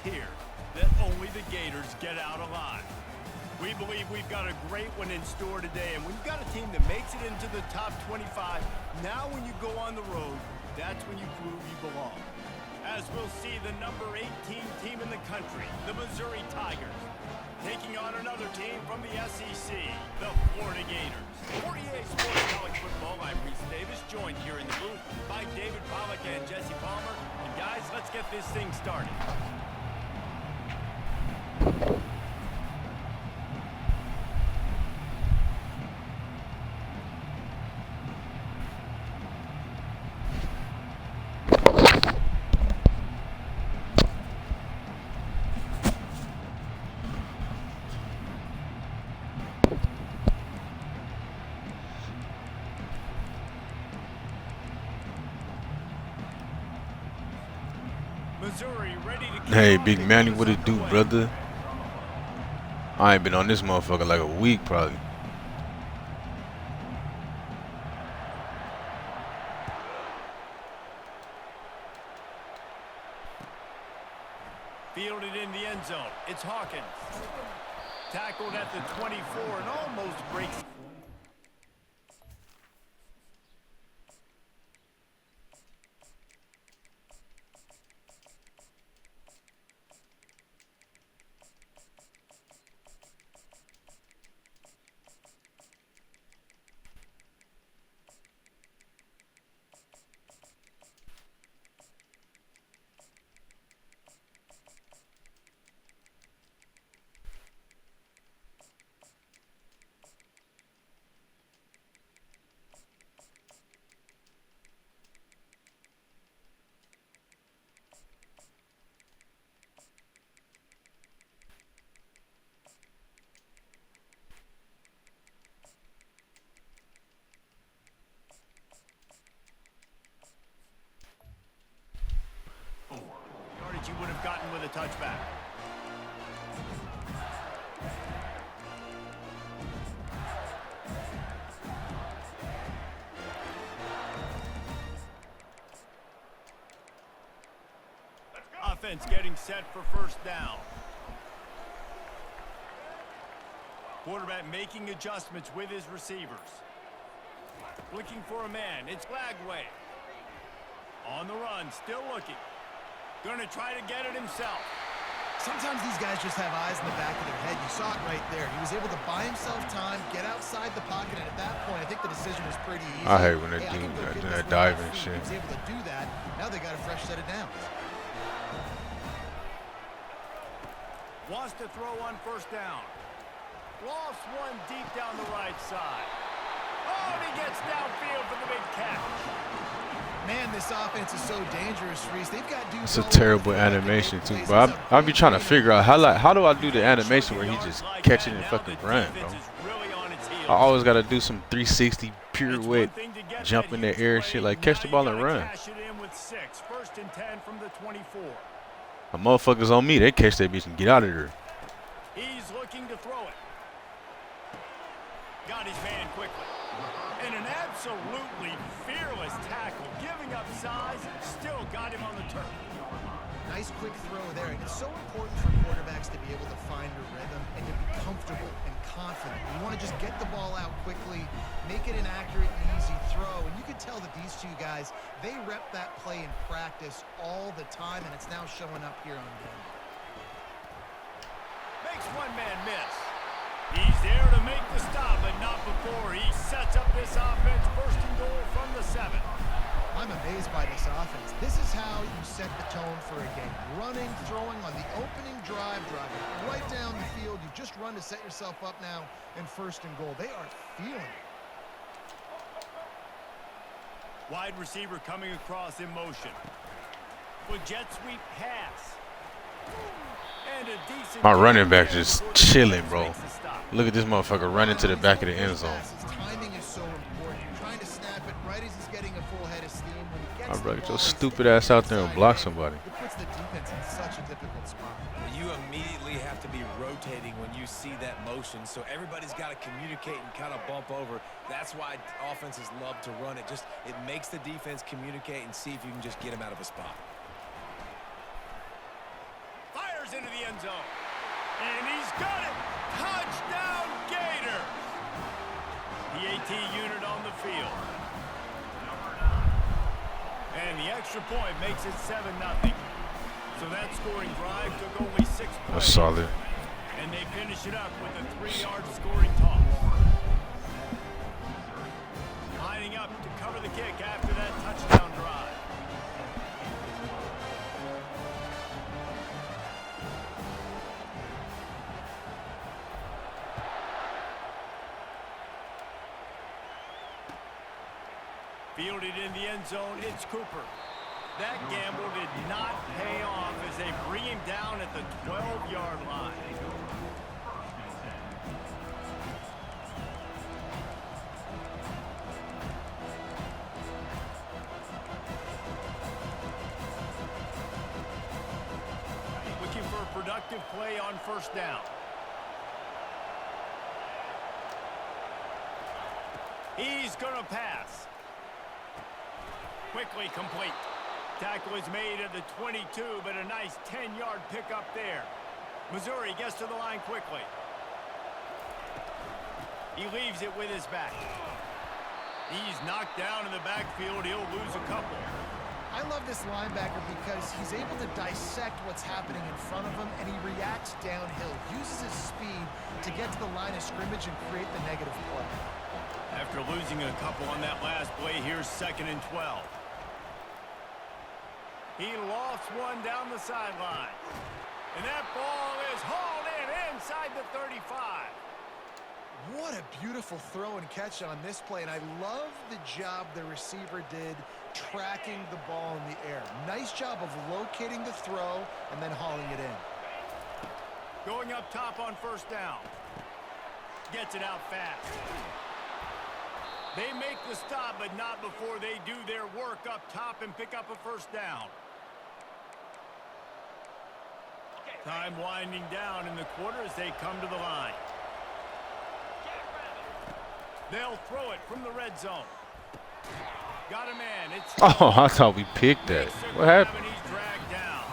here that only the Gators get out alive. We believe we've got a great one in store today, and when you've got a team that makes it into the top 25, now when you go on the road, that's when you prove you belong. As we'll see the number 18 team in the country, the Missouri Tigers, taking on another team from the SEC, the Florida Gators. For EA Sports College Football, I'm Reese Davis, joined here in the booth by David Pollack and Jesse Palmer. And guys, let's get this thing started. Hey, Big Manny, what it do, brother? I ain't been on this motherfucker like a week, probably. Fielded in the end zone. It's Hawkins. Tackled at the 24 and almost breaks. You would have gotten with a touchback. Offense getting set for first down. Quarterback making adjustments with his receivers. Looking for a man. It's Flagway. On the run, still looking. Going to try to get it himself. Sometimes these guys just have eyes in the back of their head. You saw it right there. He was able to buy himself time, get outside the pocket, and at that point, I think the decision was pretty easy. I hate when they do that diving shit. He was able to do that. Now they got a fresh set of downs. Wants to throw on first down. Lofts one deep down the right side. Oh, and he gets downfield for the big catch. Man, this offense is so dangerous, Reese. They've got dudes. It's a terrible animation too, bro. I'll be trying to figure out how do I do the animation where he just catch it and fucking run, bro. I always gotta do some 360 pirouette, jump in the air and shit, like catch the ball and run. The motherfuckers on me, they catch that bitch and get out of there. He's looking to throw it. Got his man quickly. And an absolutely fearless tackle, giving up size, still got him on the turf. Nice quick throw there. And it's so important for quarterbacks to be able to find a rhythm and to be comfortable and confident. You want to just get the ball out quickly, make it an accurate and easy throw. And you can tell that these two guys, they rep that play in practice all the time, and it's now showing up here on game. Makes one man miss. He's there to make the stop, but not before he sets up this offense. First and goal from the 7. I'm amazed by this offense. This is how you set the tone for a game. Running, throwing on the opening drive, driving right down the field. You've just run to set yourself up now in first and goal. They are feeling it. Wide receiver coming across in motion. With jet sweep pass. My running back just chilling, bro. Look at this motherfucker running to the back of the end zone. Timing is so important. You're trying to snap it right as he's getting a full head of steam. When he gets my brother, get your stupid ass out there and block somebody. It puts the defense in such a difficult spot. You immediately have to be rotating when you see that motion, so everybody's got to communicate and kind of bump over. That's why offenses love to run it. It makes the defense communicate and see if you can just get him out of a spot. Fires into the end zone. And he's got it. Touchdown, Gator. The AT unit on the field. And the extra point makes it 7-0. So that scoring drive took only 6 plays. That's solid. And they finish it up with a 3-yard scoring toss. Lining up to cover the kick after that touchdown drive. Fielded in the end zone, it's Cooper. That gamble did not pay off as they bring him down at the 12-yard line. Looking for a productive play on first down. He's going to pass. Quickly complete. Tackle is made at the 22, but a nice 10-yard pickup there. Missouri gets to the line quickly. He leaves it with his back. He's knocked down in the backfield. He'll lose a couple. I love this linebacker because he's able to dissect what's happening in front of him, and he reacts downhill, uses his speed to get to the line of scrimmage and create the negative play. After losing a couple on that last play, here's 2nd and 12. He lost one down the sideline. And that ball is hauled in inside the 35. What a beautiful throw and catch on this play, and I love the job the receiver did tracking the ball in the air. Nice job of locating the throw and then hauling it in. Going up top on first down. Gets it out fast. They make the stop, but not before they do their work up top and pick up a first down. Time winding down in the quarter as they come to the line. They'll throw it from the red zone. Got a man. It's Oh, I thought we picked that. What happened? He's dragged down.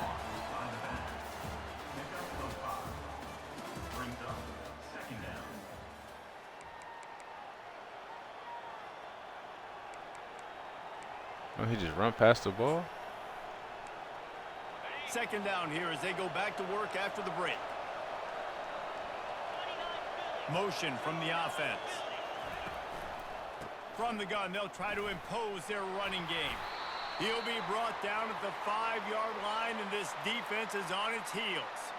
Oh, he just run past the ball? 2nd down here as they go back to work after the break. Motion from the offense. From the gun, they'll try to impose their running game. He'll be brought down at the 5-yard line, and this defense is on its heels.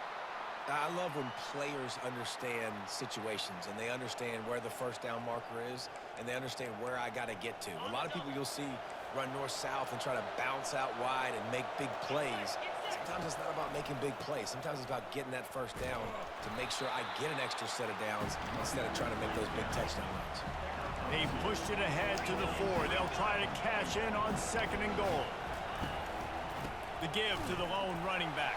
I love when players understand situations and they understand where the first down marker is and they understand where I got to get to. A lot of people you'll see run north-south and try to bounce out wide and make big plays. Sometimes it's not about making big plays. Sometimes it's about getting that first down to make sure I get an extra set of downs instead of trying to make those big touchdown runs. They pushed it ahead to the 4. They'll try to cash in on 2nd and goal. The give to the lone running back.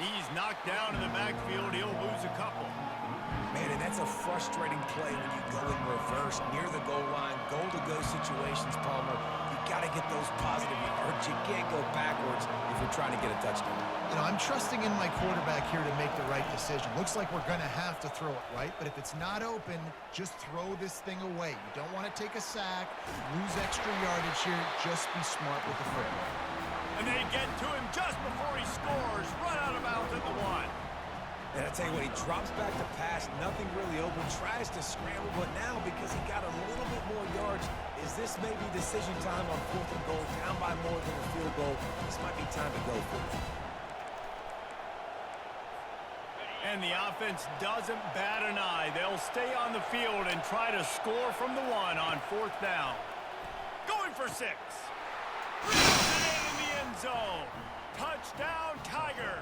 He's knocked down in the backfield. He'll lose a couple. Man, and that's a frustrating play when you go in reverse near the goal line, goal-to-go situations, Palmer. You got to get those positive yards. You can't go backwards if you're trying to get a touchdown. You know, I'm trusting in my quarterback here to make the right decision. Looks like we're going to have to throw it, right? But if it's not open, just throw this thing away. You don't want to take a sack, lose extra yardage here. Just be smart with the football. And they get to him just before he scores. Run out of bounds at the 1. And I tell you what, he drops back to pass, nothing really open, tries to scramble, but now because he got a little bit more yards, is this maybe decision time on 4th and goal, down by more than a field goal? This might be time to go for it. And the offense doesn't bat an eye. They'll stay on the field and try to score from the 1 on 4th down. Going for 6. Reels it in the end zone. Touchdown, Tiger.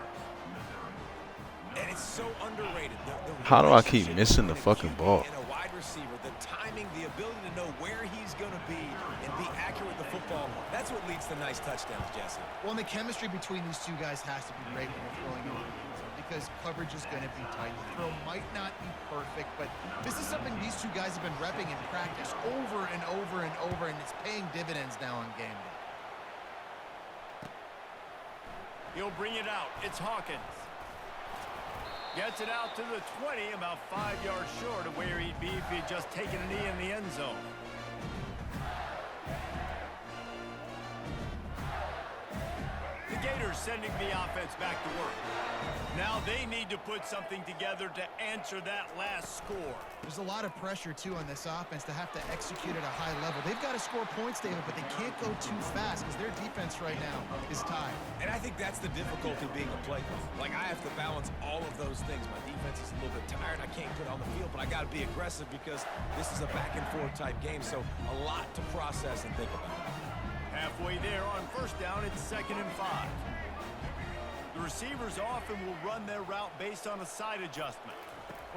And it's so underrated. How do I keep missing the fucking ball? And a wide receiver, the timing, the ability to know where he's going to be and be accurate with the football. That's what leads to nice touchdowns, Jesse. Well, and the chemistry between these two guys has to be great when you're throwing it because coverage is going to be tight. The throw might not be perfect, but this is something these two guys have been repping in practice over and over and over, and it's paying dividends now on game day. He'll bring it out. It's Hawkins. Gets it out to the 20, about 5 yards short of where he'd be if he'd just taken a knee in the end zone. The Gators sending the offense back to work. Now they need to put something together to answer that last score. There's a lot of pressure, too, on this offense to have to execute at a high level. They've got to score points, David, but they can't go too fast because their defense right now is tied. And I think that's the difficulty being a play caller. Like, I have to balance all of those things. My defense is a little bit tired. I can't put on the field, but I got to be aggressive because this is a back-and-forth type game, so a lot to process and think about. Halfway there on first down, it's 2nd and 5. The receivers often will run their route based on a side adjustment.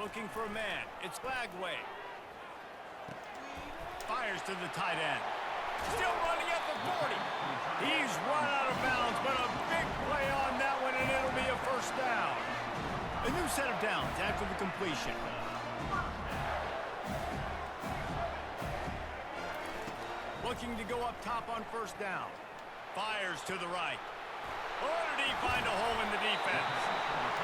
Looking for a man. It's Lagway. Fires to the tight end. Still running at the 40. He's run out of bounds, but a big play on that one, and it'll be a first down. A new set of downs after the completion. Looking to go up top on first down. Fires to the right. Or did he find a hole in the defense?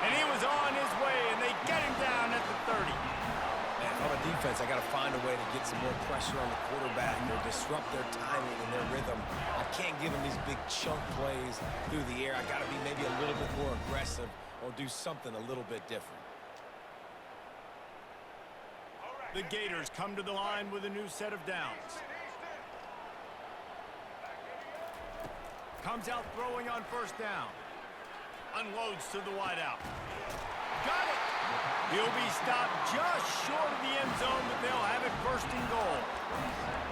And he was on his way, and they get him down at the 30. Man, on the defense, I got to find a way to get some more pressure on the quarterback or disrupt their timing and their rhythm. I can't give them these big chunk plays through the air. I got to be maybe a little bit more aggressive or do something a little bit different. The Gators come to the line with a new set of downs. Comes out throwing on first down. Unloads to the wideout. Got it! He'll be stopped just short of the end zone, but they'll have it 1st and goal.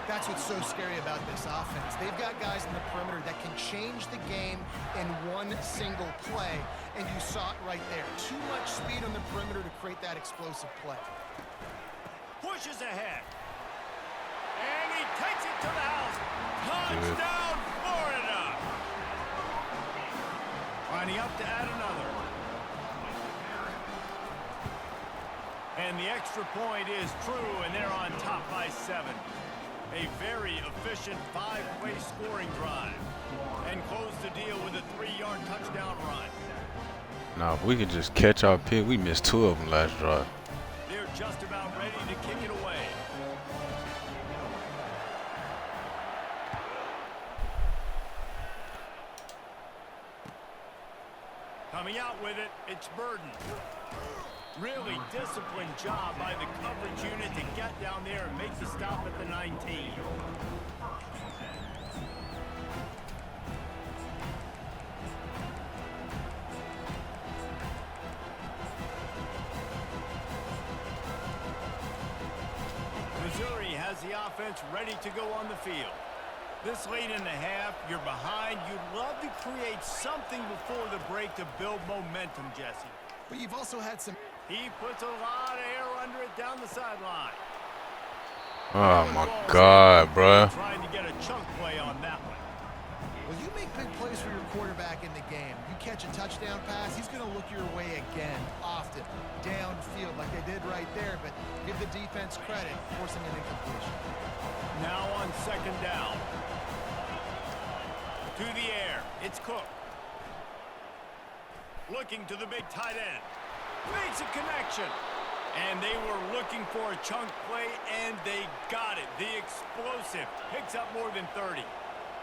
That's what's so scary about this offense. They've got guys in the perimeter that can change the game in one single play, and you saw it right there. Too much speed on the perimeter to create that explosive play. Pushes ahead. And he takes it to the house. Touchdown, Florida! Lining up to add another. And the extra point is true, and they're on top by 7. A very efficient 5-play scoring drive. And close the deal with a 3-yard touchdown run. Now, if we can just catch our pick, we missed 2 of them last drive. They're just about ready to kick it away. Coming out with it, it's Burden. Really disciplined job by the coverage unit to get down there and make the stop at the 19. Missouri has the offense ready to go on the field. This late in the half, you're behind. You'd love to create something before the break to build momentum, Jesse. But you've also had some... He puts a lot of air under it down the sideline. Oh, my God, bruh. Trying to get a chunk play on that one. Well, you make big plays for your quarterback in the game. You catch a touchdown pass, he's going to look your way again, often, downfield like they did right there. But give the defense credit, forcing an incompletion. Now on 2nd down. To the air, it's Cook. Looking to the big tight end. Makes a connection. And they were looking for a chunk play, and they got it. The explosive picks up more than 30.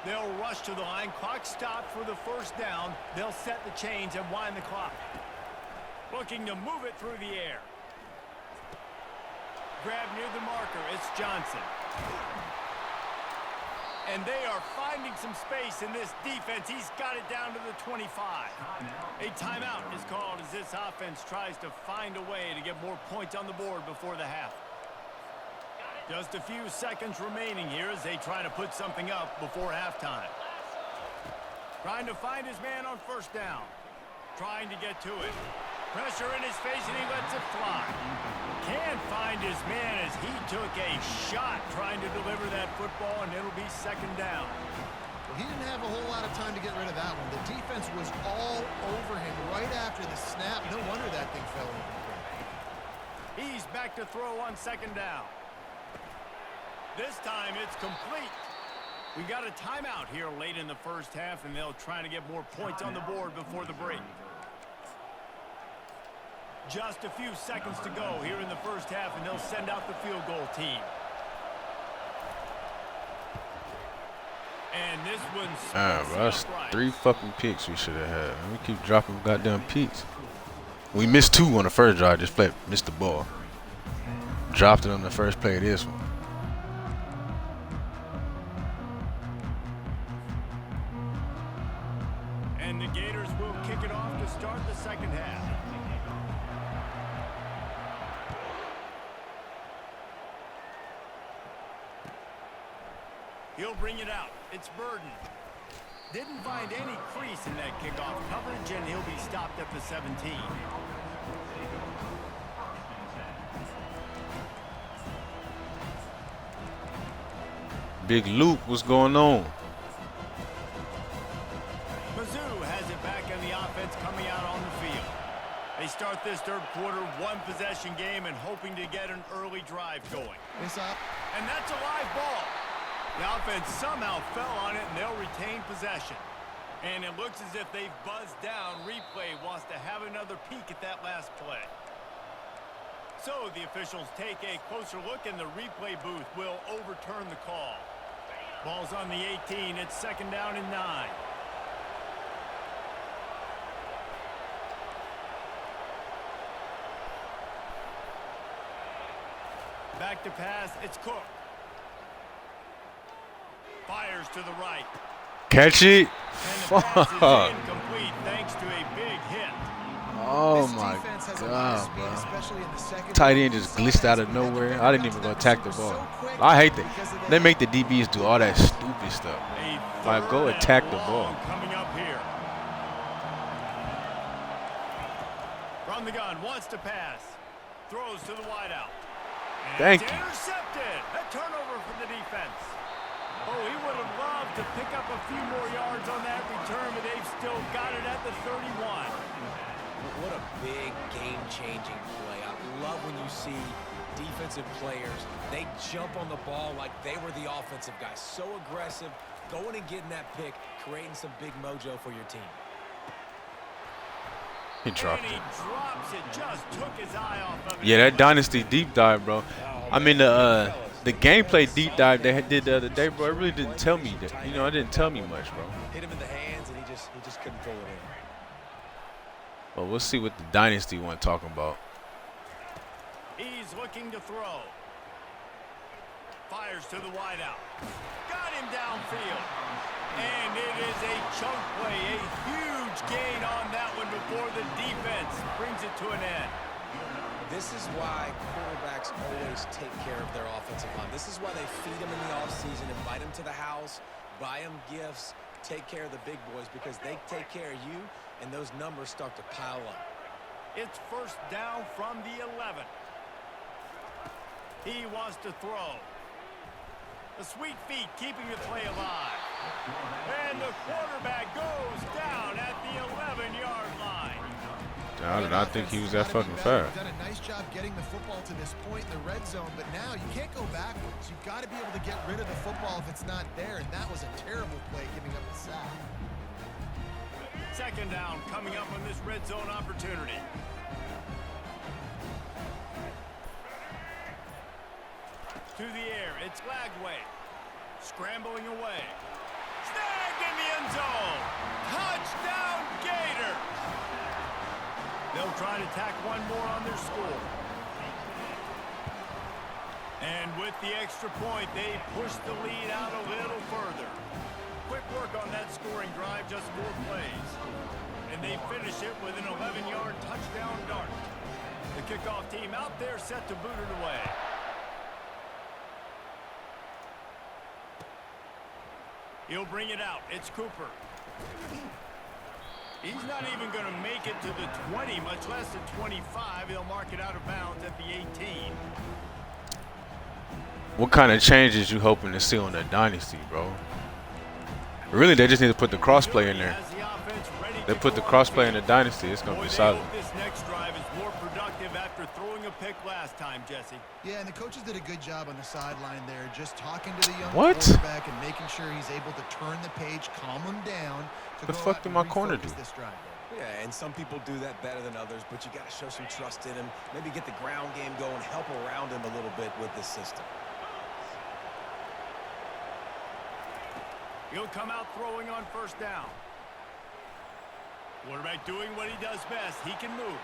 They'll rush to the line. Clock stopped for the 1st down. They'll set the chains and wind the clock. Looking to move it through the air. Grab near the marker. It's Johnson. And they are finding some space in this defense. He's got it down to the 25. A timeout is called as this offense tries to find a way to get more points on the board before the half. Just a few seconds remaining here as they try to put something up before halftime. Trying to find his man on 1st down. Trying to get to it. Pressure in his face, and he lets it fly. Can't find his man as he took a shot trying to deliver that football, and it'll be 2nd down. Well, he didn't have a whole lot of time to get rid of that one. The defense was all over him right after the snap. No wonder that thing fell over. He's back to throw on 2nd down. This time it's complete. We got a timeout here late in the 1st half, and they'll try to get more points on the board before the break. Just a few seconds to go here in the first half, and they'll send out the field goal team. And this one's bro, that's 3 fucking picks we should have had. We keep dropping goddamn picks. We missed 2 on the first drive. Just flat missed the ball. Dropped it on the first play of this one. And the Gators will kick it off to start the second half. He'll bring it out. It's Burden. Didn't find any crease in that kickoff coverage, and he'll be stopped at the 17. Big Luke, what's going on? Mizzou has it back in the offense coming out on the field. They start this third quarter, 1-possession game, and hoping to get an early drive going. It's up. And that's a live ball. The offense somehow fell on it, and they'll retain possession. And it looks as if they've buzzed down. Replay wants to have another peek at that last play. So the officials take a closer look, and the replay booth will overturn the call. Ball's on the 18. It's second down and 9. Back to pass. It's Cook. Fires to the right. Catch it. And the pass is incomplete thanks to a big hit. Oh my God, bro. Tight end just glitched out of nowhere. I didn't even go attack the ball. I hate that. They make the DBs do all that stupid stuff. Like, go attack the ball. Coming up here. From the gun, wants to pass. Throws to the wideout. Thank you. Intercepted. A turnover for the defense. Oh, he would have loved to pick up a few more yards on that return, but they've still got it at the 31. What a big game-changing play. I love when you see defensive players, they jump on the ball like they were the offensive guys. So aggressive, going and getting that pick, creating some big mojo for your team. He dropped And he it. drops it, just took his eye off of it. Yeah, that Dynasty deep dive, bro. I mean, the gameplay deep dive they did the other day, bro, it really didn't tell me that. You know, it didn't tell me much, bro. Hit him in the hands, and he just couldn't pull it in. Well, we'll see what the Dynasty one talking about. He's looking to throw. Fires to the wideout. Got him downfield. And it is a chunk play, a huge gain on that one before the defense brings it to an end. This is why quarterbacks always take care of their offensive line. This is why they feed them in the offseason, invite them to the house, buy them gifts, take care of the big boys, because they take care of you, and those numbers start to pile up. It's first down from the 11. He wants to throw. The sweet feet keeping the play alive. And the quarterback goes down at the 11-yard line. I did not think he was that fucking fast. Done a nice job getting the football to this point in the red zone, but now you can't go backwards. You've got to be able to get rid of the football if it's not there, and that was a terrible play giving up the sack. Second down coming up on this red zone opportunity. To the air, it's Lagway. Scrambling away. Snagged in the end zone. Touchdown Gators. They'll try to tack one more on their score. And with the extra point, they push the lead out a little further. Quick work on that scoring drive, just 4 plays. And they finish it with an 11-yard touchdown dart. The kickoff team out there set to boot it away. He'll bring it out. It's Cooper. He's not even going to make it to the 20, much less the 25. He'll mark it out of bounds at the 18. What kind of changes you hoping to see on the Dynasty, bro? Really, they just need to put the crossplay in there. They put the crossplay in the Dynasty. It's going to be solid. This next drive is more productive after throwing a pick last time, Jesse. Yeah, and the coaches did a good job on the sideline there, just talking to the young What? quarterback and making sure he's able to turn the page, calm him down. The fuck did my corner do? This drive. Yeah, and some people do that better than others, but you got to show some trust in him. Maybe get the ground game going, help around him a little bit with this system. He'll come out throwing on first down. Quarterback doing what he does best. He can move.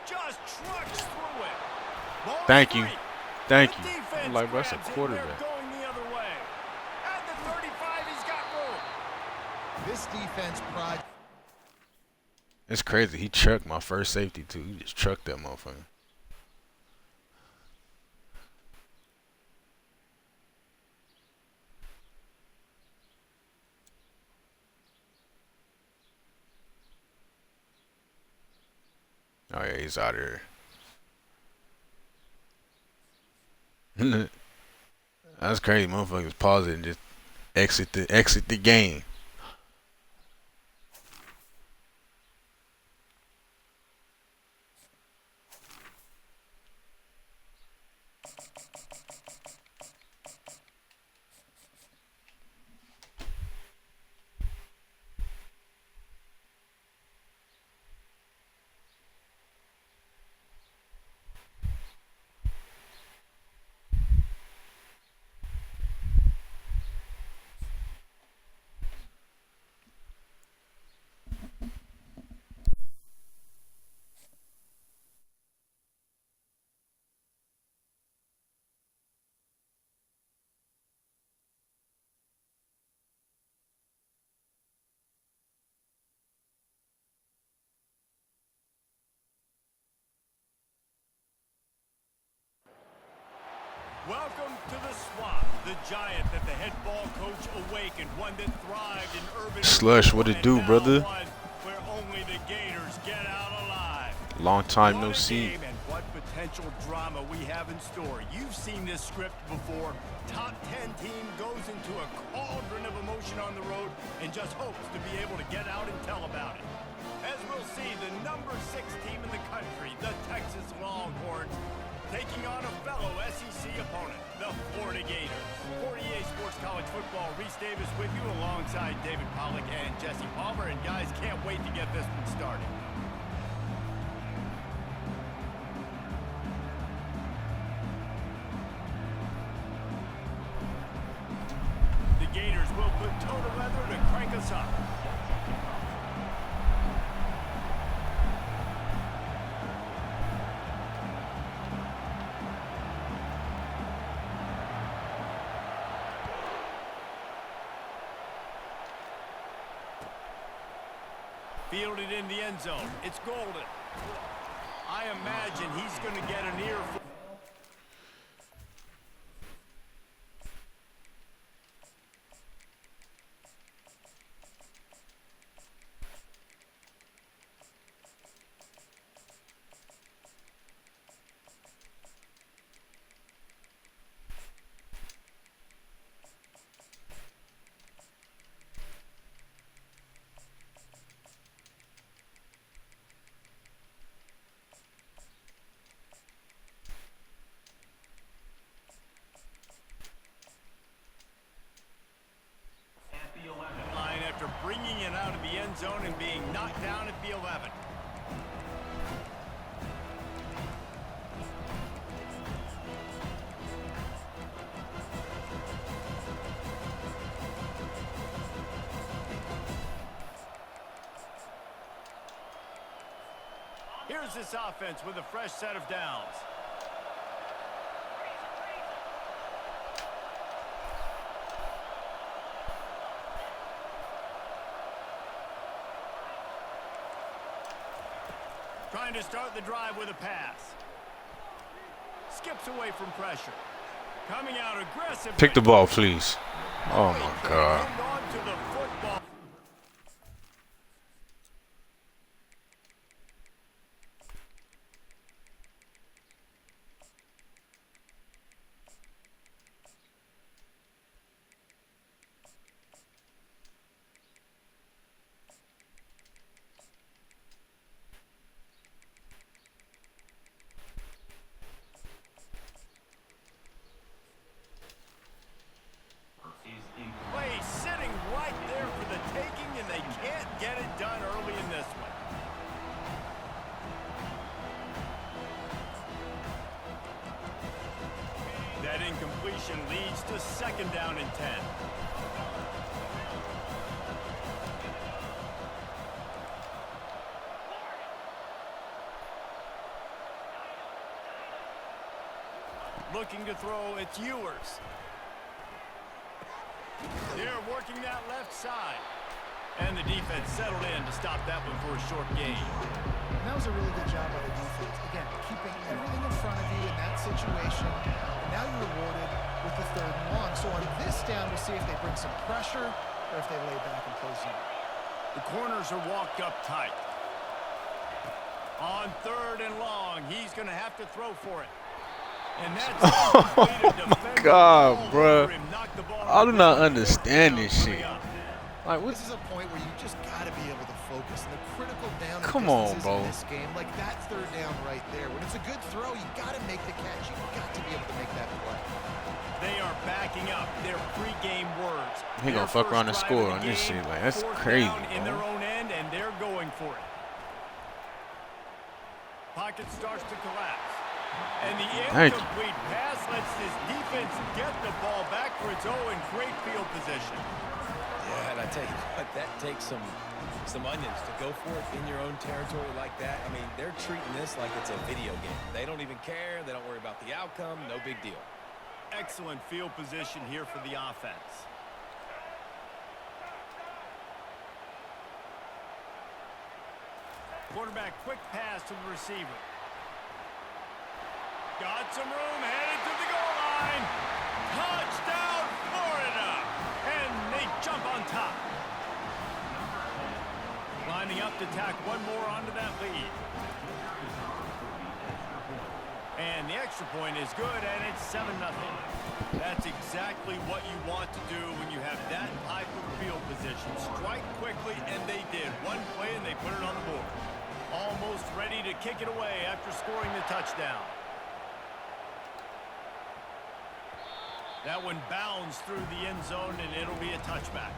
Just trucks through it. Ball Thank you. free. Thank The you. defense I'm like, bro, that's a grabs it. quarterback. They're going the other way. At the 35, he's got room. This defense pride. It's crazy. He trucked my first safety, too. He just trucked that motherfucker. Oh, yeah, he's out of here. That's crazy. Motherfuckers pause it and just exit the game. Welcome to the swamp, the giant that the head ball coach awakened, one that thrived in urban Slush, what it do, and now brother? one where only the Gators get out alive. Long time no What a see. game and what potential drama we have in store. You've seen this script before. Top 10 team goes into a cauldron of emotion on the road and just hopes to be able to get out and tell about it. As we'll see, the number 6 team in the country, the Texas Longhorns, taking on a fellow SEC opponent, the Florida Gators. For EA Sports College Football, Reese Davis with you alongside David Pollack and Jesse Palmer. And guys, can't wait to get this one started. The Gators will put toe to leather to crank us up. Fielded in the end zone. It's Golden. I imagine he's going to get an earful. Line after bringing it out of the end zone and being knocked down at the 11. Here's this offense with a fresh set of downs. Trying to start the drive with a pass. Skips away from pressure. Coming out aggressive. Pick the ball, please. Oh my God. Hang on to the football. Play sitting right there for the completion leads to 2nd down and 10. Looking to throw, it's Ewers. They're working that left side. And the defense settled in to stop that one for a short gain. And that was a really good job by the defense. Again, keeping everything in front of you in that situation. And now you're rewarded with the 3rd and long. So on this down, we'll see if they bring some pressure or if they lay back and play zone. The corners are walked up tight. On 3rd and long, he's going to have to throw for it. And that's Oh my God, bro. I do not understand this shit. Like, what? This is a point where you just got to be able to focus. And the critical down Come on, bro. in this game, like that 3rd down right there. When it's a good throw, you got to make the catch. You got to be able to make that play. They are backing up their pregame words. He gonna fuck around and score on this shit. Like, that's crazy, in their bro. own end, and they're going for it. Pocket starts to collapse. And the incomplete pass lets this defense get the ball back for its own and great field position. Yeah, and I tell you what, that takes some onions to go for it in your own territory like that. I mean, they're treating this like it's a video game. They don't even care. They don't worry about the outcome. No big deal. Excellent field position here for the offense. Quarterback, quick pass to the receiver. Got some room, headed to the goal line. Touchdown, Florida! And they jump on top. Lining up to tack one more onto that lead. And the extra point is good, and it's 7-0. That's exactly what you want to do when you have that type of field position. Strike quickly, and they did. One play, and they put it on the board. Almost ready to kick it away after scoring the touchdown. That one bounds through the end zone, and it'll be a touchback.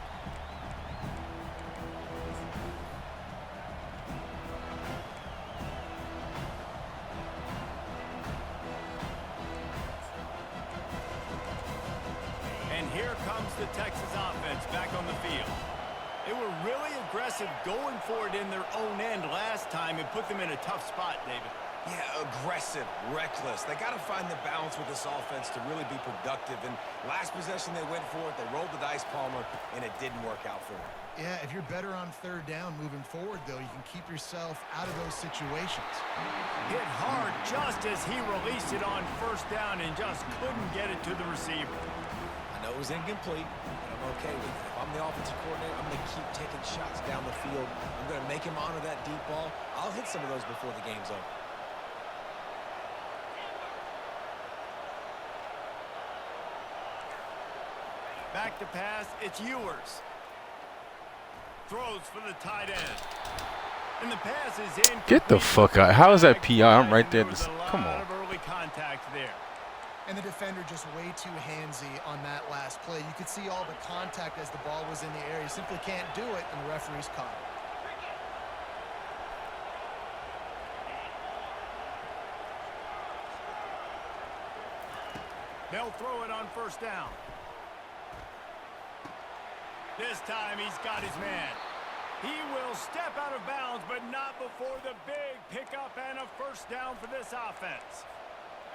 And here comes the Texas offense back on the field. They were really aggressive going for it in their own end last time and put them in a tough spot, David. Yeah, aggressive, reckless. They got to find the balance with this offense to really be productive. And last possession they went for it. They rolled the dice, Palmer, and it didn't work out for them. Yeah, if you're better on 3rd down moving forward, though, you can keep yourself out of those situations. Hit hard just as he released it on 1st down and just couldn't get it to the receiver. I know it was incomplete, but I'm okay with it. If I'm the offensive coordinator, I'm going to keep taking shots down the field. I'm going to make him honor that deep ball. I'll hit some of those before the game's over. Back to pass, it's Ewers. Throws for the tight end. And the pass is in. Get the fuck out. How is that PI? I'm right there. Come on. Early contact there. And the defender just way too handsy on that last play. You could see all the contact as the ball was in the air. You simply can't do it, and the referee's caught it. They'll throw it on 1st down. This time he's got his man. He will step out of bounds, but not before the big pickup and a 1st down for this offense.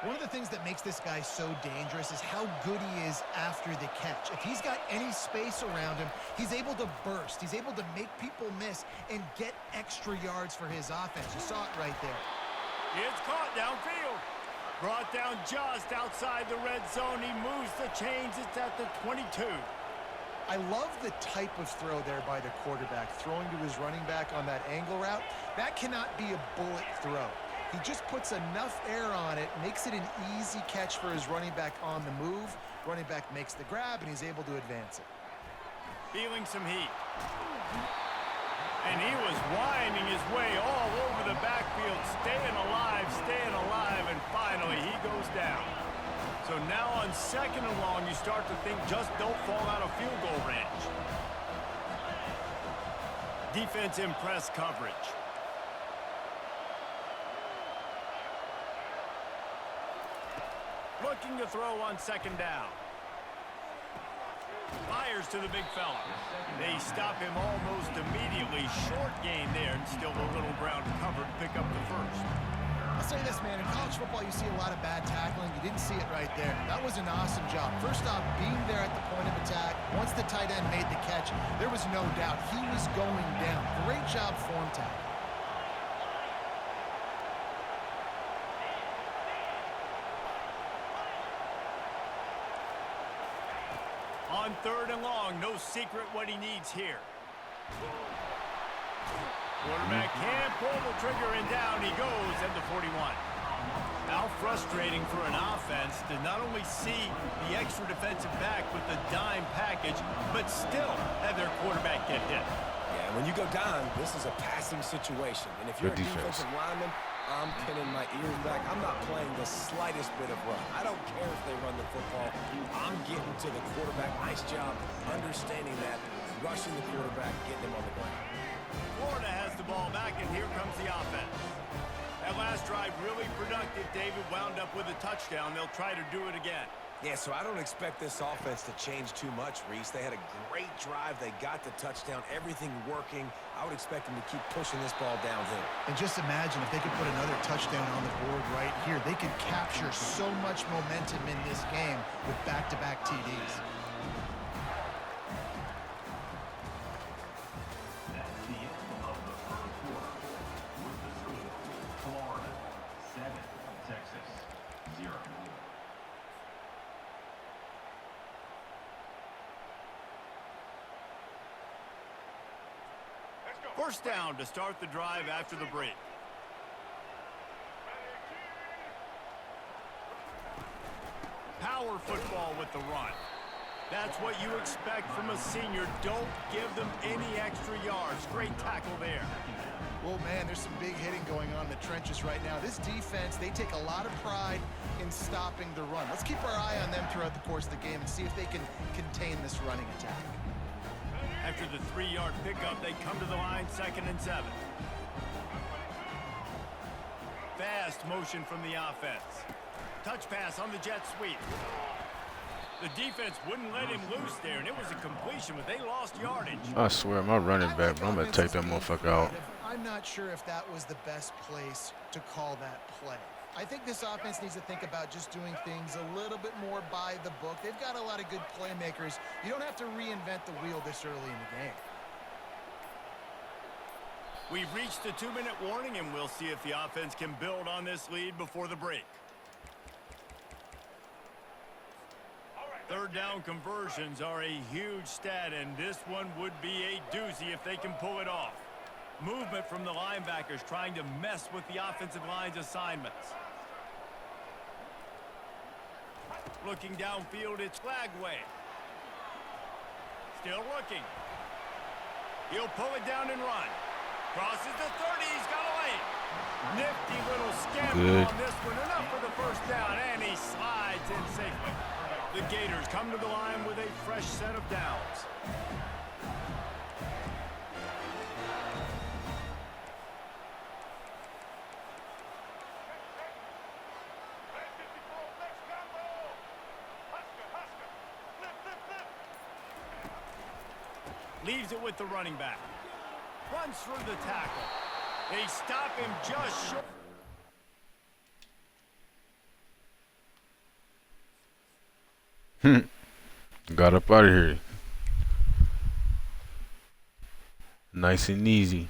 One of the things that makes this guy so dangerous is how good he is after the catch. If he's got any space around him, he's able to burst. He's able to make people miss and get extra yards for his offense. You saw it right there. It's caught downfield. Brought down just outside the red zone. He moves the chains. It's at the 22. I love the type of throw there by the quarterback, throwing to his running back on that angle route. That cannot be a bullet throw. He just puts enough air on it, makes it an easy catch for his running back on the move. Running back makes the grab, and he's able to advance it. Feeling some heat. And he was winding his way all over the backfield, staying alive, and finally he goes down. So now on 2nd and long, you start to think just don't fall out of field goal range. Defense in press coverage. Looking to throw on second down. Fires to the big fella. They stop him almost immediately. Short gain there, and still a little ground to cover to pick up the first. I'll say this, man. In college football, you see a lot of bad tackling. You didn't see it right there. That was an awesome job. First off, being there at the point of attack. Once the tight end made the catch, there was no doubt he was going down. Great job form tackle. On third and long, no secret what he needs here. Quarterback can't pull the trigger, and down he goes at the 41. How frustrating for an offense to not only see the extra defensive back with the dime package, but still have their quarterback get hit. Yeah, when you go down, this is a passing situation. And if you're a defensive lineman, I'm pinning my ears back. I'm not playing the slightest bit of run. I don't care if they run the football. I'm getting to the quarterback. Nice job understanding that, rushing the quarterback, getting him on the ground. Florida has the ball back, and here comes the offense. That last drive really productive. David wound up with a touchdown. They'll try to do it again. Yeah, so I don't expect this offense to change too much, Reese. They had a great drive. They got the touchdown. Everything working. I would expect them to keep pushing this ball downhill. And just imagine if they could put another touchdown on the board right here. They could capture so much momentum in this game with back-to-back TDs. First down to start the drive after the break. Power football with the run. That's what you expect from a senior. Don't give them any extra yards. Great tackle there. Well, man, there's some big hitting going on in the trenches right now. This defense, they take a lot of pride in stopping the run. Let's keep our eye on them throughout the course of the game and see if they can contain this running attack. After the 3-yard pickup, they come to the line, 2nd and 7. Fast motion from the offense. Touch pass on the jet sweep. The defense wouldn't let him loose there, and it was a completion, but they lost yardage. I swear, my running back, bro, I'm going to take that motherfucker out. I'm not sure if that was the best place to call that play. I think this offense needs to think about just doing things a little bit more by the book. They've got a lot of good playmakers. You don't have to reinvent the wheel this early in the game. We've reached the 2-minute warning, and we'll see if the offense can build on this lead before the break. Third down conversions are a huge stat, and this one would be a doozy if they can pull it off. Movement from the linebackers trying to mess with the offensive line's assignments. Looking downfield, it's Flagway. Still looking. He'll pull it down and run. Crosses the 30, he's got a lane. Nifty little scamper on this one. Enough for the first down, and he slides in safely. The Gators come to the line with a fresh set of downs. Leaves it with the running back. Runs through the tackle. They stop him just short. Got up out of here. Nice and easy.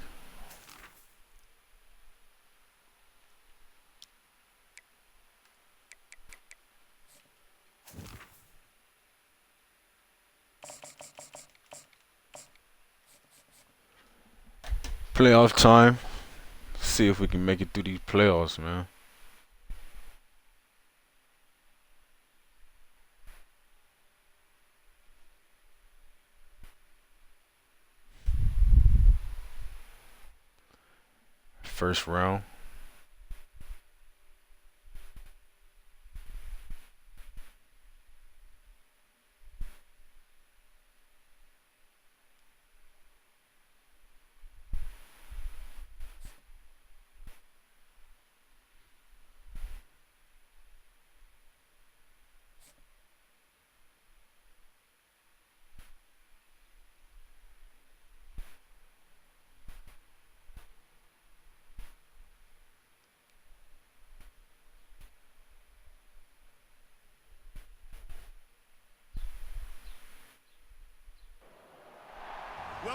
Playoff time. See if we can make it through these playoffs, man. First round.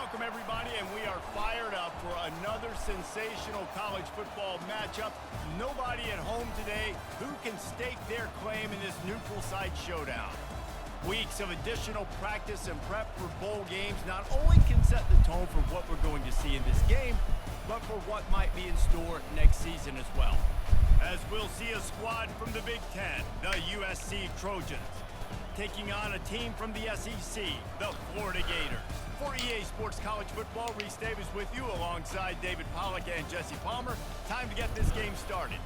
Welcome, everybody, and we are fired up for another sensational college football matchup. Nobody at home today who can stake their claim in this neutral site showdown. Weeks of additional practice and prep for bowl games not only can set the tone for what we're going to see in this game, but for what might be in store next season as well. As we'll see a squad from the Big Ten, the USC Trojans, taking on a team from the SEC, the Florida Gators. For EA Sports College Football, Reese Davis with you alongside David Pollack and Jesse Palmer. Time to get this game started.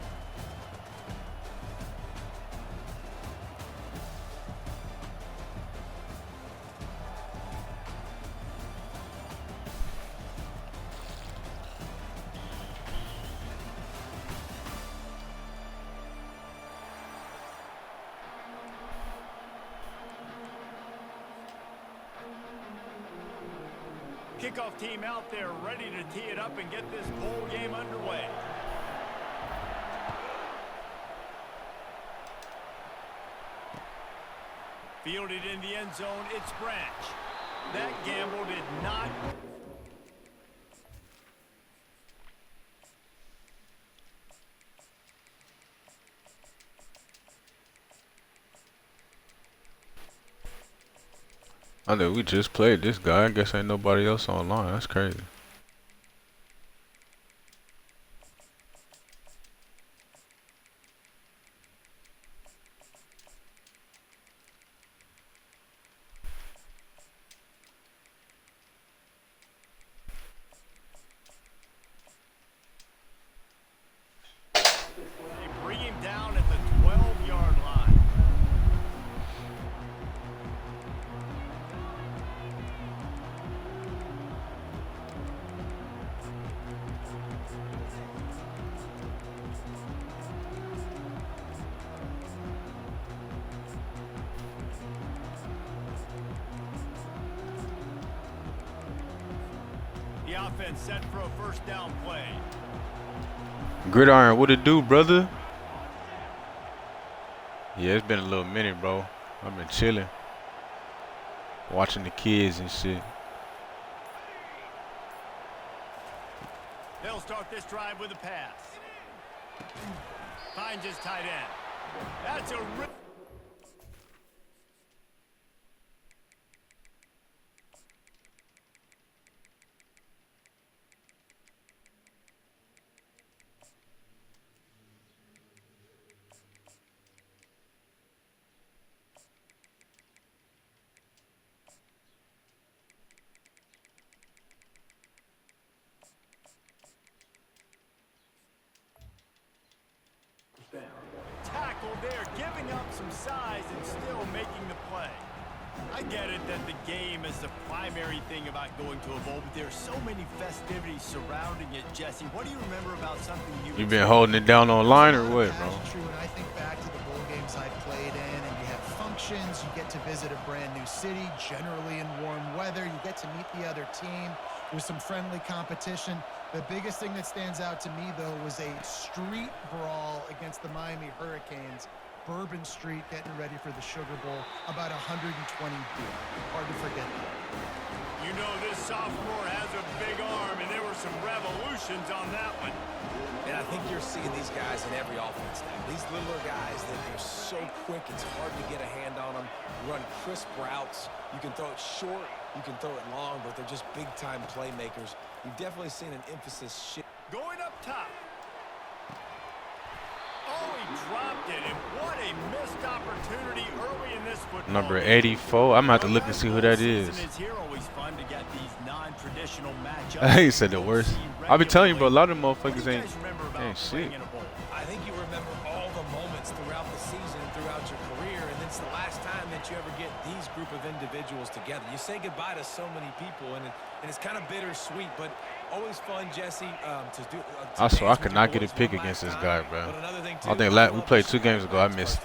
Kickoff team out there ready to tee it up and get this bowl game underway. Fielded in the end zone, it's Branch. That gamble did not... I know we just played this guy. I guess ain't nobody else online. That's crazy. They bring him down at the 12-yard line. The offense set for a first down play. Gridiron, what it do, brother? Yeah, it's been a little minute, bro. I've been chilling, watching the kids and shit. They'll start this drive with a pass. Finds his tight end. That's a rip. Tackle there, giving up some size and still making the play. I get it that the game is the primary thing about going to a bowl, but there's so many festivities surrounding it. Jesse, what do you remember about something You been holding it down online or what, bro? True. When I think back to the bowl games I played in, and you have functions, you get to visit a brand new city, generally in warm weather, you get to meet the other team with some friendly competition. The biggest thing that stands out to me, though, was a street brawl against the Miami Hurricanes. Bourbon Street getting ready for the Sugar Bowl, about 120 deep. Hard to forget that. You know, this sophomore has a big arm, and there were some revolutions on that one. And I think you're seeing these guys in every offense now. These littler guys, they're so quick, it's hard to get a hand on them. Run crisp routes. You can throw it short, you can throw it long, but they're just big-time playmakers. You've definitely seen an emphasis shift. Going up top. Oh, he dropped it, and what a missed opportunity early in this football. Number 84. I'm gonna have to look and see who that is. It's here always fun to get these non-traditional matchups. He said the worst. I'll be telling you, bro, a lot of them motherfuckers ain't shit. I think you remember all the moments throughout the season, throughout your career, and it's the last time that you ever get these group of individuals together. You say goodbye to so many people, and it's kind of bittersweet, but always fun, Jesse, to do. I swear I could not get a pick against this guy, bro. I think we played 2 games ago. I missed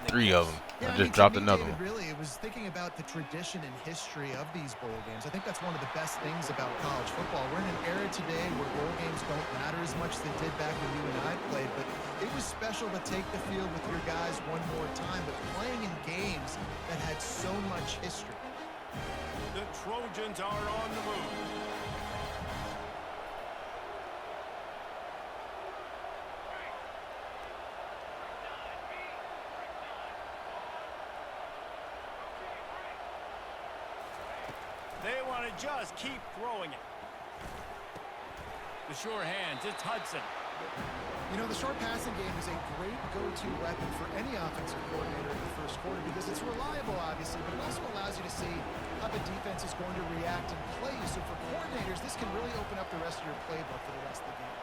3 of them. I just dropped another one. Really, it was thinking about the tradition and history of these bowl games. I think that's one of the best things about college football. We're in an era today where bowl games don't matter as much as they did back when you and I played, but it was special to take the field with your guys one more time, but playing in games that had so much history. The Trojans are on the move. They want to just keep throwing it. The sure hands, it's Hudson. You know, the short passing game is a great go-to weapon for any offensive coordinator in the first quarter because it's reliable, obviously, but it also allows you to see how the defense is going to react and play you. So for coordinators, this can really open up the rest of your playbook for the rest of the game.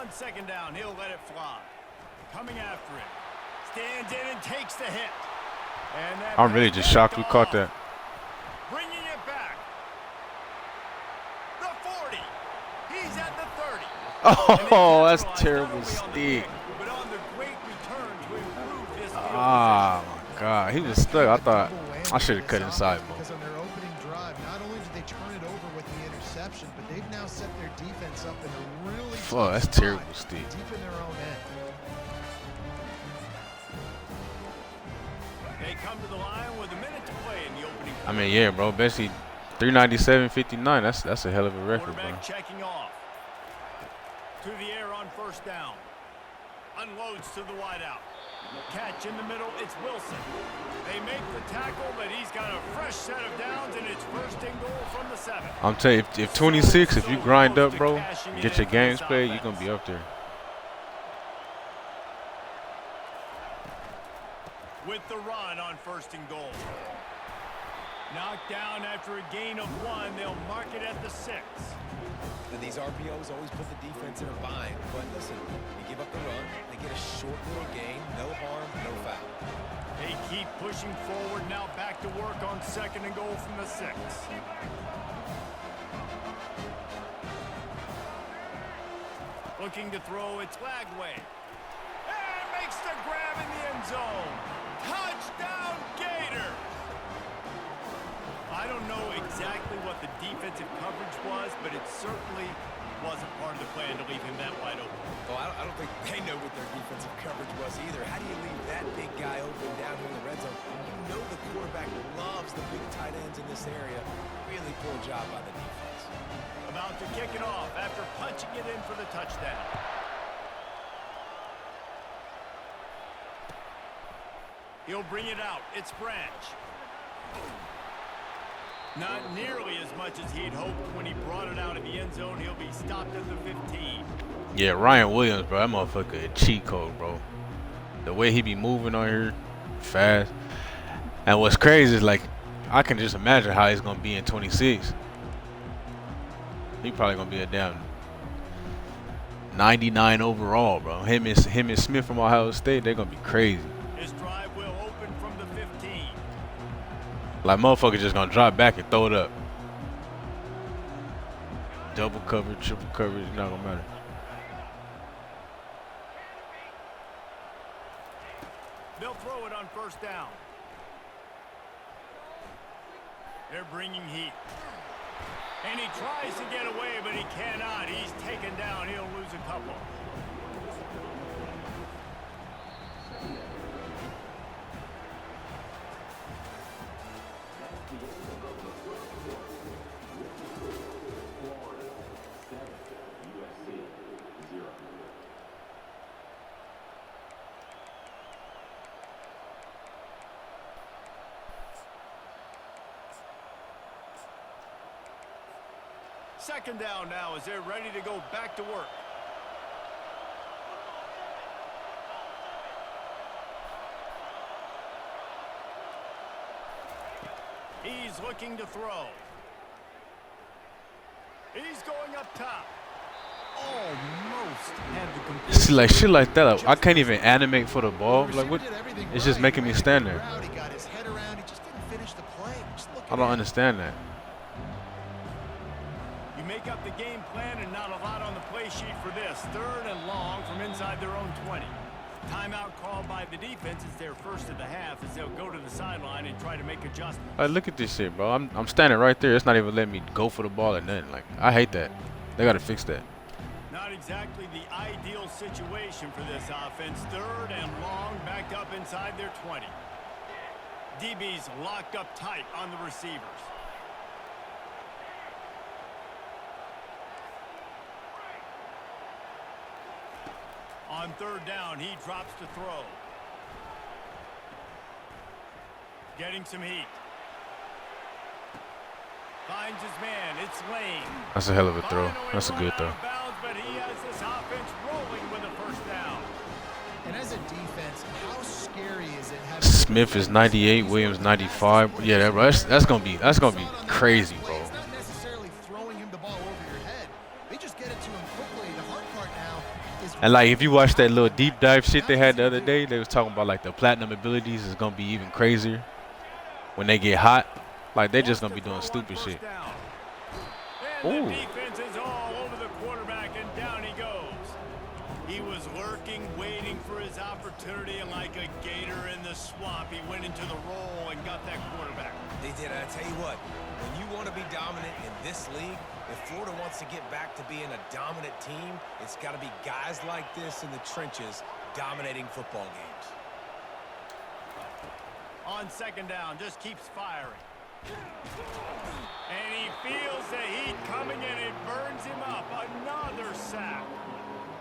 On second down, he'll let it fly. Coming after it. Stands in and takes the hit. And that I'm really just shocked we caught that. Bringing it back. The 40. He's at the 30. Oh, that's terrible stick. But on the great return to improve this field Ah, my God. He was stuck. I thought I should have cut inside more. Because on their opening drive, not only did they turn it over with the interception, but they've now set their defense up in a really Fuck, that's tough terrible spot, stick. deep in their own end. They come to the line with a minute to play in the opening. I mean, yeah, bro. Basically, 397.59. That's a hell of a record, bro. Quarterback checking off. To the air on first down. Unloads to the wideout. Catch in the middle, it's Wilson. They make the tackle, but he's got a fresh set of downs, and it's first and goal from the 7. I'm telling you, if 26, if you grind up, bro, get your games played, you're going to be up there. With the run on first and goal. Knocked down after a gain of 1. They'll mark it at the 6. And these RPOs always put the defense in a bind. But listen, you give up the run, they get a short little gain, no harm, no foul. They keep pushing forward, now back to work on second and goal from the 6. Looking to throw, it's Lagway. And makes the grab in the end zone. Touchdown Gators! I don't know exactly what the defensive coverage was, but it certainly wasn't part of the plan to leave him that wide open. Oh, I don't think they know what their defensive coverage was either. How do you leave that big guy open down here in the red zone? You know the quarterback loves the big tight ends in this area. Really poor job by the defense. About to kick it off after punching it in for the touchdown. He'll bring it out. It's Branch. Not nearly as much as he'd hoped when he brought it out of the end zone. He'll be stopped at the 15. Yeah, Ryan Williams, bro. That motherfucker a cheat code, bro. The way he be moving on here fast. And what's crazy is, like, I can just imagine how he's going to be in 26. He probably going to be a damn 99 overall, bro. Him and Smith from Ohio State, they're going to be crazy. His drive will open from the 15. Like, motherfucker just going to drop back and throw it up. Double coverage, triple coverage, it's not going to matter. They'll throw it on first down. They're bringing heat. And he tries to get away, but he cannot. He's taken down. He'll lose a couple. Second down now as they're ready to go back to work. He's looking to throw. He's going up top. Almost had the complete. See, like, shit like that, like, I can't even animate for the ball. Like, what? It's just making me stand there. He got his head around. He just didn't finish the play. Just look I don't understand that. You make up the game plan and not a lot on the play sheet for this. Third and long from inside their own 20. Timeout called by the defense is their first of the half as they'll go to the sideline and try to make adjustments. Like, look at this shit, bro. I'm standing right there. It's not even letting me go for the ball or nothing. Like, I hate that. They got to fix that. Not not exactly the ideal situation for this offense. 3rd and long, backed up inside their 20. DB's locked up tight on the receivers. On 3rd down, he drops to throw. Getting some heat. Finds his man. It's Lane. That's a hell of a throw. That's a good throw. But he has this offense rolling with a 1st down. And as a defense, how scary is it having Smith is 98, Williams 95. Yeah, that's gonna be crazy, bro. It's not necessarily throwing him the ball over your head. They just get it to him quickly. The hard part now is, And like, if you watch that little deep dive shit they had the other day, they was talking about like the platinum abilities is gonna be even crazier when they get hot. Like, they just gonna be doing stupid shit. And the defense is all over the quarterback, and down he goes. He was lurking, waiting for his opportunity, and like a gator in the swamp, he went into the roll and got that quarterback. They did. I tell you what, when you want to be dominant in this league, if Florida wants to get back to being a dominant team, it's got to be guys like this in the trenches dominating football games. On 2nd down, just keeps firing. And he feels the heat coming, and it burns him up. Another sack.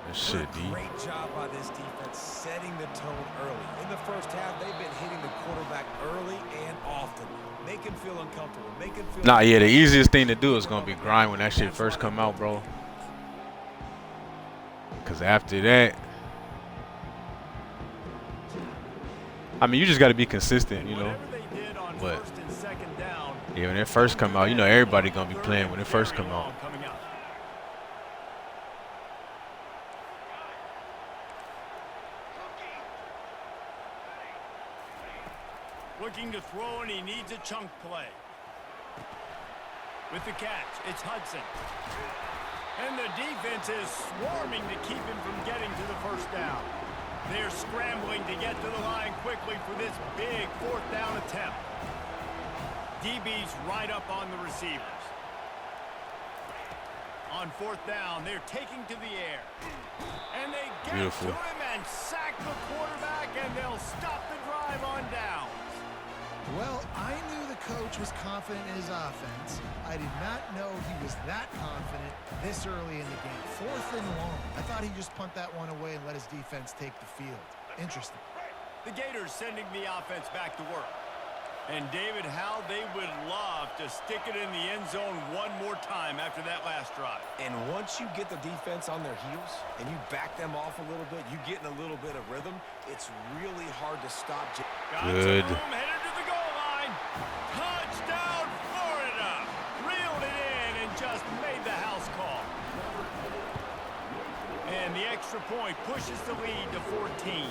That shit, D. Great job by this defense setting the tone early. In the 1st half, they've been hitting the quarterback early and often. Make him feel uncomfortable. Make him feel Nah, yeah, the easiest thing to do is gonna be grind when that shit first come out, bro. Cause after that, I mean, you just gotta be consistent, you know. But yeah, when it first come out, you know, everybody gonna be playing when it first come out. Looking to throw, and he needs a chunk play. With the catch, it's Hudson. And the defense is swarming to keep him from getting to the 1st down. They're scrambling to get to the line quickly for this big 4th down attempt. DB's right up on the receivers. On 4th down, they're taking to the air. And they get to him and sack the quarterback, and they'll stop the drive on down. well, I knew the coach was confident in his offense. I did not know he was that confident this early in the game. 4th and long. I thought he'd just punt that one away and let his defense take the field. Interesting. The Gators sending the offense back to work. And David, how they would love to stick it in the end zone one more time after that last drive. And once you get the defense on their heels and you back them off a little bit, you get in a little bit of rhythm, it's really hard to stop. Good. Headed to the goal line. Touchdown, Florida. Reeled it in and just made the house call. And the extra point pushes the lead to 14.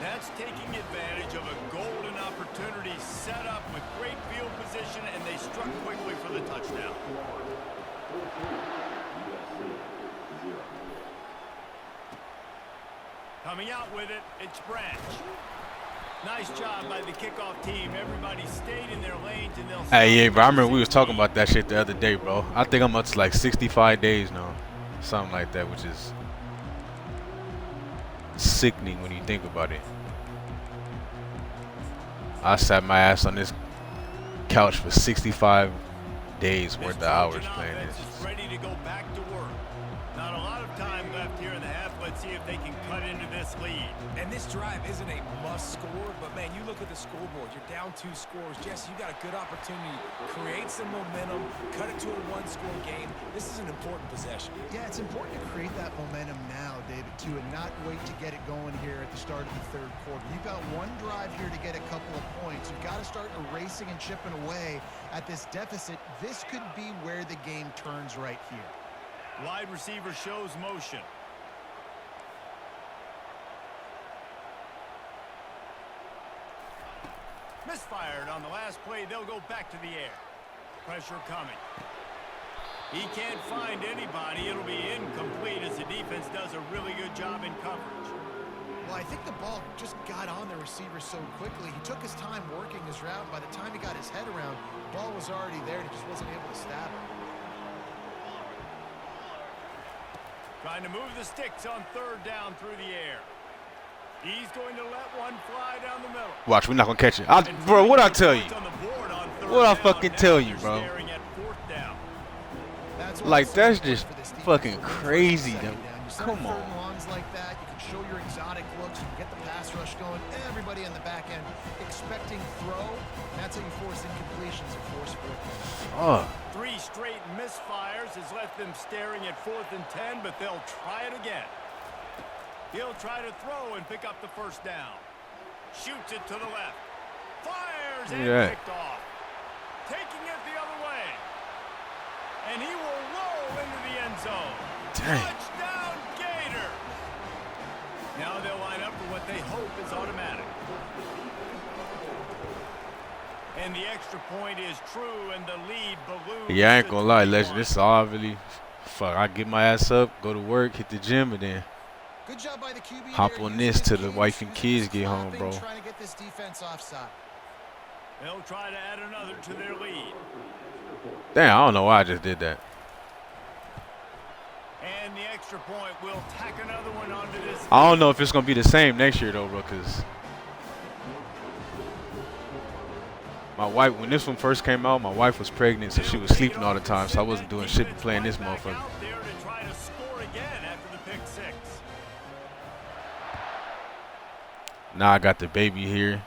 That's taking advantage of a golden opportunity set up with great field position, and they struck quickly for the touchdown. Coming out with it, it's Branch. Nice job by the kickoff team. Everybody stayed in their lanes, and they'll... Hey, yeah, bro, I remember we was talking about that shit the other day, bro. I think I'm up to like 65 days now. Something like that, which is sickening when you think about it. I sat my ass on this couch for 65 days worth of hours playing this. Ready to go back to work. Not a lot of time left here in the half. Let's see if they can cut into this lead. And this drive isn't a must score, but man, you look at the scoreboard. You're down 2 scores. Jesse, you got a good opportunity. Create some momentum. Cut it to a 1-score game. This is an important possession. Yeah, it's important to create that momentum now, David, too, and not wait to get it going here at the start of the 3rd quarter. You've got one drive here to get a couple of points. You've got to start erasing and chipping away at this deficit. This could be where the game turns right here. Wide receiver shows motion. Misfired on the last play. They'll go back to the air. Pressure coming. He can't find anybody. It'll be incomplete as the defense does a really good job in coverage. Well, I think the ball just got on the receiver so quickly. He took his time working his route. By the time he got his head around, the ball was already there, and he just wasn't able to stab it. Trying to move the sticks on third down through the air. He's going to let one fly down the middle. Watch, we're not gonna catch it. Bro, what I tell you? What I fucking tell you, bro? Like, that's just fucking crazy, though. Come on. Longs like that, you can show your exotic looks, you can get the pass rush going. Everybody in the back end expecting throw. And that's how you force incompletions and force fourth. 3 straight misfires has left them staring at 4th and 10, but they'll try it again. He'll try to throw and pick up the first down. Shoots it to the left. Fires and picked off. Taking it the other way. And he will roll into the end zone. Dang. Touchdown, Gator. Now they'll line up for what they hope is automatic. And the extra point is true, and the lead balloons. Yeah, I ain't gonna lie, Legend. This is all really, fuck, I get my ass up, go to work, hit the gym, and then Good job by the QB hop there, on using this his till the cage, wife and using kids his get home, stopping, bro. Trying to get this defense offside. They'll try to add another to their lead. Damn, I don't know why I just did that. And the extra point will tack another one onto this. I don't know if it's gonna be the same next year though, bro, because my wife, when this one first came out, my wife was pregnant, so she was sleeping all the time, so I wasn't doing shit but playing this motherfucker. Out there to try to score again after the pick 6. Now I got the baby here.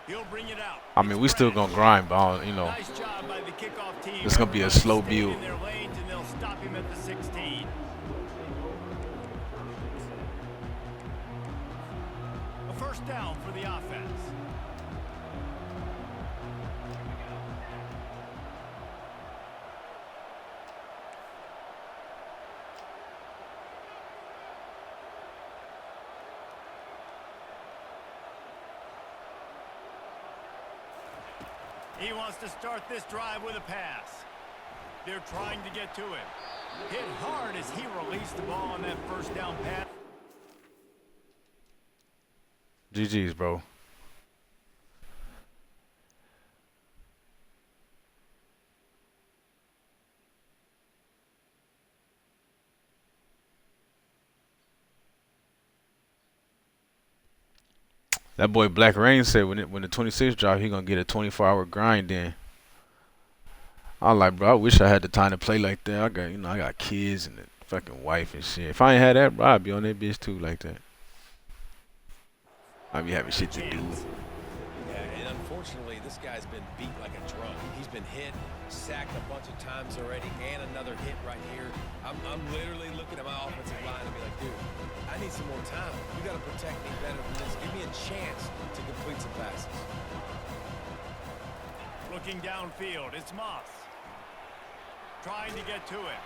He'll bring it out. I mean, we still gonna grind, but I don't, you know, Nice job by the kickoff team. it's gonna be a slow build. In their lanes, and they'll stop him at the 16. A first down for the offense. He wants to start this drive with a pass. They're trying to get to him. Hit hard as he released the ball on that first down pass. GG's, bro. That boy Black Rain said when the 26 drop, he gonna get a 24-hour grind in. I'm like, bro, I wish I had the time to play like that. I got kids and a fucking wife and shit. If I ain't had that, bro, I'd be on that bitch too like that. I'd be having shit to do. Yeah, and unfortunately, this guy's been beat like a drum. He's been hit, sacked a bunch of times already, and another hit right here. I'm literally looking at my offensive line and be like, dude, I need some more time. You got to protect me better than this. Give me a chance to complete some passes. Looking downfield, it's Moss. Trying to get to it.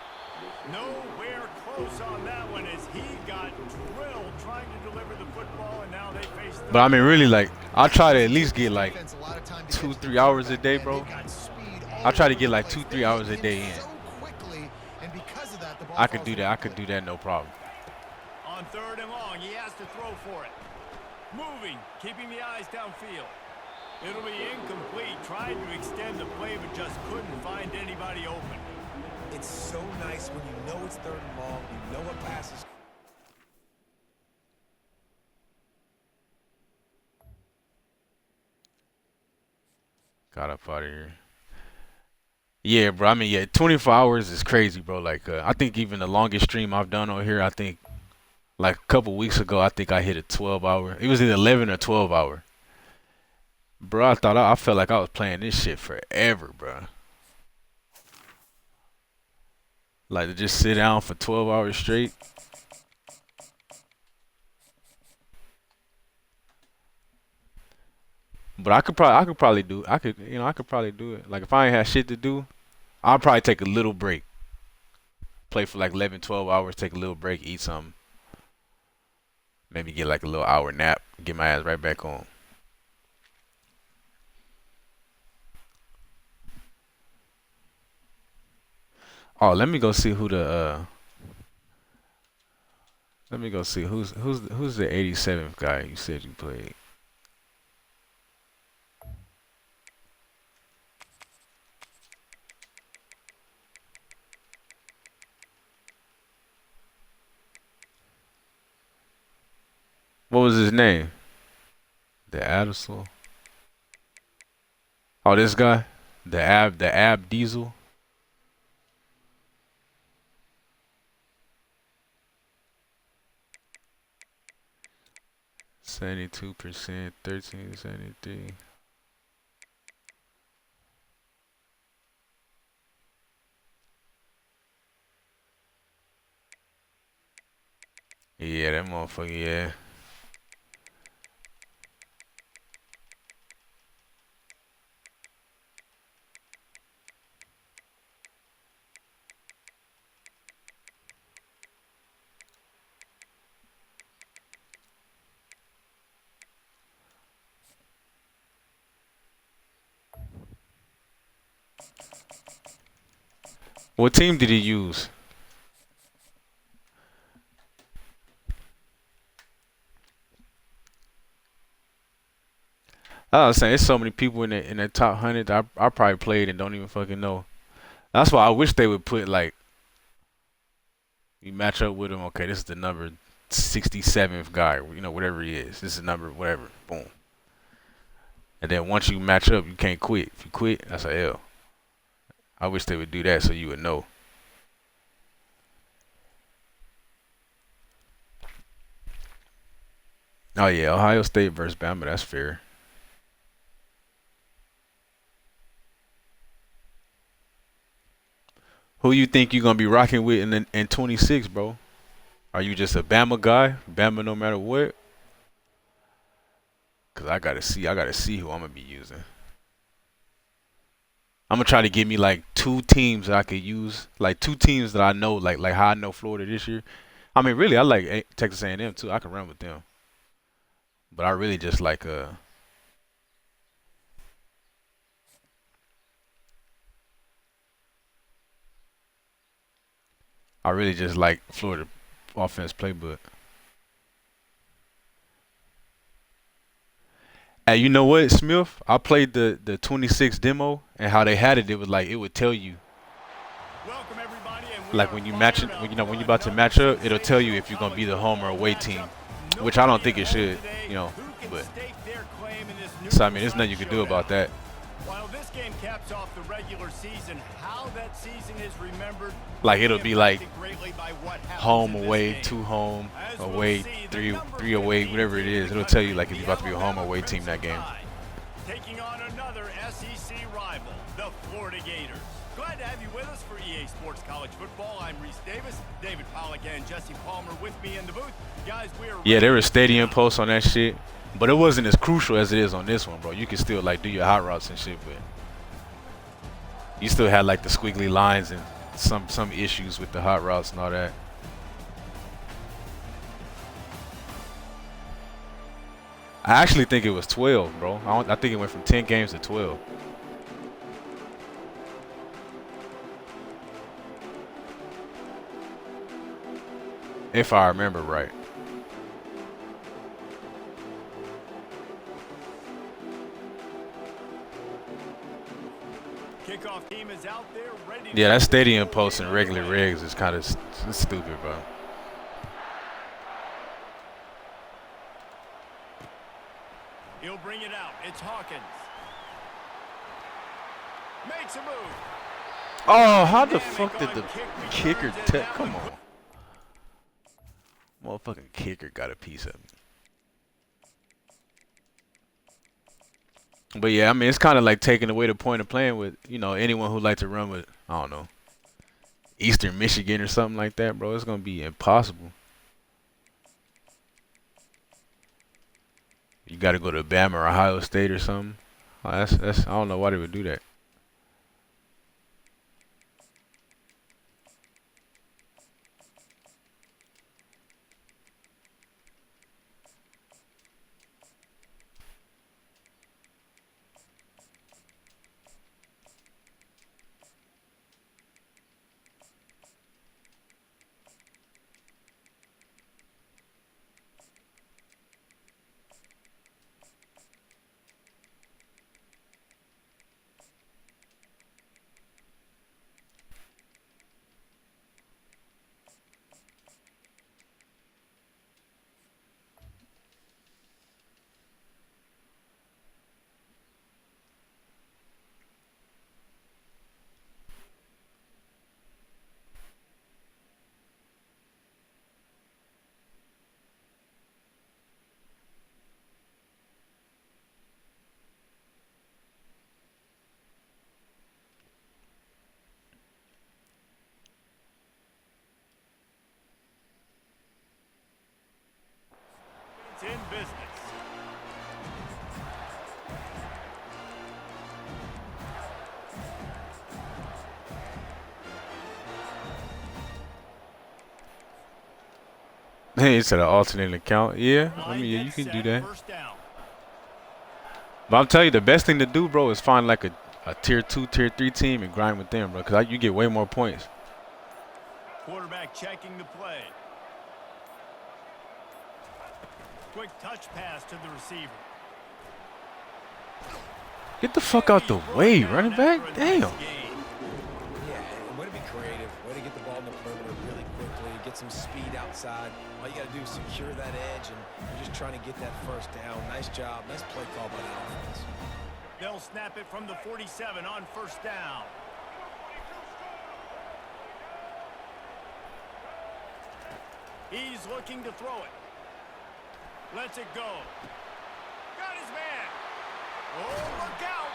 Nowhere close on that one as he got drilled trying to deliver the football, and now they face the... But I mean, really, like, I try to at least get like 2-3 hours a day, bro. I try to get like 2-3 hours a day in. I could do that. I could do that, no problem. On third and long, he has to throw for it. Moving, keeping the eyes downfield. It'll be incomplete. Tried to extend the play, but just couldn't find anybody open. It's so nice when you know it's third and long, you know what passes. Got up out of here. Yeah, bro. I mean, yeah, 24 hours is crazy, bro. Like, I think even the longest stream I've done on here, I think, like a couple weeks ago, I think I hit a 12-hour. It was either 11 or 12-hour. Bro, I felt like I was playing this shit forever, bro. Like to just sit down for 12 hours straight. But I could probably do it. Like if I ain't had shit to do, I'll probably take a little break. Play for like 11, 12 hours, take a little break, eat something. Maybe get like a little hour nap, get my ass right back on. Oh, let me go see who the let me go see who's the 87th guy you said you played. his name? The Addisel. Oh, this guy? The Ab Diesel. 72%, 1373. Yeah, that motherfucker, yeah. What team did he use? I was saying, there's so many people in the top 100 that I probably played and don't even fucking know. That's why I wish they would put like you match up with him. Okay, this is the number 67th guy. You know, whatever he is. This is the number whatever. Boom. And then once you match up, you can't quit. If you quit, that's a L. I wish they would do that so you would know. Oh yeah, Ohio State versus Bama. That's fair. Who you think you gonna be rocking with in 26, bro? Are you just a Bama guy? Bama no matter what? Cause I gotta see who I'm gonna be using. I'm gonna try to give me like two teams that I could use, like two teams that I know, like how I know Florida this year. I mean, really, I like Texas A&M too. I can run with them, but I really just like I really just like Florida offense playbook. Hey, you know what, Smith? I played the 26 demo and how they had it. It was like it would tell you, Welcome everybody, and we like are when you match it, fired when up you know for when you're about to match another up, it'll tell you if you're gonna be the home or away team, which I don't think it should, you know. Who can But stake their claim in this so I mean, there's nothing you can do showdown? about that. While this game caps off the regular season, how that season is remembered Like will it'll be like impacted greatly by what happens home in this away, game. two home, As we'll away, see, the three number three away, 15 whatever it team in is. the It'll tell you country, like if the you're about to be a home or Alabama away team Crimson that game. Tide, taking on another SEC rival, the Florida Gators. Glad to have you with us for EA Sports College Football. I'm Reese Davis, David Pollack, and Jesse Palmer with me in the booth. Guys, we are Yeah, there ready was to stadium go. posts on that shit, but it wasn't as crucial as it is on this one, bro. You can still like do your hot routes and shit, but you still had like the squiggly lines and some issues with the hot routes and all that. I actually think it was 12, bro. I think it went from 10 games to 12. If I remember right. Kickoff team is out there ready to Yeah, that get stadium this post ball and regular underway. regs is kind of stupid, bro. He'll bring it out. It's Hawkins. Makes a move. Oh, how the Dynamic fuck did on the kick kicker returns, and tech? that Come one on. Motherfucking kicker got a piece of me. But yeah, I mean, it's kind of like taking away the point of playing with, you know, anyone who like to run with, I don't know, Eastern Michigan or something like that, bro. It's going to be impossible. You got to go to Bama or Ohio State or something. Oh, that's I don't know why they would do that. Hey, it's an alternate account. Yeah, I mean, yeah, you can do that. But I'm telling you, the best thing to do, bro, is find like a tier 2, tier 3 team and grind with them, bro, because you get way more points. Quarterback checking the play. Quick touch pass to the receiver. Get the fuck out the way, running back. Damn. Yeah, and way to be creative. Way to get the ball in the perimeter really quickly. Get some speed outside. All you got to do is secure that edge, and you're just trying to get that first down. Nice job. Nice play call by the offense. They'll snap it from the 47 on first down. He's looking to throw it. Lets it go. Got his man. Oh, look out.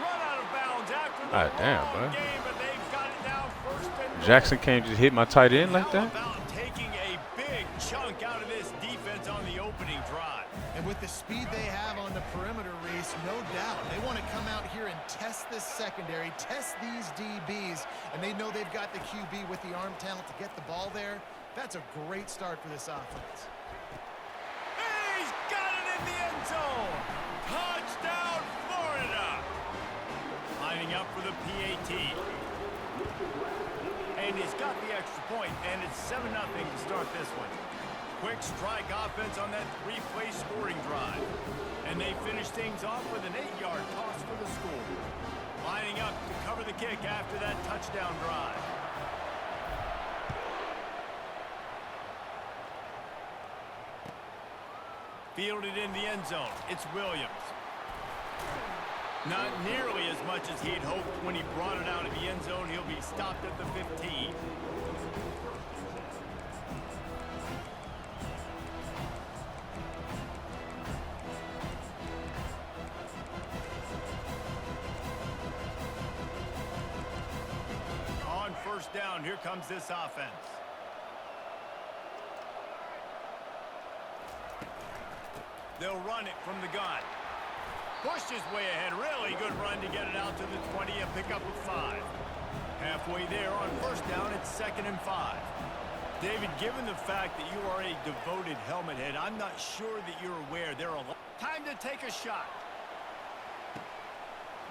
Run out of bounds after the long game, but they've got it down first and Jackson can't just hit my tight end like that. How about taking a big chunk out of this defense on the opening drive? And with the speed they have on the perimeter, Reese, no doubt, they want to come out here and test this secondary, test these DBs, and they know they've got the QB with the arm talent to get the ball there. That's a great start for this offense. He's got it in the end zone. Touchdown, Florida. Lining up for the PAT. And he's got the extra point, and it's 7-0 to start this one. Quick strike offense on that 3-play scoring drive. And they finish things off with an 8-yard toss for the score. Lining up to cover the kick after that touchdown drive. Fielded in the end zone. It's Williams. Not nearly as much as he'd hoped when he brought it out of the end zone. He'll be stopped at the 15. On first down, here comes this offense. They'll run it from the gun. Pushed his way ahead. Really good run to get it out to the 20 and pick up a 5. Halfway there on first down, it's 2nd and 5. David, given the fact that you are a devoted helmet head, I'm not sure that you're aware there are a lot. Time to take a shot.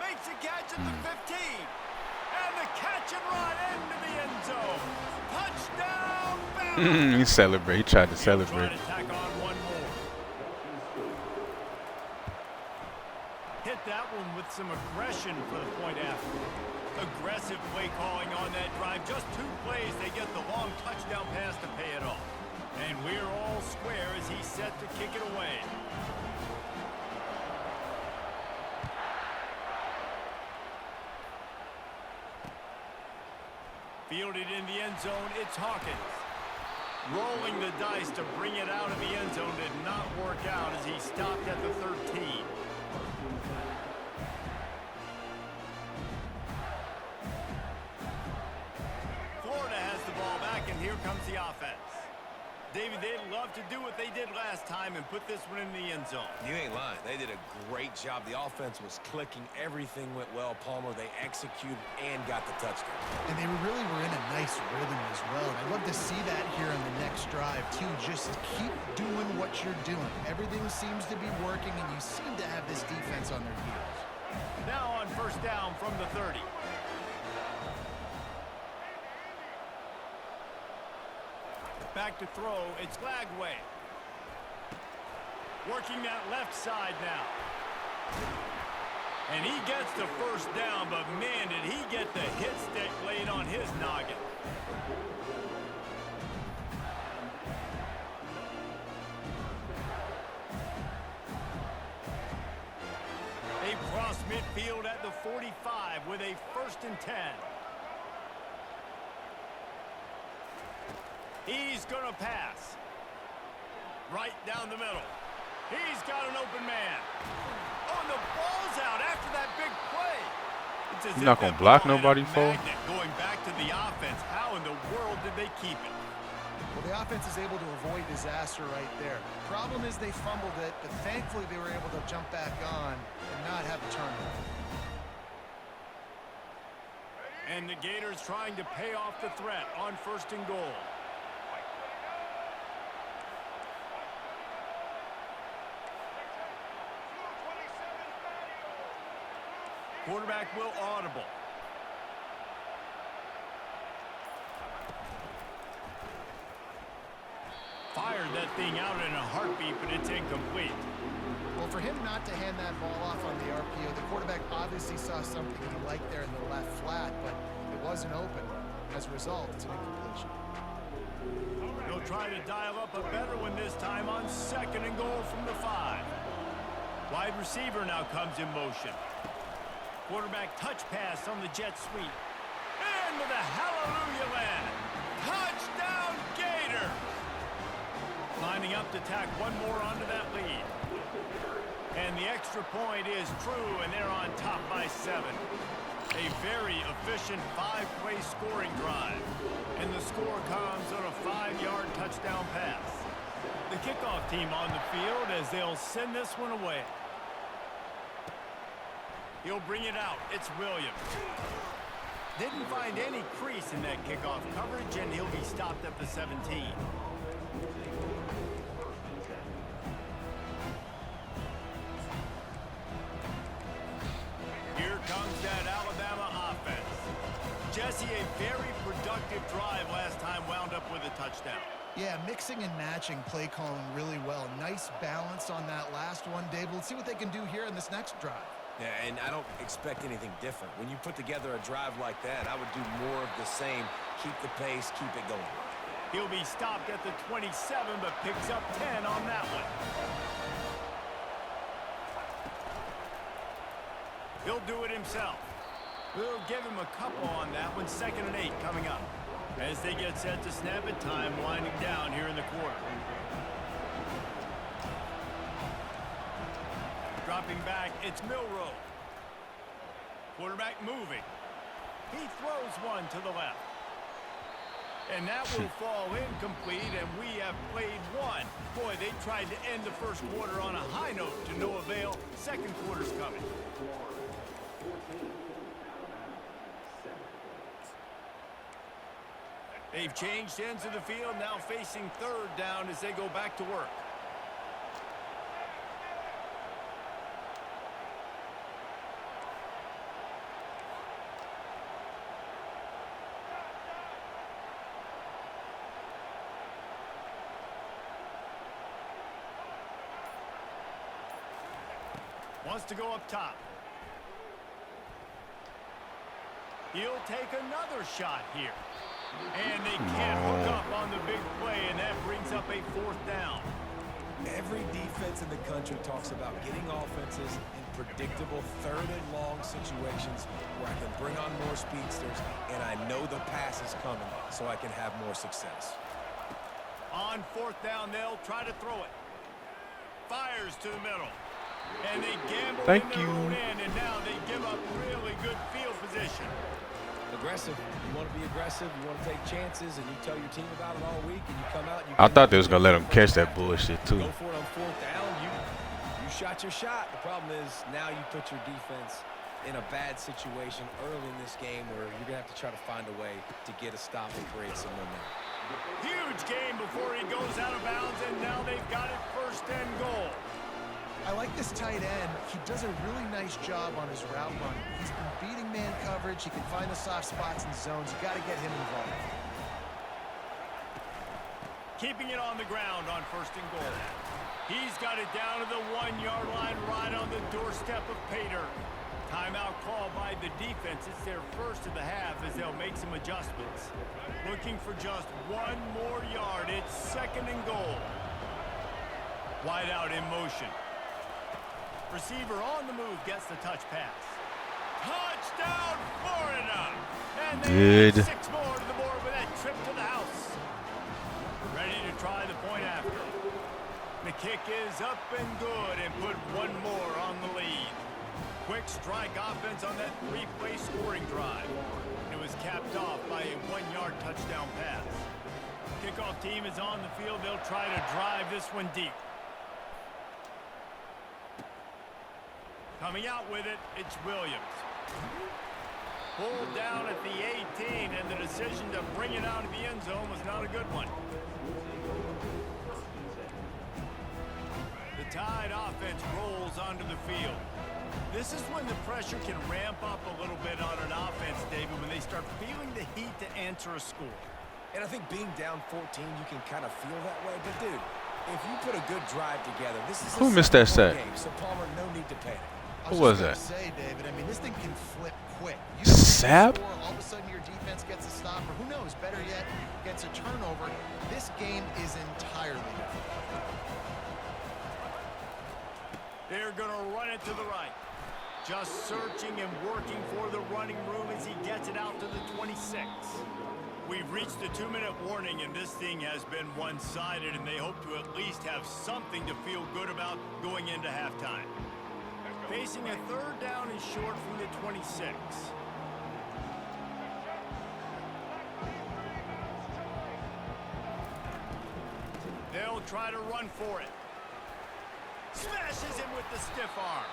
Makes a catch at the 15. And the catch and run into the end zone. Touchdown, Bama. He celebrate. He tried to celebrate. Tack on one more. Hit that one with some aggression for the point after. Aggressive play calling on that drive. Just 2 plays, they get the long touchdown pass to pay it off. And we're all square as he's set to kick it away. Fielded in the end zone, it's Hawkins. Rolling the dice to bring it out of the end zone did not work out as he stopped at the 13. Florida has the ball back, and here comes the offense. David, they'd love to do what they did last time and put this one in the end zone. You ain't lying. They did a great job. The offense was clicking. Everything went well. Palmer, they executed and got the touchdown. And they really were in a nice rhythm as well. And I'd love to see that here on the next drive, too. Just keep doing what you're doing. Everything seems to be working, and you seem to have this defense on their heels. Now on first down from the 30. Back to throw, it's Lagway. Working that left side now. And he gets the first down, but man, did he get the hit stick laid on his noggin. Across midfield at the 45 with a 1st and 10. He's going to pass. Right down the middle. He's got an open man. Oh, and the ball's out after that big play. It's as You're not going to block nobody, for going back to the offense. How in the world did they keep it? Well, the offense is able to avoid disaster right there. Problem is they fumbled it, but thankfully they were able to jump back on and not have a turnover. And the Gators trying to pay off the threat on 1st and goal. Quarterback will audible. Fired that thing out in a heartbeat, but it's incomplete. Well, for him not to hand that ball off on the RPO, the quarterback obviously saw something he liked there in the left flat, but it wasn't open. As a result, it's an incompletion. They'll try to dial up a better one this time on 2nd and goal from the 5. Wide receiver now comes in motion. Quarterback touch pass on the jet sweep. And with a hallelujah land. Touchdown Gator! Lining up to tack one more onto that lead. And the extra point is true, and they're on top by 7. A very efficient 5-play scoring drive. And the score comes on a 5-yard touchdown pass. The kickoff team on the field as they'll send this one away. He'll bring it out. It's Williams. Didn't find any crease in that kickoff coverage, and he'll be stopped at the 17. Here comes that Alabama offense. Jesse, a very productive drive last time, wound up with a touchdown. Yeah, mixing and matching play calling really well. Nice balance on that last one, Dave. Let's see what they can do here in this next drive. Yeah, and I don't expect anything different. When you put together a drive like that, I would do more of the same. Keep the pace, keep it going. He'll be stopped at the 27, but picks up 10 on that one. He'll do it himself. We'll give him a couple on that one. 2nd and 8 coming up. As they get set to snap it, time winding down here in the quarter. Dropping back, it's Milroe. Quarterback moving. He throws one to the left. And that will fall incomplete, and we have played one. Boy, they tried to end the first quarter on a high note to no avail. Second quarter's coming. They've changed ends of the field, now facing 3rd down as they go back to work. Wants to go up top. He'll take another shot here. And they can't hook up on the big play, and that brings up a 4th down. Every defense in the country talks about getting offenses in predictable 3rd and long situations where I can bring on more speedsters, and I know the pass is coming, so I can have more success. On 4th down, they'll try to throw it. Fires to the middle. And they gamble in their own end, and now they give up really good field position. Aggressive. You want to be aggressive. You want to take chances, and you tell your team about it all week, and you come out. And you I thought they was gonna let him catch that bullshit too. Go for it on 4th down. You shot your shot. The problem is now you put your defense in a bad situation early in this game where you're gonna have to try to find a way to get a stop and create some momentum. Huge game before he goes out of bounds, and now they've got it 1st and goal. I like this tight end. He does a really nice job on his route run. He's been beating man coverage. He can find the soft spots and zones. You got to get him involved. Keeping it on the ground on 1st and goal. He's got it down to the 1-yard line right on the doorstep of Pater. Timeout call by the defense. It's their first of the half as they'll make some adjustments. Looking for just 1 more yard. It's 2nd and goal. Wide out in motion. Receiver on the move gets the touch pass. Touchdown, Florida! And they add 6 more to the board with that trip to the house. Ready to try the point after. The kick is up and good and put 1 more on the lead. Quick strike offense on that 3-play scoring drive. It was capped off by a 1-yard touchdown pass. Kickoff team is on the field. They'll try to drive this one deep. Coming out with it, it's Williams. Pulled down at the 18, and the decision to bring it out of the end zone was not a good one. The Tide offense rolls onto the field. This is when the pressure can ramp up a little bit on an offense, David, when they start feeling the heat to answer a score. And I think being down 14, you can kind of feel that way. But, dude, if you put a good drive together, this is Who missed that sack? game, so Palmer, no need to panic. Who was that? Say, David, I mean, this thing can flip quick. You Sap? score, all of a sudden your defense gets a stop, or who knows, better yet, gets a turnover. This game is entirely different. They're going to run it to the right. Just searching and working for the running room as he gets it out to the 26. We've reached the 2-minute warning, and this thing has been one-sided, and they hope to at least have something to feel good about going into halftime. Facing a 3rd down and short from the 26. They'll try to run for it. Smashes him with the stiff arm.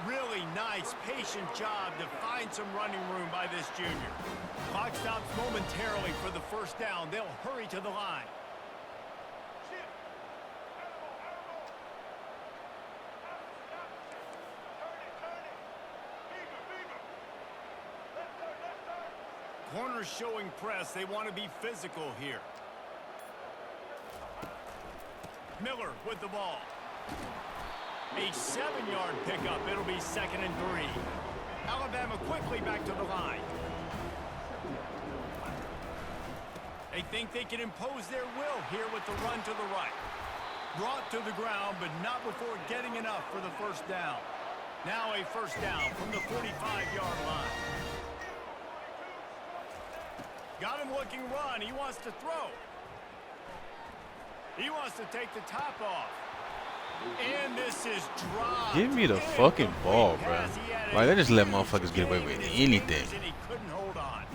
Really nice, patient job to find some running room by this junior. Clock stops momentarily for the 1st down. They'll hurry to the line. Corners showing press. They want to be physical here. Miller with the ball. A 7-yard pickup. It'll be 2nd and 3. Alabama quickly back to the line. They think they can impose their will here with the run to the right. Brought to the ground, but not before getting enough for the 1st down. Now a 1st down from the 45-yard line. Got him looking run. He wants to throw. He wants to take the top off. And this is dropped. Give me the fucking ball, bro. Like, they just let motherfuckers get away with anything. He couldn't hold on.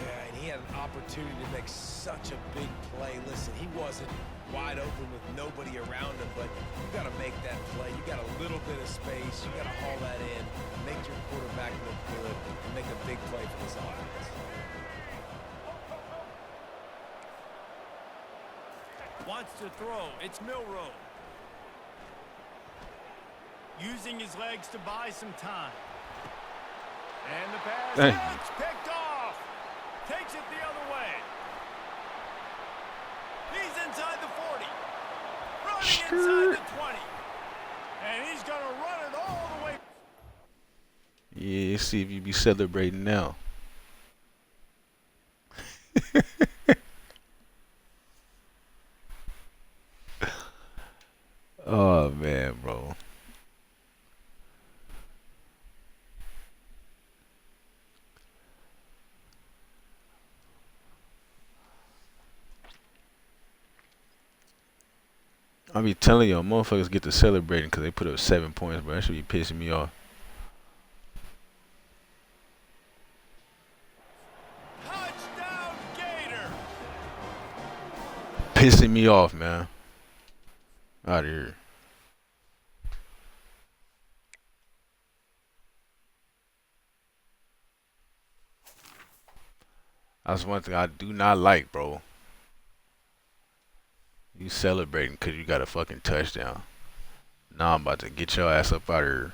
Yeah, and he had an opportunity to make such a big play. Listen, he wasn't wide open with nobody around him, but you got to make that play. You got a little bit of space. You got to haul that in, make your quarterback look good, and make a big play for this offense. Wants to throw. It's Milroe. Using his legs to buy some time. And the pass gets picked off. Takes it the other way. He's inside the 40. Running inside the 20. And he's going to run it all the way. Yeah, see if you be celebrating now. Oh, man, bro. I be telling y'all, motherfuckers get to celebrating because they put up 7 points, bro. That should be pissing me off. Touchdown, Gator. Pissing me off, man. Out of here. That's one thing I do not like, bro. You celebrating because you got a fucking touchdown. Now I'm about to get your ass up out of here.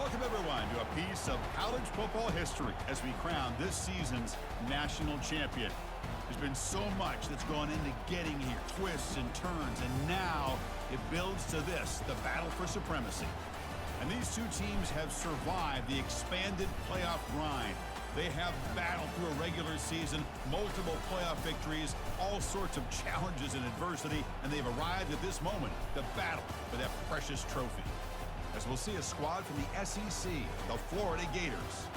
Welcome, everyone, to a piece of college football history as we crown this season's national champion. There's been so much that's gone into getting here, twists and turns, and now it builds to this, the battle for supremacy. And these two teams have survived the expanded playoff grind. They have battled through a regular season, multiple playoff victories, all sorts of challenges and adversity, and they've arrived at this moment, the battle for that precious trophy. As we'll see a squad from the SEC, the Florida Gators,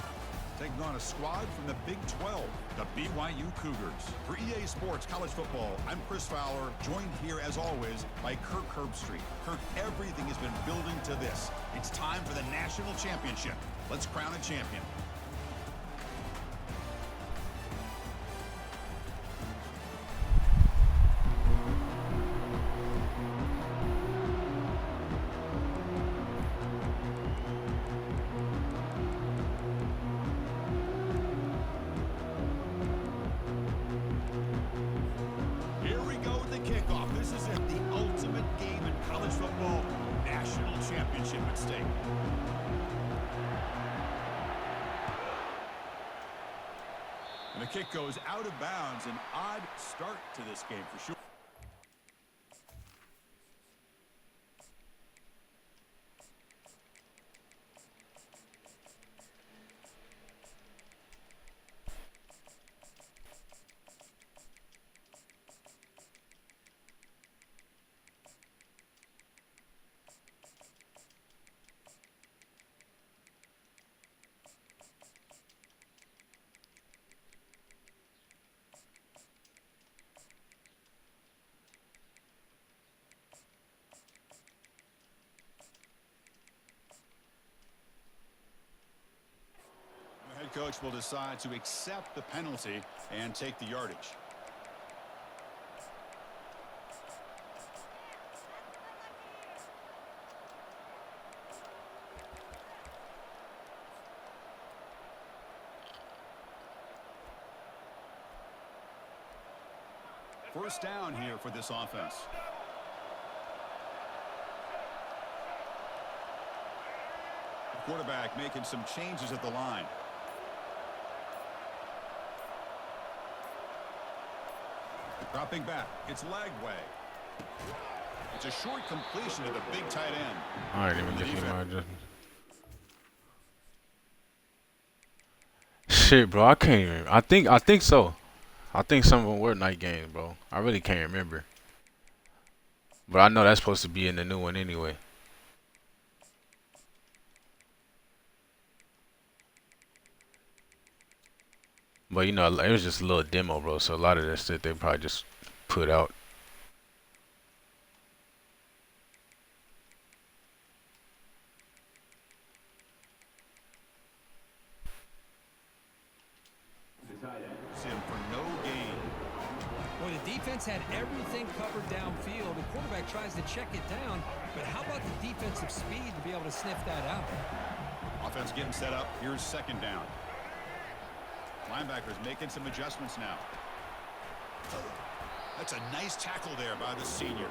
taking on a squad from the Big 12, the BYU Cougars. For EA Sports College Football, I'm Chris Fowler, joined here as always by Kirk Herbstreit. Kirk, everything has been building to this. It's time for the national championship. Let's crown a champion. And the kick goes out of bounds. An odd start to this game for sure. Coach will decide to accept the penalty and take the yardage. First down here for this offense. The quarterback making some changes at the line. Dropping back, it's Lagway. It's a short completion to the big tight end. All right, even get you my adjustment. Shit, bro, I can't even. I think so. I think some of them were night games, bro. I really can't remember. But I know that's supposed to be in the new one anyway. But, you know, it was just a little demo, bro. So a lot of that shit they probably just put out. See him for no gain. Well, the defense had everything covered downfield. The quarterback tries to check it down. But how about the defensive speed to be able to sniff that out? Offense getting set up. Here's second down. Linebackers making some adjustments now. That's a nice tackle there by the senior.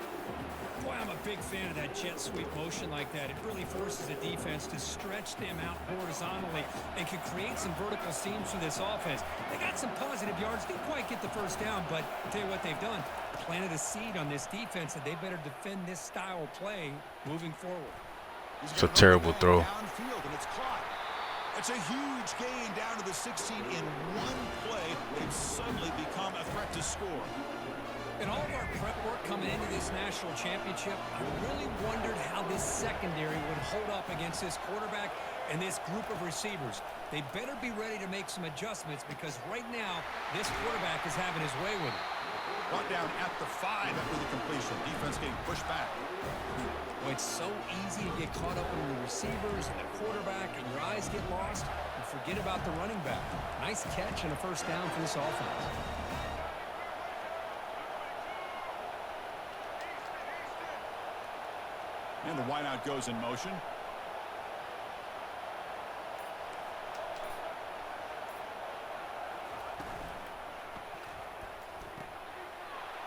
Boy, I'm a big fan of that jet sweep motion like that. It really forces the defense to stretch them out horizontally and can create some vertical seams for this offense. They got some positive yards. Didn't quite get the first down, but I'll tell you what they've done. Planted a seed on this defense, and they better defend this style of play moving forward. It's a terrible throw. Downfield, and it's caught. It's a huge gain down to the 16 in one play. They've suddenly become a threat to score. In all of our prep work coming into this national championship, I really wondered how this secondary would hold up against this quarterback and this group of receivers. They better be ready to make some adjustments because right now, this quarterback is having his way with it. Brought down at the 5 after the completion. Defense getting pushed back. Well, it's so easy to get caught up in the receivers and the quarterback, and your eyes get lost. You forget about the running back. Nice catch and a first down for this offense. And the wideout goes in motion.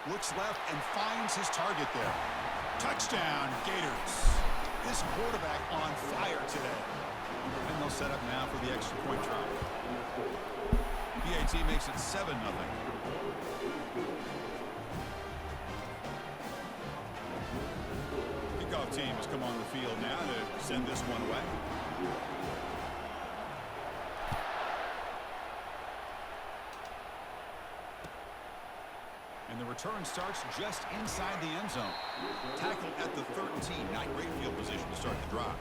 Looks left and finds his target there. Touchdown, Gators. This quarterback on fire today. set up now for the extra point try. PAT makes it 7-0. Kickoff team has come on the field now to send this one away. And the return starts just inside the end zone. Tackled at the 13, not great field position to start the drive.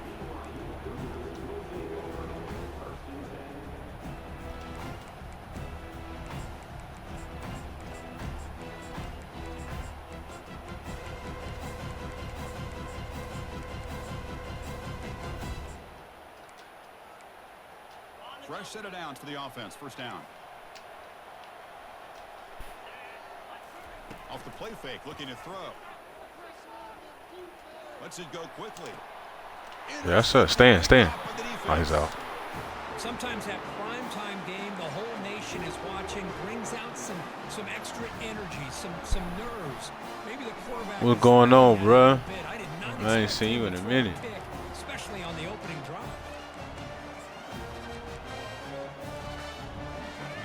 Fresh set of downs for the offense. First down. Off the play fake, looking to throw. Lets it go quickly. Yeah, sir. Stand. Oh, he's out. Sometimes that primetime game, the whole nation is watching, brings out some extra energy, some nerves. Maybe the quarterback. What's going on, bruh? I ain't seen seen you in a minute. Especially on the opening drive.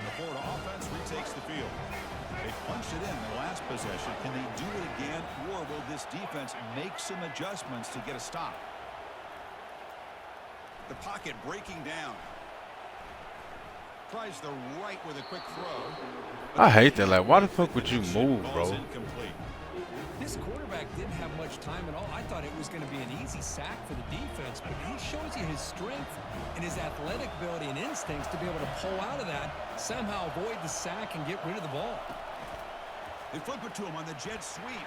The Florida offense retakes the field. They punched it in the last possession. Can they do it again, or will this defense make some adjustments to get a stop? The pocket breaking down. Tries the right with a quick throw. I hate that. Like, why the fuck would you move, bro? This quarterback didn't have much time at all. I thought it was going to be an easy sack for the defense, but he shows you his strength and his athletic ability and instincts to be able to pull out of that, somehow avoid the sack and get rid of the ball. They flip it to him on the jet sweep.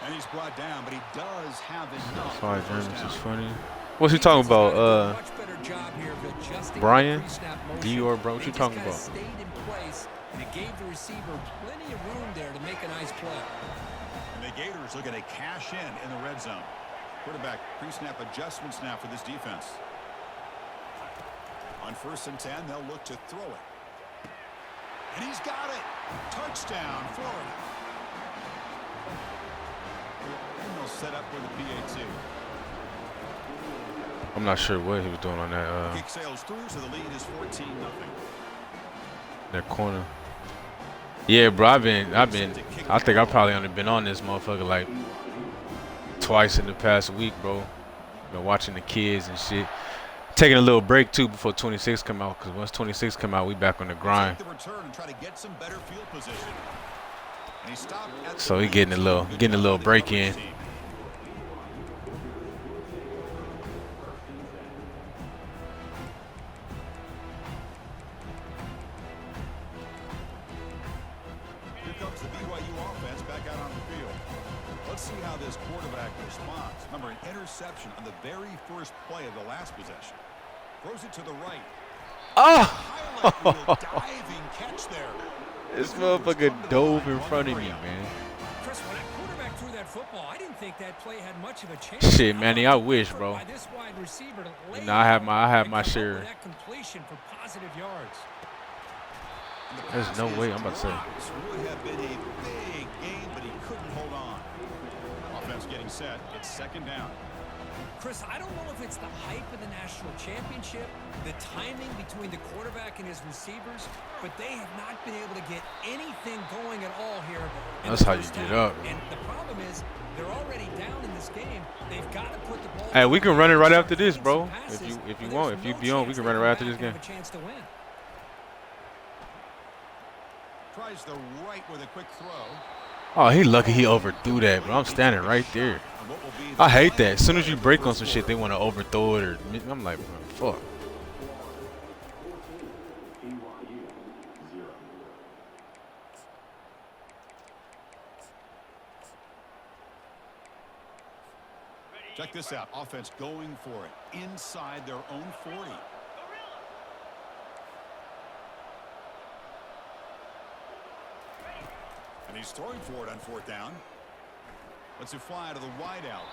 And he's brought down, but he does have enough. Five Germans is funny. What's he talking about? Brian? Dior, bro. What you talking about? Stayed in place, and it gave the receiver plenty of room there to make a nice play. And the Gators looking to cash in the red zone. Quarterback pre-snap adjustments now for this defense. On 1st and 10, they'll look to throw it. And he's got it. Touchdown, Florida. And they'll set up with a PAT. I'm not sure what he was doing on that. Kick sails through, so the lead is 14-0. That corner. Yeah, bro. I think I probably only been on this motherfucker like twice in the past week, bro. Been watching the kids and shit. Taking a little break too before 26 come out, because once 26 come out, we back on the grind. So he getting a little break in. Here comes the BYU offense back out on the field. Let's see how this quarterback responds. Remember, an interception on the very first play of the last possession. Throws it to the right. Oh! Diving catch there. This motherfucker dove in front of me, man. Chris, when that quarterback threw that football, I didn't think that play had much of a chance. Shit, Manny, I wish, bro. This wide receiver to lay I have my share. that completion for positive yards. There's no way I'm about to say. Would have been a big game, but he couldn't hold on. Offense getting set. It's 2nd down. Chris, I don't know if it's the hype of the national championship, the timing between the quarterback and his receivers, but they have not been able to get anything going at all here. That's how you get up. And the problem is, they're already down in this game. They've got to put the ball. Hey, we can run it right after this, bro. If you want, if you be on, we can run it right after this game. Tries the right with a quick throw. Oh, he lucky he overthrew that, bro. I'm standing right there. I hate that. As soon as you break on some shit, they want to overthrow it. Or I'm like, bro, fuck. Check this out. Offense going for it inside their own 40. And he's throwing for it on 4th down. Lets it fly to the wide out.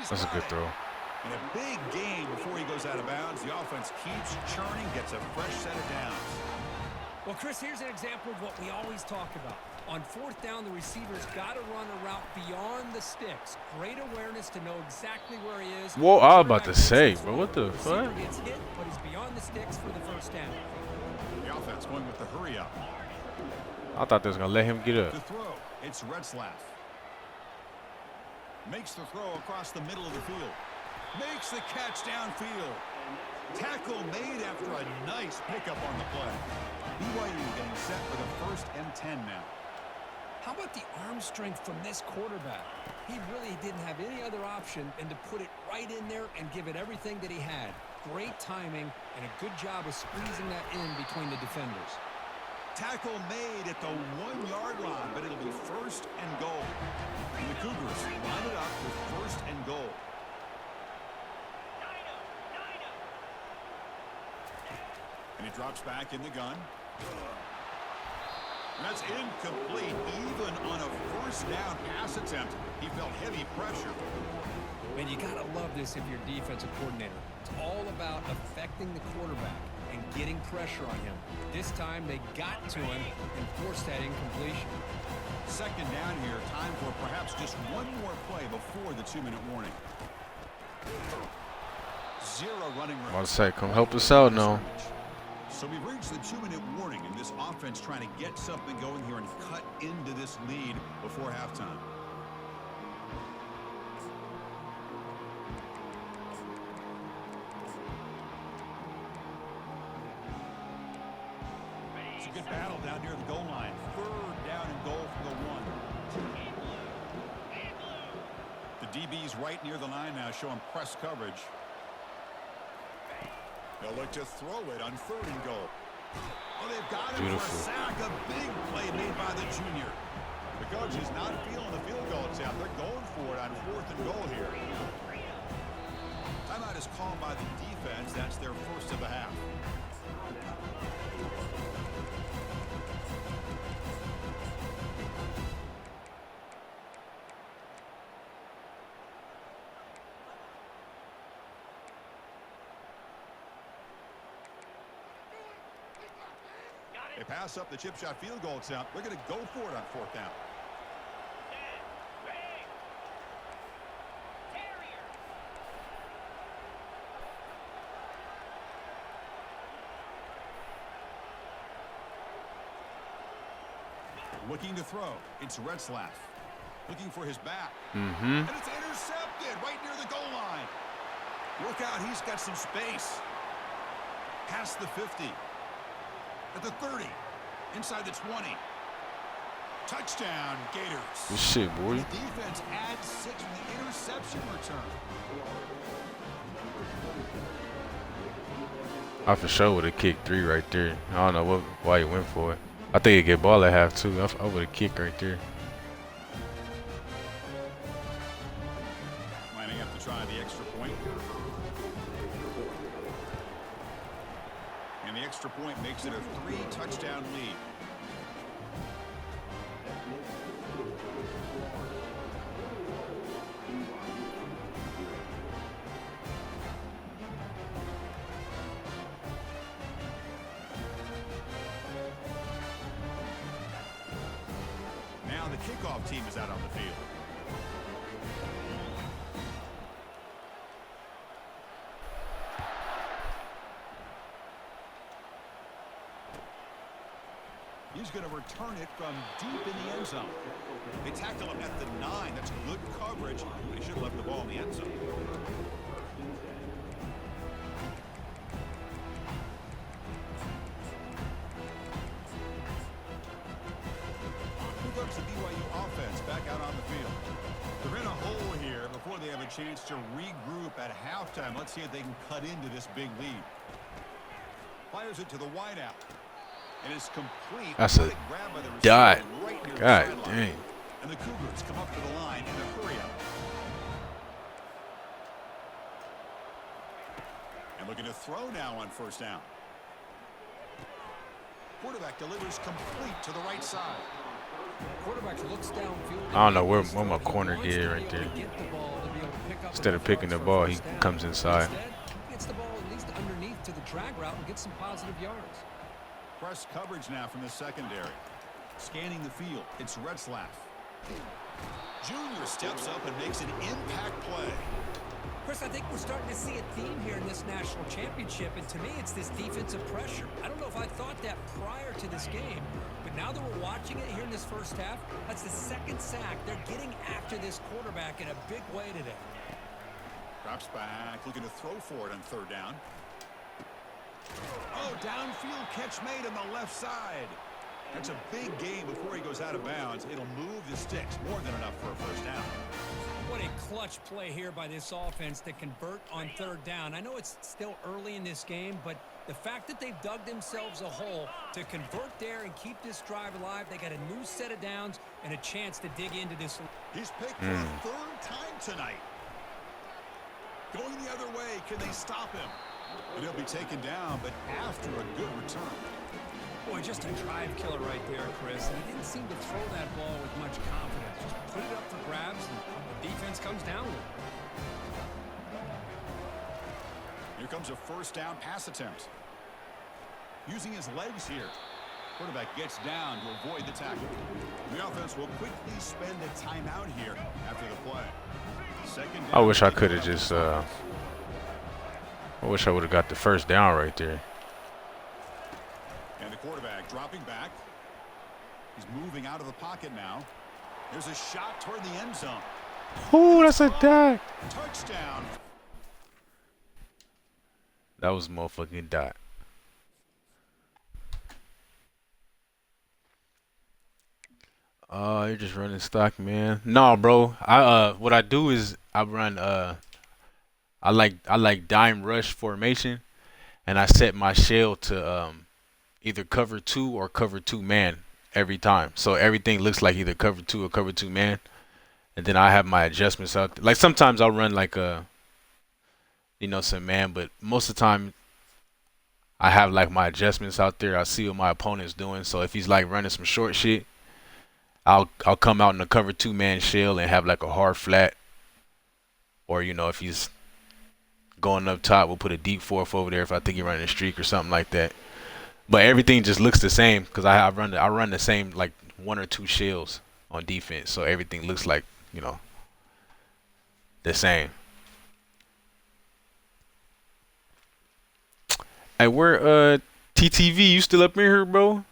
That's a good throw. In a big game before he goes out of bounds, the offense keeps churning, gets a fresh set of downs. Well, Chris, here's an example of what we always talk about. On fourth down, the receiver's got to run a route beyond the sticks. Great awareness to know exactly where he is. Whoa, I was about to say, bro, what the fuck? Receiver gets hit, but he's beyond the sticks for the first down. The offense going with the hurry up. I thought they was gonna let him get up. The throw, it's Retzlaff. Makes the throw across the middle of the field. Makes the catch downfield. Tackle made after a nice pickup on the play. BYU getting set for the 1st and 10 now. How about the arm strength from this quarterback? He really didn't have any other option than to put it right in there and give it everything that he had. Great timing and a good job of squeezing that in between the defenders. Tackle made at the 1-yard line, but it'll be 1st and goal. And the Cougars line it up with 1st and goal. And he drops back in the gun. And that's incomplete, even on a 1st down pass attempt. He felt heavy pressure. Man, you got to love this if you're defensive coordinator. It's all about affecting the quarterback and getting pressure on him. This time they got to him and forced that incompletion. 2nd down here, time for perhaps just one more play before the 2-minute warning. 0 running room. I was say, come help us out now. So we've reached the 2-minute warning, and this offense trying to get something going here and cut into this lead before halftime. It's a good battle down near the goal line. 3rd down and goal from the 1. The DB's right near the line now, showing press coverage. They'll look to throw it on 3rd and goal. Oh, they've got him for a sack. A big play made by the junior. The coach is not feeling the field goal attempt. They're going for it on 4th and goal here. Timeout is called by the defense. That's their 1st of the half. They pass up the chip shot field goal attempt. They're going to go for it on 4th down. Looking to throw. It's Retzlaff. Looking for his back. And it's intercepted right near the goal line. Look out, he's got some space. Past the 50. At the 30. Inside the 20. Touchdown, Gators. Good shit, boy. The defense adds 6 from the interception return. I for sure would have kicked 3 right there. I don't know why he went for it. I think he'd get ball at half too. I would have kicked right there. Lining up to try the extra point. And the extra point makes it a 3-touchdown lead. Now the kickoff team is out on the field. He's going to return it from deep in the end zone. They tackle him at the 9. That's good coverage. They should have left the ball in the end zone. Here comes the BYU offense back out on the field. They're in a hole here before they have a chance to regroup at halftime. Let's see if they can cut into this big lead. Fires it to the wideout. And it's complete. That's a dot. God dang. And the Cougars come up to the line in a hurry up. And looking to throw now on 1st down. Quarterback delivers complete to the right side. Quarterback looks downfield. I don't know where my corner did right there. Instead of picking the ball, he comes inside. Instead, he gets the ball at least underneath to the drag route and gets some positive yards. Press coverage now from the secondary. Scanning the field, it's Retzlaff. Junior steps up and makes an impact play. Chris, I think we're starting to see a theme here in this national championship, and to me, it's this defensive pressure. I don't know if I thought that prior to this game, but now that we're watching it here in this first half, that's the second sack. They're getting after this quarterback in a big way today. Drops back, looking to throw for it on third down. Oh, downfield catch made on the left side. That's a big gain before he goes out of bounds. It'll move the sticks, more than enough for a first down. What a clutch play here by this offense to convert on third down. I know it's still early in this game, but the fact that they've dug themselves a hole to convert there and keep this drive alive, they got a new set of downs and a chance to dig into this. He's picked for a third time tonight. Going the other way, can they stop him? And he'll be taken down, but after a good return. Boy, just a drive killer right there, Chris. And he didn't seem to throw that ball with much confidence. Just put it up for grabs, and the defense comes down with it. Here comes a first down pass attempt. Using his legs here. Quarterback gets down to avoid the tackle. The offense will quickly spend a timeout here after the play. Second down. I wish I could have just I wish I would have got the first down right there. And the quarterback dropping back. He's moving out of the pocket now. There's a shot toward the end zone. Oh, that's a dot. Touchdown. That was a motherfucking dot. You're just running stock, man. No, bro. What I do is I run I like dime rush formation, and I set my shell to either cover 2 or cover 2 man every time. So everything looks like either cover 2 or cover 2 man, and then I have my adjustments out there. Like sometimes I'll run like some man, but most of the time I have like my adjustments out there. I see what my opponent's doing. So if he's like running some short shit, I'll come out in a cover 2 man shell and have like a hard flat. Or if he's going up top, we'll put a deep fourth over there if I think he's running a streak or something like that. But everything just looks the same because I run the same like 1 or 2 shells on defense, so everything looks like the same. Hey, where TTV? You still up in here, bro?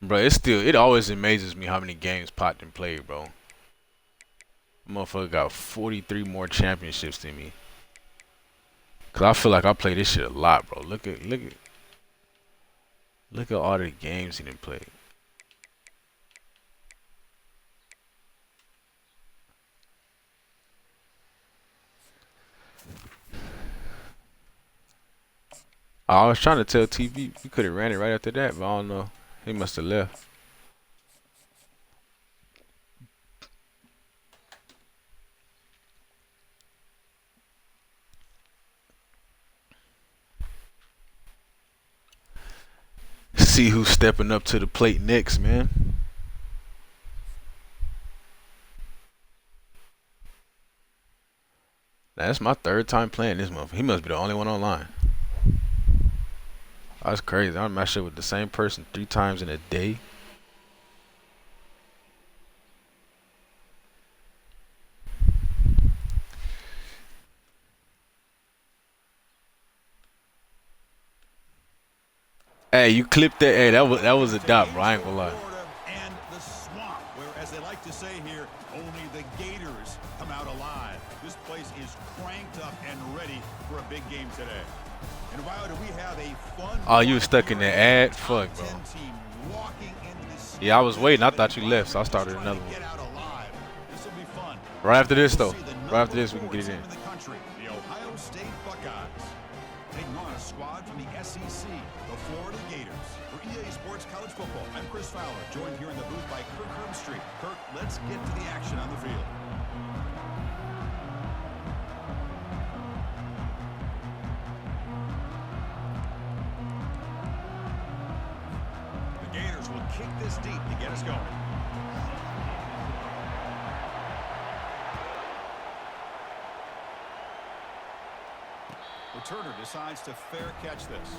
Bro, it always amazes me how many games Pot done played, bro. Motherfucker got 43 more championships than me. Cause I feel like I play this shit a lot, bro. Look at all the games he done played. I was trying to tell TV we could have ran it right after that, but I don't know. He must have left. See who's stepping up to the plate next, man. That's my 3rd time playing this month. He must be the only one online. That's crazy. I'm matching with the same person 3 times in a day. Hey, you clipped that. Hey, that was a dot, bro. I ain't gonna lie. And the swamp, where, as they like to say here, only the Gators come out alive. This place is cranked up and ready for a big game today. And wow, do we have a fun. Oh, you were stuck in the ad? Fuck, bro. Yeah, I was waiting. I thought you left, so I started another one. Right after this, though. Right after this, we can get it in. The Ohio State Buckeyes taking on a squad from the SEC, the Florida Gators. For EA Sports College Football, I'm Chris Fowler, joined here in the booth by Kirk Herbstreit. Kirk, let's get to the action on the field. kick this deep to get us going. Returner decides to fair catch this.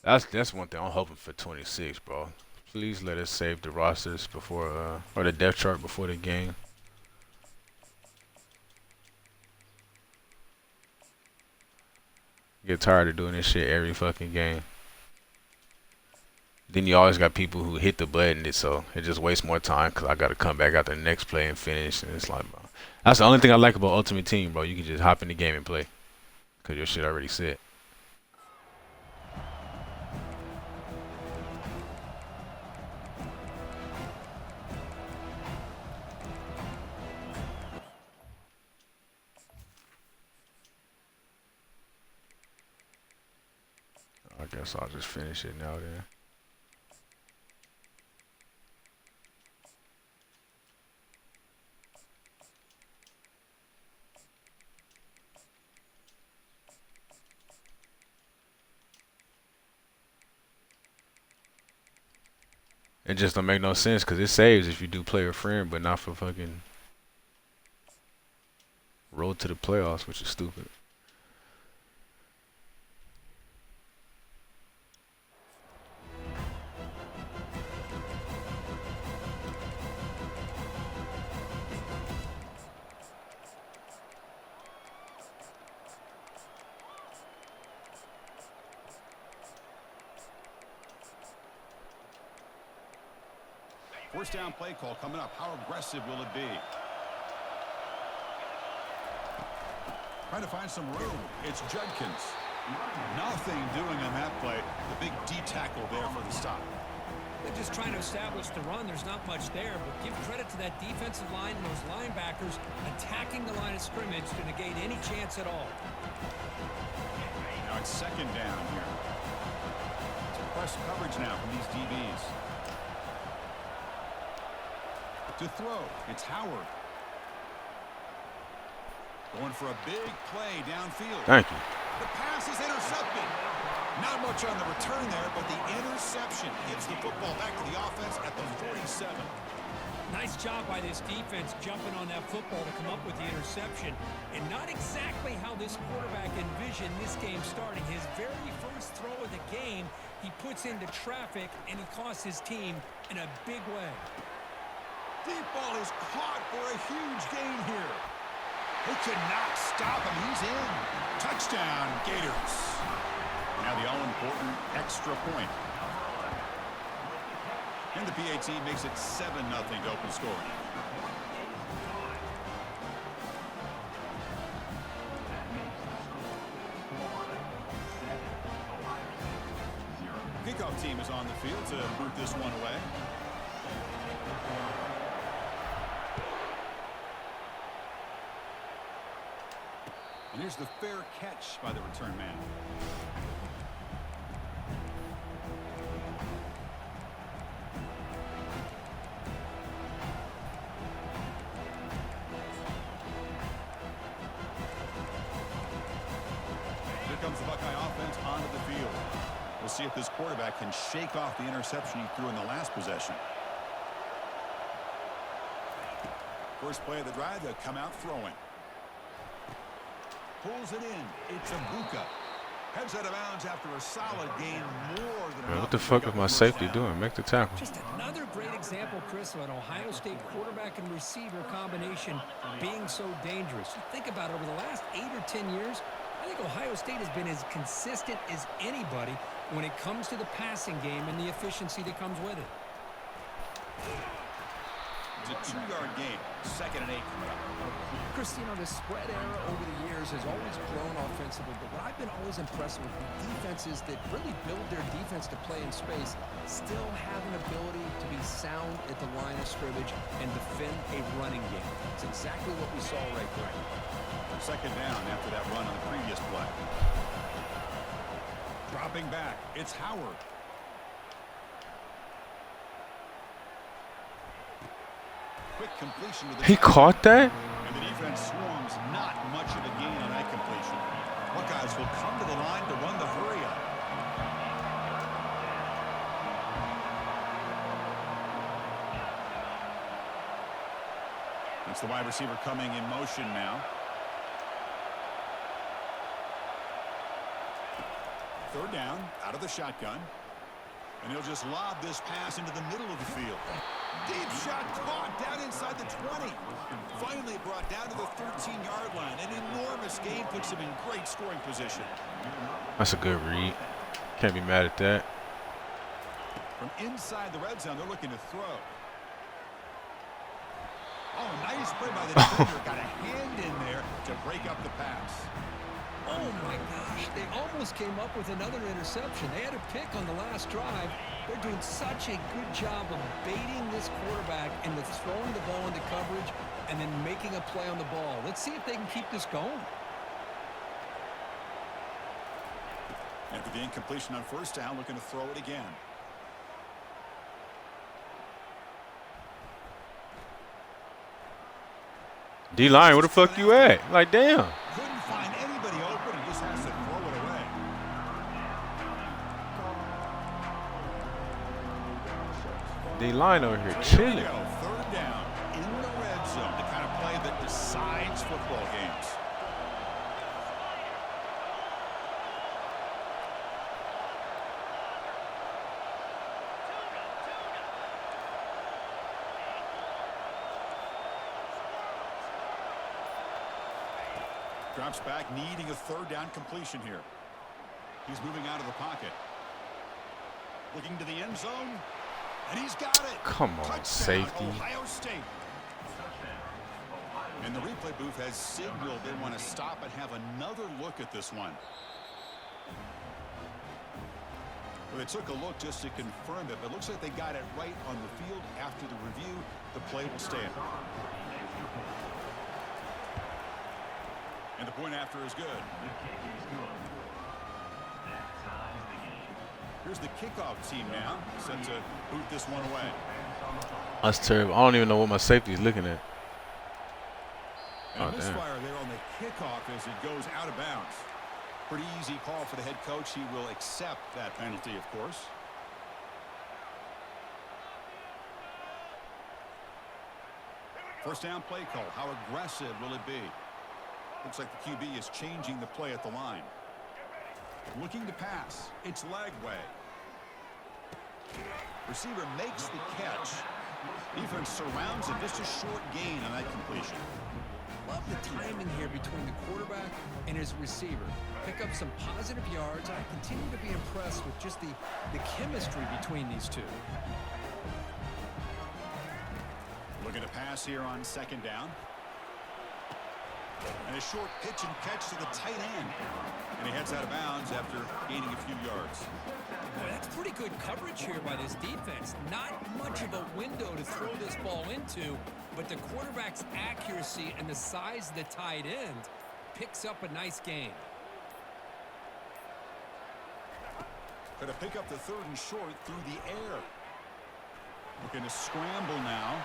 That's one thing I'm hoping for 26, bro. Please let us save the rosters before or the depth chart before the game. Get tired of doing this shit every fucking game. Then you always got people who hit the button, so it just wastes more time because I got to come back out the next play and finish. And it's like, bro, that's the only thing I like about Ultimate Team, bro. You can just hop in the game and play because your shit already set. I guess I'll just finish it now then. It just don't make no sense because it saves if you do play a friend, but not for fucking road to the playoffs, which is stupid. First down play call coming up. How aggressive will it be? Trying to find some room. It's Judkins. Nothing doing on that play. The big D tackle there for the stop. They're just trying to establish the run. There's not much there, but give credit to that defensive line and those linebackers attacking the line of scrimmage to negate any chance at all. Now it's second down here. It's press coverage now from these DBs. To throw, it's Howard. Going for a big play downfield. Thank you. The pass is intercepted. Not much on the return there, but the interception gives the football back to the offense at the 47. Nice job by this defense jumping on that football to come up with the interception. And not exactly how this quarterback envisioned this game starting. His very first throw of the game, he puts into traffic, and he costs his team in a big way. Deep ball is caught for a huge gain here. They cannot stop him. He's in. Touchdown, Gators. Now the all-important extra point. And the PAT makes it 7-0 to open scoring. Kickoff team is on the field to boot this one away. And here's the fair catch by the return man. Here comes the Buckeye offense onto the field. We'll see if this quarterback can shake off the interception he threw in the last possession. First play of the drive, they'll come out throwing. Pulls it in. It's Abuka. Heads out of bounds after a solid gain, more than Man, what the fuck is my safety doing? Make the tackle. Just another great example, Chris, of an Ohio State quarterback and receiver combination being so dangerous. You think about it, over the last 8 or 10 years, I think Ohio State has been as consistent as anybody when it comes to the passing game and the efficiency that comes with it. It's a 2-yard gain. 2nd and 8. Chris, you know, the spread era over the years has always grown offensively, but what I've been always impressed with defenses that really build their defense to play in space still have an ability to be sound at the line of scrimmage and defend a running game. It's exactly what we saw right there. 2nd down after that run on the previous play. Dropping back, it's Howard. Quick completion to the He caught that? And the defense swarms, not much of a gain on that completion. Buckeyes will come to the line to run the hurry up. It's the wide receiver coming in motion now. Third down, out of the shotgun. And he'll just lob this pass into the middle of the field. Deep shot caught down inside the 20. Finally brought down to the 13-yard line. An enormous gain puts him in great scoring position. That's a good read. Can't be mad at that. From inside the red zone, they're looking to throw. Oh, nice play by the defender. Got a hand in there to break up the pass. Oh, my gosh. They almost came up with another interception. They had a pick on the last drive. They're doing such a good job of baiting this quarterback into throwing the ball into coverage and then making a play on the ball. Let's see if they can keep this going. After the incompletion on first down, looking to throw it again. D-line, where the fuck you at? Like, damn. Couldn't find anybody open. He just has to throw it away. D-line over here Here we chilling. go. Third down in the red zone. The kind of play that decides football games. Drops back, needing a third down completion here. He's moving out of the pocket. Looking to the end zone. And he's got it. Come on, Touchdown, safety. Ohio State. And the replay booth has signaled they want to stop and have another look at this one. Well, they took a look just to confirm it, but it looks like they got it right on the field. After the review, the play will stand. And the point after is good. Here's the kickoff team now, set to boot this one away. That's terrible. I don't even know what my safety is looking at. And Oh, a misfire damn. there on the kickoff as it goes out of bounds. Pretty easy call for the head coach. He will accept that penalty, of course. First down play call. How aggressive will it be? Looks like the QB is changing the play at the line. Looking to pass. It's leg way. Receiver makes the catch. Defense surrounds him. Just a short gain on that completion. Love the timing here between the quarterback and his receiver. Pick up some positive yards. I continue to be impressed with just the chemistry between these two. Looking to pass here on second down. And a short pitch and catch to the tight end. And he heads out of bounds after gaining a few yards. Boy, that's pretty good coverage here by this defense. Not much of a window to throw this ball into, but the quarterback's accuracy and the size of the tight end picks up a nice gain. Going to pick up the third and short through the air. Looking to scramble now.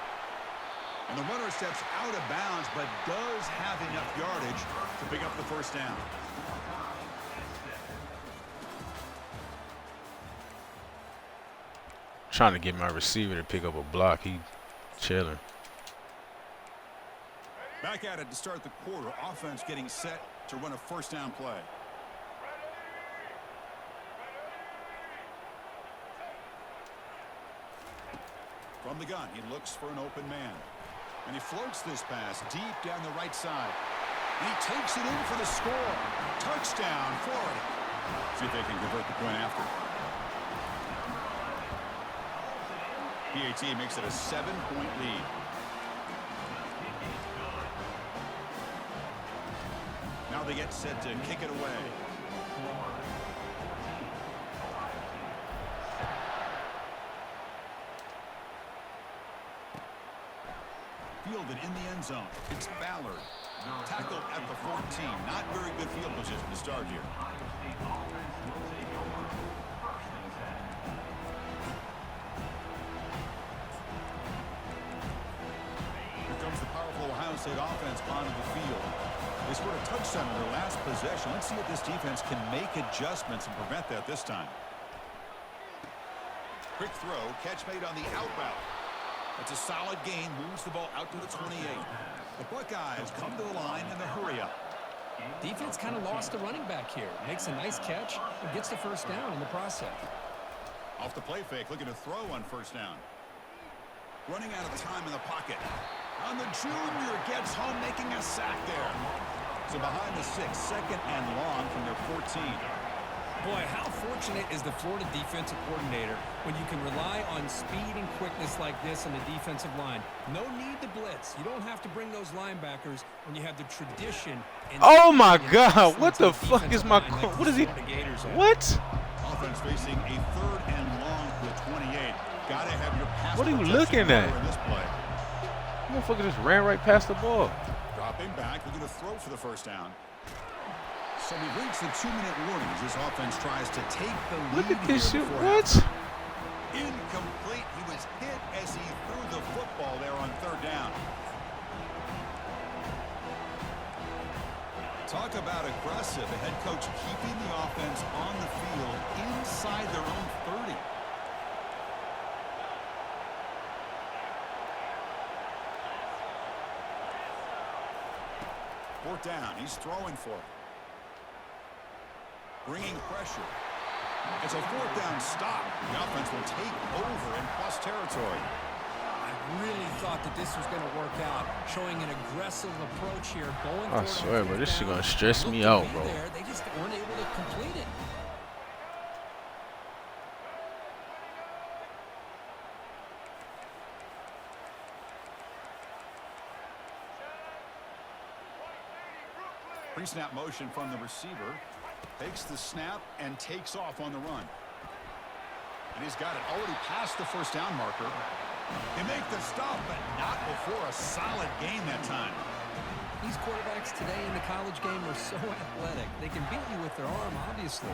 And the runner steps out of bounds, but does have enough yardage to pick up the first down. Trying to get my receiver to pick up a block. He chilling. Back at it to start the quarter. Offense getting set to run a first down play. From the gun, he looks for an open man. And he floats this pass deep down the right side. And he takes it in for the score. Touchdown, Florida. See if they can convert the point after. PAT makes it a 7-point lead. Now they get set to kick it away. Fielded in the end zone. It's Ballard. Tackled at the 14. Not very good field position to start here. Here comes the powerful Ohio State State offense onto the field. They scored a touchdown in their last possession. Let's see if this defense can make adjustments and prevent that this time. Quick throw, catch made on the out route. That's a solid gain, moves the ball out to the 28. The Buckeyes come to the line in the hurry-up. Defense kind of lost the running back here. Makes a nice catch and gets the first down in the process. Off the play fake, looking to throw on first down. Running out of time in the pocket. On the junior, gets home, making a sack there. So behind the 6, second and long from their 14. Boy, how fortunate is the Florida defensive coordinator when you can rely on speed and quickness like this on the defensive line. No need to blitz. You don't have to bring those linebackers when you have the tradition. And oh my God! What the fuck is my? What is he? What? Offense facing a third and long to the 28. Gotta have your pass. What are you looking at? In this play. Motherfucker just ran right past the ball. Dropping back, looking to throw for the first down. So we reached the 2-minute warning as this offense tries to take the lead. Look at this shit. What? What? Incomplete. He was hit as he threw the football there on third down. Talk about aggressive. The head coach keeping the offense on the field inside their own 30. Fourth down. He's throwing for it. Bringing pressure. It's a fourth down stop. The offense will take over in plus territory. I really thought that this was going to work out, showing an aggressive approach here. Going I swear, bro, this shit gonna stress me out, bro. They just weren't able to complete it. Pre-snap motion from the receiver. Takes the snap and takes off on the run. And he's got it already past the first down marker. They make the stop, but not before a solid gain that time. These quarterbacks today in the college game are so athletic. They can beat you with their arm, obviously.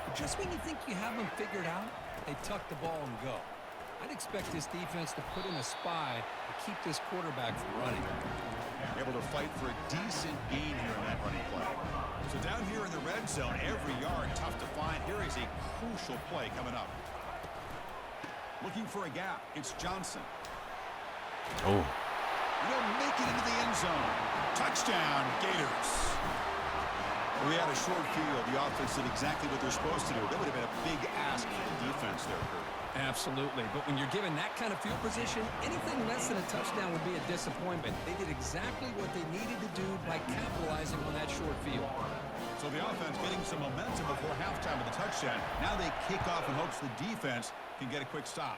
But just when you think you have them figured out, they tuck the ball and go. I'd expect this defense to put in a spy to keep this quarterback from running. Able to fight for a decent gain here in that running play. So down here in the red zone, every yard tough to find. Here is a crucial play coming up. Looking for a gap. It's Johnson. Oh. He'll make it into the end zone. Touchdown, Gators. We had a short field. The offense did exactly what they're supposed to do. That would have been a big ask for the defense there, Kurt. Absolutely. But when you're given that kind of field position, anything less than a touchdown would be a disappointment. They did exactly what they needed to do by capitalizing on that short field. So the offense getting some momentum before halftime with the touchdown. Now they kick off in hopes the defense can get a quick stop.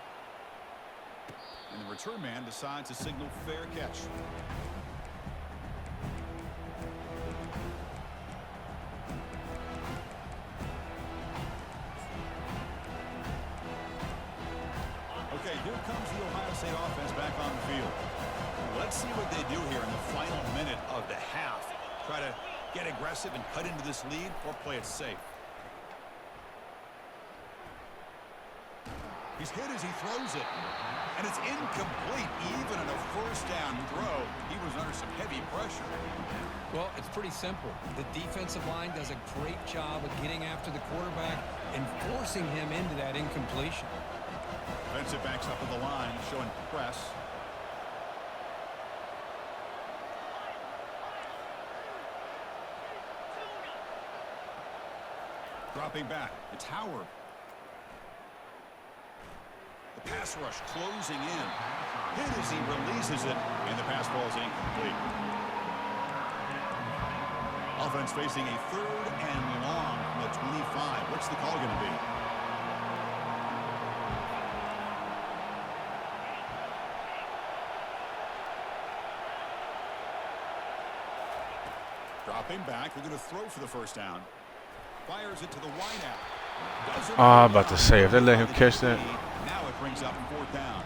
And the return man decides to signal fair catch. Okay, here comes the Ohio State offense back on the field. Let's see what they do here in the final minute of the half. Try to get aggressive and cut into this lead or play it safe. He's hit as he throws it. And it's incomplete. Even on a first down throw, he was under some heavy pressure. Well, it's pretty simple. The defensive line does a great job of getting after the quarterback and forcing him into that incompletion. Defensive backs up at the line, showing press. Dropping back, it's Howard. The pass rush closing in. Hit as he releases it, and the pass ball is incomplete. Offense facing a third and long from the 25. What's the call going to be? Dropping back, they're going to throw for the first down. Fires it to the wideout. I'm about to say, if they let him catch that. Now it brings up fourth down.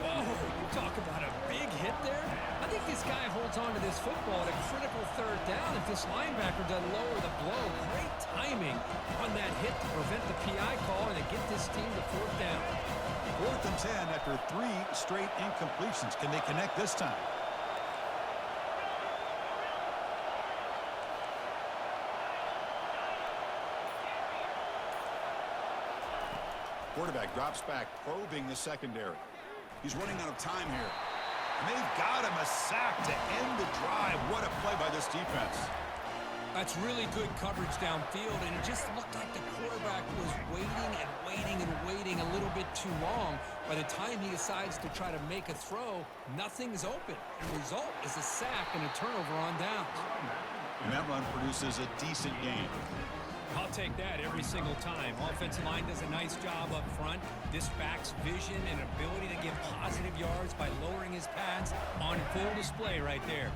Oh, you talk about a big hit there. I think this guy holds on to this football at a critical third down. If this linebacker doesn't lower the blow, great timing on that hit to prevent the PI call and to get this team to fourth down. 4th and 10 after 3 straight incompletions. Can they connect this time? Quarterback drops back, probing the secondary. He's running out of time here. And they've got him a sack to end the drive. What a play by this defense. That's really good coverage downfield, and it just looked like the quarterback was waiting a little bit too long. By the time he decides to try to make a throw, nothing's open. The result is a sack and a turnover on downs. And that run produces a decent gain. I'll take that every single time. Offensive line does a nice job up front. This back's vision and ability to get positive yards by lowering his pads on full display right there.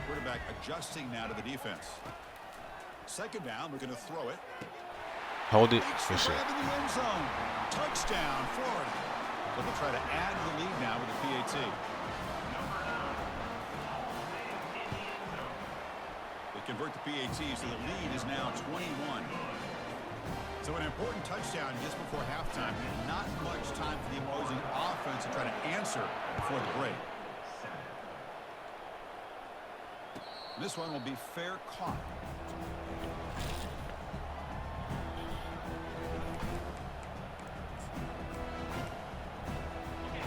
Quarterback adjusting now to the defense. Second down, we're going to throw it. Hold it. Good shot. In the end zone. Touchdown, Florida. So they'll try to add to the lead now with the PAT. They convert the PAT, so the lead is now 21. So an important touchdown just before halftime. Not much time for the opposing offense to try to answer before the break. This one will be fair caught.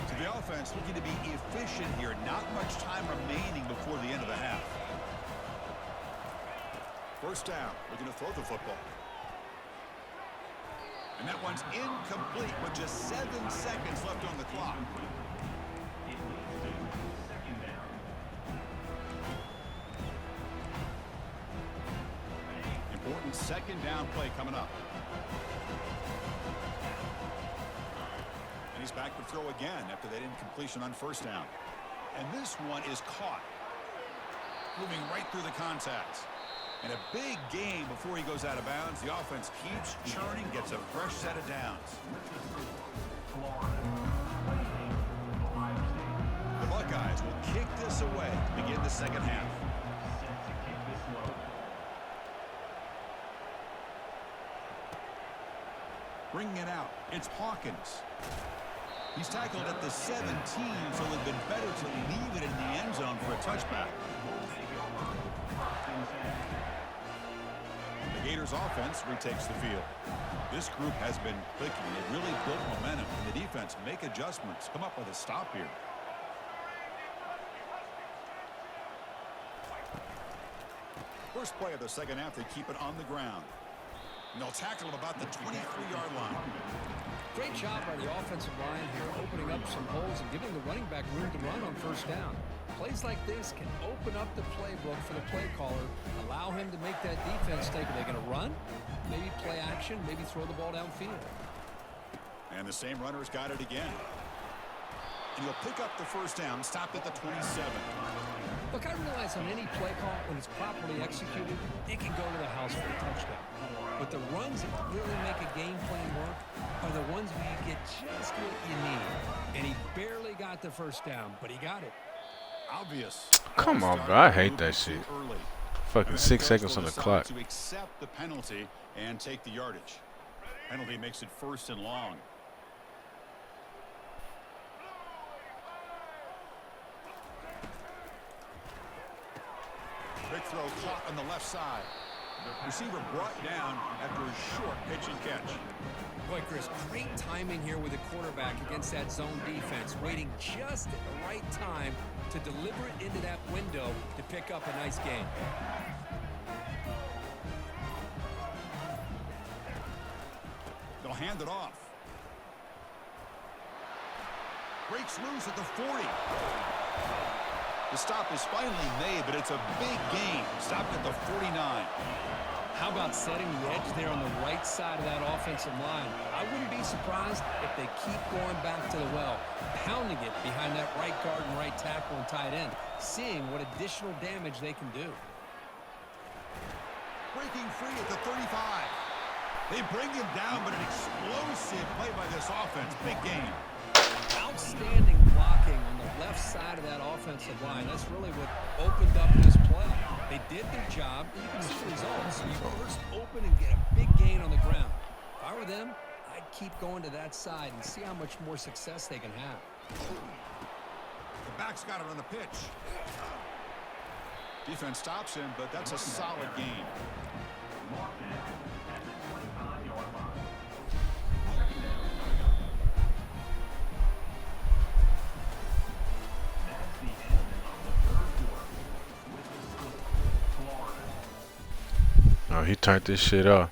So the offense looking to be efficient here. Not much time remaining before the end of the half. First down. We're going to throw the football. And that one's incomplete with just 7 seconds left on the clock. Important second down play coming up. And he's back to throw again after that incompletion on first down. And this one is caught. Moving right through the contacts. And a big gain before he goes out of bounds. The offense keeps churning, gets a fresh set of downs. The Buckeyes will kick this away to begin the second half. Bringing it out, it's Hawkins. He's tackled at the 17, so it would have been better to leave it in the end zone for a touchback. The Gators offense retakes the field. This group has been clicking. They really built momentum, and the defense make adjustments. Come up with a stop here. First play of the second half, they keep it on the ground. And they'll tackle him about the 23-yard line. Great job by the offensive line here, opening up some holes and giving the running back room to run on first down. Plays like this can open up the playbook for the play caller, allow him to make that defense think, are they going to run? Maybe play action, maybe throw the ball downfield. And the same runner's got it again. And he'll pick up the first down, stopped at the 27. Look, I realize on any play call, when it's properly executed, it can go to the house for a touchdown. But the runs that really make a game plan work are the ones where you get just what you need. And he barely got the first down, but he got it. Obvious. Come on, bro. I hate that shit. Fucking 6 seconds on the clock. To accept the penalty and take the yardage. Penalty makes it 1st and long. Big throw caught on the left side. Receiver brought down after a short pitch and catch. Boy, Chris, great timing here with the quarterback against that zone defense, waiting just at the right time to deliver it into that window to pick up a nice gain. They'll hand it off. Breaks loose at the 40. The stop is finally made, but it's a big gain. Stopped at the 49. How about setting the edge there on the right side of that offensive line? I wouldn't be surprised if they keep going back to the well, pounding it behind that right guard and right tackle and tight end, seeing what additional damage they can do. Breaking free at the 35. They bring him down, but an explosive play by this offense. Big game. Outstanding blocking on the left side of that offensive line. That's really what opened up this play. They did their job. You can see results. You first open and get a big gain on the ground. If I were them, I'd keep going to that side and see how much more success they can have. The back's got it on the pitch. Defense stops him, but that's a solid game. he turned this shit off.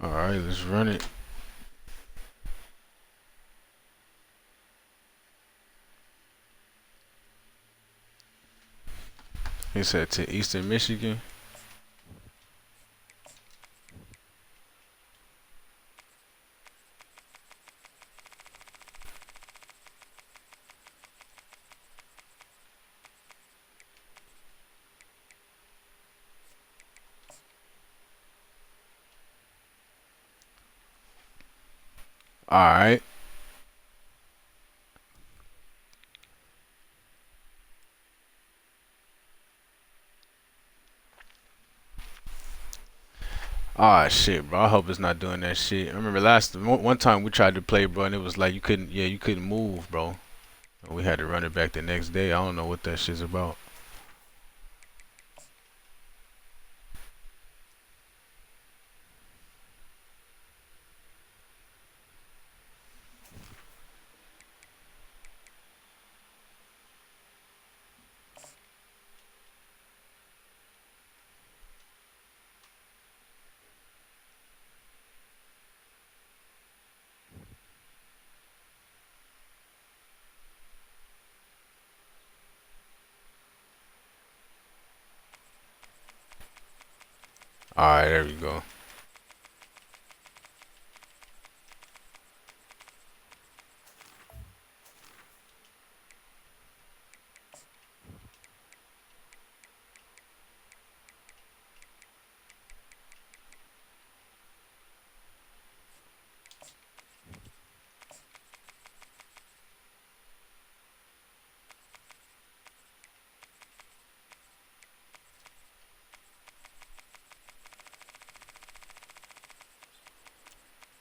All right, let's run it. He said to Eastern Michigan. All right. Ah shit, bro. I hope it's not doing that shit. I remember one time we tried to play, bro, and it was like you couldn't move, bro. We had to run it back the next day. I don't know what that shit's about. All right, there we go.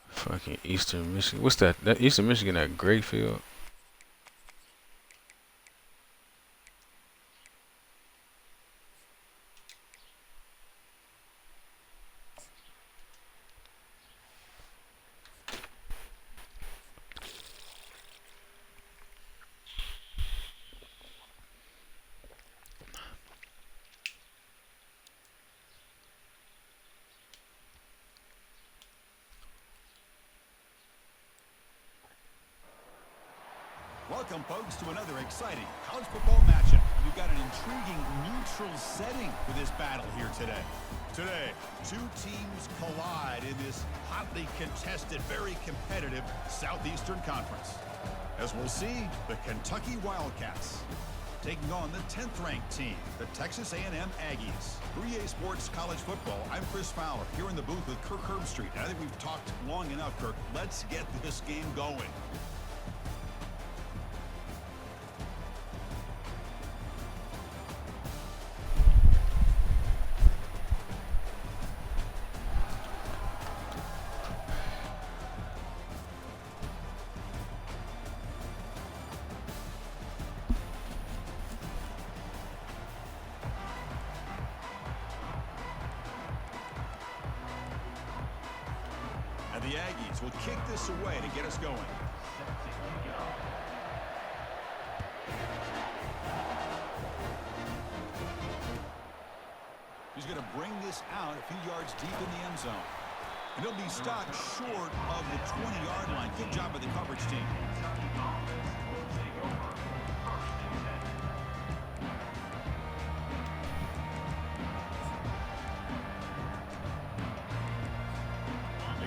Fucking Eastern Michigan. What's that? That Eastern Michigan, that great field. Welcome, folks, to another exciting college football matchup. We've got an intriguing neutral setting for this battle here today. Today, two teams collide in this hotly contested, very competitive Southeastern Conference. As we'll see, the Kentucky Wildcats taking on the 10th-ranked team, the Texas A&M Aggies. For EA Sports College Football, I'm Chris Fowler, here in the booth with Kirk Herbstreit. I think we've talked long enough, Kirk. Let's get this game going. And the Aggies will kick this away to get us going. He's going to bring this out a few yards deep in the end zone. And he'll be stopped short of the 20-yard line. Good job by the coverage team.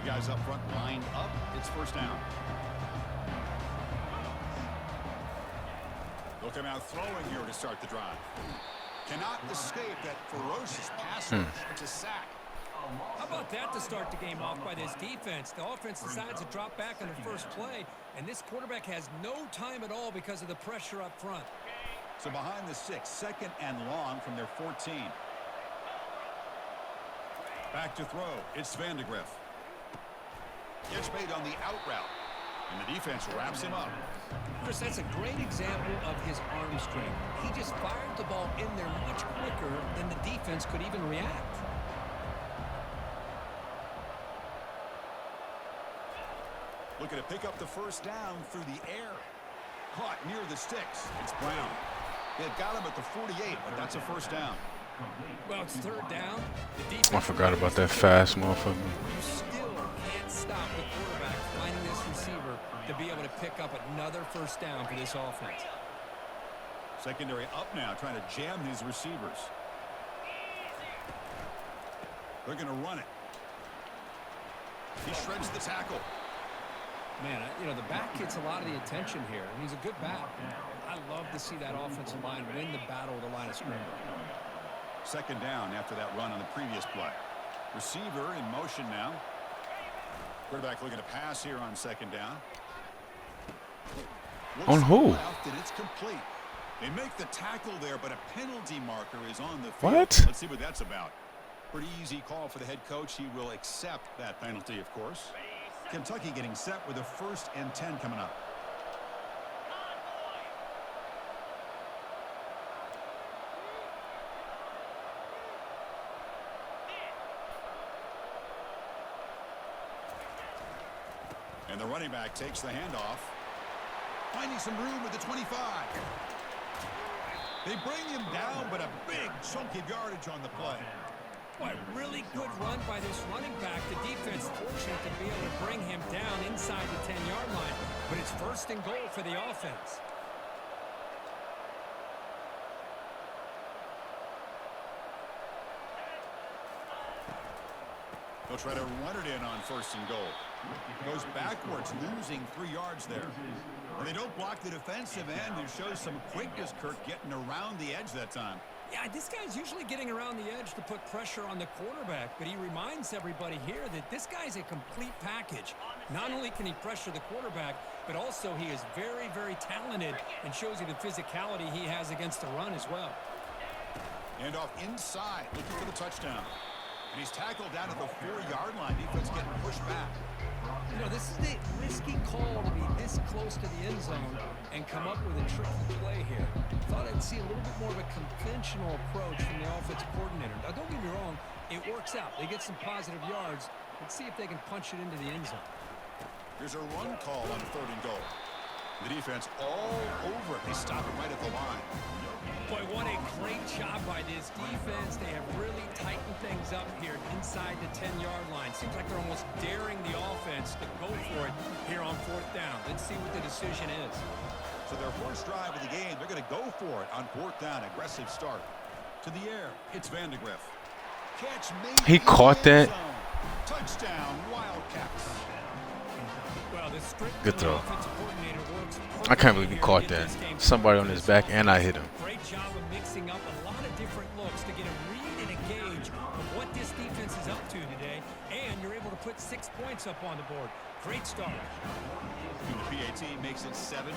Guys up front lined up. It's first down. They'll come out throwing here to start the drive. Cannot escape that ferocious pass rush. It's a sack. How about that to start the game off by this defense? The offense decides to drop back on the first play, and this quarterback has no time at all because of the pressure up front. So behind the 6, second and long from their 14. Back to throw. It's Vandegrift. Gets made on the out route, and the defense wraps him up. Chris, that's a great example of his arm strength. He just fired the ball in there much quicker than the defense could even react. Looking to pick up the first down through the air. Caught near the sticks. It's Brown. They've got him at the 48, but that's a first down. Well, it's third down. The defense I forgot about that fast motherfucker. You still can't stop the quarterback finding this receiver to be able to pick up another first down for this offense. Secondary up now, trying to jam these receivers. They're going to run it. He shreds the tackle. Man, you know, the back gets a lot of the attention here. He's a good back. I love to see that offensive line win the battle with the line of scrimmage. Second down after that run on the previous play. Receiver in motion now. Quarterback looking to pass here on second down. On who? Left and it's complete. They make the tackle there, but a penalty marker is on the field. What? Let's see what that's about. Pretty easy call for the head coach. He will accept that penalty, of course. Kentucky getting set with a 1st and 10 coming up. And the running back takes the handoff. Finding some room at the 25. They bring him down, but a big chunk of yardage on the play. Boy, really good run by this running back. The defense fortunate to be able to bring him down inside the 10-yard line. But it's 1st and goal for the offense. They'll try to run it in on 1st and goal. Goes backwards, losing 3 yards there. And they don't block the defensive end, who shows some quickness, Kirk, getting around the edge that time. Yeah, this guy's usually getting around the edge to put pressure on the quarterback, but he reminds everybody here that this guy's a complete package. Not only can he pressure the quarterback, but also he is very, very talented and shows you the physicality he has against the run as well. And off inside, looking for the touchdown. And he's tackled down at the 4-yard line. Defense getting pushed back. You know, this is a risky call to be this close to the end zone and come up with a tricky play here. Thought I'd see a little bit more of a conventional approach from the offensive coordinator. Now, don't get me wrong, it works out. They get some positive yards. Let's see if they can punch it into the end zone. Here's a run call on 3rd and goal. The defense all over it. They stop it right at the line. Boy, what a great job by this defense. They have really tightened things up here inside the 10-yard line. Seems like they're almost daring the offense to go for it here on 4th down. Let's see what the decision is. So their first drive of the game, they're going to go for it on 4th down. Aggressive start. To the air, it's Vandegrift. Catch made. He caught that. Touchdown, Wildcats. Well, the strict Good throw. offensive coordinator works I can't believe he caught that. Somebody on his back, and I hit him. Great job of mixing up a lot of different looks to get a read and a gauge of what this defense is up to today, and you're able to put 6 points up on the board. Great start. The PAT makes it 7-0.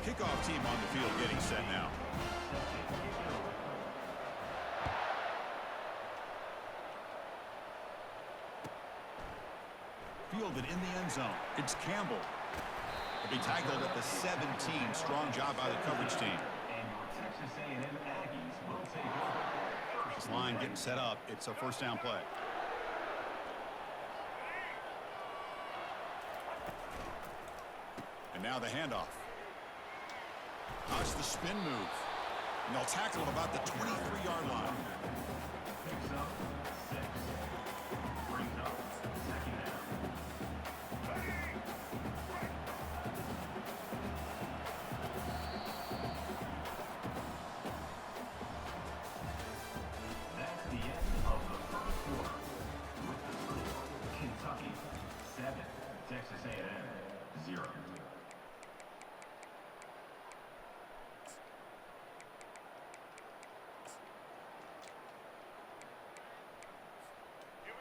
Kickoff team on the field getting set now. Fielded in the end zone. It's Campbell. He'll be tackled at the 17. Strong job by the coverage team. This line getting set up. It's a 1st down play. And now the handoff. That's the spin move. And they'll tackle him about the 23-yard line.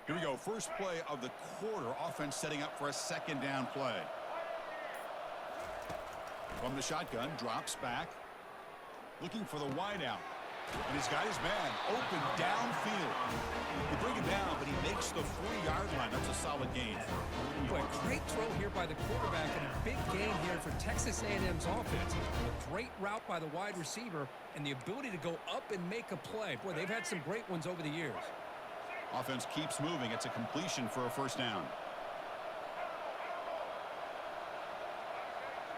Here we go. First play of the quarter. Offense setting up for a 2nd down play. From the shotgun, drops back. Looking for the wideout. And he's got his man open downfield. They bring him down, but he makes the 40-yard line. That's a solid gain. Boy, great throw here by the quarterback and a big gain here for Texas A&M's offense. A great route by the wide receiver and the ability to go up and make a play. Boy, they've had some great ones over the years. Offense keeps moving. It's a completion for a 1st down.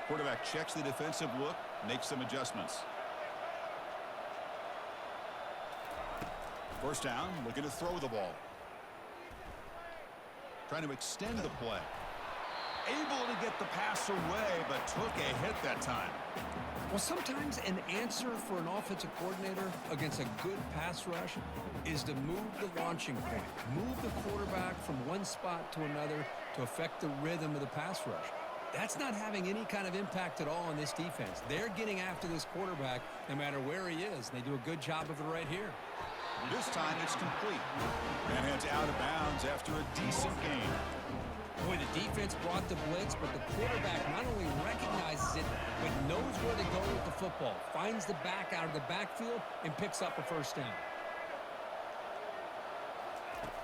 Quarterback checks the defensive look, makes some adjustments. 1st down, looking to throw the ball. Trying to extend the play. Able to get the pass away, but took a hit that time. Well, sometimes an answer for an offensive coordinator against a good pass rush is to move the launching point, move the quarterback from one spot to another to affect the rhythm of the pass rush. That's not having any kind of impact at all on this defense. They're getting after this quarterback no matter where he is, and they do a good job of it right here. This time it's complete. And heads out of bounds after a decent gain. Boy, the defense brought the blitz, but the quarterback not only recognizes it, but knows where to go with the football. Finds the back out of the backfield and picks up a 1st down.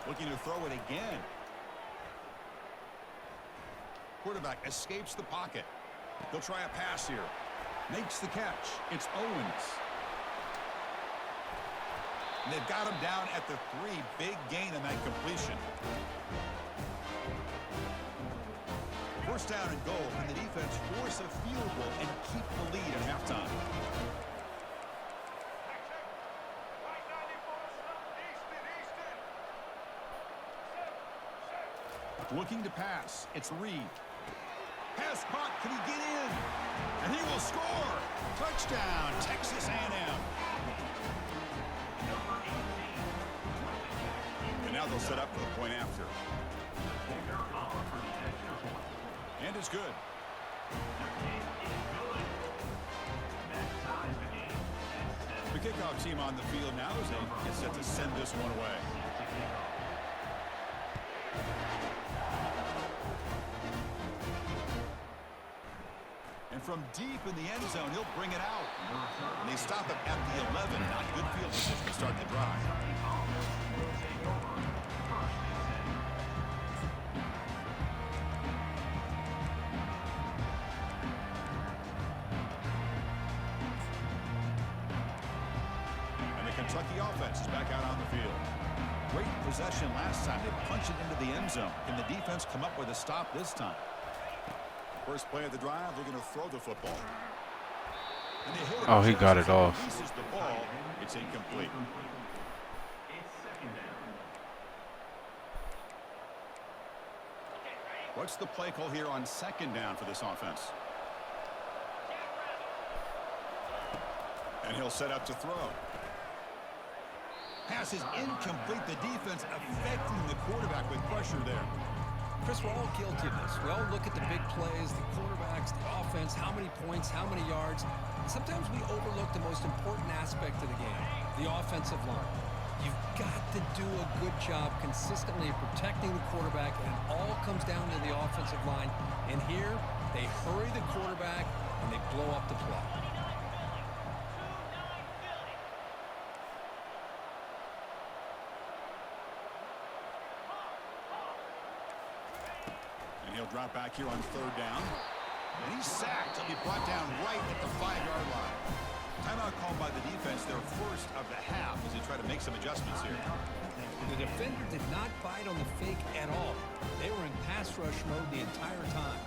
Looking to throw it again. Quarterback escapes the pocket. They'll try a pass here. Makes the catch. It's Owens. And they've got him down at the 3. Big gain on that completion. First down and goal. Can the defense force a field goal and keep the lead at halftime? Looking to pass. It's Reed. Pass caught. Can he get in? And he will score. Touchdown, Texas A&M. And now they'll set up for the point after. And it's good. The kickoff team on the field now as they get set to send this one away. And from deep in the end zone, he'll bring it out. And they stop it at the 11. Not good field position to start the drive. And the Kentucky offense is back out on the field. Great possession last time. They punched it into the end zone. Can the defense come up with a stop this time? First play of the drive, they're going to throw the football. And they hit it. Oh, he got it off. Releases the ball. It's incomplete. What's the play call here on second down for this offense? And he'll set up to throw. Pass is incomplete. The defense affecting the quarterback with pressure there. Chris, we're all guilty of this. We all look at the big plays, the quarterbacks, the offense, how many points, how many yards. Sometimes we overlook the most important aspect of the game, the offensive line. You've got to do a good job consistently of protecting the quarterback, and it all comes down to the offensive line. And here, they hurry the quarterback, and they blow up the play. He'll drop back here on third down. And he's sacked. He'll be brought down right at the 5-yard line. Timeout called by the defense, their first of the half, as they try to make some adjustments here. The defender did not bite on the fake at all. They were in pass rush mode the entire time.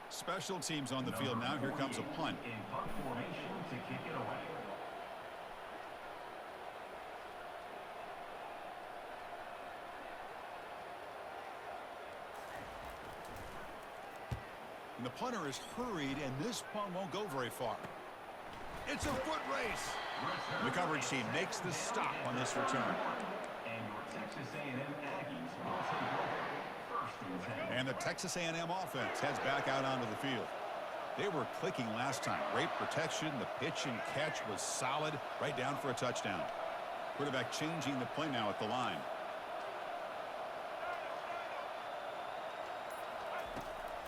Special teams on the field now. Here comes a punt. In punt formation to kick it away. And the punter is hurried, and this punt won't go very far. It's a foot race. The coverage team makes the stop on this return. And your Texas A&M Aggies will take over first and 10. And the Texas A&M offense heads back out onto the field. They were clicking last time. Great protection. The pitch and catch was solid. Right down for a touchdown. Quarterback changing the play now at the line.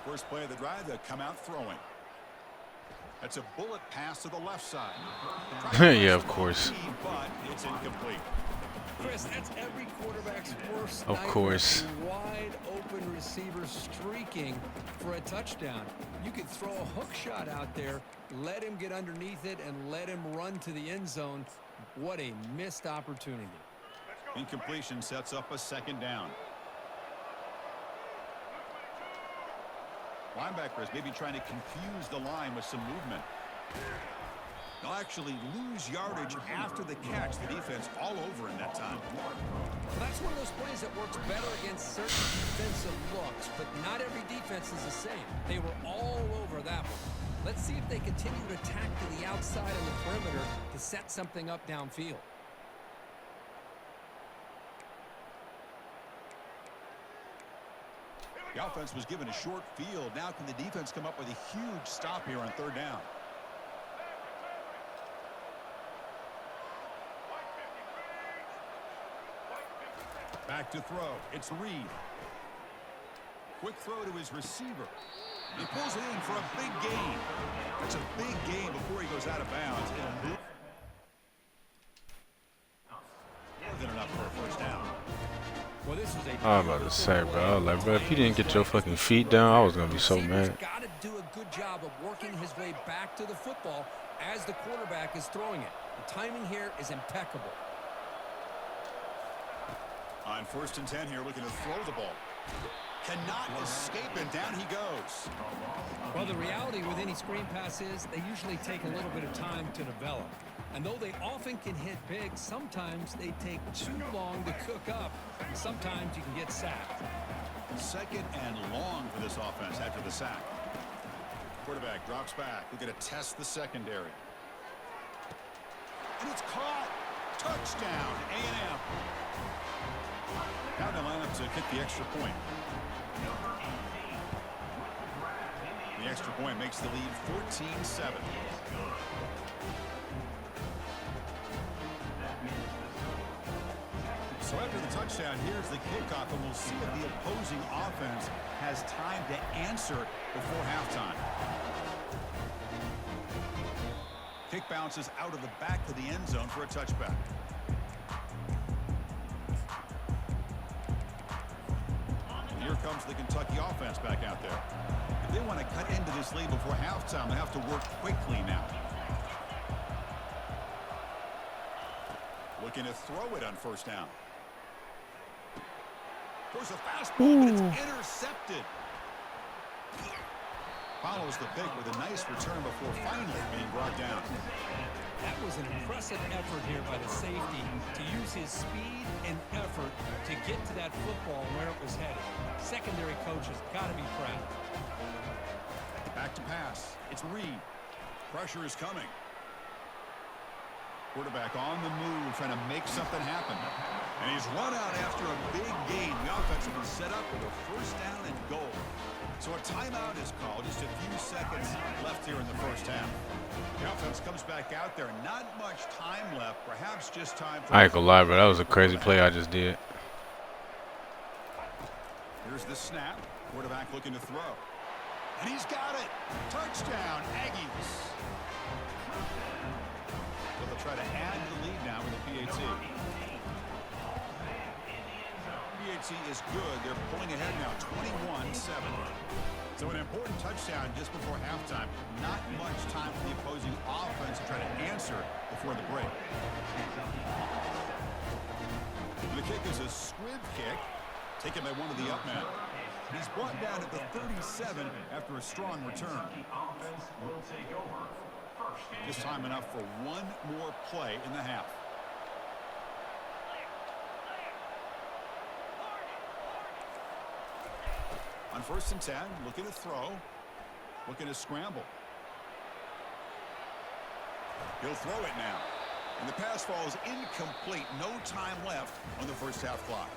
First play of the drive, they'll come out throwing. That's a bullet pass to the left side. Yeah, of course. But it's incomplete. Chris, that's every quarterback's worst Of nightmare. course. A wide open receiver streaking for a touchdown. You could throw a hook shot out there, let him get underneath it, and let him run to the end zone. What a missed opportunity. Incompletion sets up a second down. Linebackers maybe trying to confuse the line with some movement. They'll actually lose yardage after the catch. The defense all over in that time. Well, that's one of those plays that works better against certain defensive looks, but not every defense is the same. They were all over that one. Let's see if they continue to attack to the outside of the perimeter to set something up downfield. The offense was given a short field. Now can the defense come up with a huge stop here on third down? Back to throw. It's Reed. Quick throw to his receiver. He pulls it in for a big gain. That's a big gain before he goes out of bounds. It'll move. More than enough for a first down. Well, this is a I'm about to say, bro. Like, bro, if you didn't get your fucking feet down, I was gonna be so mad. Got to do a good job of working his his way back to the football as the quarterback is throwing it. The timing here is impeccable. On 1st and 10 here, looking to throw the ball. Cannot escape, and down he goes. Well, the reality with any screen pass is they usually take a little bit of time to develop. And though they often can hit big, sometimes they take too long to cook up. Sometimes you can get sacked. 2nd and long for this offense after the sack. Quarterback drops back. We're going to test the secondary. And it's caught. Touchdown, A&M. Now the lineup to kick the extra point. The extra point makes the lead 14-7. So after the touchdown, here's the kickoff, and we'll see if the opposing offense has time to answer before halftime. Kick bounces out of the back of the end zone for a touchback. And here comes the Kentucky offense back out there. If they want to cut into this lead before halftime, they have to work quickly now. Looking to throw it on 1st down. There's a fastball, but it's intercepted. Follows the pick with a nice return before finally being brought down. That was an impressive effort here by the safety to use his speed and effort to get to that football where it was headed. Secondary coaches got to be proud. Back to pass. It's Reed. Pressure is coming. Quarterback on the move, trying to make something happen. And he's run out after a big gain. The offense has been set up with a 1st down and goal. So a timeout is called. Just a few seconds left here in the 1st half. The offense comes back out there. Not much time left. Perhaps just time for... I ain't gonna lie, bro. That was a crazy play I just did. Here's the snap. Quarterback looking to throw. And he's got it. Touchdown, Aggies. So they'll try to add to the lead now with the PAT. PAT is good. They're pulling ahead now, 21-7. So an important touchdown just before halftime. Not much time for the opposing offense to try to answer before the break. The kick is a squib kick, taken by one of the up men. He's brought down at the 37 after a strong return. Just time enough for one more play in the half. On 1st and 10, looking to throw, looking to scramble. He'll throw it now. And the pass falls incomplete. No time left on the 1st half clock.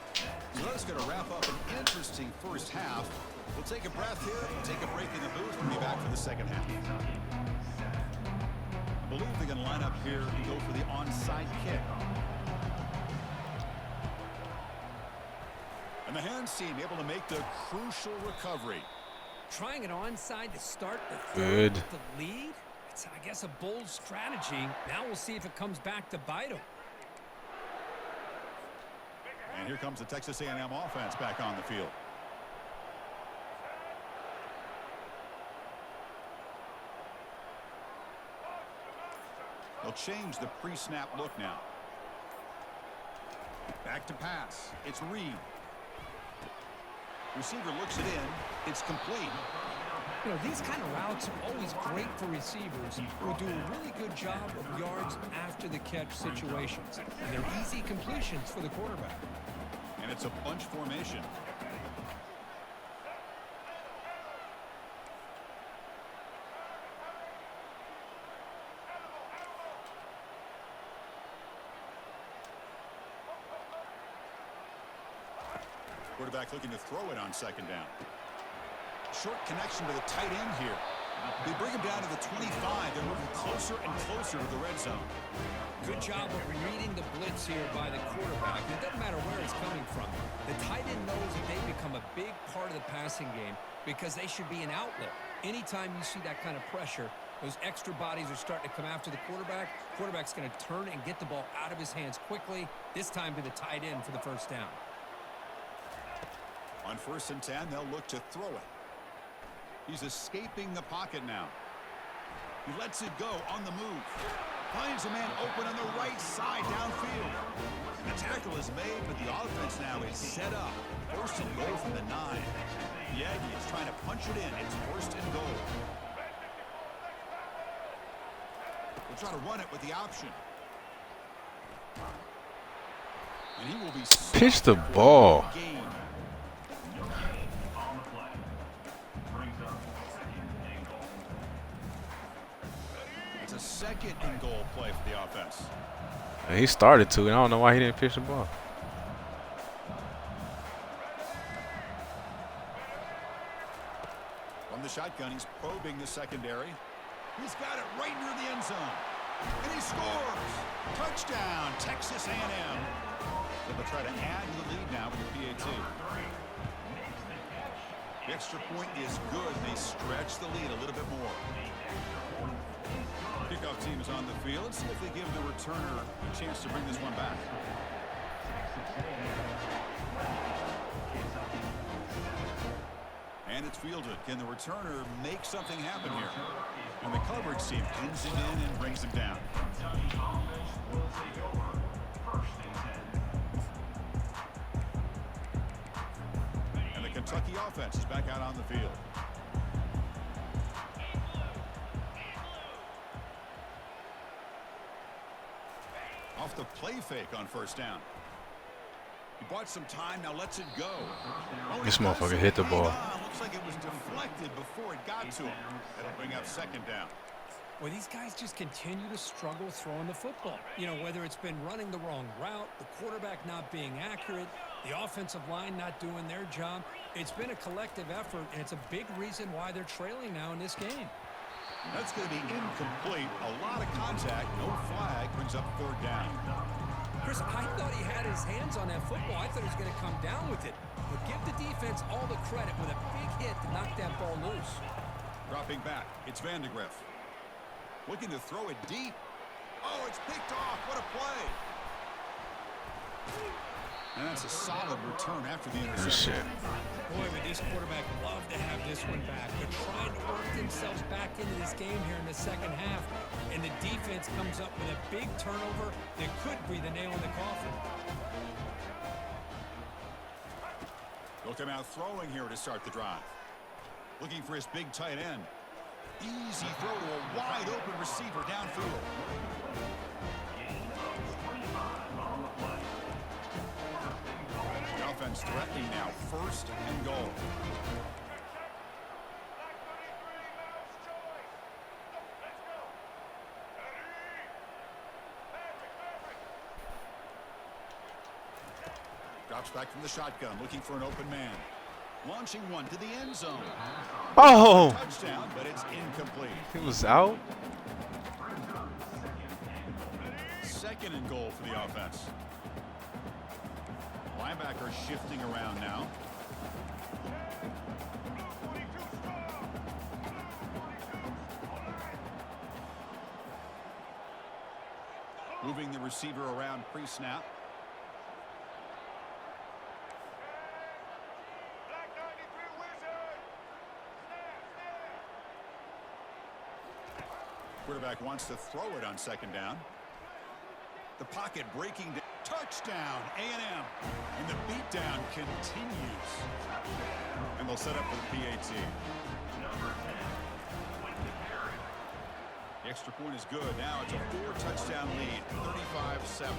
So that's going to wrap up an interesting 1st half. We'll take a breath here, take a break in the booth, and be back for the 2nd half. I believe they're going to line up here and go for the onside kick. And the hands team able to make the crucial recovery. Trying it onside to start the Good. third with the lead. It's, I guess, a bold strategy. Now we'll see if it comes back to bite him. And here comes the Texas A&M offense back on the field. They'll change the pre-snap look now. Back to pass. It's Reed. Receiver looks it in. It's complete. You know, these kind of routes are always great for receivers who do a really good job of yards after the catch situations. And they're easy completions for the quarterback. And it's a bunch formation. Quarterback looking to throw it on 2nd down. Short connection to the tight end here. They bring him down to the 25. They're moving closer and closer to the red zone. Good job of reading the blitz here by the quarterback. It doesn't matter where it's coming from. The tight end knows that they become a big part of the passing game because they should be an outlet. Anytime you see that kind of pressure, those extra bodies are starting to come after the quarterback. Quarterback's going to turn and get the ball out of his hands quickly, this time to the tight end for the 1st down. On 1st and 10, they'll look to throw it. He's escaping the pocket now. He lets it go on the move. Finds a man open on the right side downfield. And the tackle is made, but the offense now is set up. First and goal from the 9. The Aggies trying to punch it in. It's first and goal. They'll try to run it with the option. And he will be pitch the ball. It's a second and goal play for the offense. And he started to, and I don't know why he didn't pitch the ball. From the shotgun, he's probing the secondary. He's got it right near the end zone. And he scores! Touchdown, Texas A&M. So they'll try to add to the lead now with the PAT. The extra point is good. They stretch the lead a little bit more. Kickoff team is on the field. Let's see if they give the returner a chance to bring this one back. And it's fielded. Can the returner make something happen here? And the coverage team pins him in and brings him down. And the Kentucky offense is back out on the field. Off the play fake on first down. He bought some time, now lets it go. Oh, This motherfucker hit the ball. Looks like it was deflected before it got to him. That'll bring up second down. Well, these guys just continue to struggle throwing the football. You know, whether it's been running the wrong route, the quarterback not being accurate, the offensive line not doing their job. It's been a collective effort, and it's a big reason why they're trailing now in this game. That's going to be incomplete. A lot of contact. No flag. Brings up third down. Chris, I thought he had his hands on that football. I thought he was going to come down with it. But give the defense all the credit with a big hit to knock that ball loose. Dropping back. It's Vandegrift. Looking to throw it deep. Oh, it's picked off. What a play. And that's a solid return after the interception. Boy, would this quarterback love to have this one back. They're trying to work themselves back into this game here in the second half, and the defense comes up with a big turnover that could be the nail in the coffin. He'll come out throwing here to start the drive. Looking for his big tight end. Easy throw to a wide open receiver downfield. The offense threatening now, first and goal. Drops back from the shotgun, looking for an open man. Launching one to the end zone. Oh! Touchdown, but it's incomplete. He was out? Second and goal for the offense. Linebacker shifting around now. Moving the receiver around pre-snap. Quarterback wants to throw it on second down. The pocket breaking down. Touchdown, A&M. And the beatdown continues. And they'll set up for the PAT. The extra point is good. Now it's a 4-touchdown lead, 35-7.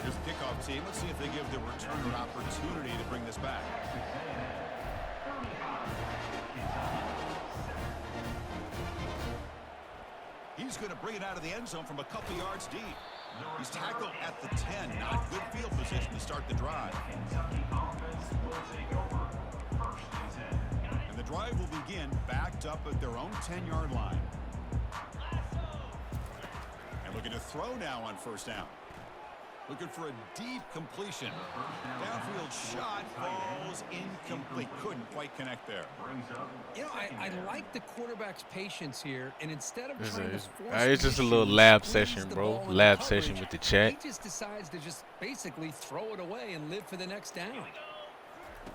Here's the kickoff team. Let's see if they give the returner opportunity to bring this back. He's going to bring it out of the end zone from a couple yards deep. He's tackled at the 10. Not good field position to start the drive. And the drive will begin backed up at their own 10-yard line. And looking to throw now on first down. Looking for a deep completion. Downfield shot falls incomplete. Couldn't quite connect there. You know, I like the quarterback's patience here, and instead of trying to force it's just a little lab session, bro. Lab session with the chat. He just decides to just basically throw it away and live for the next down.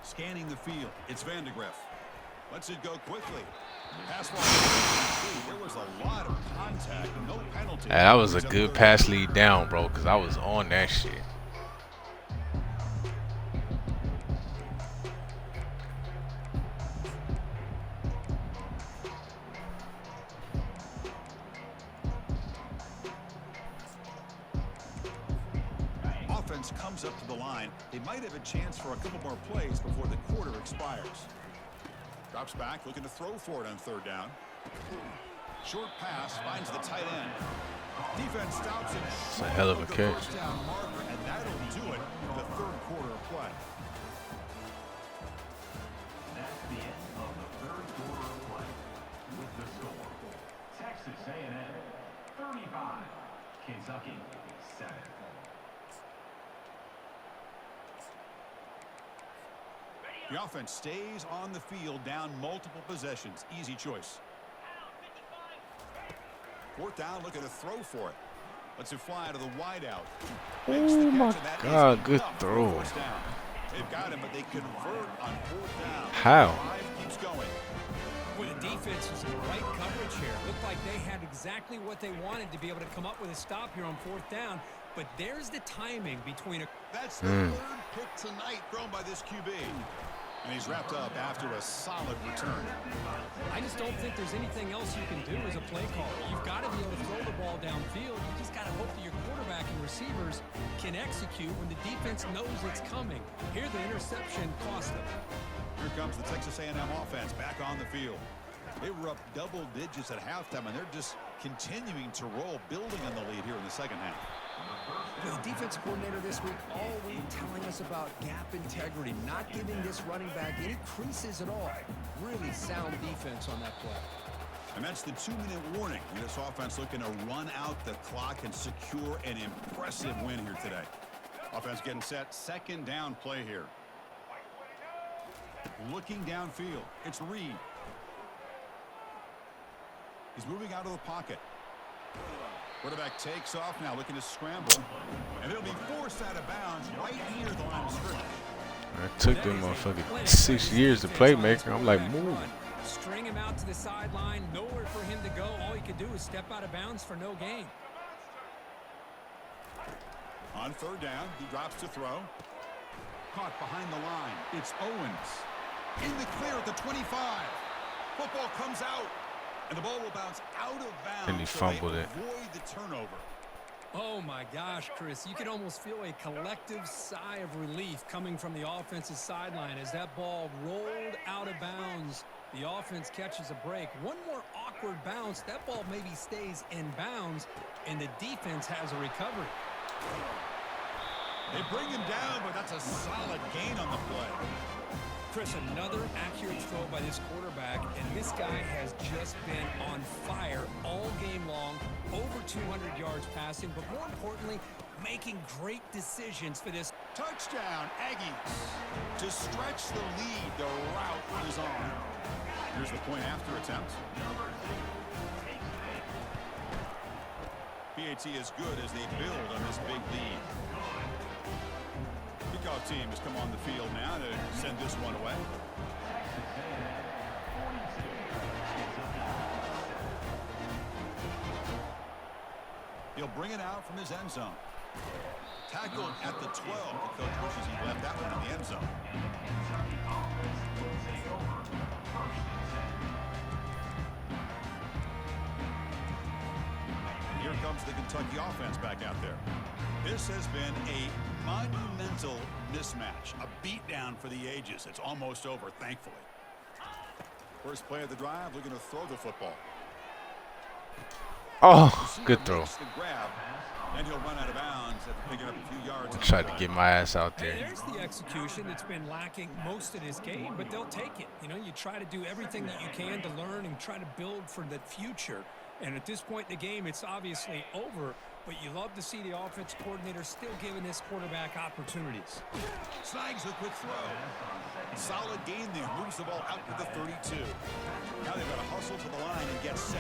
Scanning the field. It's Vandegrift. Lets it go quickly. Pass ball. There was a lot of contact, no penalty. That was a good pass lead down, bro, because I was on that shit. Offense comes up to the line. They might have a chance for a couple more plays before the quarter expires. Drops back, looking to throw for it on third down. Short pass finds the tight end. Defense stops it. It's a hell of a catch. First down marker, and that'll do it for the third quarter of play. That's the end of the third quarter of play. With the score, Texas A&M 35, Kentucky 7. The offense stays on the field, down multiple possessions. Easy choice. Fourth down, looking to throw for it. Lets it fly to the wideout. Oh my God, good throw. They've got him, but they convert on fourth down. How? Drive keeps going. Well, the defense was in the right coverage here. Looked like they had exactly what they wanted to be able to come up with a stop here on fourth down. But there's the timing between a... That's the third pick tonight thrown by this QB. And he's wrapped up after a solid return. I just don't think there's anything else you can do as a play caller. You've got to be able to throw the ball downfield. You just got to hope that your quarterback and receivers can execute when the defense knows it's coming. Here, the interception cost them. Here comes the Texas A&M offense back on the field. They were up double digits at halftime, and they're just continuing to roll, building on the lead here in the second half. The defense coordinator this week all week telling us about gap integrity, not giving this running back any creases at all. Really sound defense on that play. And that's the 2-minute warning. This offense looking to run out the clock and secure an impressive win here today. Offense getting set. Second down play here. Looking downfield. It's Reed. He's moving out of the pocket. Quarterback takes off now, looking to scramble. And it'll be forced out of bounds right near the line of scrimmage. It took them motherfucking 6 years to play maker. I'm like, move. String him out to the sideline, nowhere for him to go. All he could do is step out of bounds for no gain. On third down, he drops to throw. Caught behind the line. It's Owens. In the clear at the 25. Football comes out. And the ball will bounce out of bounds. And he fumbled it. Avoid the turnover. Oh my gosh, Chris, you can almost feel a collective sigh of relief coming from the offensive sideline as that ball rolled out of bounds. The offense catches a break. One more awkward bounce. That ball maybe stays in bounds, and the defense has a recovery. They bring him down, but that's a solid gain on the play. Chris, another accurate throw by this quarterback, and this guy has just been on fire all game long, over 200 yards passing, but more importantly, making great decisions for this. Touchdown, Aggies. To stretch the lead, the route is on. Here's the point after attempt. PAT is good as they build on this big lead. Kickoff team has come on the field now to send this one away. He'll bring it out from his end zone. Tackled at the 12. The coach wishes he left that one in the end zone. And here comes the Kentucky offense back out there. This has been a monumental mismatch, a beatdown for the ages. It's almost over, thankfully. First play of the drive, looking to throw the football. Oh, good throw. The grab, and he'll run out of bounds after picking up a few yards. Tried to get my ass out there. There's the execution that's been lacking most of this game, but they'll take it. You know, you try to do everything that you can to learn and try to build for the future. And at this point in the game, it's obviously over, but you love to see the offense coordinator still giving this quarterback opportunities. Snags a quick throw. Solid gain there. Moves the ball out to the 32. Now they've got to hustle to the line and get set.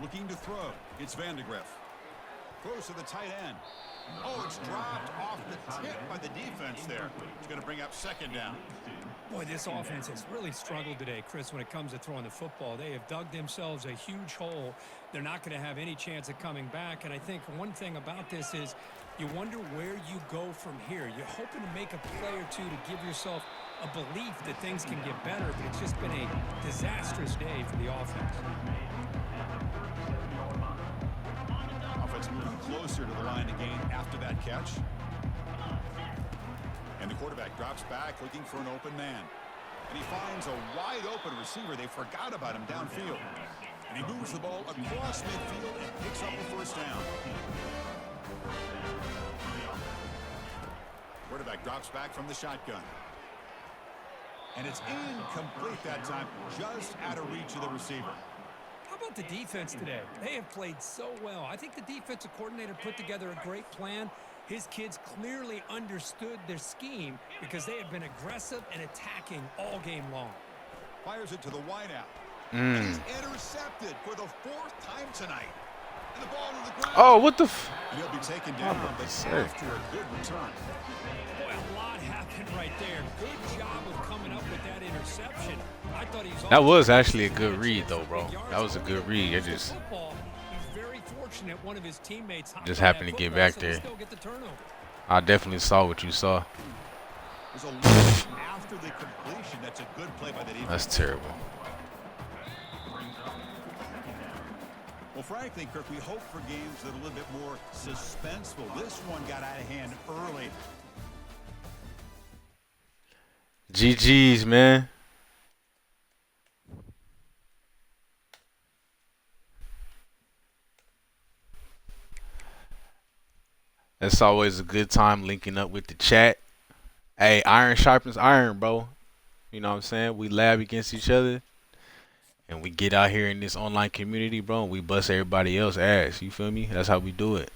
Looking to throw. It's Vandegrift. Throws to the tight end. Oh, it's dropped off the tip by the defense there. It's going to bring up second down. Boy, this offense has really struggled today, Chris, when it comes to throwing the football. They have dug themselves a huge hole. They're not going to have any chance of coming back. And I think one thing about this is you wonder where you go from here. You're hoping to make a play or two to give yourself a belief that things can get better, but it's just been a disastrous day for the offense. Offense moving closer to the line of gain after that catch. And the quarterback drops back looking for an open man. And he finds a wide open receiver. They forgot about him downfield. And he moves the ball across midfield and picks up a first down. Quarterback drops back from the shotgun. And it's incomplete that time, just out of reach of the receiver. How about the defense today? They have played so well. I think the defensive coordinator put together a great plan. His kids clearly understood their scheme because they have been aggressive and attacking all game long. Fires it to the wideout. And he's intercepted for the fourth time tonight. And the ball to the ground. Oh, what the f... And he'll be taken down after a good return. Boy, a lot happened right there. Good job of coming up with that interception. I thought he was That was actually a good read, though, bro. That was a good read. It He's very fortunate one of his teammates just happened to get back there. I definitely saw what you saw. There's a look after the completion. That's a good play by the defense. That's terrible. Well, frankly, Kirk, we hope for games that are a little bit more suspenseful. This one got out of hand early. GG's, man. It's always a good time linking up with the chat. Hey, iron sharpens iron, bro. You know what I'm saying? We lab against each other. And we get out here in this online community, bro, and we bust everybody else's ass. You feel me? That's how we do it.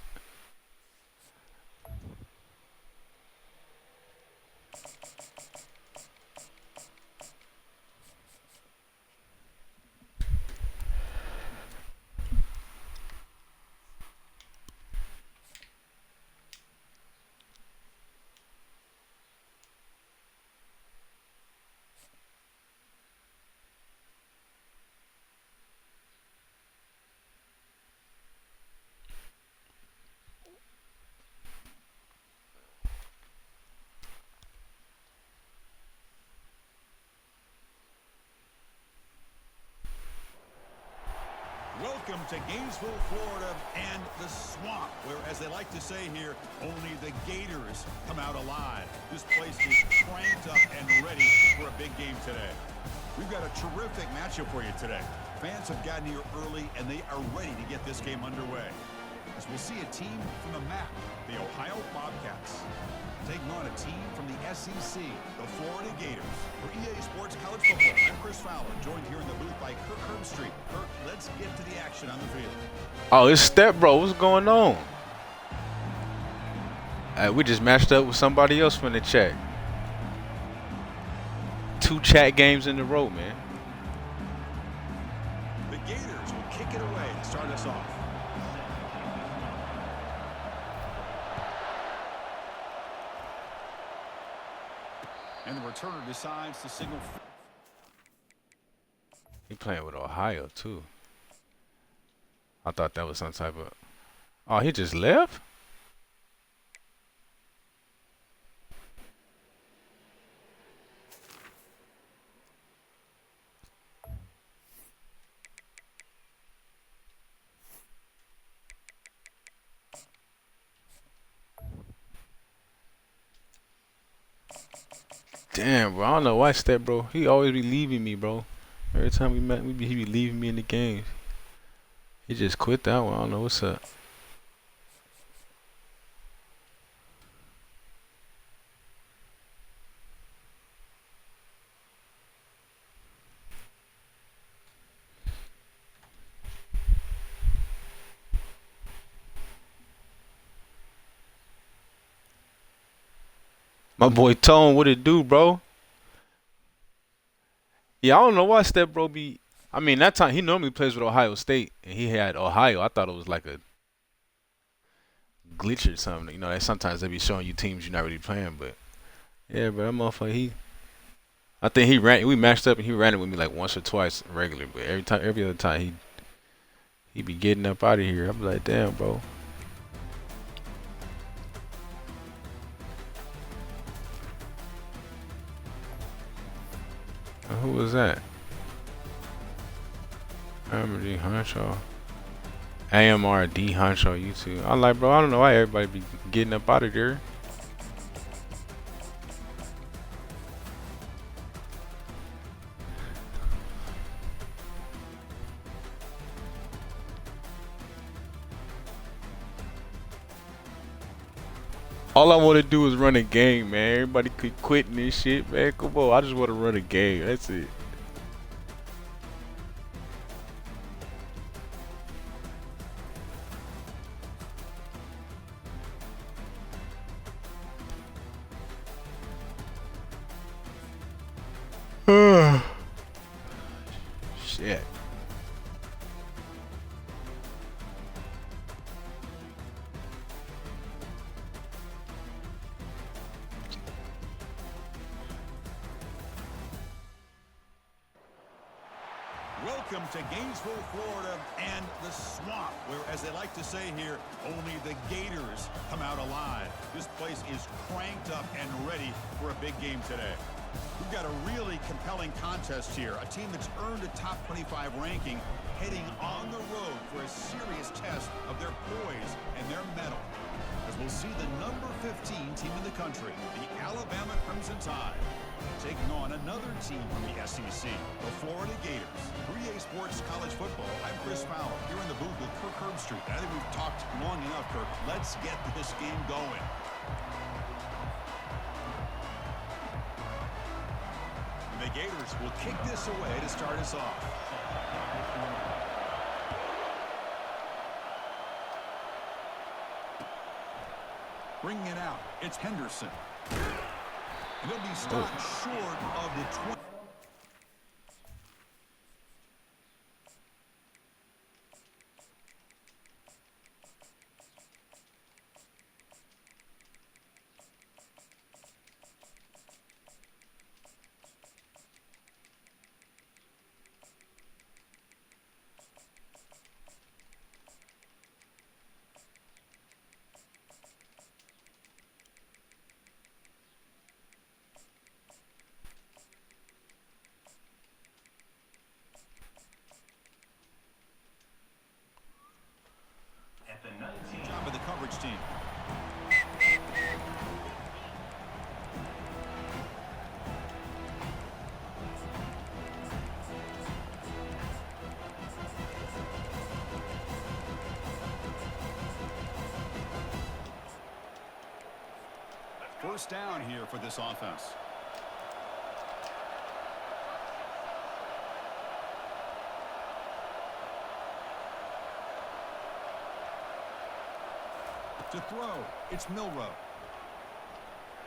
Welcome to Gainesville, Florida, and the swamp, where, as they like to say here, only the Gators come out alive. This place is cranked up and ready for a big game today. We've got a terrific matchup for you today. Fans have gotten here early, and they are ready to get this game underway. As we'll see a team from the map, the Ohio Bobcats, taking on a team from the SEC, the Florida Gators. For EA Sports College Football, I'm Chris Fowler, joined here in the booth by Kirk Herbstreit. Kirk, let's get to the action on the field. Oh, it's Step Bro. What's going on? We just matched up with somebody else from the chat. 2 chat games in a row, man. The Gators will kick it away to start us off. And the returner decides to signal. He playing with Ohio, too. I thought that was some type of... Oh, he just left? Damn, bro. I don't know why Step Bro. He always be leaving me, bro. Every time we met, he be leaving me in the game. He just quit that one. I don't know what's up. My boy Tone, what it do, bro? Yeah, I don't know why Step Bro be... I mean, that time, he normally plays with Ohio State, and he had Ohio. I thought it was like a glitch or something. You know, that sometimes they be showing you teams you're not really playing, but yeah, but that motherfucker, I think we matched up and he ran it with me like once or twice regular, but every other time he be getting up out of here. I'm like, damn, bro. Who was that? AMRD Honcho. AMRD Honcho YouTube. I'm like, bro, I don't know why everybody be getting up out of there. All I want to do is run a game, man. Everybody keep quitting this shit, man. Come on, I just want to run a game. That's it. Shit. Welcome to Gainesville, Florida, and the swamp, where, as they like to say here, only the Gators come out alive. This place is cranked up and ready for a big game today. We've got a really compelling contest here. A team that's earned a top 25 ranking heading on the road for a serious test of their poise and their mettle. As we'll see the number 15 team in the country, the Alabama Crimson Tide, taking on another team from the SEC, the Florida Gators. For EA Sports College Football, I'm Chris Fowler, here in the booth with Kirk Herbstreit. I think we've talked long enough, Kirk. Let's get this game going. The Gators will kick this away to start us off. Bringing it out, it's Henderson. And he'll be stopped short of the 20. Job of the coverage team. First down here for this offense. To throw, it's Milrow.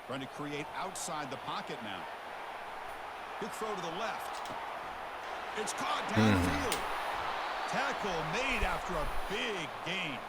Trying to create outside the pocket now. Good throw to the left. It's caught downfield. Tackle made after a big gain.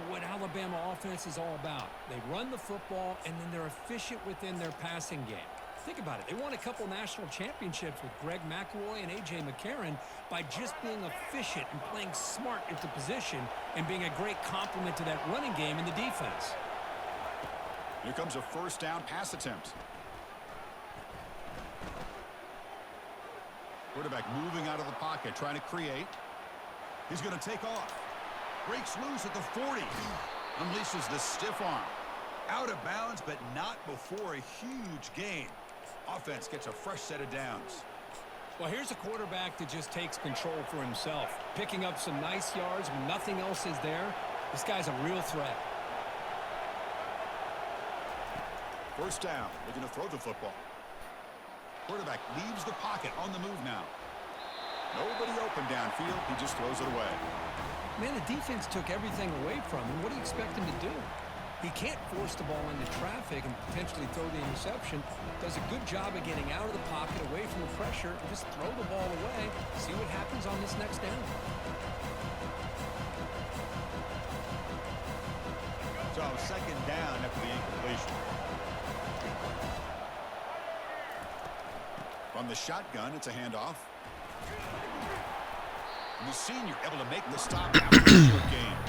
What Alabama offense is all about. They run the football, and then they're efficient within their passing game. Think about it. They won a couple national championships with Greg McElroy and A.J. McCarron by just being efficient and playing smart at the position and being a great complement to that running game in the defense. Here comes a first down pass attempt. Quarterback moving out of the pocket, trying to create. He's going to take off. Breaks loose at the 40. Unleashes the stiff arm. Out of bounds, but not before a huge gain. Offense gets a fresh set of downs. Well, here's a quarterback that just takes control for himself. Picking up some nice yards when nothing else is there. This guy's a real threat. First down. Looking to throw the football. Quarterback leaves the pocket on the move now. Nobody open downfield. He just throws it away. Man, the defense took everything away from him. What do you expect him to do? He can't force the ball into traffic and potentially throw the interception. Does a good job of getting out of the pocket, away from the pressure, and just throw the ball away. See what happens on this next down. So second down after the incompletion. From the shotgun, it's a handoff. And the senior able to make the stop after a short game.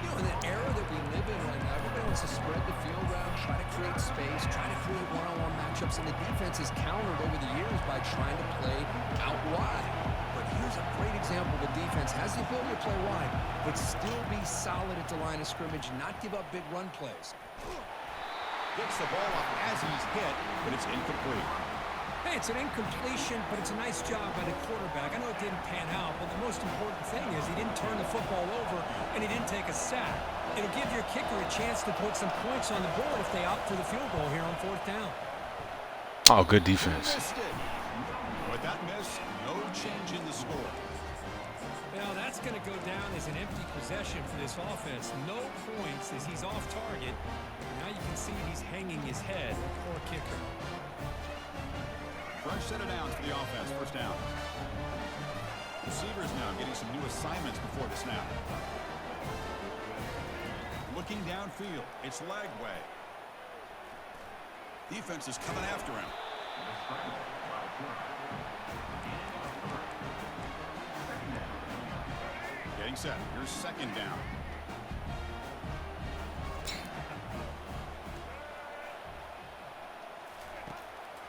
You know, in the era that we live in right now, everybody wants to spread the field around, try to create space, try to create one-on-one matchups, and the defense is countered over the years by trying to play out wide. But here's a great example. The defense has the ability to play wide, but still be solid at the line of scrimmage, not give up big run plays. Gets the ball up as he's hit, but it's incomplete. Hey, it's an incompletion, but it's a nice job by the quarterback. I know it didn't pan out, but the most important thing is he didn't turn the football over and he didn't take a sack. It'll give your kicker a chance to put some points on the board if they opt for the field goal here on fourth down. Oh, good defense. With that miss, no change in the score. Now that's going to go down as an empty possession for this offense. No points as he's off target. Now you can see he's hanging his head. Poor kicker. Fresh set of downs for the offense. First down. Receivers now getting some new assignments before the snap. Looking downfield. It's leg way. Defense is coming after him. Getting set. Here's second down.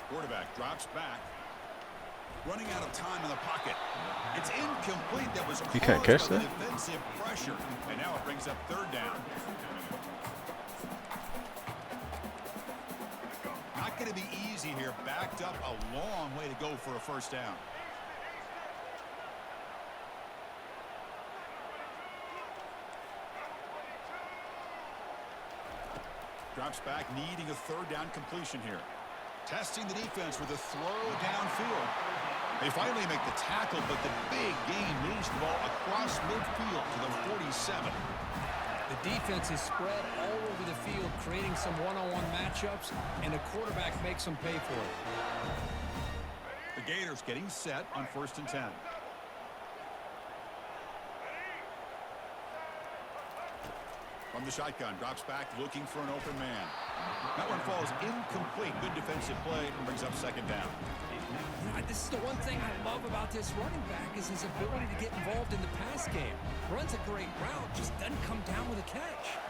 Quarterback drops back. Running out of time in the pocket. It's incomplete. That was You can't catch that? Defensive pressure. And now it brings up third down. Not going to be easy here. Backed up a long way to go for a first down. Drops back, needing a third down completion here. Testing the defense with a throw downfield. They finally make the tackle, but the big gain moves the ball across midfield to the 47. The defense is spread all over the field, creating some one-on-one matchups, and the quarterback makes them pay for it. The Gators getting set on 1st and 10. From the shotgun, drops back, looking for an open man. That one falls incomplete. Good defensive play and brings up second down. This is the one thing I love about this running back is his ability to get involved in the pass game. Runs a great route, just doesn't come down with a catch.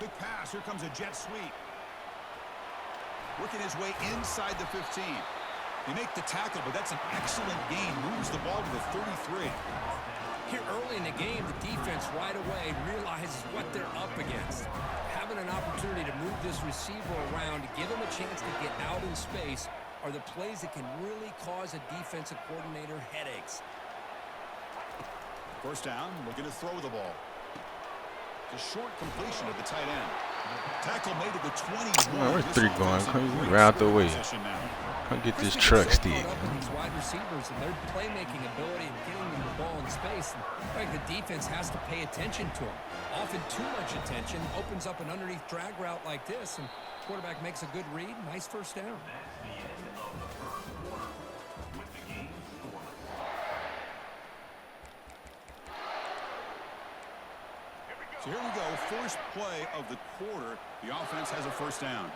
Big pass. Here comes a jet sweep. Working his way inside the 15. They make the tackle, but that's an excellent gain. Moves the ball to the 33. Here early in the game, the defense right away realizes what they're up against. Having an opportunity to move this receiver around, to give him a chance to get out in space, are the plays that can really cause a defensive coordinator headaches. First down, looking to throw the ball. The short completion of the tight end. Tackle made to the 21. Man, where's 3 going? We ran out the way. Come get this truck stick. These wide receivers and their playmaking ability and getting them the ball in space. The defense has to pay attention to them. Often too much attention opens up an underneath drag route like this, and quarterback makes a good read. Nice first down. That's the end of the first quarter with the game scoreless. So here we go. First play of the quarter. The offense has a first down.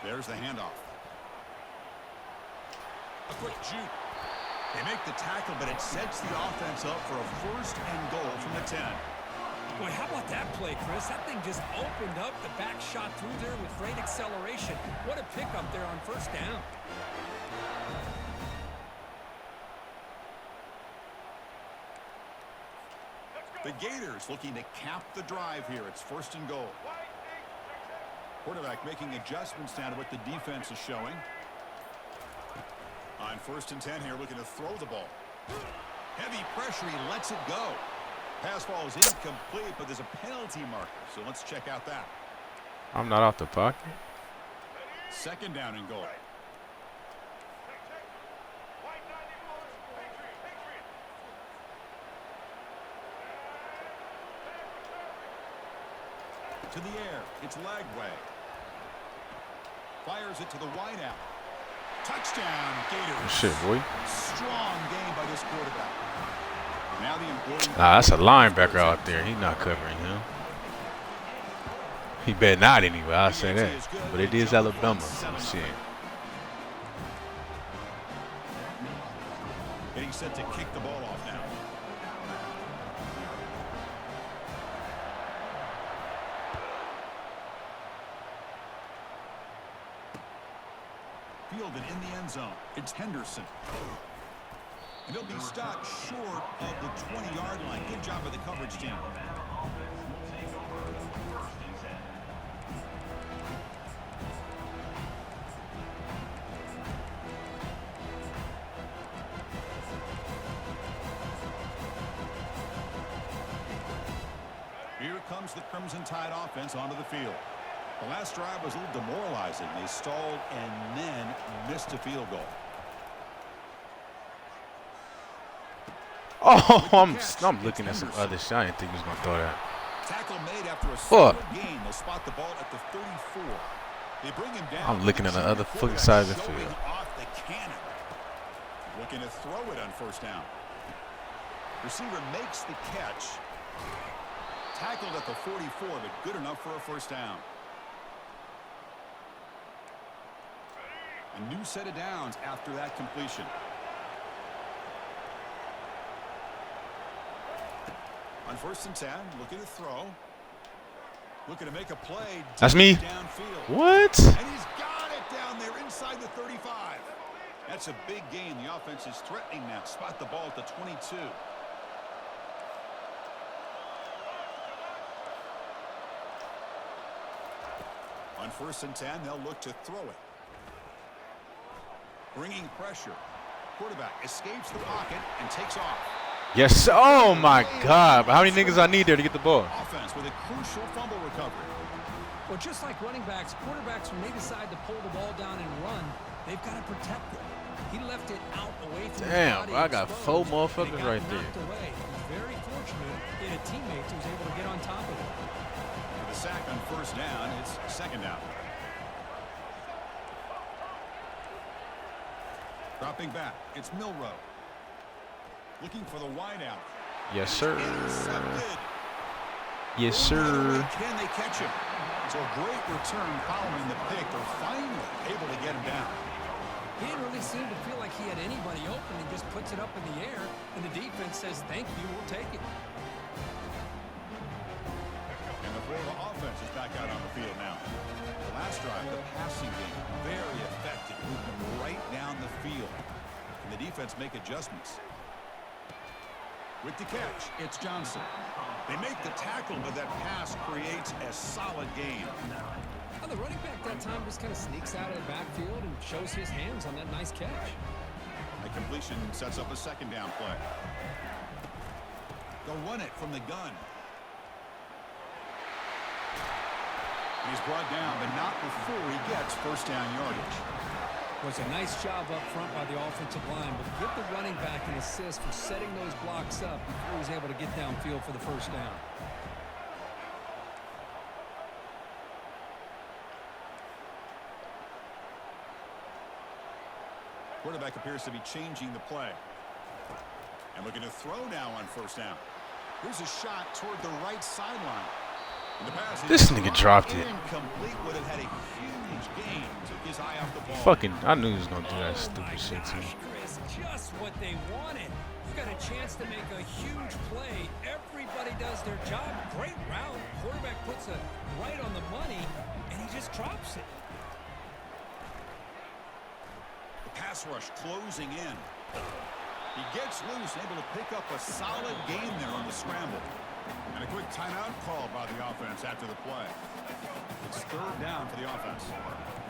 There's the handoff. A quick juke. They make the tackle, but it sets the offense up for a first and goal from the 10. Boy, how about that play, Chris? That thing just opened up. The back shot through there with great acceleration. What a pickup there on first down. The Gators looking to cap the drive here. It's first and goal. Quarterback making adjustments now to what the defense is showing. On 1st and 10 here, looking to throw the ball. Heavy pressure, he lets it go. Pass ball is incomplete, but there's a penalty marker, so let's check out that. I'm not off the pocket. Second down and goal. To the air, it's Lagway. Fires it to the wideout. Touchdown, Gators. Oh, shit, boy. Strong game by this quarterback. Now the important. Nah, that's a linebacker out there. He's not covering him. He better not anyway, I'll say that. But it is Alabama, so shit. Getting set to kick the ball off now. Fielded in the end zone. It's Henderson. And he'll be stopped short of the 20-yard line. Good job by the coverage team. Here comes the Crimson Tide offense onto the field. The last drive was a little demoralizing. They stalled and then missed a field goal. Oh, I'm looking at some other shit. I didn't think he was gonna throw that. Tackle made after a solid gain. They'll spot the ball at the 34. They bring him down. I'm looking at the other fucking side of the field. Off the cannon. Looking to throw it on first down. Receiver makes the catch. Tackled at the 44, but good enough for a first down. A new set of downs after that completion. On first and 10, looking to throw. Looking to make a play. That's me. Downfield. What? And he's got it down there inside the 35. That's a big gain. The offense is threatening now. Spot the ball at the 22. On first and 10, they'll look to throw it. Bringing pressure. Quarterback escapes the pocket and takes off. Yes. Oh my God! But how many niggas I need there to get the ball? Offense with a crucial fumble recovery. Well, just like running backs, quarterbacks, when they decide to pull the ball down and run, they've got to protect it. He left it out away from Damn, his body. bro, I got four motherfuckers right there. Away. He was very fortunate he had a teammate who was able to get on top of it. With a sack on first down, it's second down. Dropping back, it's Milrow. Looking for the wideout. Yes, sir. Intercepted. Yes, sir. Can they catch him? So a great return following the pick. They're finally able to get him down. He didn't really seem to feel like he had anybody open. He just puts it up in the air, and the defense says, thank you, we'll take it. And the Florida offense is back out on the field now. The last drive, the passing game, very effective, moving right down the field. And the defense make adjustments. With the catch, it's Johnson. They make the tackle, but that pass creates a solid gain. Well, the running back that time just kind of sneaks out of the backfield and shows his hands on that nice catch. The completion sets up a second down play. They'll run it from the gun. He's brought down, but not before he gets first down yardage. Was a nice job up front by the offensive line, but give the running back an assist for setting those blocks up before he was able to get downfield for the first down. Quarterback appears to be changing the play. And looking to throw now on first down. Here's a shot toward the right sideline. This nigga dropped it. Incomplete, would have had a huge gain. Took his eye off the ball. Fucking, I knew he was gonna do that stupid shit to me. Chris, just what they wanted. You got a chance to make a huge play. Everybody does their job. Great route. Quarterback puts it right on the money, and he just drops it. The pass rush closing in. He gets loose, able to pick up a solid gain there on the scramble. And a quick timeout called by the offense after the play. It's third down for the offense.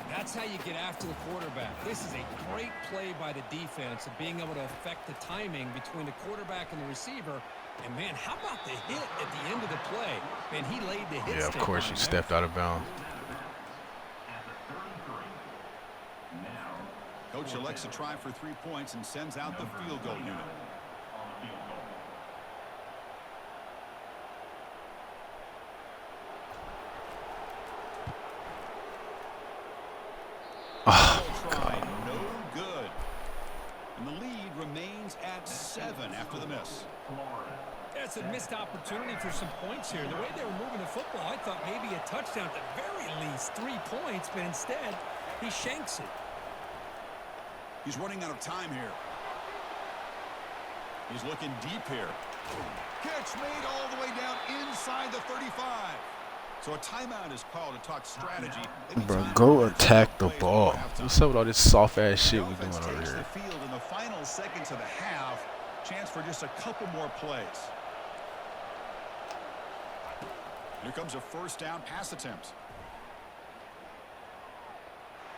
That's how you get after the quarterback. This is a great play by the defense of being able to affect the timing between the quarterback and the receiver. And, man, how about the hit at the end of the play? Man, he laid the hit. Yeah, of course you stepped out of bounds. Coach elects to try for 3 points and sends out the field goal unit. Oh, try, no good. And the lead remains at 7 after the miss. That's a missed opportunity for some points here. The way they were moving the football, I thought maybe a touchdown at the very least, 3 points, but instead he shanks it. He's running out of time here. He's looking deep here. Catch made all the way down inside the 35. So a timeout is called to talk strategy. Bro, go attack the ball. What's up with all this soft-ass shit we doing over here? The field in the final seconds of the half. Chance for just a couple more plays. Here comes a first down pass attempt.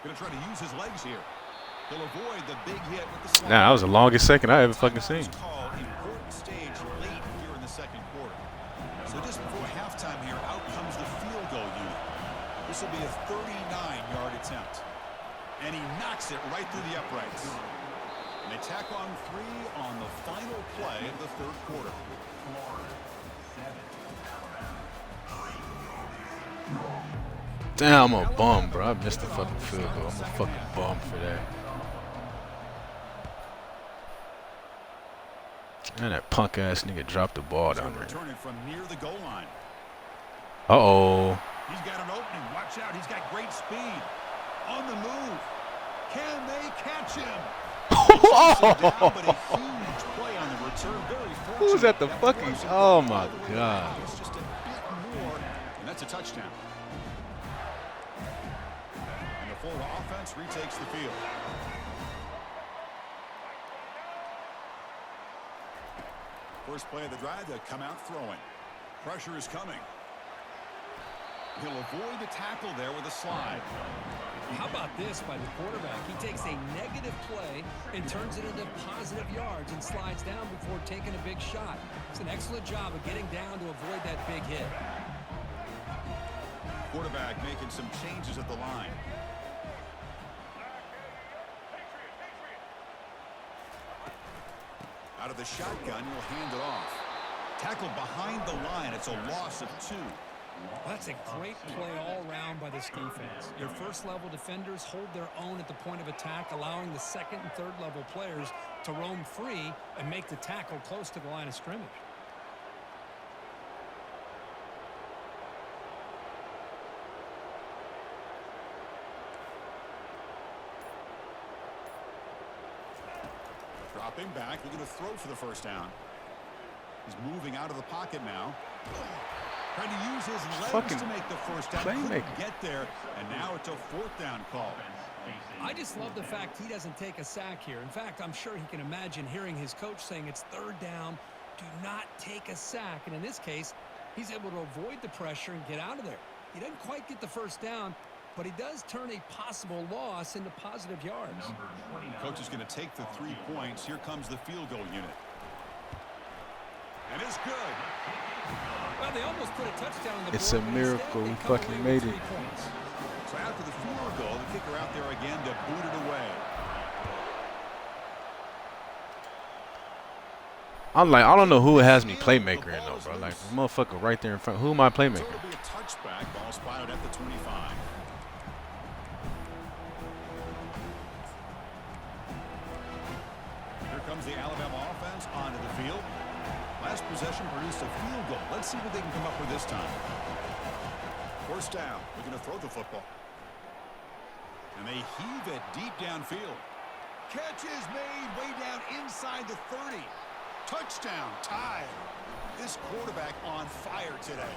Going to try to use his legs here. He'll avoid the big hit with the slide. Nah, that was the longest second I ever fucking seen. Important stage late here in the second quarter. So just before halftime here, out comes the field goal unit. This will be a 39-yard attempt. And he knocks it right through the uprights. And they tack on 3 on the final play of the third quarter. Damn, I'm a bum, bro. I missed the fucking field goal. I'm a fucking bum for that. And that punk ass nigga dropped the ball down there. Returning from near the goal line. Uh-oh. He's got an opening. Watch out. He's got great speed. On the move. Can they catch him? Down, but a huge play on the return. Very fortunate. Who's at the fucking... Oh, my God. It's just a bit more, and that's a touchdown. And the Florida offense retakes the field. First play of the drive, they come out throwing. Pressure is coming. He'll avoid the tackle there with a slide. How about this by the quarterback? He takes a negative play and turns it into positive yards and slides down before taking a big shot. It's an excellent job of getting down to avoid that big hit. Quarterback making some changes at the line. Out of the shotgun, he'll hand it off. Tackled behind the line. It's a loss of 2. That's a great play all around by this defense. Your first-level defenders hold their own at the point of attack, allowing the second and third-level players to roam free and make the tackle close to the line of scrimmage. Dropping back, looking to throw for the first down. He's moving out of the pocket now. Trying to use his legs to make the first down. Couldn't get there, and now it's a 4th down call. I just love the fact he doesn't take a sack here. In fact, I'm sure he can imagine hearing his coach saying it's 3rd down, do not take a sack. And in this case, he's able to avoid the pressure and get out of there. He doesn't quite get the first down, but he does turn a possible loss into positive yards. Coach is going to take the 3 points. Here comes the field goal unit. And it's good. Well, they almost put a touchdown on the It's a miracle we fucking made it. So after the field goal, the kicker out there again to boot it away. I'm like, I don't know who has me playmaker in though, bro. Like, the motherfucker right there in front. Who am I playmaker? So it'll be a touchback. Ball spotted at the 25. Here comes the Alabama offense onto the field. Last possession produced a field goal. Let's see what they can come up with this time. First down. Looking to throw the football. And they heave it deep downfield. Catch is made way down inside the 30. Touchdown. Tied. This quarterback on fire today.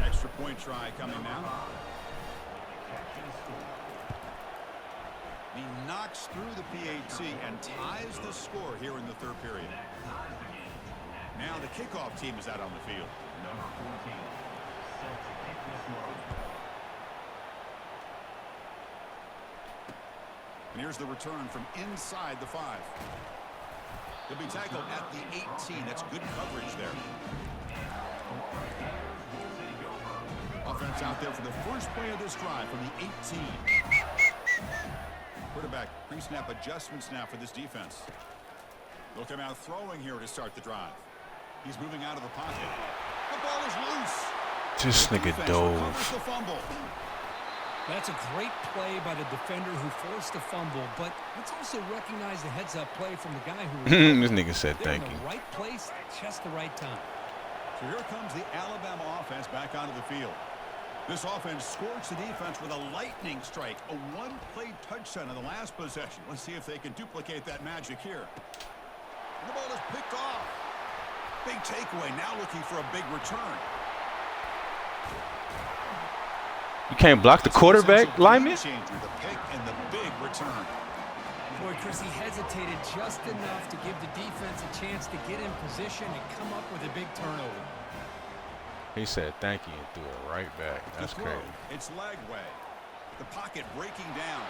Extra point try coming now. He knocks through the PAT and ties the score here in the 3rd period. Now the kickoff team is out on the field. And here's the return from inside the 5. He'll be tackled at the 18. That's good coverage there. Offense out there for the first play of this drive from the 18. Quarterback pre-snap adjustments now for this defense. They'll come out throwing here to start the drive. He's moving out of the pocket. The ball is loose. This nigga dove. The fumble. That's a great play by the defender who forced the fumble, but let's also recognize the heads-up play from the guy who This nigga said they're thank in you. the right place, just the right time. So here comes the Alabama offense back onto the field. This offense scorched the defense with a lightning strike, a one-play touchdown in the last possession. Let's see if they can duplicate that magic here. And the ball is picked off. Big takeaway, now looking for a big return. You can't block the quarterback, lineman? The pick and the big return. Boy, Chris, he hesitated just enough to give the defense a chance to get in position and come up with a big turnover. He said thank you and threw it right back. That's crazy. It's leg way. The pocket breaking down.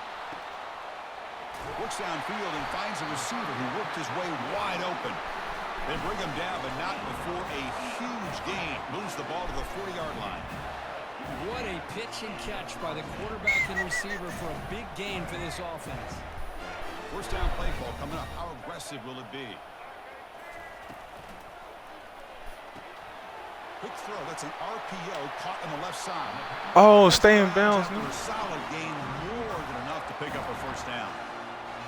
Looks downfield and finds a receiver who worked his way wide open. They bring him down, but not before a huge gain. Moves the ball to the 40-yard line. What a pitch and catch by the quarterback and receiver for a big gain for this offense. First down play call coming up. How aggressive will it be? Quick throw. That's an RPO caught on the left side. Oh, stay in bounds. A solid gain, more than enough to pick up a first down.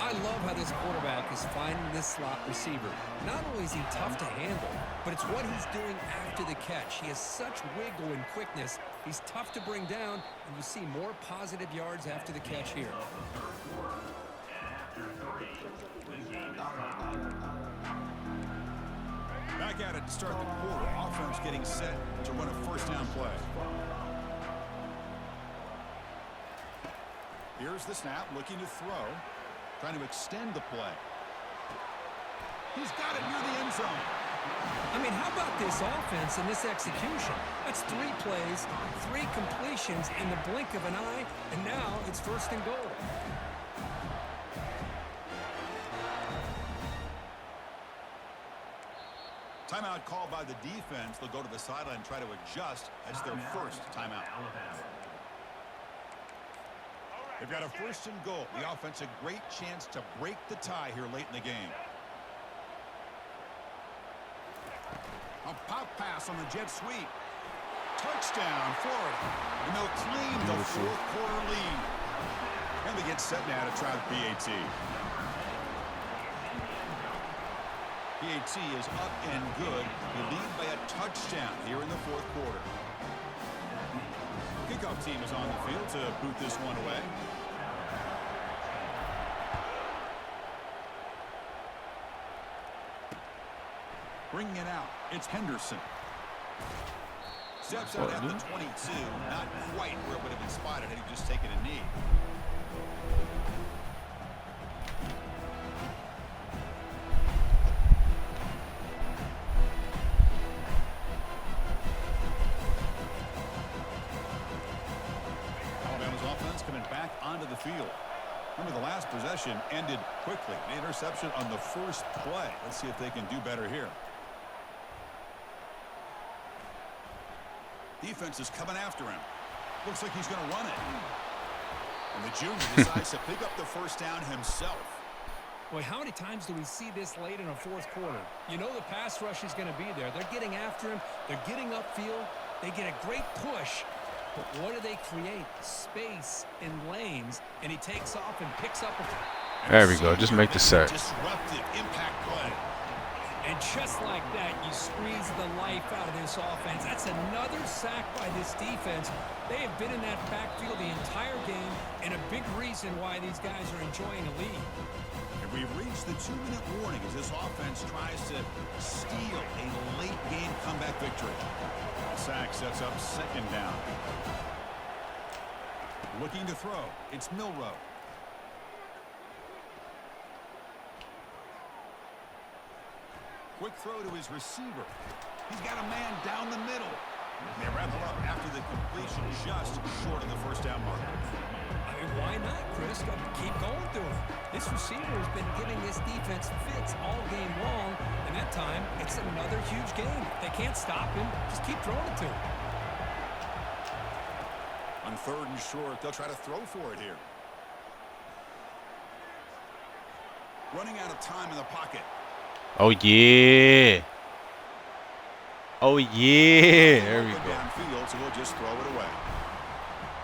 I love how this quarterback is finding this slot receiver. Not only is he tough to handle, but it's what he's doing after the catch. He has such wiggle and quickness. He's tough to bring down, and you see more positive yards after the catch here. Back at it to start the quarter. Offense getting set to run a first down play. Here's the snap, looking to throw. Trying to extend the play. He's got it near the end zone. I mean, how about this offense and this execution? That's 3 plays, 3 completions in the blink of an eye, and now it's first and goal. Timeout called by the defense. They'll go to the sideline and try to adjust. That's their first timeout. They've got a first and goal. The offense a great chance to break the tie here late in the game. A pop pass on the jet sweep. Touchdown, Florida. And they'll claim the fourth quarter lead. And they get set now to try the PAT. PAT is up and good. They lead by a touchdown here in the fourth quarter. Kickoff team is on the field to boot this one away. Bringing it out, it's Henderson. Steps out at the 22, not quite where it would have been spotted had he just taken a knee. Onto the field. Remember, the last possession ended quickly. The interception on the first play. Let's see if they can do better here. Defense is coming after him. Looks like he's going to run it. And the junior decides to pick up the first down himself. Boy, how many times do we see this late in a fourth quarter? You know the pass rush is going to be there. They're getting after him. They're getting upfield. They get a great push. But what do they create? Space in lanes, and he takes off and picks up a... There we go. Just make the sack. Disruptive impact play. And just like that, you squeeze the life out of this offense. That's another sack by this defense. They have been in that backfield the entire game, and a big reason why these guys are enjoying a lead. And we've reached the 2-minute warning as this offense tries to steal a late game comeback victory. The sack sets up second down. Looking to throw. It's Milroe. Quick throw to his receiver. He's got a man down the middle. They rattle up after the completion just short of the first down marker. I mean, why not, Chris? keep going through him. This receiver has been giving this defense fits all game long, and that time, it's another huge game. If they can't stop him, just keep throwing it to him. On 3rd and short, they'll try to throw for it here. Running out of time in the pocket. Oh, yeah. Oh, yeah. There we go. Downfield, so we'll just throw it away.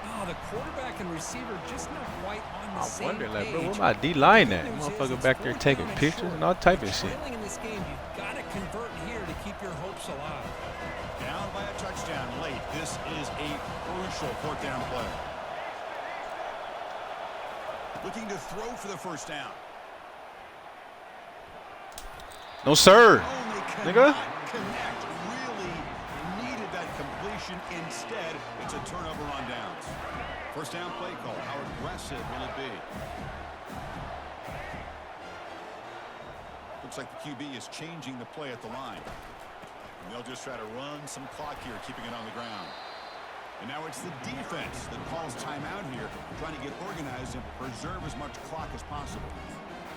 Oh, the quarterback and receiver just not quite on the same I wonder, like, bro, page. where my D-line at? The good news is Motherfucker it's back there 4th taking down and pictures short. and all type of You're shit. trailing in this game, you've got to convert here to keep your hopes alive. Down by a touchdown late. This is a crucial 4th down play. Looking to throw for the 1st down. No, sir. Only Nigga. cannot connect. Really needed that completion. Instead, it's a turnover on downs. 1st down play call. How aggressive will it be? Looks like the QB is changing the play at the line. And they'll just try to run some clock here, keeping it on the ground. And now it's the defense that calls timeout here, trying to get organized and preserve as much clock as possible.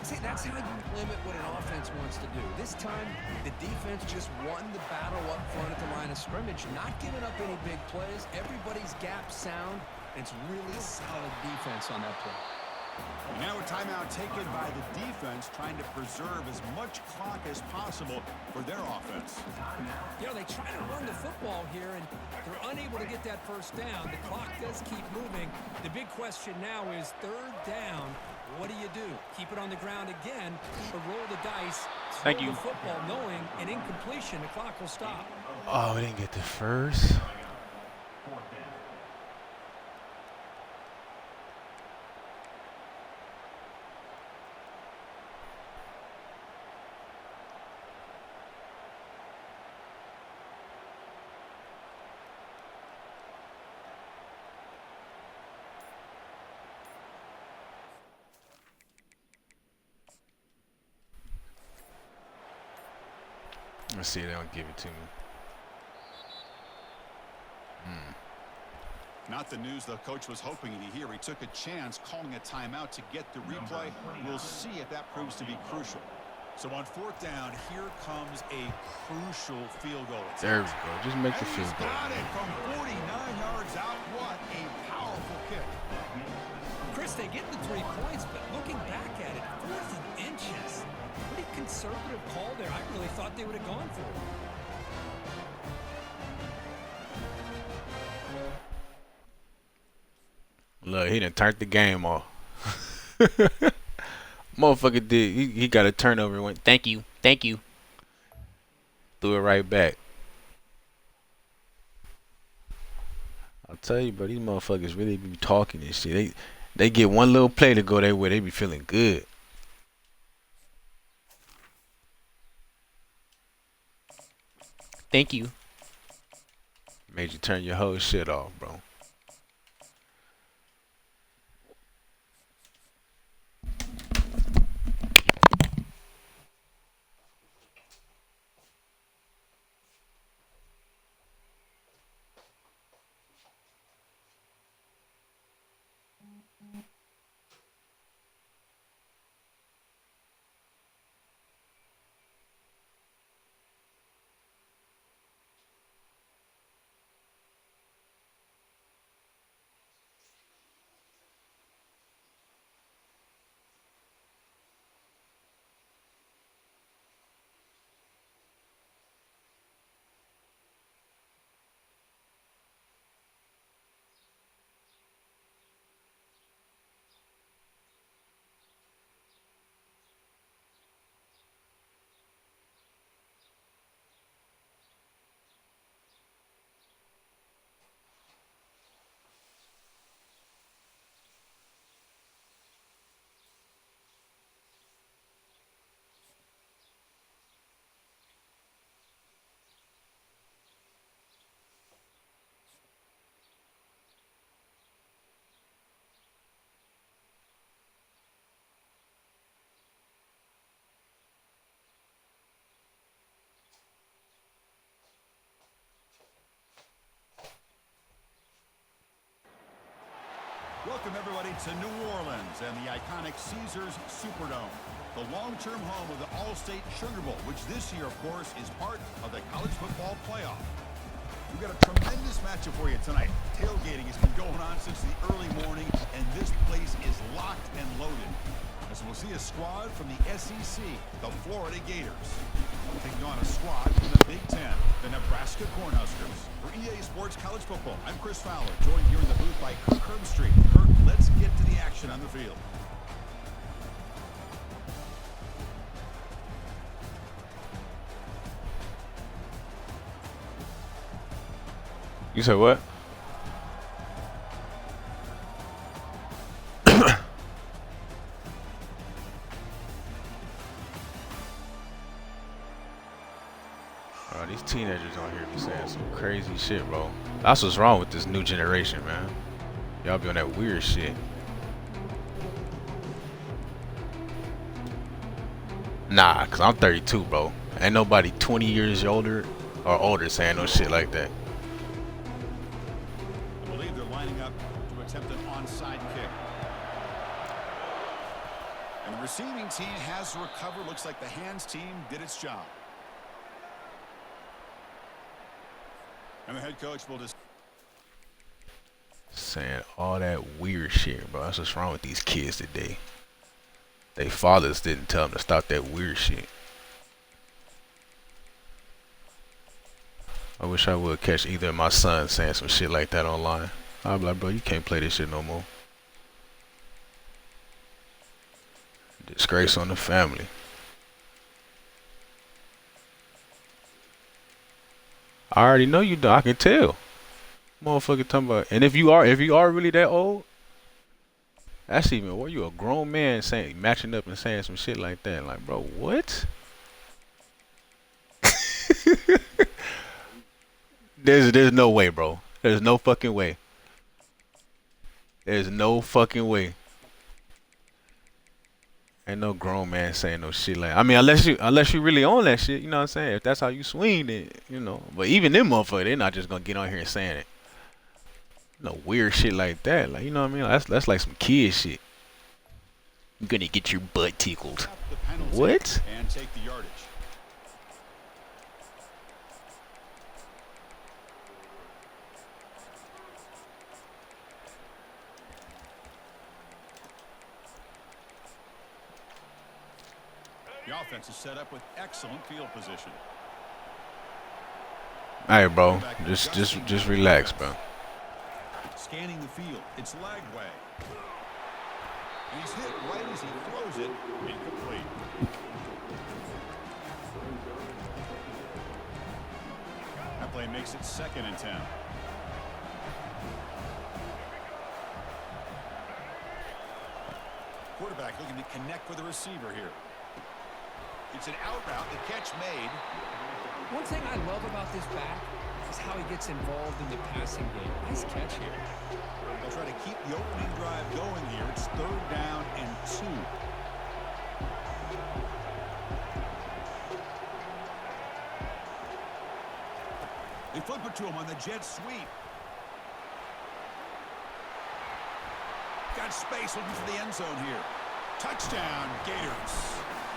See, that's how you limit what an offense wants to do. This time, the defense just won the battle up front at the line of scrimmage, not giving up any big plays. Everybody's gap sound. It's really solid defense on that play. And now a timeout taken by the defense, trying to preserve as much clock as possible for their offense. You know, they try to run the football here, and they're unable to get that 1st down. The clock does keep moving. The big question now is 3rd down. What do you do? Keep it on the ground again, or roll the dice, Thank throw you. the football, knowing an incompletion, the clock will stop. Oh, we didn't get the first. 4th down. Let's see, they don't give it to me. Not the news the coach was hoping to hear. He took a chance calling a timeout to get the replay. We'll see if that proves to be crucial. So on 4th down, here comes a crucial field goal attempt. There we go. Just make the And field he's goal. got it from 49 yards out. What a powerful kick. Chris, they get the 3 points, but looking back at it, 4th and inches. Pretty conservative call there. I really thought they would have gone for it. Look, he done turned the game off. Motherfucker did. He got a turnover and went, thank you, thank you. Threw it right back. I'll tell you, bro, these motherfuckers really be talking and shit. They get one little play to go their way, they be feeling good. Thank you. Made you turn your whole shit off, bro. Welcome, everybody, to New Orleans and the iconic Caesars Superdome, the long-term home of the All-State Sugar Bowl, which this year, of course, is part of the college football playoff. We've got a tremendous matchup for you tonight. Tailgating has been going on since the early morning, and this place is locked and loaded. As we'll see a squad from the SEC, the Florida Gators, taking on a squad from the Big Ten, the Nebraska Cornhuskers. For EA Sports College Football, I'm Chris Fowler, joined here in the booth by Kirk Herbstreit. Kirk, let's get to the action on the field. You said what? These teenagers on here be saying some crazy shit, bro. That's what's wrong with this new generation, man. Y'all be on that weird shit. Nah, cause I'm 32, bro. Ain't nobody 20 years older or older saying no shit like that. I believe they're lining up to attempt an onside kick. And the receiving team has recovered. Looks like the hands team did its job. And the head coach will just saying all that weird shit, bro. That's what's wrong with these kids today. They fathers didn't tell them to stop that weird shit. I wish I would catch either of my sons saying some shit like that online. I'd be like, bro, you can't play this shit no more. Disgrace on the family. I already know you do. I can tell. Motherfucker talking about, and if you are really that old, that's even where you a grown man saying, matching up and saying some shit like that. Like, bro, what? There's no way, bro. There's no fucking way. There's no fucking way. Ain't no grown man saying no shit like, I mean, unless you really own that shit, you know what I'm saying? If that's how you swing, then, you know. But even them motherfuckers, they're not just gonna get on here and saying it. No weird shit like that. Like, you know what I mean? That's like some kid shit. You're gonna get your butt tickled. What? And take the yardage. The offense is set up with excellent field position. Hey, bro, just relax, bro. Scanning the field, it's Lagway. And he's hit right as he throws it, incomplete. That play makes it 2nd and 10. Quarterback looking to connect with the receiver here. It's an out route, the catch made. One thing I love about this back is how he gets involved in the passing game. Nice catch here. They'll try to keep the opening drive going here. It's 3rd down and 2. They flip it to him on the jet sweep. Got space looking for the end zone here. Touchdown, Gators.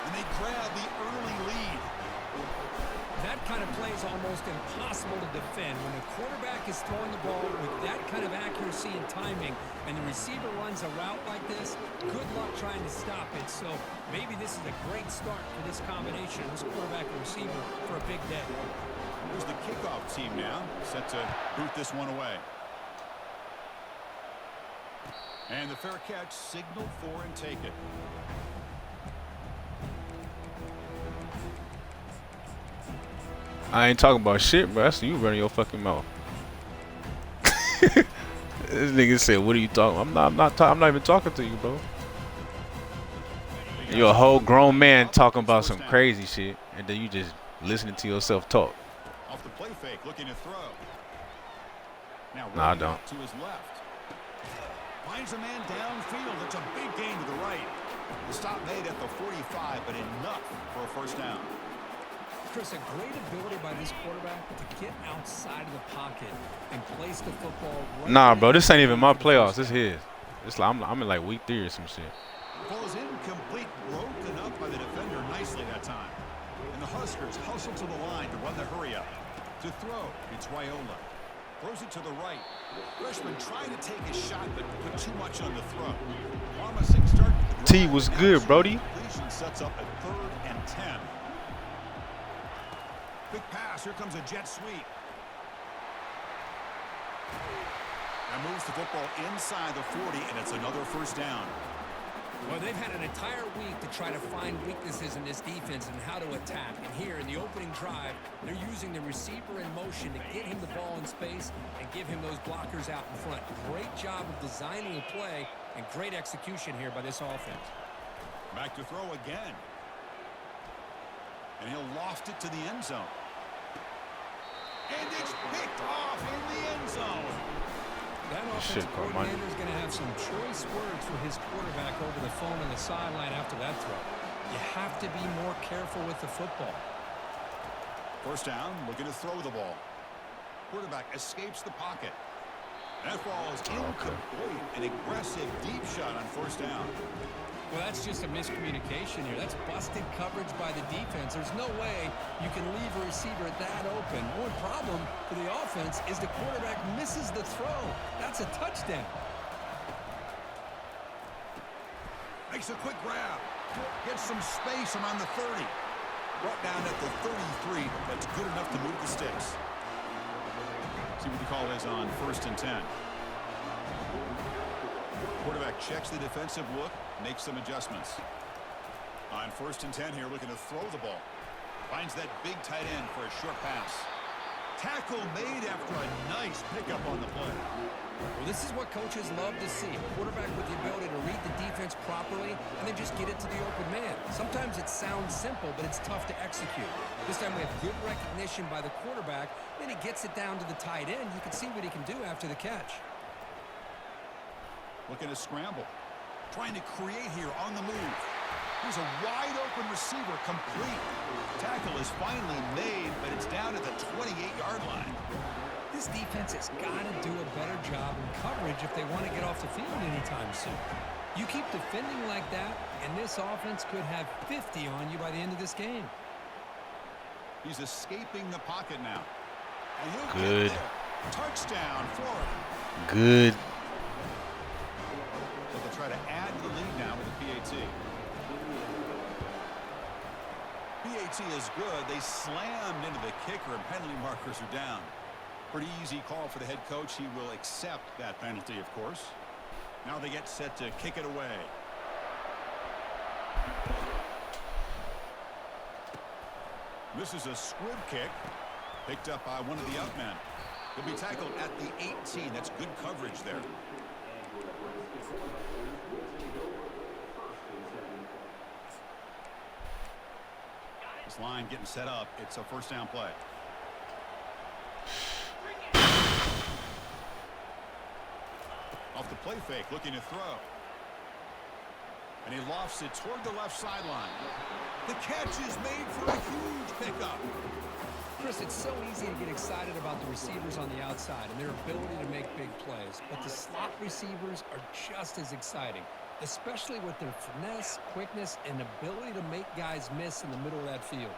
And they grab the early lead. That kind of play is almost impossible to defend. When the quarterback is throwing the ball with that kind of accuracy and timing, and the receiver runs a route like this, good luck trying to stop it. So maybe this is a great start for this combination, this quarterback and receiver, for a big day. Here's the kickoff team now, set to boot this one away. And the fair catch signaled for and taken. I ain't talking about shit, bro. That's you running your fucking mouth. This nigga said, "What are you talking?" I'm not even talking to you, bro. You're a whole grown man talking about some crazy shit, and then you just listening to yourself talk. Off the play fake, looking to throw. Now I don't. to his left. Finds a man downfield. It's a big gain to the right. The stop made at the 45, but enough for a 1st down. Chris, a great ability by this quarterback to get outside of the pocket and place the football right. Nah, bro, this ain't even my playoffs. This his. It's like I'm in like week 3 or some shit. Ball is incomplete, broken up by the defender nicely that time. And the Huskers hustle to the line to run the hurry up. To throw, it's Raiola. Throws it to the right. Freshman trying to take a shot, but put too much on the throw. Promising start. T was good, Brody. Completion sets up a 3rd and 10. Quick pass. Here comes a jet sweep. That moves the football inside the 40, and it's another first down. Well, they've had an entire week to try to find weaknesses in this defense and how to attack. And here in the opening drive, they're using the receiver in motion to get him the ball in space and give him those blockers out in front. Great job of designing the play and great execution here by this offense. Back to throw again. And he'll loft it to the end zone. And it's picked off in the end zone. That offensive coordinator is going to have some choice words for his quarterback over the phone on the sideline after that throw. You have to be more careful with the football. First down, looking to throw the ball. Quarterback escapes the pocket. That ball is incomplete. An aggressive deep shot on first down. Well, that's just a miscommunication here. That's busted coverage by the defense. There's no way you can leave a receiver that open. One problem for the offense is the quarterback misses the throw. That's a touchdown. Makes a quick grab. Gets some space around the 30. Brought down at the 33. That's good enough to move the sticks. See what the call is on 1st and 10. Quarterback checks the defensive look, makes some adjustments. On 1st and 10 here, looking to throw the ball. Finds that big tight end for a short pass. Tackle made after a nice pickup on the play. Well, this is what coaches love to see. A quarterback with the ability to read the defense properly and then just get it to the open man. Sometimes it sounds simple, but it's tough to execute. This time we have good recognition by the quarterback. Then he gets it down to the tight end. You can see what he can do after the catch. Looking to scramble. Trying to create here on the move. Here's a wide-open receiver, complete. Tackle is finally made, but it's down at the 28-yard line. This defense has got to do a better job in coverage if they want to get off the field anytime soon. You keep defending like that, and this offense could have 50 on you by the end of this game. He's escaping the pocket now. Good. Touchdown, Florida. Good. So they'll try to add to the lead now with the PAT. PAT is good. They slammed into the kicker, and penalty markers are down. Pretty easy call for the head coach. He will accept that penalty, of course. Now they get set to kick it away. This is a squib kick, picked up by one of the up men. He'll be tackled at the 18. That's good coverage there. This line getting set up. It's a first down play. Off the play fake, looking to throw. And he lofts it toward the left sideline. The catch is made for a huge pickup. Chris, it's so easy to get excited about the receivers on the outside and their ability to make big plays. But the slot receivers are just as exciting, especially with their finesse, quickness, and ability to make guys miss in the middle of that field.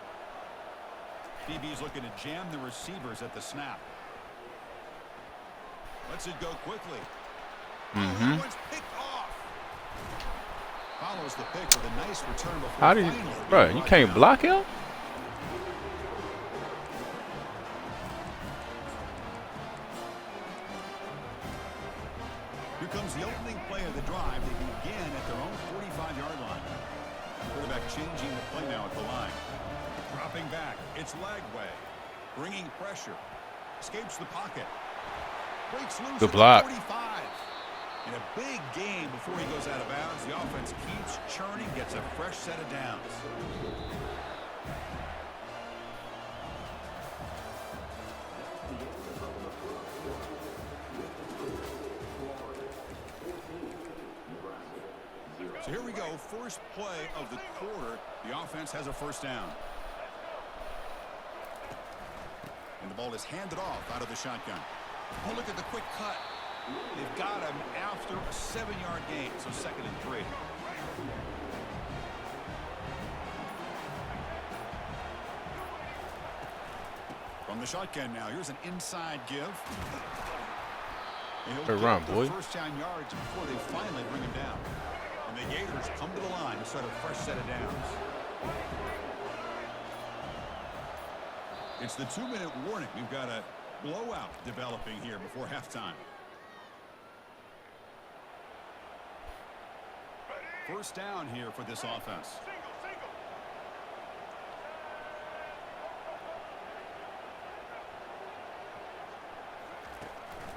DB's looking to jam the receivers at the snap. Lets it go quickly. That one's picked off. Follows the pick with a nice return before. How do you, bro? You can't block him. Here comes the opening play of the drive. They begin at their own 45-yard line. Quarterback changing the play now at the line. Dropping back. It's Lagway. Bringing pressure. Escapes the pocket. Breaks loose. Good block. 45. In a big game before he goes out of bounds, the offense keeps churning, gets a fresh set of downs. So here we go, first play of the quarter. The offense has a first down. And the ball is handed off out of the shotgun. Oh, look at the quick cut. They've got him after a 7-yard gain, so 2nd and 3. From the shotgun now, here's an inside give. Good run, boy. First down yards before they finally bring him down. And the Gators come to the line to start a fresh set of downs. It's the 2-minute warning. We've got a blowout developing here before halftime. First down here for this offense.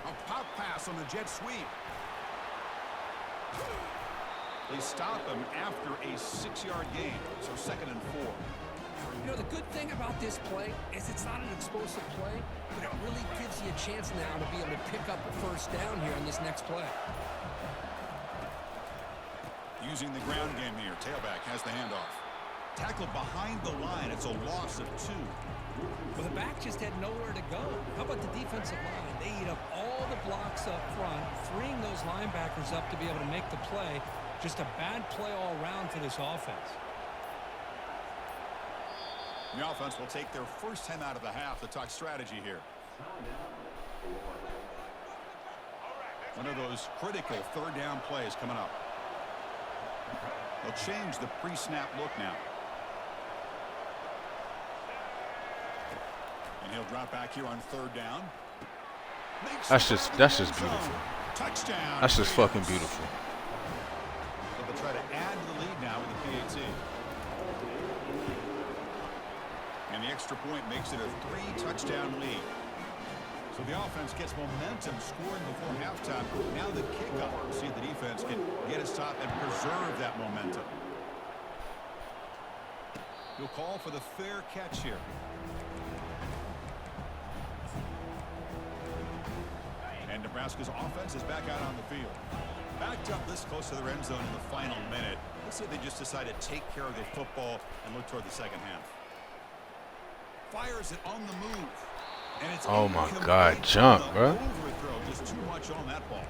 A pop pass on the jet sweep. They stop him after a 6-yard gain, so 2nd and 4. You know, the good thing about this play is it's not an explosive play, but it really gives you a chance now to be able to pick up a first down here on this next play. Using the ground game here, tailback has the handoff. Tackle behind the line, it's a loss of 2. Well, the back just had nowhere to go. How about the defensive line? They eat up all the blocks up front, freeing those linebackers up to be able to make the play. Just a bad play all around for this offense. The offense will take their first 10 out of the half to talk strategy here. One of those critical 3rd down plays coming up. They'll change the pre-snap look now. And he'll drop back here on 3rd down. That's just beautiful. Touchdown. That's just fucking beautiful. So they'll try to add to the lead now with the PAT. And the extra point makes it a 3-touchdown lead. So the offense gets momentum scoring before halftime. Now the kickoff. We'll see if the defense can get a stop and preserve that momentum. He'll call for the fair catch here. And Nebraska's offense is back out on the field. Backed up this close to their end zone in the final minute. Let's see if they just decide to take care of their football and look toward the second half. Fires it on the move. And it's oh my God, jump, bro. Overthrow, just too much on that ball.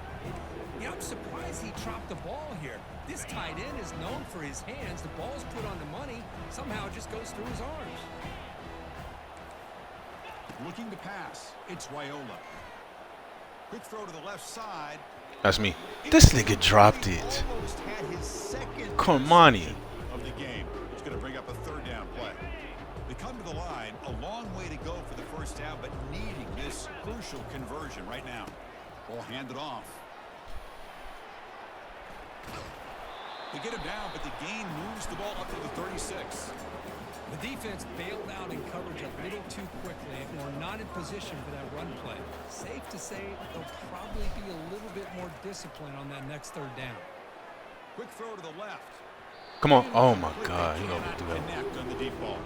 Yeah, I'm surprised he dropped the ball here. This tight end is known for his hands. The ball's put on the money. Somehow it just goes through his arms. Looking to pass. It's Raiola. Quick throw to the left side. That's me. This nigga dropped it. Almost had his second Come on, of the game. He's going to bring up a 3rd down play. They come to the line, a long way to go for the first down, but needing this crucial conversion right now. Ball handed off. They get him down, but the gain moves the ball up to the 36. The defense bailed out in coverage a little too quickly and were not in position for that run play. Safe to say they'll probably be a little bit more disciplined on that next 3rd down. Quick throw to the left. Come on. Oh my God. He overthrew that. Connect on the deep ball.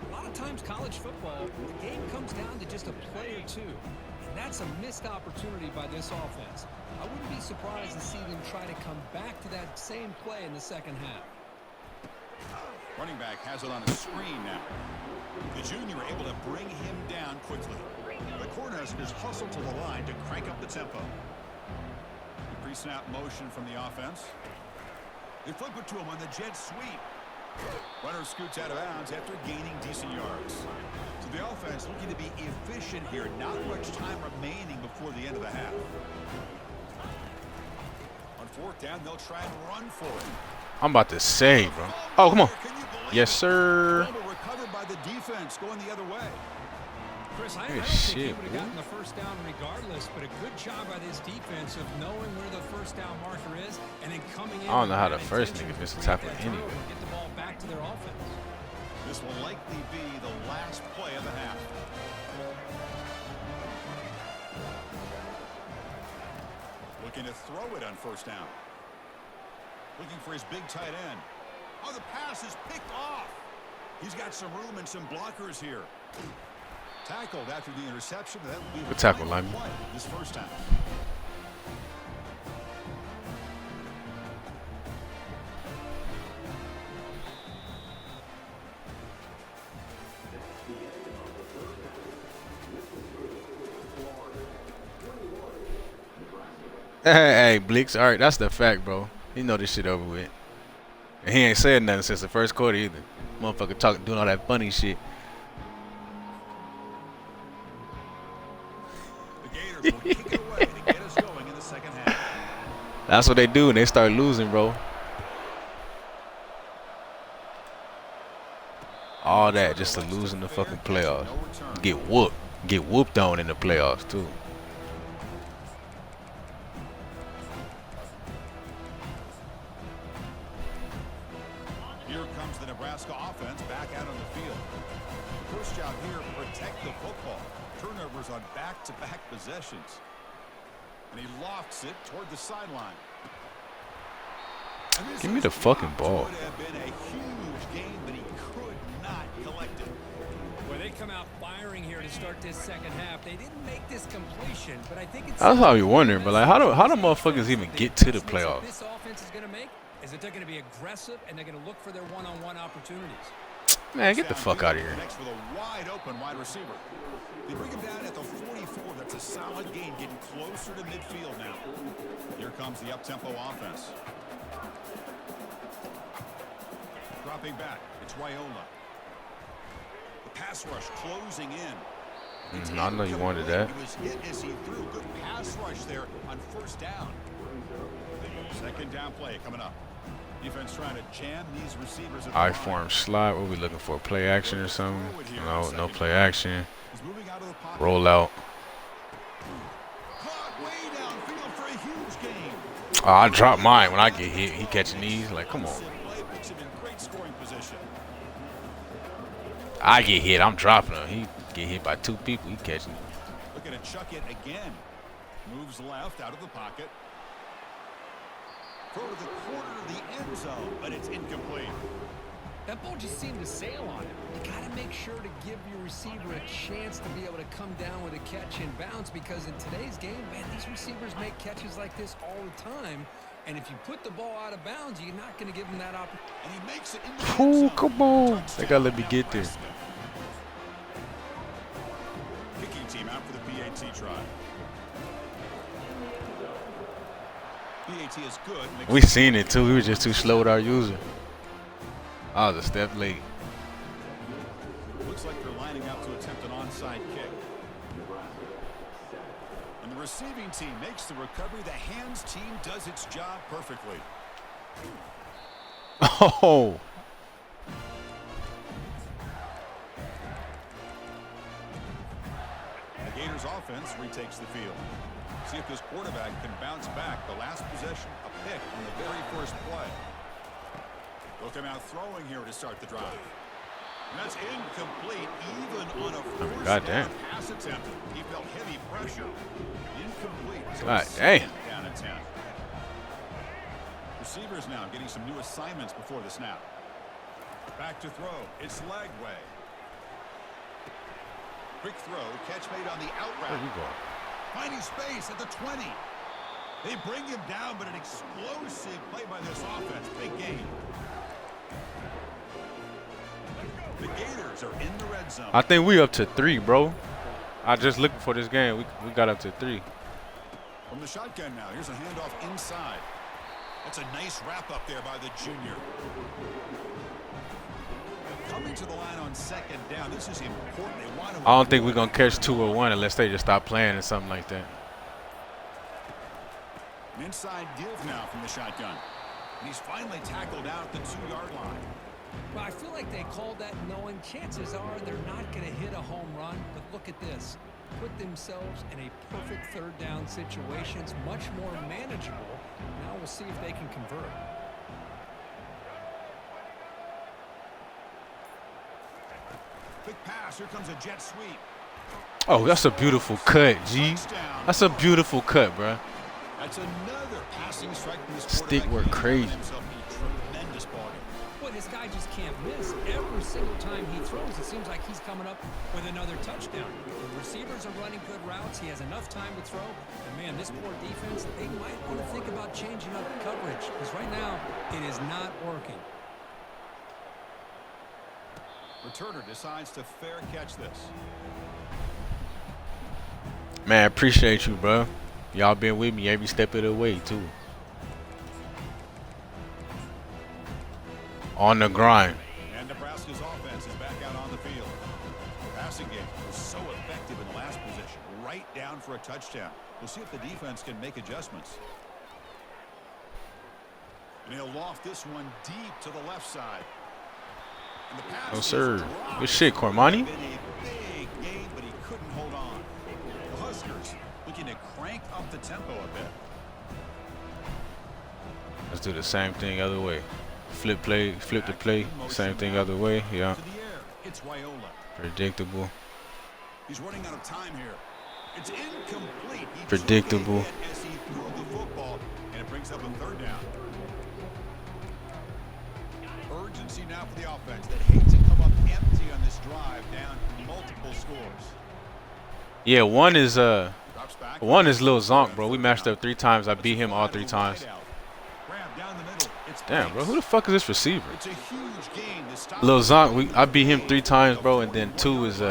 A lot of times college football, the game comes down to just a play or two. And that's a missed opportunity by this offense. I wouldn't be surprised to see them try to come back to that same play in the second half. Running back has it on a screen now. The junior able to bring him down quickly. The Cornhuskers hustle to the line to crank up the tempo. The pre-snap motion from the offense. They flip it to him on the jet sweep. Runner scoots out of bounds after gaining decent yards. So the offense looking to be efficient here. Not much time remaining before the end of the half. On 4th down, they'll try and run for it. I'm about to say, bro. Oh, come on. Yes, sir. Recovered by the defense going the other way. Chris, I Hey, don't think shit, he would have man. gotten the first down regardless, but a good job by this defense of knowing where the first down marker is and then coming in. I don't know how the with first intention nigga to missed the create tackle that anyway. turnover and get the ball back to their offense. This will likely be the last play of the half. Looking to throw it on 1st down. Looking for his big tight end. Oh, the pass is picked off. He's got some room and some blockers here. Tackled after the interception. That will be the Good tackle, final lineman. play this first time. Hey, Blix. All right, that's the fact, bro. You know this shit over with. And he ain't said nothing since the first quarter either. Motherfucker talking, doing all that funny shit. The Gators will kick it away to get us going in the second half. That's what they do when they start losing, bro. All that just to lose in the fucking playoffs. Get whooped. Get whooped on in the playoffs, too. Here comes the Nebraska offense back out on the field. The first job here, protect the football. Turnovers on back-to-back possessions. And he lofts it toward the sideline. Give me the fucking ball. Would have been a huge game, but he could not collect it. Well, they come out firing here to start this second half. They didn't make this completion, but I think it's. That's how you wondering, but like, how do motherfuckers even get to the playoffs? This offense is going to make is that they're going to be aggressive and they're going to look for their one-on-one opportunities. Man, get the fuck out of here. Next with a wide open wide receiver. They bring him down at the 44. That's a solid gain, getting closer to midfield now. Here comes the up-tempo offense. Dropping back, it's Raiola. The pass rush closing in. I know you wanted that. He was hit as he threw. Good pass rush there on first down. Second down play coming up. Defense trying to jam these receivers. I-form slide. What are we looking for? Play action or something? No play action. He's moving out of the pocket. Roll out. Caught way downfield for a huge gain. Oh, I drop mine when I get hit. He catching these. Like, come on. Puts him in great scoring position. I get hit. I'm dropping him. He get hit by two people. He catching. Looking to chuck it again. Moves left out of the pocket. Throw to the corner of the end zone, but it's incomplete. That ball just seemed to sail on him. You got to make sure to give your receiver a chance to be able to come down with a catch and bounce, because in today's game, man, these receivers make catches like this all the time. And if you put the ball out of bounds, you're not going to give them that opportunity. And he makes it in the end zone. Come on. They got to let me get there. Kicking team out for the PAT try. PAT is good. We seen it too. We were just too slow with our user. I was a step late. Looks like they're lining up to attempt an onside kick. And the receiving team makes the recovery. The hands team does its job perfectly. Oh. The Gators offense retakes the field. See if this quarterback can bounce back. The last possession, a pick on the very first play. They'll come out throwing here to start the drive. And that's incomplete, even on a first down pass attempt. He felt heavy pressure. Incomplete. So God damn. Down at 10. Receivers now getting some new assignments before the snap. Back to throw. It's Lagway. Quick throw. Catch made on the out route. Where you going? Finding space at the 20. They bring him down, but an explosive play by this offense. Big game. The Gators are in the red zone. I think we up to 3, bro. I just looking for this game. We got up to 3. From the shotgun now. Here's a handoff inside. That's a nice wrap up there by the junior. Coming to the line on second down. This is important. They want to. I don't think we're gonna catch 2 or 1 unless they just stop playing or something like that. An inside give now from the shotgun. And he's finally tackled out at the 2-yard line. Well, I feel like they called that knowing chances are they're not going to hit a home run. But look at this. Put themselves in a perfect third down situation. It's much more manageable. Now we'll see if they can convert. Quick pass. Here comes a jet sweep. Oh, that's a beautiful cut, G. That's a beautiful cut, bro. That's another passing strike from this Stick quarterback. work He crazy. found himself a tremendous ball game. Boy, this guy just can't miss. Every single time he throws, it seems like he's coming up with another touchdown. The receivers are running good routes. He has enough time to throw. And, man, this poor defense, they might want to think about changing up coverage, because right now it is not working. Returner decides to fair catch this. Man, appreciate you, bro. Y'all been with me every step of the way too. On the grind. And Nebraska's offense is back out on the field. The passing game was so effective in the last position, right down for a touchdown. We'll see if the defense can make adjustments. And he'll loft this one deep to the left side. And the pass No sir. is Good shit, Cormani. been a big game, but he couldn't hold on. The Huskers looking to crank up the tempo a bit. Let's do the same thing other way. Flip the play, same thing other way. Yeah. To the air, it's Wyola. Predictable. He's running out of time here. It's incomplete. He Predictable. took a hit as he threw the football, and it brings up a third down. Urgency now for the offense that hates to come up empty on this drive, down multiple scores. Yeah, one is Drops back. Lil Zonk, bro. We matched up 3 times. I beat him all 3 times. Grab down the middle. It's Damn, bro. Who the fuck is this receiver? It's a huge gain to stop. Lil Zonk, I beat him 3 times, bro, and then 2 is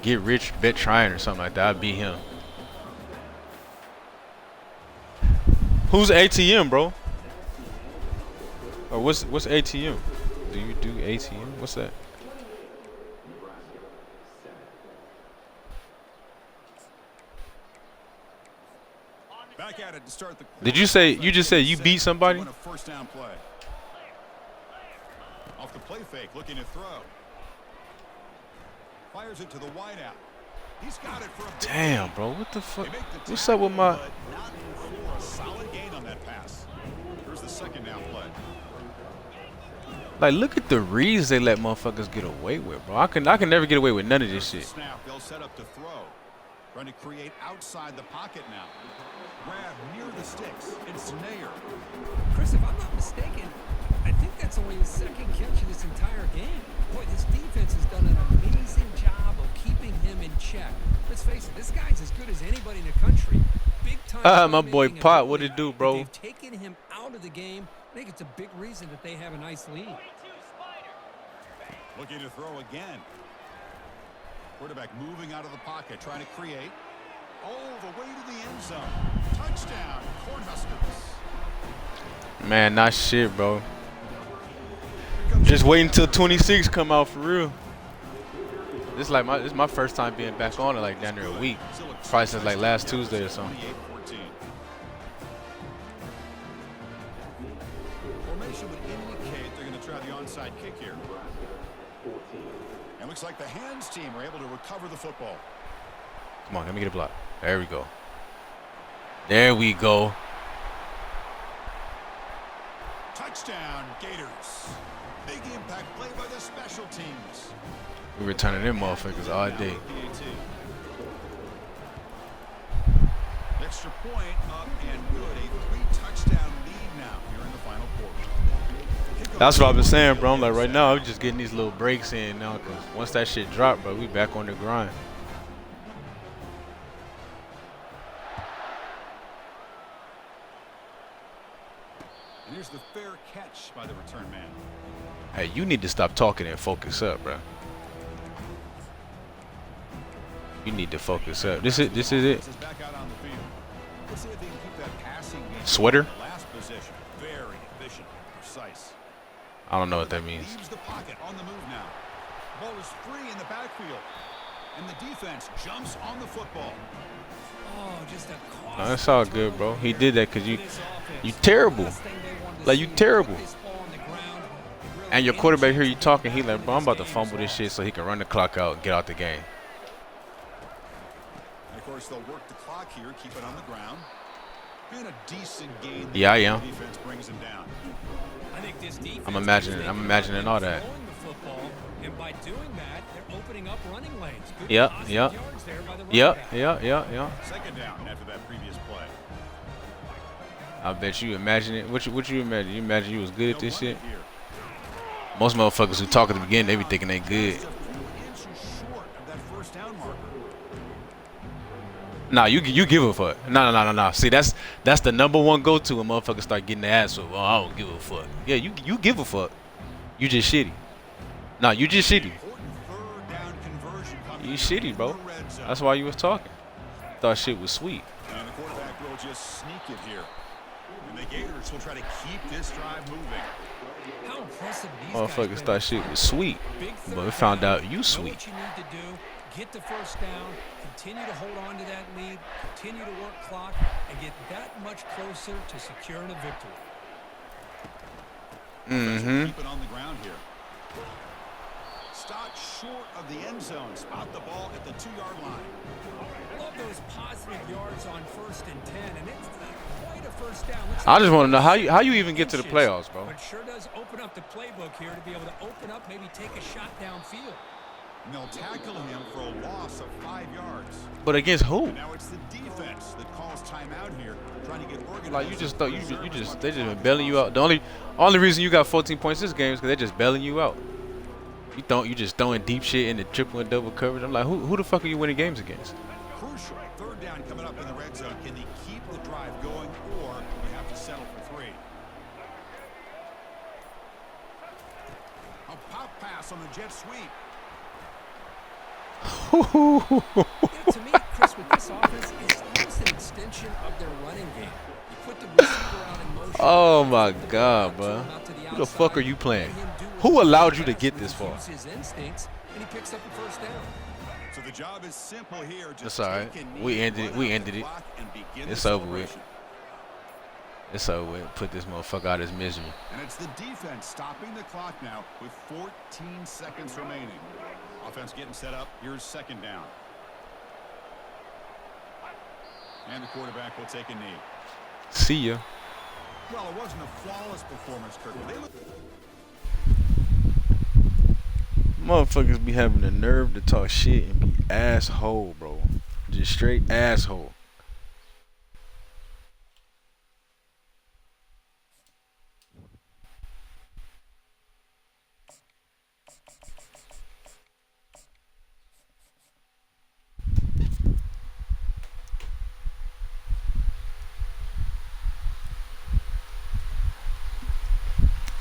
get rich bet trying or something like that. I beat him. Who's ATM, bro? Or what's ATM? Do you do ATM? What's that? Back at it to start the Did you say you just said you beat somebody? On a first down play. Off the play fake, looking to throw. Fires it to the wideout. He's got it for a Damn, bro. What the fuck? They make the What's up with my? tackle, but not for a solid gain on that pass. Here's the second down play. Like, look at the reads they let motherfuckers get away with, bro. I can never get away with none of this shit. Snap, they'll set up to throw. Trying to create outside the pocket now. Grab near the sticks. It's Nair. Chris, if I'm not mistaken, I think that's only his second catch of this entire game. Boy, this defense has done an amazing job of keeping him in check. Let's face it, this guy's as good as anybody in the country. Big time. My boy Pot, what it do, bro? They've taken him out of the game. I think it's a big reason that they have a nice lead. Looking to throw again. Quarterback moving out of the pocket, trying to create. All the way to the end zone. Touchdown, Cornhuskers. Man, not shit, bro. Just waiting until 26 come out for real. This is my first time being back on it like down there a week. Probably since like last Tuesday or something. 28-14. Formation would indicate they're going to try the onside kick here. And looks like the hands team are able to recover the football. Come on, let me get a block. There we go. There we go. Touchdown, Gators. Big impact play by the special teams. We returning them motherfuckers all day. Extra point up and good. A 3-touchdown lead now here in the final quarter. That's what I've been saying, bro. I'm like, right now, I'm just getting these little breaks in now, because once that shit drop, bro, we back on the grind. And here's the fair catch by the return man. Hey, you need to stop talking and focus up, bro. You need to focus up. This is it. This is back out on the field. Let's see if they can keep that passing game. Sweater? Last possession. Very efficient, precise. I don't know what that means. Leaves the pocket on the move now. Ball is free in the backfield. And the defense jumps on the football. Oh, just a No, that's all good, bro. He did that because you terrible. Like, you terrible. And your quarterback here, you talking, he like, bro, I'm about to fumble this shit so he can run the clock out and get out the game. And of course, they'll work the clock here, keep it on the ground. And a decent gain. Yeah, I am. The defense brings him down. I think this defense I'm imagining all that. throwing the football, and by doing that, they're opening up running lanes. Good Yep, positive yep. yards there by the running Yep, back. yep. Second down after that previous play. I bet you imagine it. What you imagine? You imagine you was good at this No shit? running here. Most motherfuckers who talk at the beginning, they be thinking they good. Just a few inches short of that first down marker. Nah, you give a fuck. Nah. See, that's the #1 go-to when motherfuckers start getting their ass whooped. Oh, I don't give a fuck. Yeah, you give a fuck. You just shitty. Nah, you just shitty. Important third down conversion coming You in shitty, bro. the red zone. That's why you was talking. Thought shit was sweet. they'll just sneak it here. And the Gators will try to keep this drive moving. How impressive these Motherfuckers guys thought shit was sweet, but we found out you sweet. Know what you need to do, get the first down, continue to hold on to that lead, continue to work clock, and get that much closer to securing a victory. Keep it on the ground here. Stopped short of the end zone. Spot the ball at the 2-yard line. Love those positive yards on 1st and 10, and it's quite a first down. I just want to know how you even get to the playoffs, bro. But sure does open up the playbook here to be able to open up, maybe take a shot downfield. And they'll tackle him for a loss of 5 yards. But against who? And now it's the defense that calls timeout here, trying to get organized. Like you just thought they just been bailing you out. The only reason you got 14 points this game is because they're just bailing you out. You just throwing deep shit in the triple and double coverage. I'm like, who the fuck are you winning games against? Crucial. 3rd down coming up in the red zone. Can they keep the drive going, or you have to settle for 3? A pop pass on the jet sweep. To me, Chris, with this offense, it's almost an extension of their running game. You put the receiver out in motion. Oh my God, bro. Who the fuck are you playing? Who allowed you to get this far? His instincts, and he picks up the first down. So the job is simple here. Just That's all right. take a knee, We ended it. run We out ended the it. clock, and begin It's the over with. celebration. It's over with. Put this motherfucker out of his misery. And it's the defense stopping the clock now with 14 seconds remaining. Offense getting set up. Here's 2nd down. And the quarterback will take a knee. See ya. Well, it wasn't a flawless performance, Kirk. Motherfuckers be having the nerve to talk shit and be asshole, bro. Just straight asshole.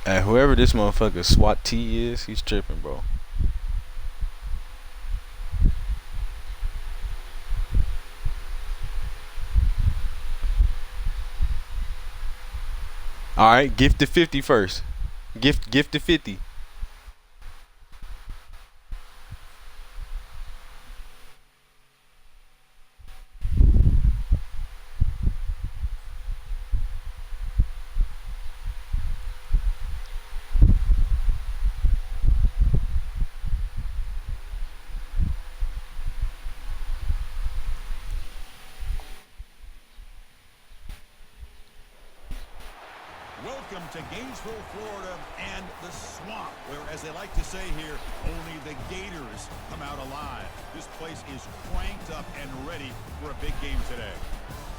And whoever this motherfucker SWAT T is, he's tripping, bro. All right, gift the 50 first. Gift the 50. Welcome to Gainesville, Florida, and the swamp, where, as they like to say here, only the Gators come out alive. This place is cranked up and ready for a big game today.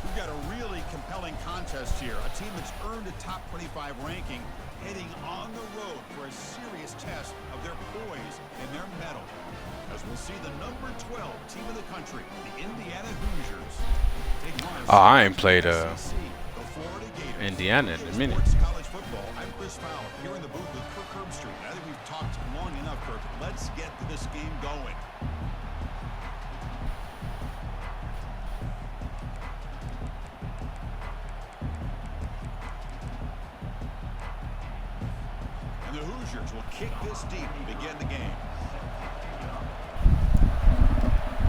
We've got a really compelling contest here. A team that's earned a top 25 ranking heading on the road for a serious test of their poise and their mettle. As we'll see the number 12 team in the country, the Indiana Hoosiers. Oh, I ain't played Indiana in a minute. Esports College Football. I'm Chris Fowler here in the booth with Kirk Herbstreit. I think we've talked long enough, Kirk. Let's get this game going. And the Hoosiers will kick this deep and begin the game.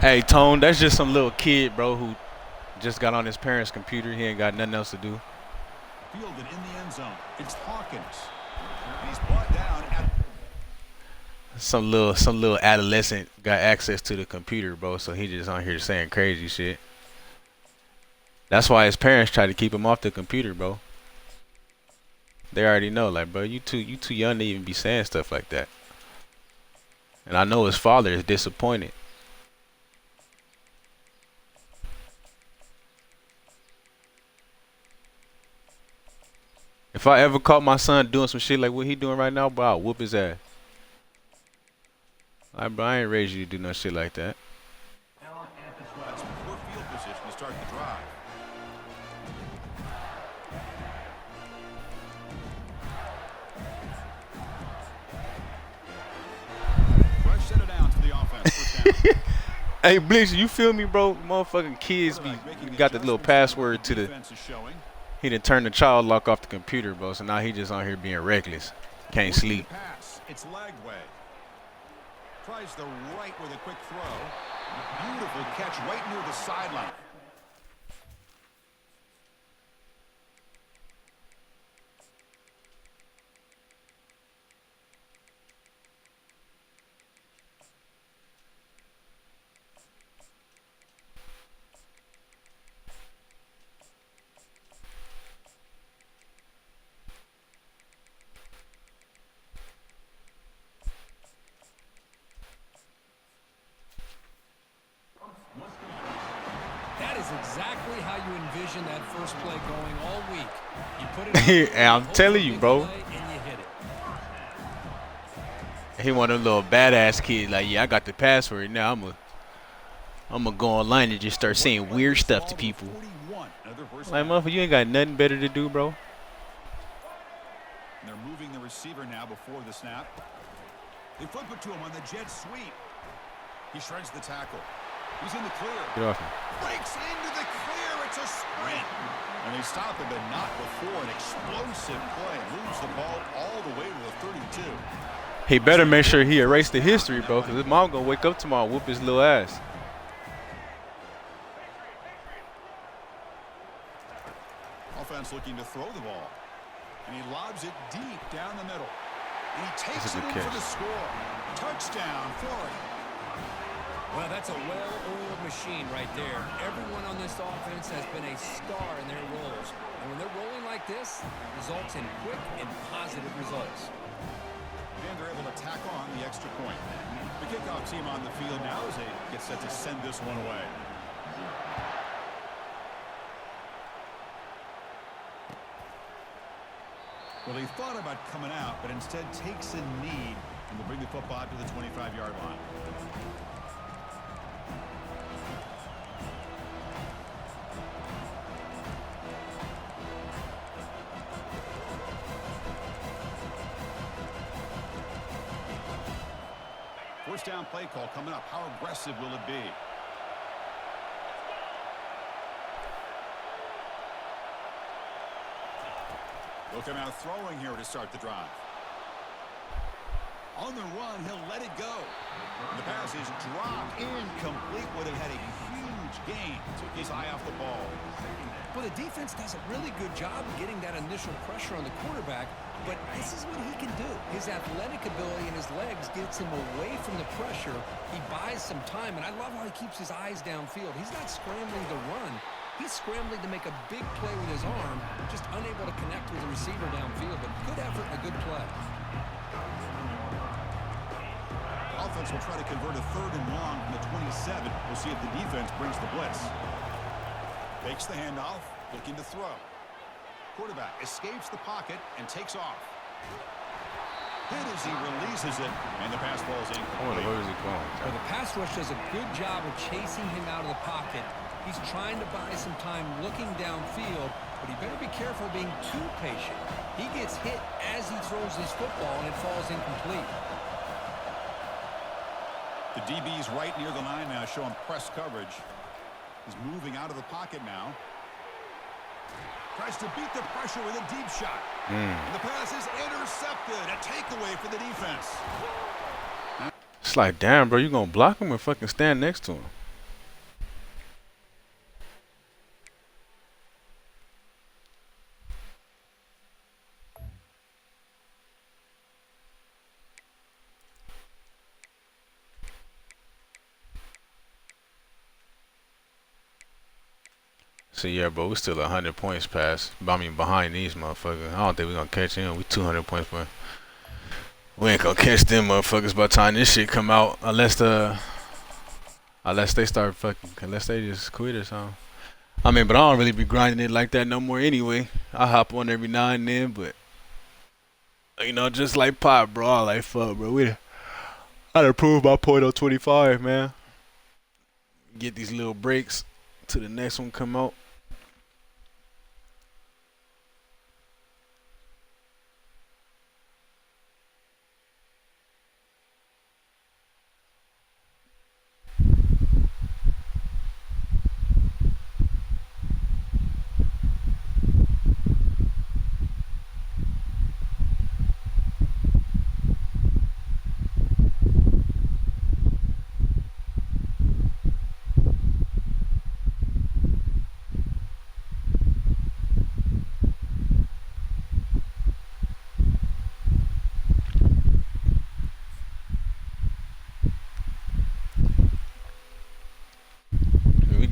Hey, Tone, that's just some little kid, bro, who just got on his parents' computer. He ain't got nothing else to do. Fielded in the end zone. It's Hawkins. And he's brought down at Some little adolescent got access to the computer, bro, so he just on here saying crazy shit. That's why his parents try to keep him off the computer, bro. They already know, like, bro, you too young to even be saying stuff like that. And I know his father is disappointed. If I ever caught my son doing some shit like what he doing right now, bro, I'll whoop his ass. Like, bro, I ain't raised you to do no shit like that. That's poor field position to start the drive. Fresh set it down to the offense. First down. Hey, Bleach, you feel me, bro? Motherfucking kids be got the little password to the. He didn't turn the child lock off the computer, bro. So now he just on here being reckless. Can't sleep. It's leg way. Tries the right with a quick throw. Beautiful catch right near the sideline. That is exactly how you envision that first play going all week. You put it And I'm telling you, bro. and you hit it. He one of them little badass kids. Like, yeah, I got the password now. I'm gonna go online and just start saying weird stuff to people. Like, motherfucker, you ain't got nothing better to do, bro. They're moving the receiver now before the snap. They flip it to him on the jet sweep. He shreds the tackle. He's in the clear. Get off him. Breaks into the clear. It's a sprint. And they stop him, but not before an explosive play. Moves the ball all the way to the 32. He better make sure he erased the history, bro, because his mom gonna wake up tomorrow and whoop his little ass. Offense looking to throw the ball. And he lobs it deep down the middle. And he takes it in for the score. Touchdown, Florida. Well, that's a well-oiled machine right there. Everyone on this offense has been a star in their roles. And when they're rolling like this, results in quick and positive results. And they're able to tack on the extra point. The kickoff team on the field now as they get set to send this one away. Well, he thought about coming out, but instead takes a knee and will bring the football out to the 25-yard line. First down play call coming up. How aggressive will it be? They'll come out throwing here to start the drive. On the run, he'll let it go. The pass is dropped, incomplete. Would have had a huge gain. Took his eye off the ball. Well, the defense does a really good job of getting that initial pressure on the quarterback, but this is what he can do. His athletic ability and his legs gets him away from the pressure. He buys some time, and I love how he keeps his eyes downfield. He's not scrambling to run. He's scrambling to make a big play with his arm, just unable to connect with the receiver downfield, but good effort and a good play. Offense will try to convert a 3rd and long from the 27. We'll see if the defense brings the blitz. Fakes the handoff, looking to throw. Quarterback escapes the pocket and takes off. Hit as he releases it, and the pass falls incomplete. Where is he going? Well, the pass rush does a good job of chasing him out of the pocket. He's trying to buy some time looking downfield, but he better be careful being too patient. He gets hit as he throws his football, and it falls incomplete. The DB's right near the line now, showing press coverage. He's moving out of the pocket now. Tries to beat the pressure with a deep shot. And the pass is intercepted. A takeaway for the defense. It's like, damn, bro, you gonna block him or fucking stand next to him? So yeah, bro, we still 100 points past. I mean, behind these motherfuckers. I don't think we're gonna catch them. We 200 points, but we ain't gonna catch them motherfuckers by the time this shit come out, unless they start fucking, unless they just quit or something. I mean, but I don't really be grinding it like that no more anyway. I hop on every now and then, but you know, just like Pop, bro. I like fuck, bro. I done proved my point on 25, man. Get these little breaks till the next one come out.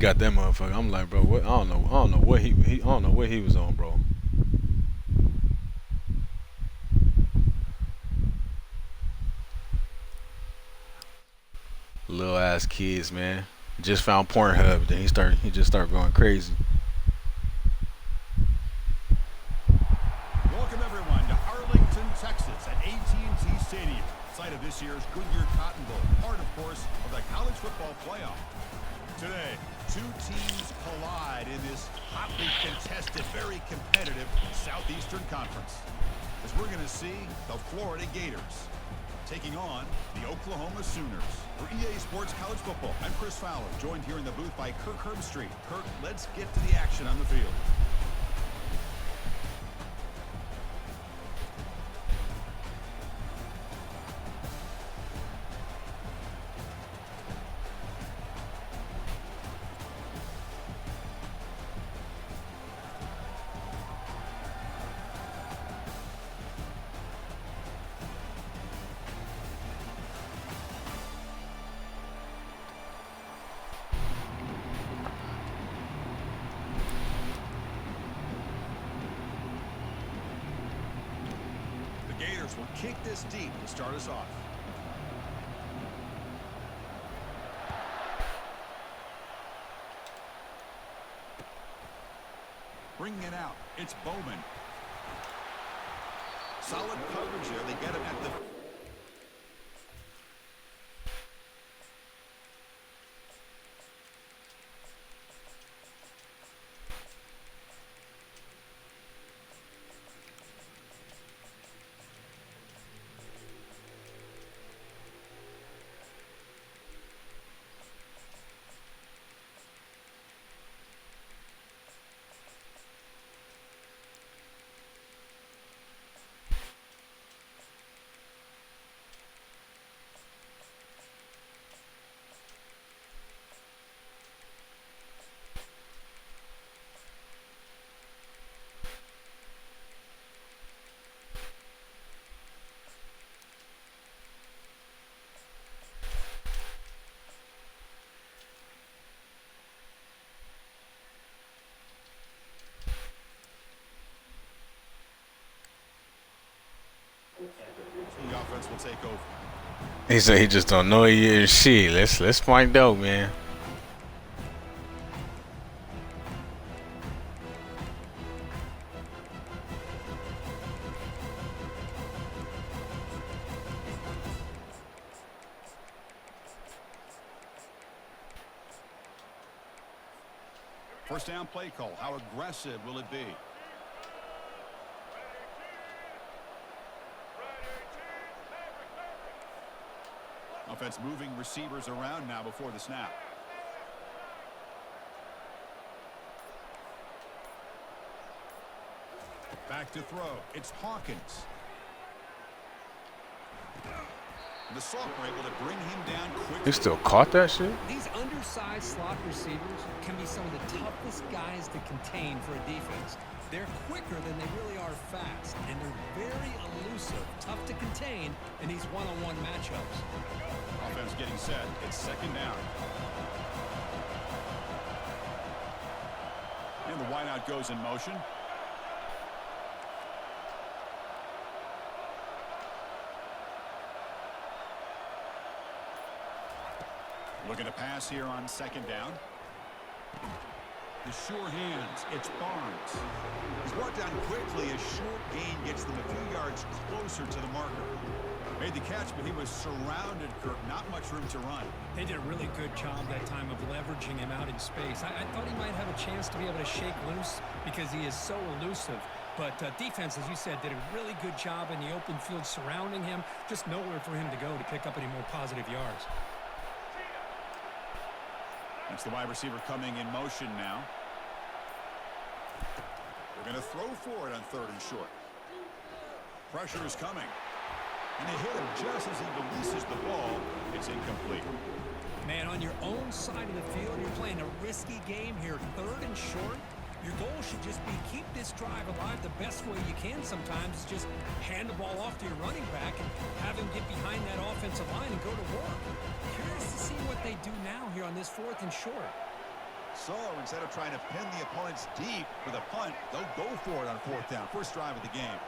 got that motherfucker. I'm like, bro, what? I don't know what he was on, bro. Little ass kids, man. Just found Pornhub, then he just started going crazy. Welcome everyone to Arlington, Texas at AT&T Stadium, site of this year's Goodyear Cotton Bowl, part of course of the college football playoff. Today, two teams collide in this hotly contested, very competitive Southeastern Conference, as we're going to see the Florida Gators taking on the Oklahoma Sooners. For EA Sports College Football, I'm Chris Fowler, joined here in the booth by Kirk Herbstreit. Kirk, let's get to the action on the field. Gators will kick this deep to start us off. Bringing it out, it's Bowman. Solid coverage there. They get him at the... The offense will take over. He said he just don't know you shit. Let's find out, man. First down play call. How aggressive will it be? Offense moving receivers around now before the snap. Back to throw. It's Hawkins. The Sophomore able to bring him down quickly. He still caught that shit? These undersized slot receivers can be some of the toughest guys to contain for a defense. They're quicker than they really are fast, and they're very elusive, tough to contain in these one-on-one matchups. Offense getting set. It's second down. And the wideout goes in motion. Looking to pass here on second down. The sure hands. It's Barnes. He's brought down quickly. A short gain gets them a few yards closer to the marker. Made the catch, but he was surrounded, Kirk. Not much room to run. They did a really good job that time of leveraging him out in space. I thought he might have a chance to be able to shake loose because he is so elusive. But defense, as you said, did a really good job in the open field surrounding him. Just nowhere for him to go to pick up any more positive yards. That's the wide receiver coming in motion now. They're going to throw for it on third and short. Pressure is coming. And they hit him just as he releases the ball. It's incomplete. Man, on your own side of the field, you're playing a risky game here. Third and short. Your goal should just be keep this drive alive the best way you can sometimes. Just hand the ball off to your running back and have him get behind that offensive line and go to work. Curious to see what they do now here on this fourth and short. So instead of trying to pin the opponents deep with a punt, they'll go for it on 4th down. First drive of the game.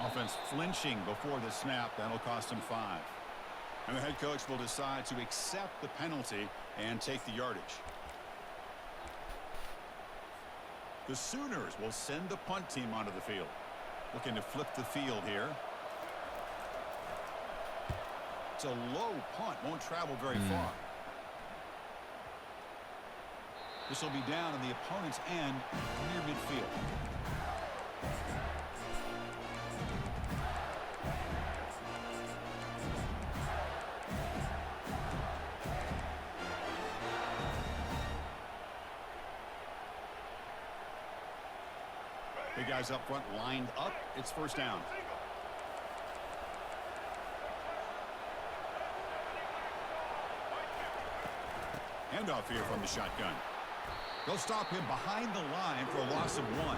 Offense flinching before the snap. That'll cost him 5. And the head coach will decide to accept the penalty and take the yardage. The Sooners will send the punt team onto the field. Looking to flip the field here. It's a low punt. Won't travel very far. This will be down on the opponent's end near midfield. Big guys up front lined up. It's first down. Handoff here from the shotgun. They'll stop him behind the line for a loss of 1.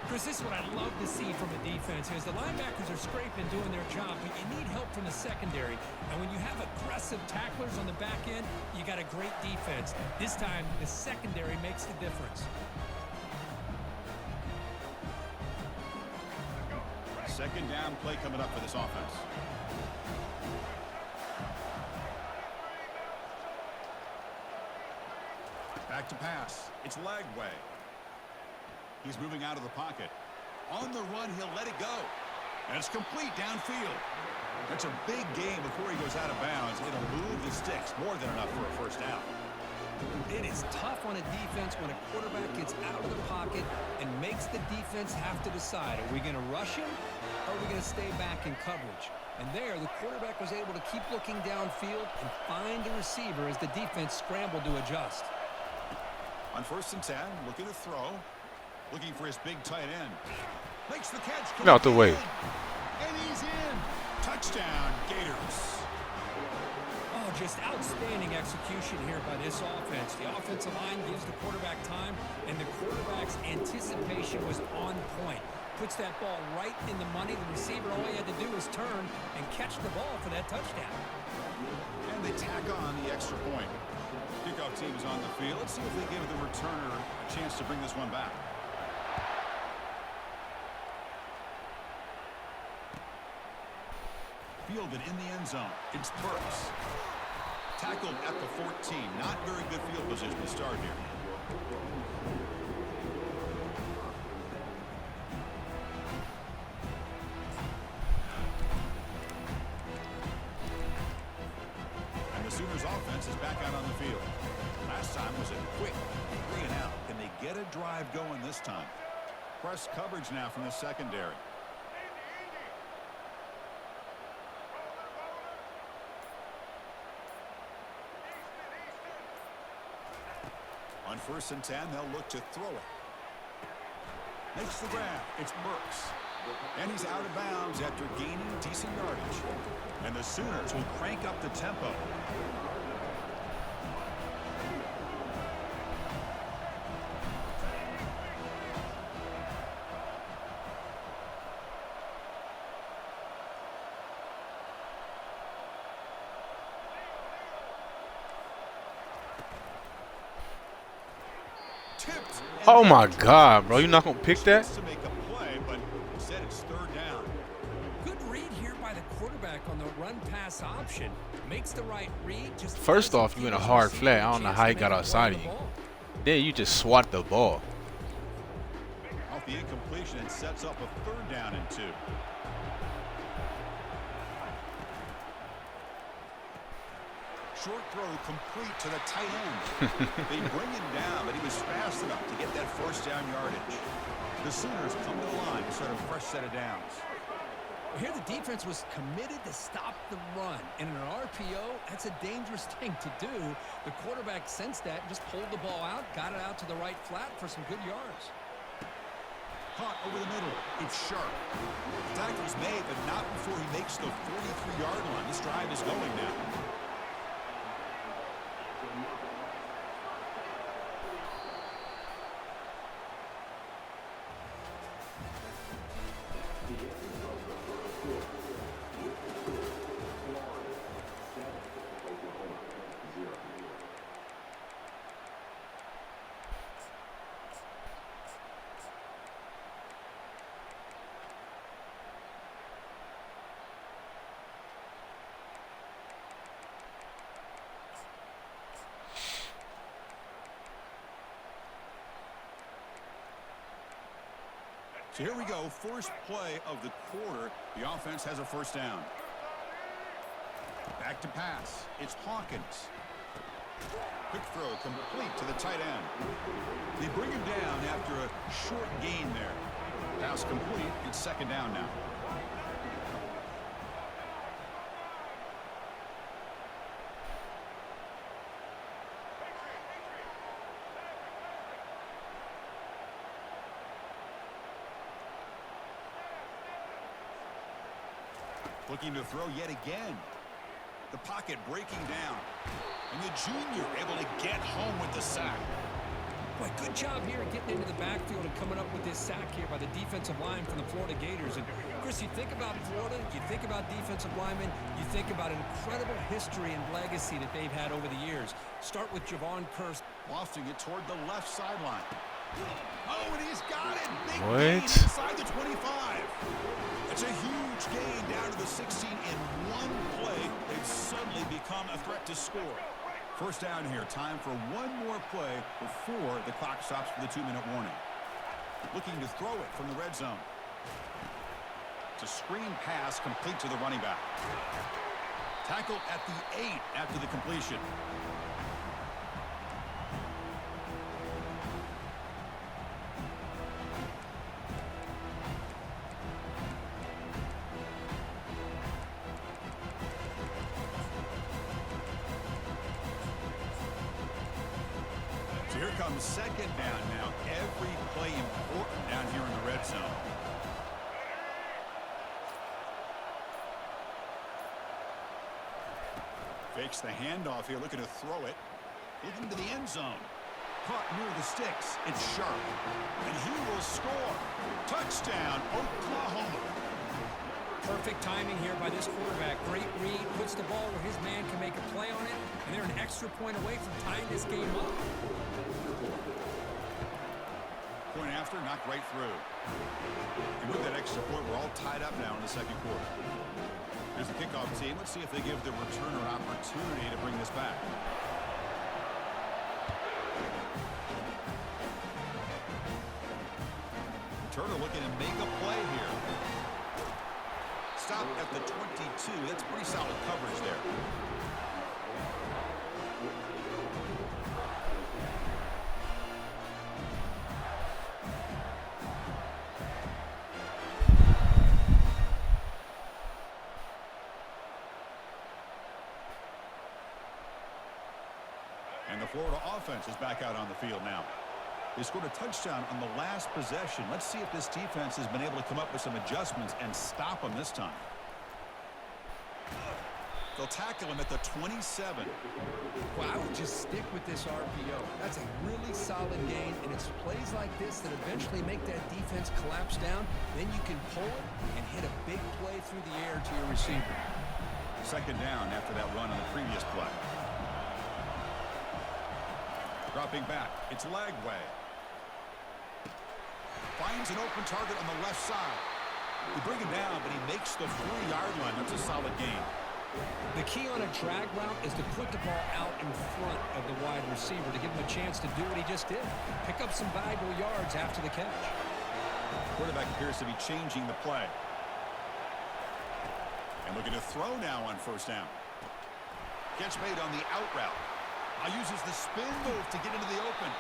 Chris, this is what I love to see from a defense is the linebackers are scraping, doing their job, but you need help from the secondary. And when you have aggressive tacklers on the back end, you got a great defense. This time, the secondary makes the difference. Second down play coming up for this offense. Back to pass. It's Lagway. He's moving out of the pocket. On the run, he'll let it go. And it's complete downfield. That's a big gain before he goes out of bounds. It'll move the sticks more than enough for a first down. It is tough on a defense when a quarterback gets out of the pocket and makes the defense have to decide, are we going to rush him or are we going to stay back in coverage? And there, the quarterback was able to keep looking downfield and find a receiver as the defense scrambled to adjust. On 1st and 10, looking to throw. Looking for his big tight end. Makes the catch. Get out the way. And he's in. Touchdown, Gators. Oh, just outstanding execution here by this offense. The offensive line gives the quarterback time, and the quarterback's anticipation was on point. Puts that ball right in the money. The receiver, all he had to do was turn and catch the ball for that touchdown. And they tack on the extra point. Kickoff team is on the field. Let's see if they give the returner a chance to bring this one back. Fielded in the end zone. It's Burks. Tackled at the 14. Not very good field position to start here. And the Sooners offense is back out on the field. Last time was a quick 3 and out. Can they get a drive going this time? Press coverage now from the secondary. On 1st and 10, they'll look to throw it. Makes the grab. It's Burks. And he's out of bounds after gaining decent yardage. And the Sooners will crank up the tempo. Oh my God, bro! You're not gonna pick that? To make a play, but instead it's 3rd down. Good read here by the quarterback on the run-pass option. Makes the right read. Just First off, you in a hard flat. I don't know how he got outside of you. Then you just swat the ball. Off the incompletion, it sets up a 3rd down and 2. Short throw complete to the tight end. They bring him down, but he was fast enough to get that 1st down yardage. The Sooners come to the line to start a fresh set of downs. Here the defense was committed to stop the run. And in an RPO, that's a dangerous thing to do. The quarterback sensed that, just pulled the ball out, got it out to the right flat for some good yards. Caught over the middle. It's Sharp. The tackle's made, but not before he makes the 43-yard line. This drive is going now. So here we go, first play of the quarter. The offense has a first down. Back to pass. It's Hawkins. Quick throw complete to the tight end. They bring him down after a short gain there. Pass complete. It's second down now. Looking to throw yet again. The pocket breaking down. And the junior able to get home with the sack. Boy, good job here getting into the backfield and coming up with this sack here by the defensive line from the Florida Gators. And, Chris, you think about Florida, you think about defensive linemen, you think about an incredible history and legacy that they've had over the years. Start with Javon Curse. Lofting it toward the left sideline. Oh, and he's got it. Big What? gain inside the 25. It's a huge gain down to the 16 in one play. They've suddenly become a threat to score. First down here. Time for one more play before the clock stops for the 2-minute warning. Looking to throw it from the red zone. It's a screen pass complete to the running back. Tackled at the 8 after the completion. Here comes second down now. Every play important down here in the red zone. Fakes the handoff here, looking to throw it. Looking to the end zone. Caught near the sticks. It's sharp. And he will score. Touchdown, Oklahoma. Perfect timing here by this quarterback. Great read, puts the ball where his man can make a play on it, and they're an extra point away from tying this game up. Point after, knocked right through. And with that extra point, we're all tied up now in the second quarter. Here's the kickoff team. Let's see if they give the returner an opportunity to bring this back. Returner looking to make a play here. Stop at the 22. That's pretty solid coverage there. And the Florida offense is back out on the field now. They scored a touchdown on the last possession. Let's see if this defense has been able to come up with some adjustments and stop them this time. They'll tackle him at the 27. Well, I would just stick with this RPO. That's a really solid gain, and it's plays like this that eventually make that defense collapse down. Then you can pull it and hit a big play through the air to your receiver. Second down after that run on the previous play. Dropping back. It's Lagway. Finds an open target on the left side. We bring him down, but he makes the 4-yard line. That's a solid gain. The key on a drag route is to put the ball out in front of the wide receiver to give him a chance to do what he just did. Pick up some valuable yards after the catch. Quarterback appears to be changing the play. And looking to throw now on first down. Catch made on the out route. Now uses the spin move to get into the open.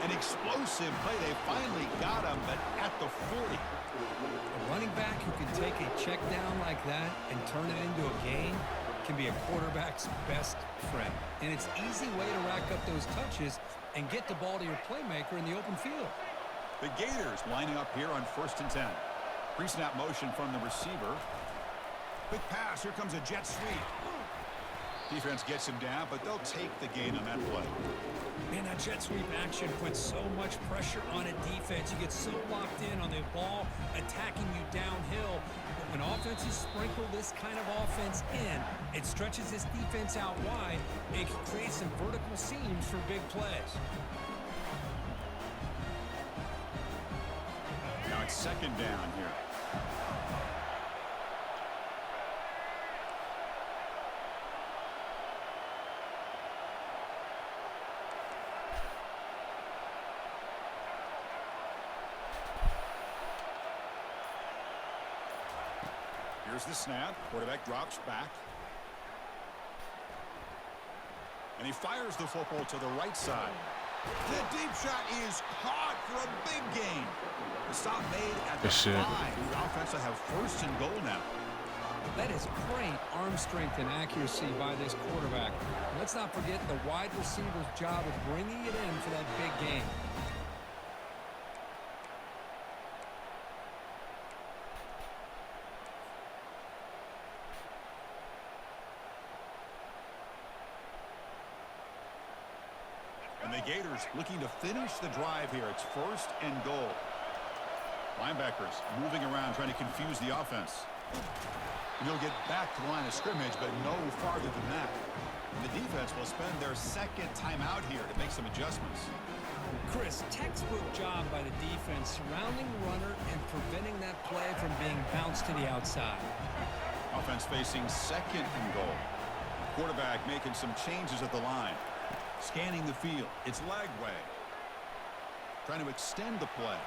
An explosive play. They finally got him, but at the 40. A running back who can take a check down like that and turn it into a gain can be a quarterback's best friend. And it's an easy way to rack up those touches and get the ball to your playmaker in the open field. The Gators lining up here on 1st and 10. Pre-snap motion from the receiver. Quick pass. Here comes a jet sweep. Defense gets him down, but they'll take the gain on that play. Man, that jet sweep action puts so much pressure on a defense. You get so locked in on the ball attacking you downhill. But when offenses sprinkle this kind of offense in, it stretches this defense out wide and can create some vertical seams for big plays. Now it's second down here. Here's the snap. Quarterback drops back. And he fires the football to the right side. The deep shot is caught for a big gain. The stop made at the 5. The offense will have first and goal now. That is great arm strength and accuracy by this quarterback. Let's not forget the wide receiver's job of bringing it in for that big gain. And the Gators looking to finish the drive here. It's first and goal. Linebackers moving around trying to confuse the offense. And they'll get back to the line of scrimmage, but no farther than that. And the defense will spend their second timeout here to make some adjustments. Chris, textbook job by the defense surrounding the runner and preventing that play from being bounced to the outside. Offense facing second and goal. Quarterback making some changes at the line. Scanning the field. It's leg way. Trying to extend the play.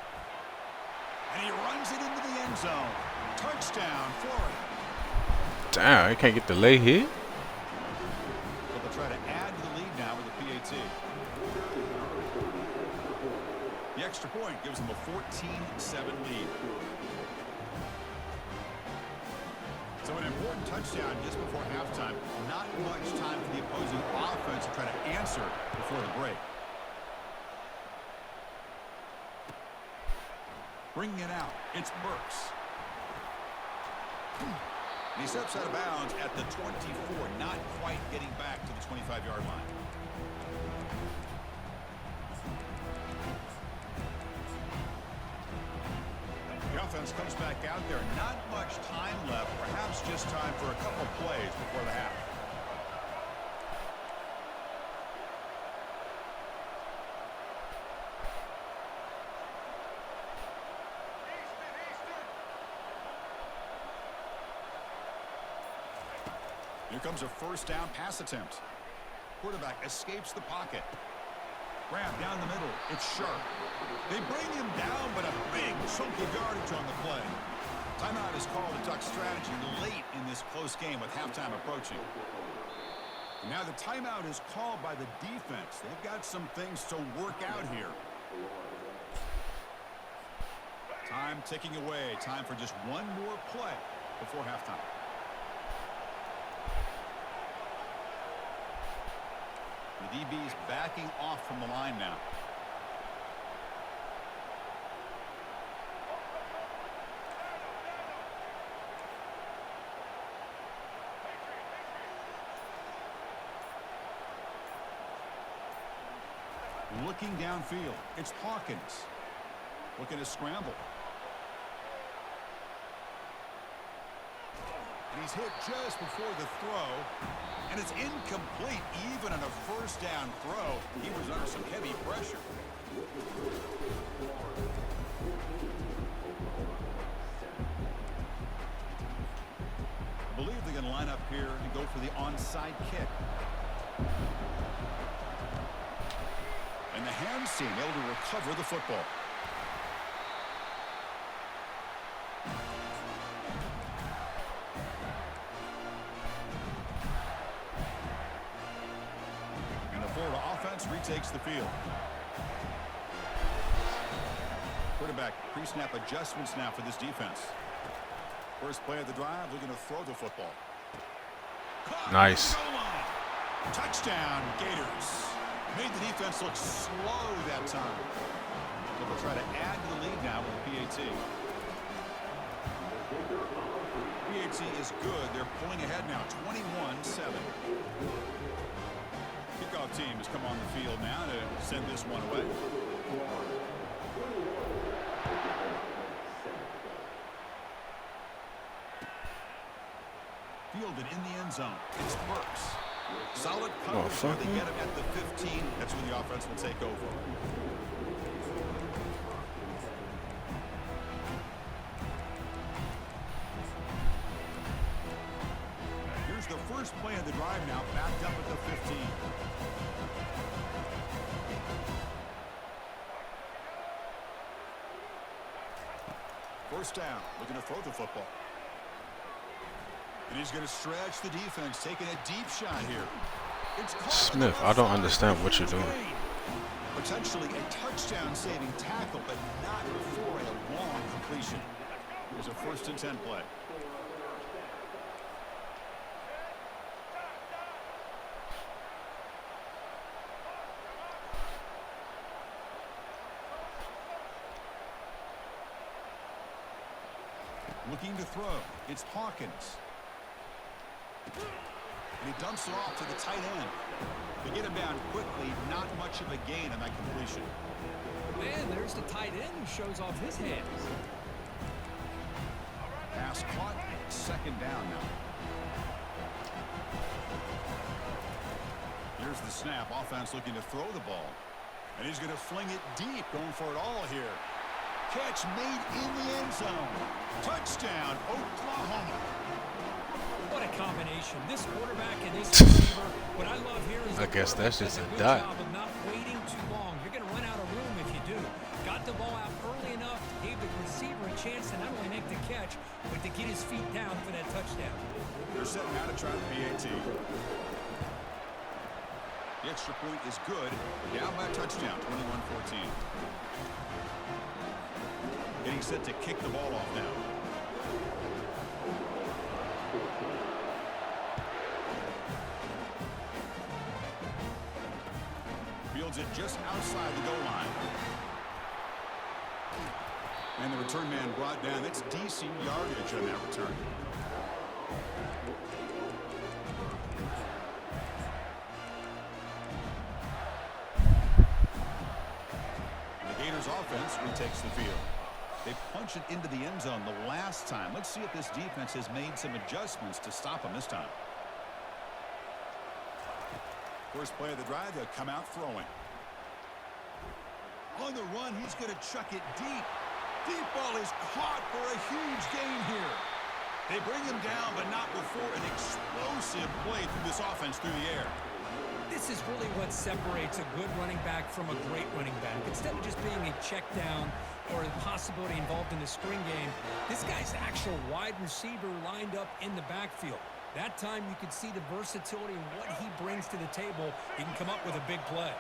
And he runs it into the end zone. Touchdown, Florida. Damn, he can't get the lay hit. But they'll try to add to the lead now with the PAT. The extra point gives them a 14-7 lead. So an important touchdown just before halftime. Not much time for the opposing offense to try to answer before the break. Bringing it out, it's Burks. And he steps out of bounds at the 24, not quite getting back to the 25-yard line. The offense comes back out there. Not much time left. Perhaps just time for a couple plays before the half. Here comes a first down pass attempt. Quarterback escapes the pocket. Grab down the middle. It's sharp. They bring him down, but a big chunk of yardage on the play. Timeout is called to talk strategy late in this close game with halftime approaching. And now the timeout is called by the defense. They've got some things to work out here. Time ticking away. Time for just one more play before halftime. The DB is backing off from the line now. Looking downfield, it's Hawkins. Looking to scramble. And he's hit just before the throw. And it's incomplete even on a first down throw. He was under some heavy pressure. I believe they're going to line up here and go for the onside kick. And the Hams team able to recover the football. Retakes the field. Quarterback pre-snap adjustments now for this defense. First play of the drive, looking to throw the football. Nice. Touchdown, Gators. Made the defense look slow that time. So they'll try to add to the lead now with the PAT. PAT is good. They're pulling ahead now, 21-7. Kickoff team has come on the field now to send this one away. Fielded in the end zone. It's Burks. Solid coverage. They get him at the 15. That's when the offense will take over. Here's the first play of the drive now, backed up at the 15. First down, looking to throw the football. And he's going to stretch the defense, taking a deep shot here. It's Smith, I don't understand what you're doing. Potentially a touchdown-saving tackle, but not before a long completion. Here's a 1st and 10 play. Looking to throw. It's Hawkins. And he dumps it off to the tight end. They get him down quickly. Not much of a gain on that completion. Man, there's the tight end who shows off his hands. Pass caught. 2nd down now. Here's the snap. Offense looking to throw the ball. And he's going to fling it deep. Going for it all here. Catch made in the end zone. Touchdown, Oklahoma. What a combination. This quarterback and this receiver. What I love here is I guess that's just a good dot. job of not waiting too long. You're going to run out of room if you do. Got the ball out early enough, gave the receiver a chance to not only make the catch, but to get his feet down for that touchdown. They're setting out to try the PAT. The extra point is good. Down by a touchdown, 21-14. Getting set to kick the ball off now. Fields it just outside the goal line. And the return man brought down. That's decent yardage on that return. The Gators offense retakes the field. They punch it into the end zone the last time. Let's see if this defense has made some adjustments to stop them this time. First play of the drive, they'll come out throwing. On the run, he's going to chuck it deep. Deep ball is caught for a huge gain here. They bring him down, but not before an explosive play through this offense through the air. This is really what separates a good running back from a great running back. Instead of just being a check down or a possibility involved in the screen game, this guy's actual wide receiver lined up in the backfield. That time you could see the versatility and what he brings to the table. He can come up with a big play.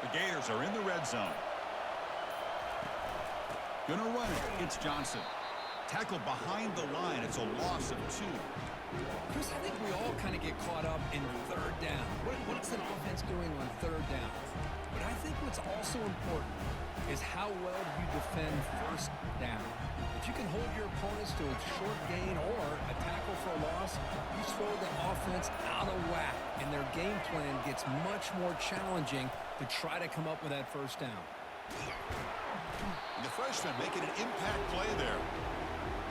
The Gators are in the red zone. Gonna run it. It's Johnson. Tackled behind the line. It's a loss of 2. Chris, I think we all kind of get caught up in 3rd down. What's an offense doing on 3rd down? But I think what's also important is how well do you defend 1st down. If you can hold your opponents to a short gain or a tackle for a loss, you throw the offense out of whack, and their game plan gets much more challenging to try to come up with that 1st down. The freshman making an impact play there.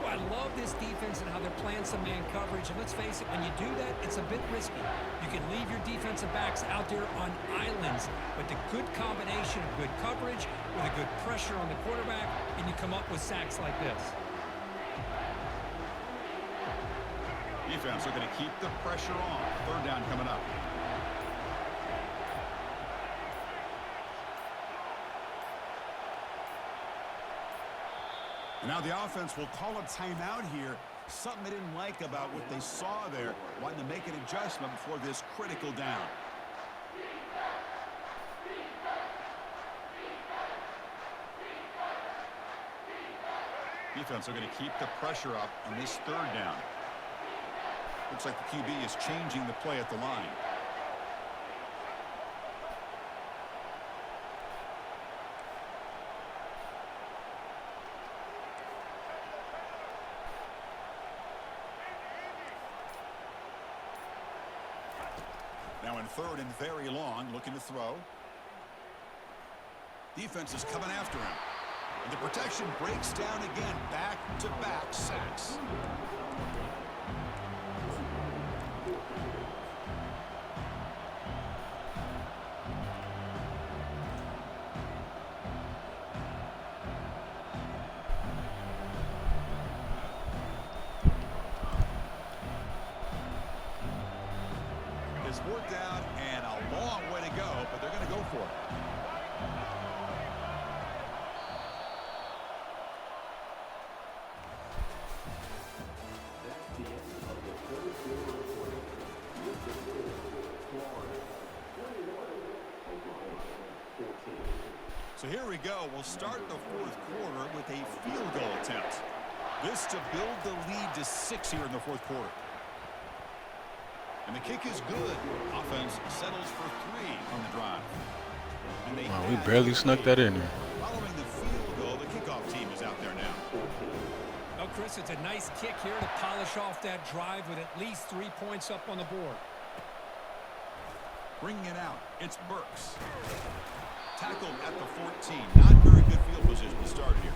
Well, I love this defense and how they're playing some man coverage. And let's face it, when you do that, it's a bit risky. You can leave your defensive backs out there on islands, but the good combination of good coverage with a good pressure on the quarterback, and you come up with sacks like this. Defense are going to keep the pressure on. 3rd down coming up. And now the offense will call a timeout here. Something they didn't like about what they saw there. Wanting to make an adjustment before this critical down. Defense are going to keep the pressure up on this 3rd down. Looks like the QB is changing the play at the line. Now in 3rd and very long, looking to throw. Defense is coming after him. And the protection breaks down again. Back-to-back sacks. It's 4th down and a long way to go, but they're going to go for it. So here we go. We'll start the fourth quarter with a field goal attempt. This to build the lead to 6 here in the fourth quarter. And the kick is good. Offense settles for 3 on the drive. And wow, we barely snuck that in there. Following the field goal, the kickoff team is out there now. Oh, Chris, it's a nice kick here to polish off that drive with at least 3 points up on the board. Bringing it out, it's Burks. Tackled at the 14. Not very good field position to start here.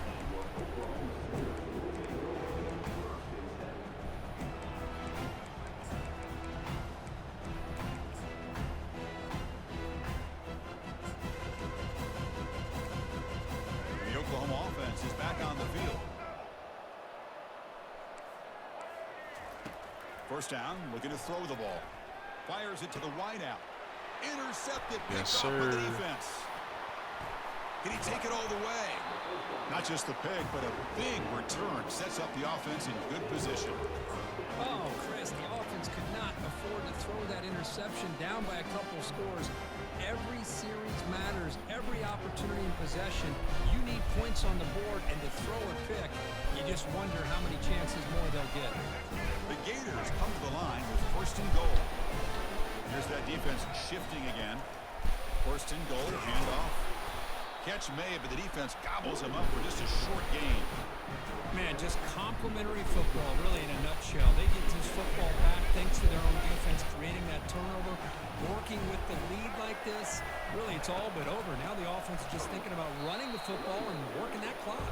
The Oklahoma offense is back on the field. First down, looking to throw the ball. Fires it to the wideout. Intercepted. Yes, Picked off by the sir. defense. Can he take it all the way? Not just the pick, but a big return sets up the offense in good position. Oh, Chris, the offense could not afford to throw that interception down by a couple scores. Every series matters. Every opportunity in possession. You need points on the board, and to throw a pick, you just wonder how many chances more they'll get. The Gators come to the line with first and goal. Here's that defense shifting again. First and goal, handoff. Catch made, but the defense gobbles him up for just a short gain. Man, just complimentary football, really in a nutshell. They get this football back thanks to their own defense, creating that turnover, working with the lead like this. Really, it's all but over. Now the offense is just thinking about running the football and working that clock.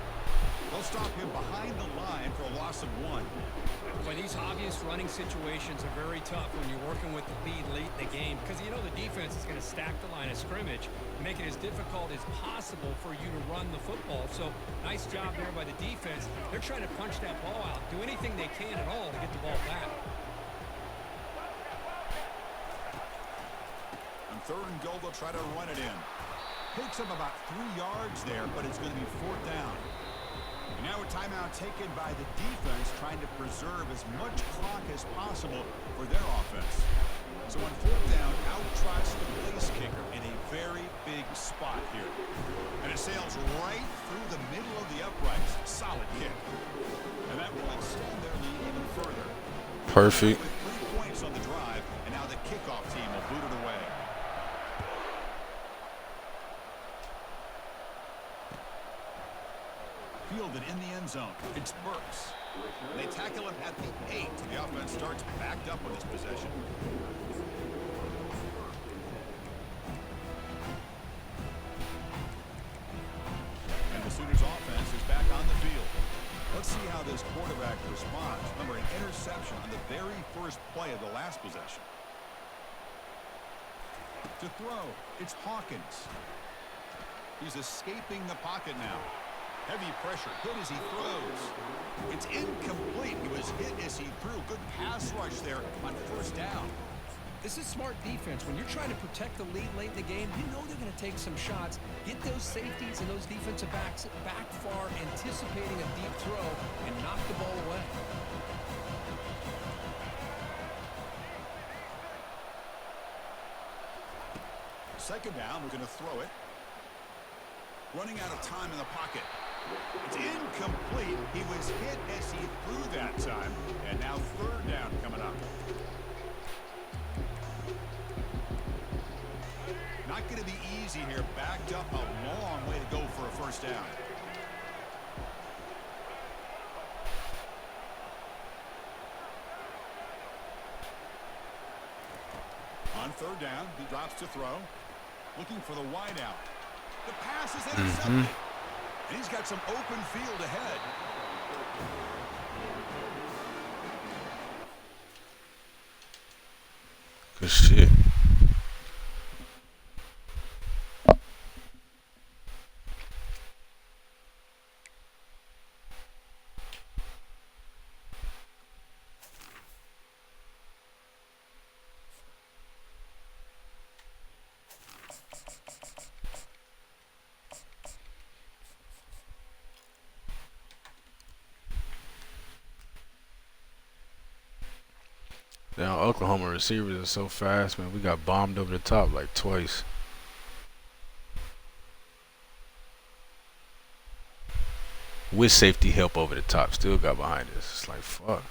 They'll stop him behind the line for a loss of 1. But these obvious running situations are very tough when you're working with the lead late in the game, because you know the defense is going to stack the line of scrimmage, make it as difficult as possible for you to run the football. So nice job there by the defense. They're trying to punch that ball out, do anything they can at all to get the ball back. On third and goal, they'll try to run it in. Picks up about 3 yards there, but it's going to be 4th down. And now a timeout taken by the defense, trying to preserve as much clock as possible for their offense. So on 4th down, out trots the place kicker in a very big spot here. And it sails right through the middle of the uprights. Solid kick. And that will extend their lead even further. Perfect. With 3 points on the drive, and now the kickoff team will boot it away. Fielded in the end zone. It's Burks. They tackle him at the 8. The offense starts backed up with this possession. And the Sooners offense is back on the field. Let's see how this quarterback responds. Remember, an interception on the very first play of the last possession. To throw, it's Hawkins. He's escaping the pocket now. Heavy pressure, good as he throws. It's incomplete. He was hit as he threw. Good pass rush there on first down. This is smart defense. When you're trying to protect the lead late in the game, you know they're going to take some shots. Get those safeties and those defensive backs back far, anticipating a deep throw, and knock the ball away. Second down, we're going to throw it. Running out of time in the pocket. It's incomplete. He was hit as he threw that time. And now third down coming up. Not going to be easy here. Backed up a long way to go for a first down. On third down, he drops to throw. Looking for the wideout. The pass is intercepted. And he's got some open field ahead. Good shit. Now Oklahoma receivers are so fast, man. We got bombed over the top like twice. with safety help over the top. Still got behind us. It's like, fuck.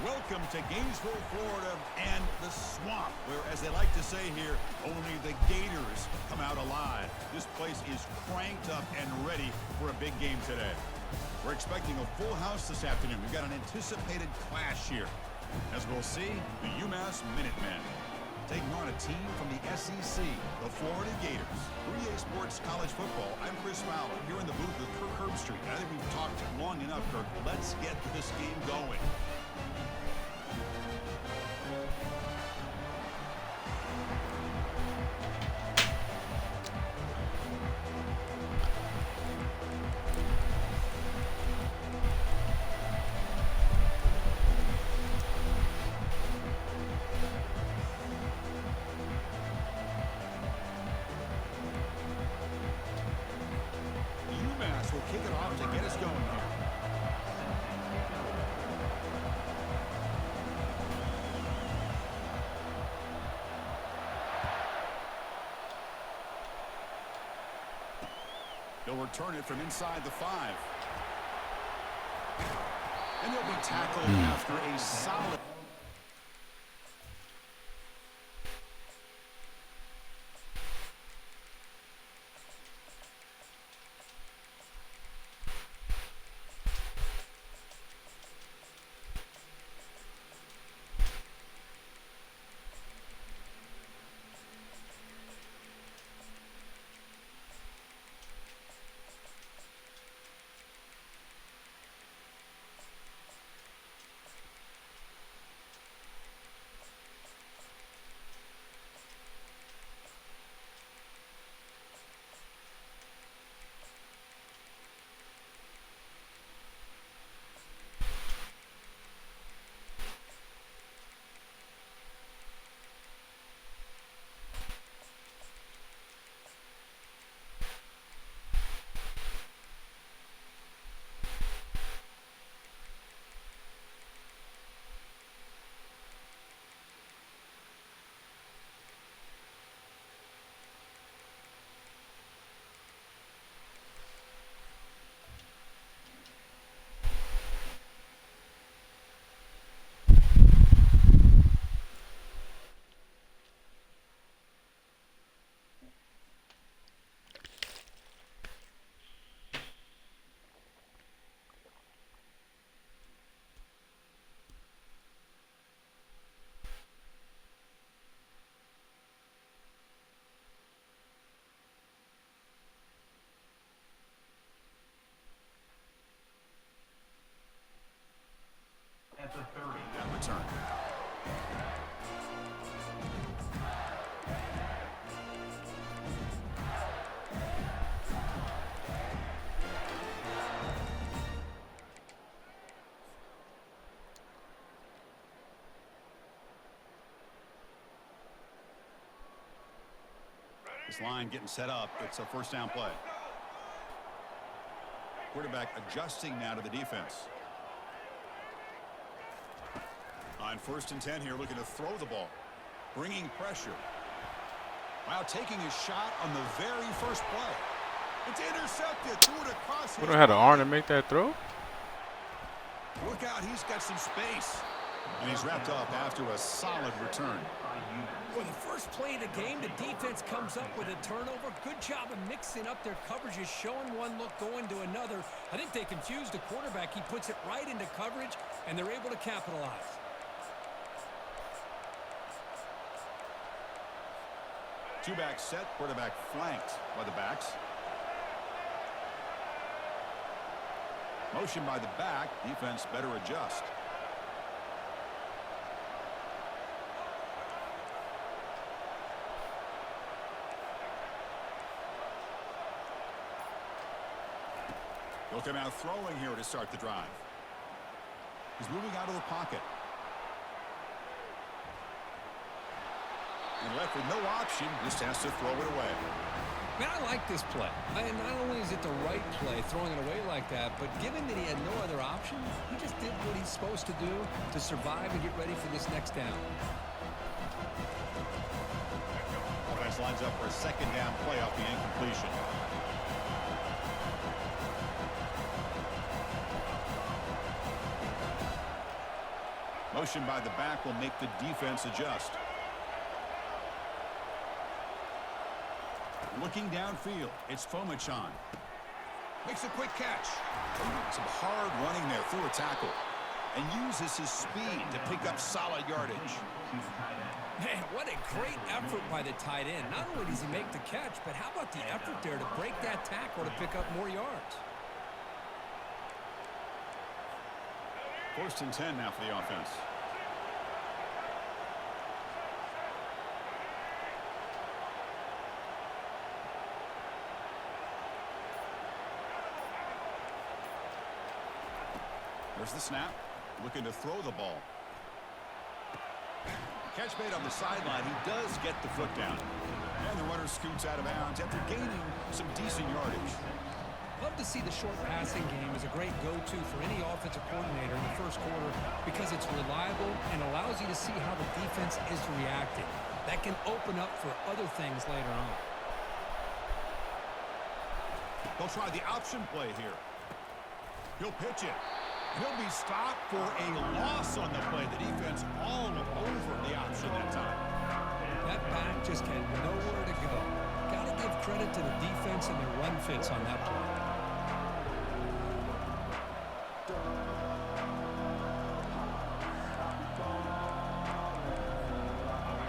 Welcome to Gainesville, Florida, and the swamp, where, as they like to say here, only the Gators come out alive. This place is cranked up and ready for a big game today. We're expecting a full house this afternoon. We've got an anticipated clash here. As we'll see, the UMass Minutemen taking on a team from the SEC, the Florida Gators. For EA Sports College Football, I'm Chris Fowler, here in the booth with Kirk Herbstreit. I think we've talked long enough, Kirk. Let's get this game going. UMass will kick it off to get us going here. They'll return it from inside the 5. And they'll be tackled after a solid... At the 30. And return. This line getting set up. It's a first down play. Quarterback adjusting now to the defense. On 1st and 10 here, looking to throw the ball. Bringing pressure. Wow, taking a shot on the very first play. It's intercepted. Threw it across. We don't have the arm to make that throw. Look out, he's got some space. And he's wrapped up after a solid return. For the first play of the game, the defense comes up with a turnover. Good job of mixing up their coverages, showing one look, going to another. I think they confused the quarterback. He puts it right into coverage, and they're able to capitalize. Two-back set, quarterback flanked by the backs. Motion by the back, defense better adjust. They'll come out throwing here to start the drive. He's moving out of the pocket. And left with no option, just has to throw it away. Man, I like this play. And not only is it the right play, throwing it away like that, but given that he had no other option, he just did what he's supposed to do to survive and get ready for this next down. Offense lines up for a second down play off the incompletion. Motion by the back will make the defense adjust. Looking downfield, it's Fomachan. Makes a quick catch. Some hard running there through a tackle. And uses his speed to pick up solid yardage. Man, what a great effort by the tight end. Not only does he make the catch, but how about the effort there to break that tackle to pick up more yards? 1st and 10 now for the offense. There's the snap. Looking to throw the ball. Catch made on the sideline. He does get the foot down. And the runner scoots out of bounds after gaining some decent yardage. Love to see the short passing game as a great go-to for any offensive coordinator in the first quarter because it's reliable and allows you to see how the defense is reacting. That can open up for other things later on. They'll try the option play here. He'll pitch it. He'll be stopped for a loss on the play. The defense all over the option that time. That back just had nowhere to go. Got to give credit to the defense and their run fits on that play.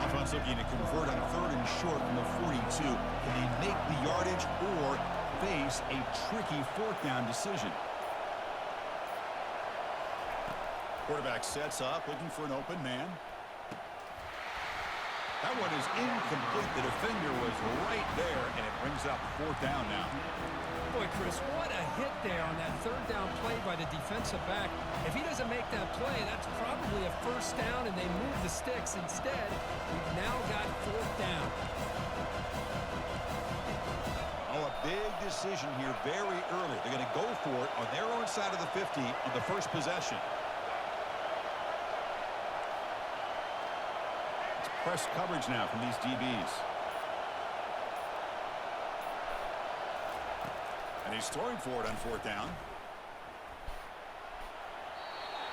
Offense looking to convert on 3rd and short from the 42. Can they make the yardage or face a tricky 4th down decision? Quarterback sets up, looking for an open man. That one is incomplete. The defender was right there, and it brings up 4th down now. Boy, Chris, what a hit there on that 3rd down play by the defensive back. If he doesn't make that play, that's probably a 1st down, and they move the sticks. Instead, we've now got 4th down. Oh, a big decision here very early. They're going to go for it on their own side of the 50 on the first possession. Press coverage now from these DBs. And he's throwing for it on 4th down.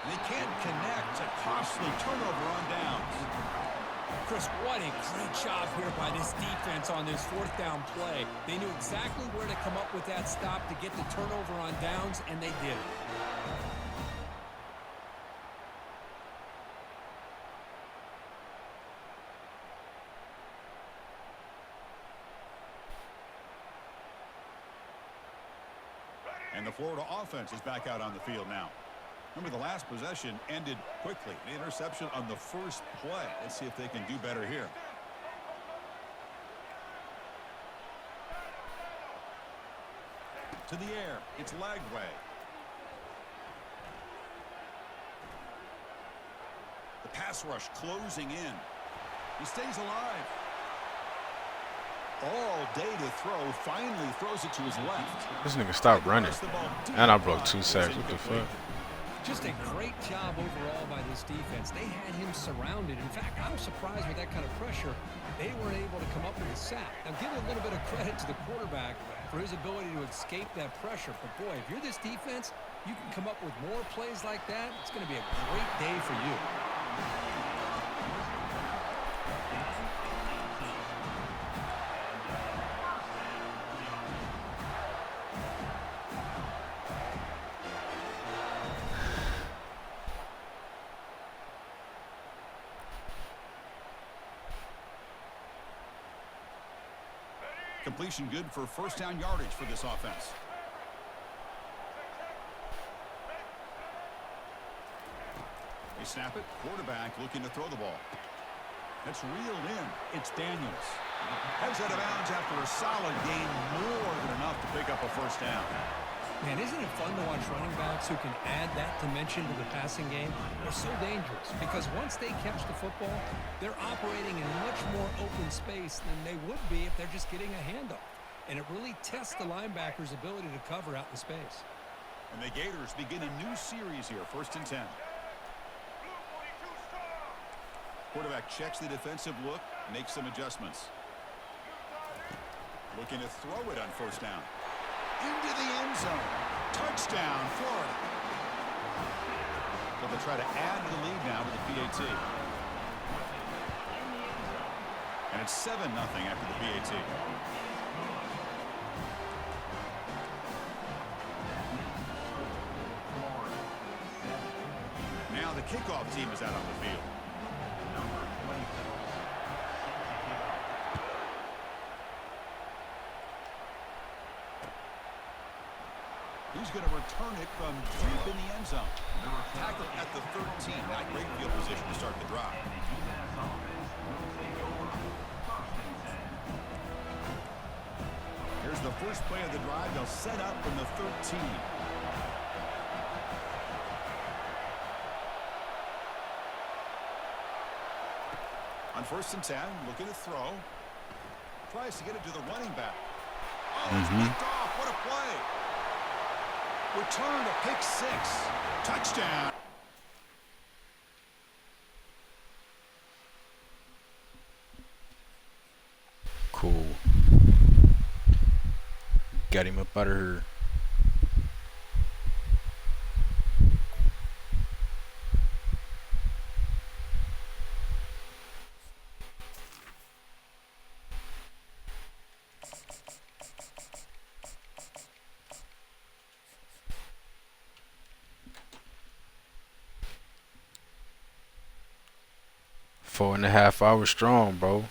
And they can't connect. A costly turnover on downs. Chris, what a great job here by this defense on this 4th down play. They knew exactly where to come up with that stop to get the turnover on downs, and they did it. And the Florida offense is back out on the field now. Remember, the last possession ended quickly. The interception on the first play. Let's see if they can do better here. To the air. It's Lagway. The pass rush closing in. He stays alive. All day to throw. Finally throws it to his left. This nigga stopped running. And I broke 2 sacks. What the fuck? Just a great job overall by this defense. They had him surrounded. In fact, I'm surprised with that kind of pressure, they weren't able to come up with a sack. Now, give a little bit of credit to the quarterback for his ability to escape that pressure. But, boy, if you're this defense, you can come up with more plays like that. It's going to be a great day for you. Completion good for 1st down yardage for this offense. They snap it. Quarterback looking to throw the ball. That's reeled in. It's Daniels. Heads out of bounds after a solid gain, more than enough to pick up a 1st down. Man, isn't it fun to watch running backs who can add that dimension to the passing game? They're so dangerous because once they catch the football, they're operating in much more open space than they would be if they're just getting a handoff. And it really tests the linebacker's ability to cover out in space. And the Gators begin a new series here, 1st and 10. Quarterback checks the defensive look, makes some adjustments. Looking to throw it on 1st down. Into the end zone. Touchdown, Florida. So they'll try to add to the lead now with the PAT. And it's 7-0 after the PAT. Now the kickoff team is out on the field. He's going to return it from deep in the end zone. Tackle at the 13. Not great field position to start the drive. Here's the first play of the drive. They'll set up from the 13. On 1st and 10, looking to throw. Tries to get it to the running back. Oh, it's picked off. What a play. Return to pick 6. Touchdown. Cool. Got him up out of here. Four and a half hours strong, bro.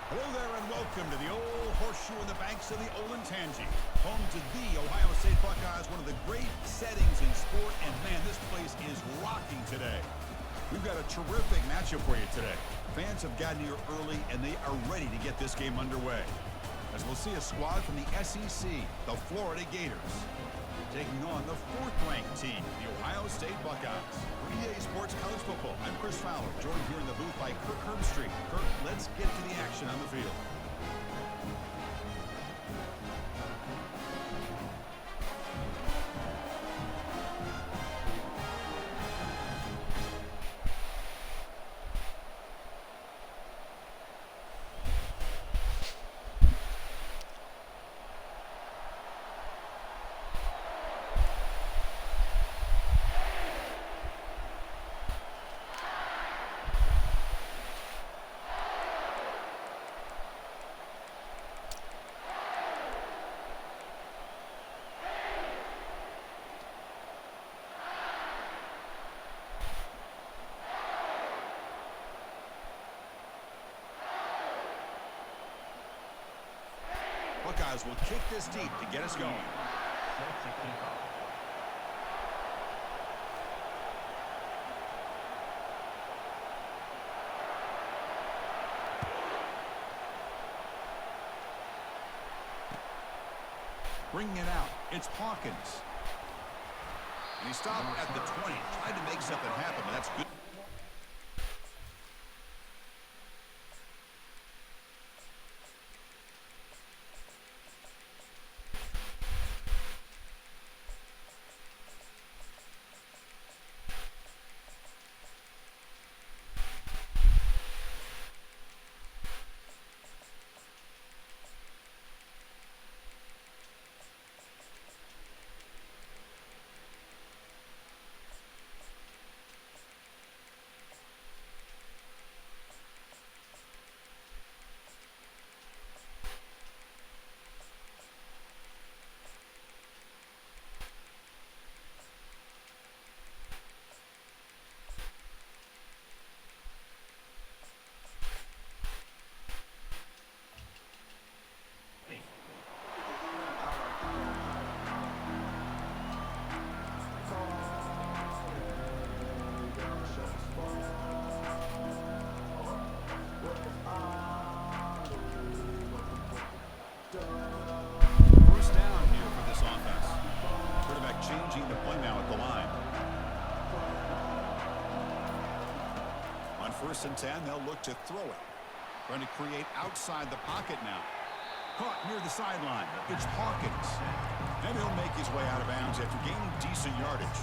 Hello there and welcome to the old horseshoe in the banks of the Olentangy. Home to the Ohio State Buckeyes, one of the great settings in sport. And man, this place is rocking today. We've got a terrific matchup for you today. Fans have gotten here early and they are ready to get this game underway. As we'll see a squad from the SEC, the Florida Gators, taking on the 4th-ranked team, the Ohio State Buckeyes. For EA Sports College Football, I'm Chris Fowler, joined here in the booth by Kirk Herbstreit. Kirk, let's get to the action on the field. Buckeyes will kick this deep to get us going. Bringing it out, it's Hawkins. And he stopped at the 20, tried to make something happen, but that's good. 1st and 10, they'll look to throw it. Trying to create outside the pocket now. Caught near the sideline. It's Hawkins. And he'll make his way out of bounds after gaining decent yardage.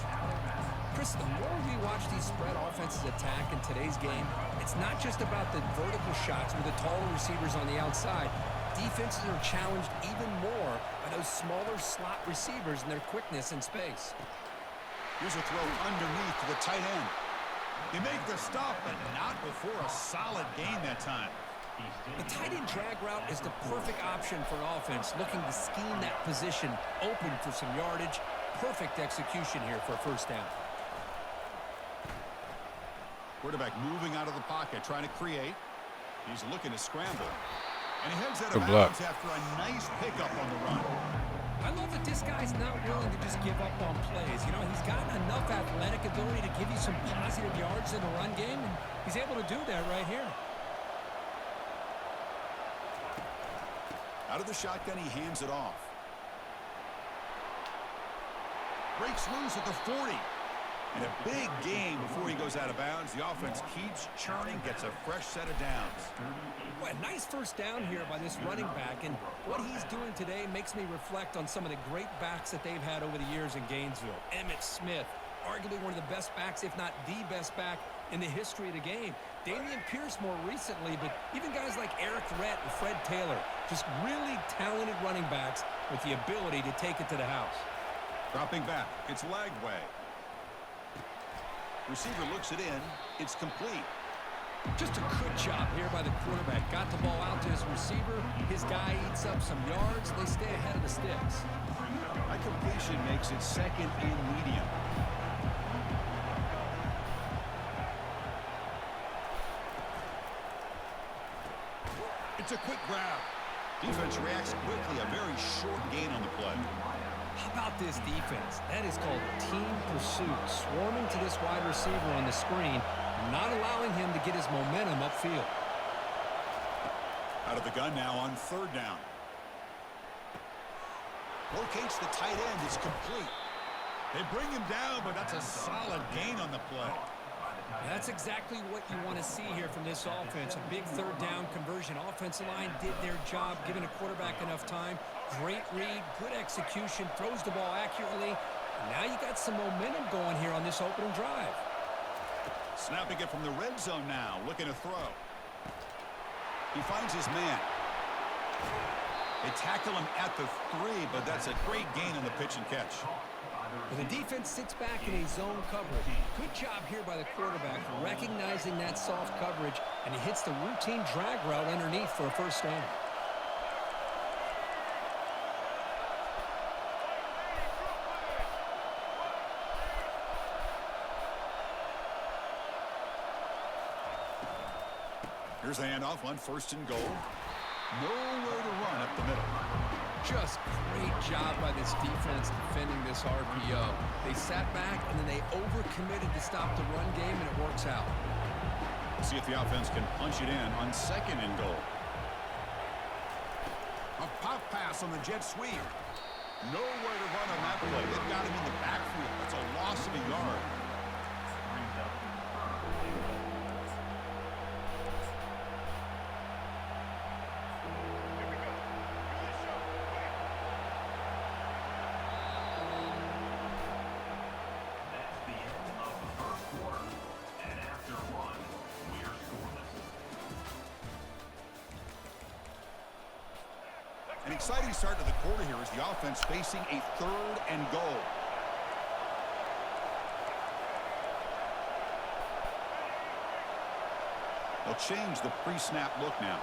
Chris, the more we watch these spread offenses attack in today's game, it's not just about the vertical shots with the taller receivers on the outside. Defenses are challenged even more by those smaller slot receivers and their quickness in space. Here's a throw underneath to the tight end. They make the stop, but not before a solid gain that time. The tight end drag route is the perfect option for an offense looking to scheme that position open for some yardage. Perfect execution here for a 1st down. Quarterback moving out of the pocket, trying to create. He's looking to scramble. And he heads out of Good block. bounds after a nice pickup on the run. I love that this guy's not willing to just give up on plays. You know, he's got enough athletic ability to give you some positive yards in the run game, and he's able to do that right here. Out of the shotgun, he hands it off. Breaks loose at the 40. And a big gain before he goes out of bounds. The offense keeps churning, gets a fresh set of downs. Boy, a nice 1st down here by this running back, and what he's doing today makes me reflect on some of the great backs that they've had over the years in Gainesville. Emmitt Smith, arguably one of the best backs, if not the best back in the history of the game. Damian Pierce more recently, but even guys like Eric Rhett and Fred Taylor, just really talented running backs with the ability to take it to the house. Dropping back, it's Lagway. Receiver looks it in. It's complete. Just a good job here by the quarterback. Got the ball out to his receiver. His guy eats up some yards. They stay ahead of the sticks. That completion makes it 2nd and medium. It's a quick grab. Defense reacts quickly. A very short gain on the play. How about this defense? That is called team pursuit. Swarming to this wide receiver on the screen, not allowing him to get his momentum upfield. Out of the gun now on 3rd down. Locates the tight end. It's complete. They bring him down, but that's a solid gain on the play. That's exactly what you want to see here from this offense. A big 3rd down conversion. Offensive line did their job, giving a quarterback enough time. Great read, good execution, throws the ball accurately. And now you got some momentum going here on this opening drive. Snapping it from the red zone now, looking to throw. He finds his man. They tackle him at the 3, but that's a great gain in the pitch and catch. And the defense sits back in a zone coverage. Good job here by the quarterback, recognizing that soft coverage, and he hits the routine drag route underneath for a 1st down. Here's the handoff on 1st and goal. Nowhere to run up the middle. Just great job by this defense defending this RPO. They sat back, and then they overcommitted to stop the run game, and it works out. See if the offense can punch it in on 2nd and goal. A pop pass on the jet sweep. Nowhere to run on that play. They've got him in the backfield. That's a loss of a yard. An exciting start to the quarter here as the offense facing a 3rd and goal. They'll change the pre-snap look now.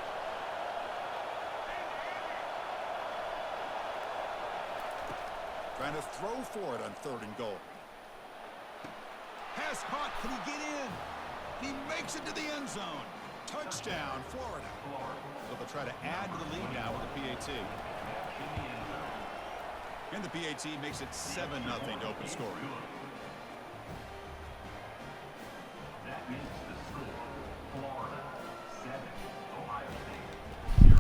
Trying to throw for it on 3rd and goal. Pass caught. Can he get in? He makes it to the end zone. Touchdown, Florida. So they'll try to add to the lead now with the PAT. And the PAT makes it 7-0 to open scoring. That makes the score Florida 7, Ohio State 0.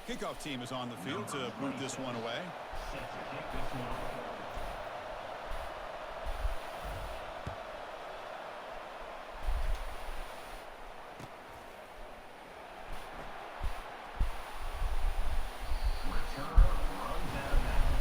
Kickoff team is on the field to boot this one away. Set to kick this one off. Returner runs out of bounds.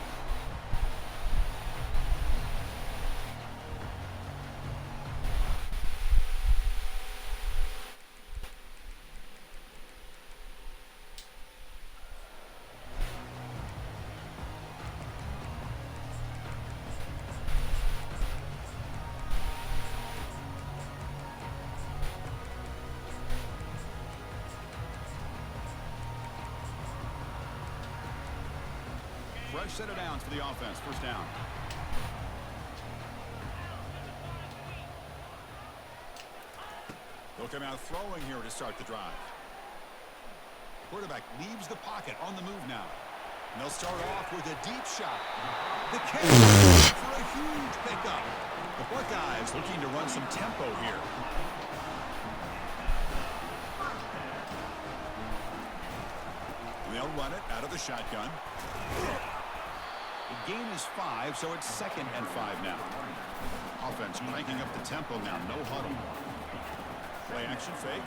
Fresh set of downs for the offense. First down. They'll come out throwing here to start the drive. Quarterback leaves the pocket on the move now. And they'll start off with a deep shot. The catch for a huge pickup. The Buckeyes looking to run some tempo here. They'll run it out of the shotgun. The gain is 5, so it's 2nd and 5 now. Offense cranking up the tempo now. No huddle. Play action fake.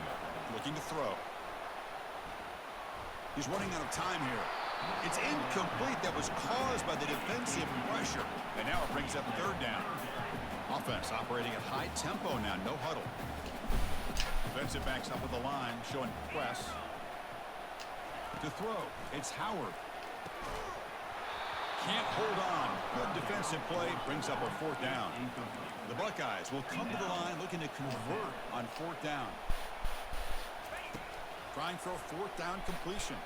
Looking to throw. He's running out of time here. It's incomplete. That was caused by the defensive pressure. And now it brings up 3rd down. Offense operating at high tempo now. No huddle. Defensive backs up with the line, showing press. To throw, it's Howard. Can't hold on. Good defensive play, brings up a 4th down. The Buckeyes will come to the line looking to convert on 4th down. Trying for a 4th down completion.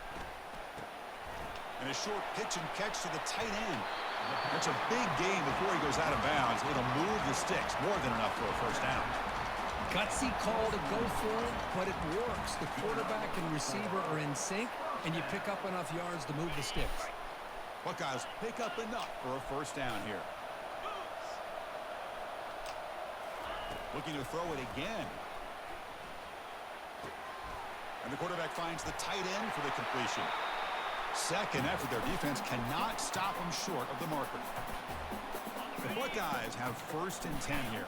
And a short pitch and catch to the tight end. That's a big gain before he goes out of bounds. It'll move the sticks, more than enough for a 1st down. Gutsy call to go for it, but it works. The quarterback and receiver are in sync, and you pick up enough yards to move the sticks. Buckeyes pick up enough for a 1st down here. Looking to throw it again. And the quarterback finds the tight end for the completion. 2nd after their defense cannot stop them short of the marker. The Buckeyes have 1st and 10 here.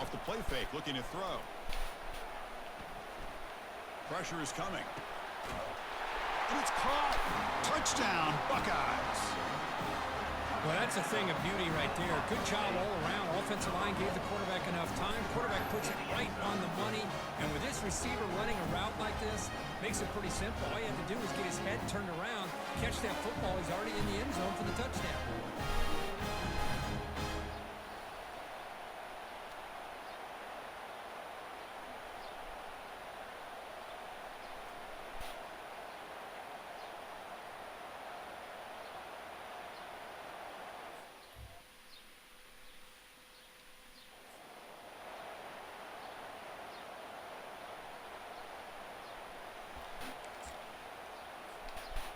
Off the play fake, looking to throw. Pressure is coming. And it's caught. Touchdown, Buckeyes. Well, that's a thing of beauty right there. Good job all around. Offensive line gave the quarterback enough time. Quarterback puts it right on the money. And with this receiver running a route like this, makes it pretty simple. All you have to do is get his head turned around, catch that football. He's already in the end zone for the touchdown.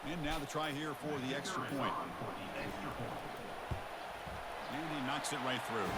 And now the try here for the extra point. And he knocks it right through.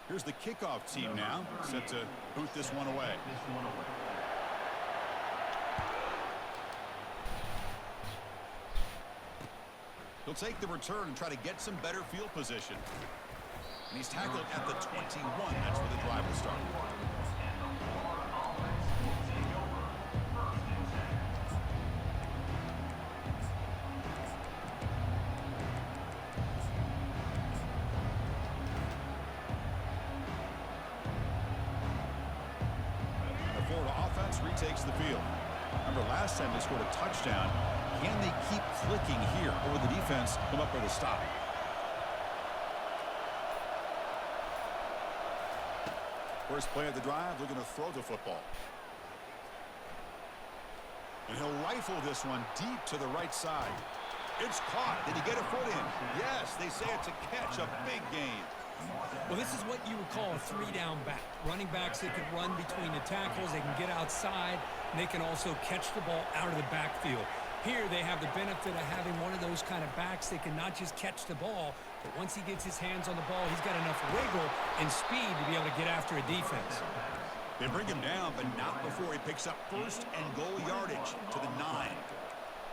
Here's the kickoff team now, set to boot this one away. He'll take the return and try to get some better field position. And he's tackled at the 21. That's where the drive will start. Retakes the field. Remember, last time they scored a touchdown, Can they keep clicking here, or will the defense come up with a stop? First play of the drive, looking to throw the football. And he'll rifle this one deep to the right side. It's caught. Did he get a foot in? Yes, they say it's a catch, a big gain. Well, this is what you would call a three-down back. Running backs that can run between the tackles, they can get outside, and they can also catch the ball out of the backfield. Here they have the benefit of having one of those kind of backs that can not just catch the ball, but once he gets his hands on the ball, he's got enough wiggle and speed to be able to get after a defense. They bring him down, but not before he picks up first and goal yardage to the 9.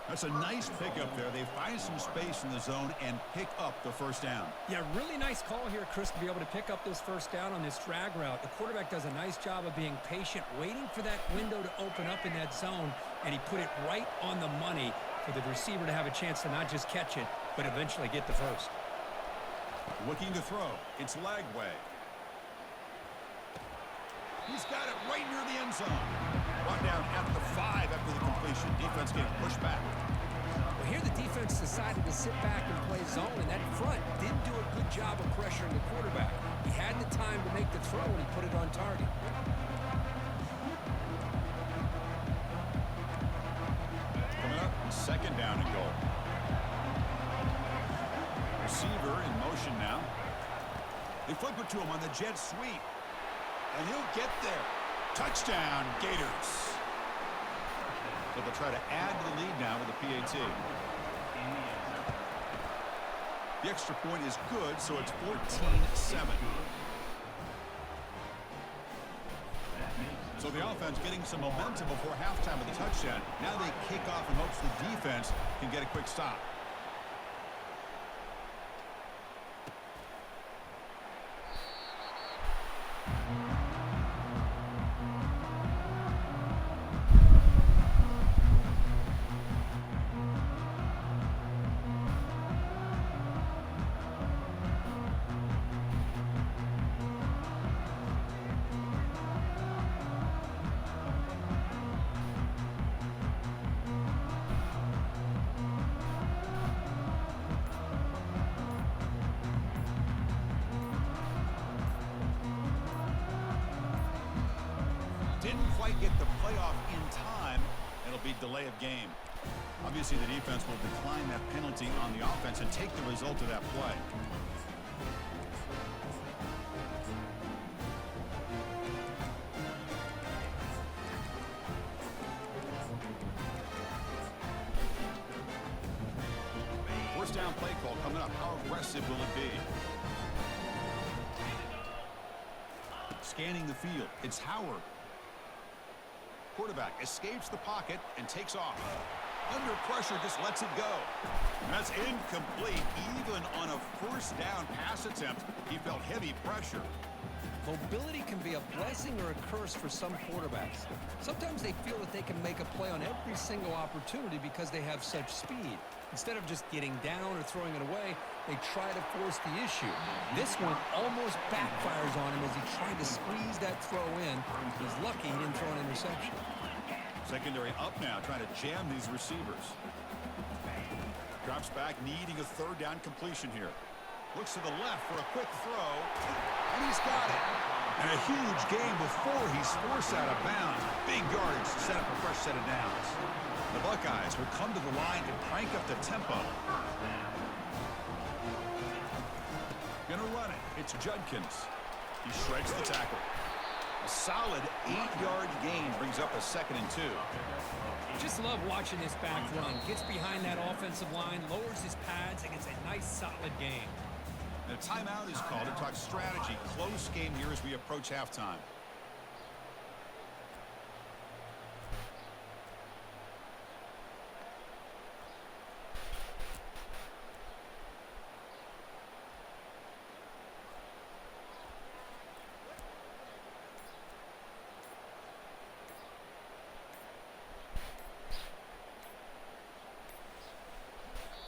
That's a nice pickup there. They find some space in the zone and pick up the first down. Yeah, really nice call here, Chris, to be able to pick up this first down on this drag route. The quarterback does a nice job of being patient, waiting for that window to open up in that zone, and he put it right on the money for the receiver to have a chance to not just catch it, but eventually get the first. Looking to throw. It's Lagway. He's got it right near the end zone. Brought down at the 5 after the completion. Defense getting pushed back. Well, here the defense decided to sit back and play zone, and that front didn't do a good job of pressuring the quarterback. He had the time to make the throw, and he put it on target. Coming up, second down and goal. Receiver in motion now. They flip it to him on the jet sweep. And he'll get there. Touchdown, Gators. So they'll try to add to the lead now with a PAT. The extra point is good, so it's 14-7. So the offense getting some momentum before halftime with the touchdown. Now they kick off in hopes the defense can get a quick stop. Didn't quite get the playoff in time. It'll be delay of game. Obviously, the defense will decline that penalty on the offense and take the result of that play. First down play call coming up. How aggressive will it be? Scanning the field. It's Howard. Quarterback escapes the pocket and takes off. Under pressure, just lets it go. And that's incomplete. Even on a first down pass attempt, he felt heavy pressure. Mobility can be a blessing or a curse for some quarterbacks. Sometimes they feel that they can make a play on every single opportunity because they have such speed. Instead of just getting down or throwing it away, they try to force the issue. This one almost backfires on him as he tried to squeeze that throw in. He's lucky he didn't throw an interception. Secondary up now, trying to jam these receivers. Drops back, needing a third down completion here. Looks to the left for a quick throw, and he's got it. And a huge gain before he's forced out of bounds. Big yardage to set up a fresh set of downs. The Buckeyes will come to the line to crank up the tempo. Gonna run it. It's Judkins. He shreds the tackle. A solid 8-yard gain brings up a 2nd and 2. Just love watching this back run. Gets behind that offensive line, lowers his pads, and gets a nice solid gain. And a timeout is called to talk strategy. Close game here as we approach halftime.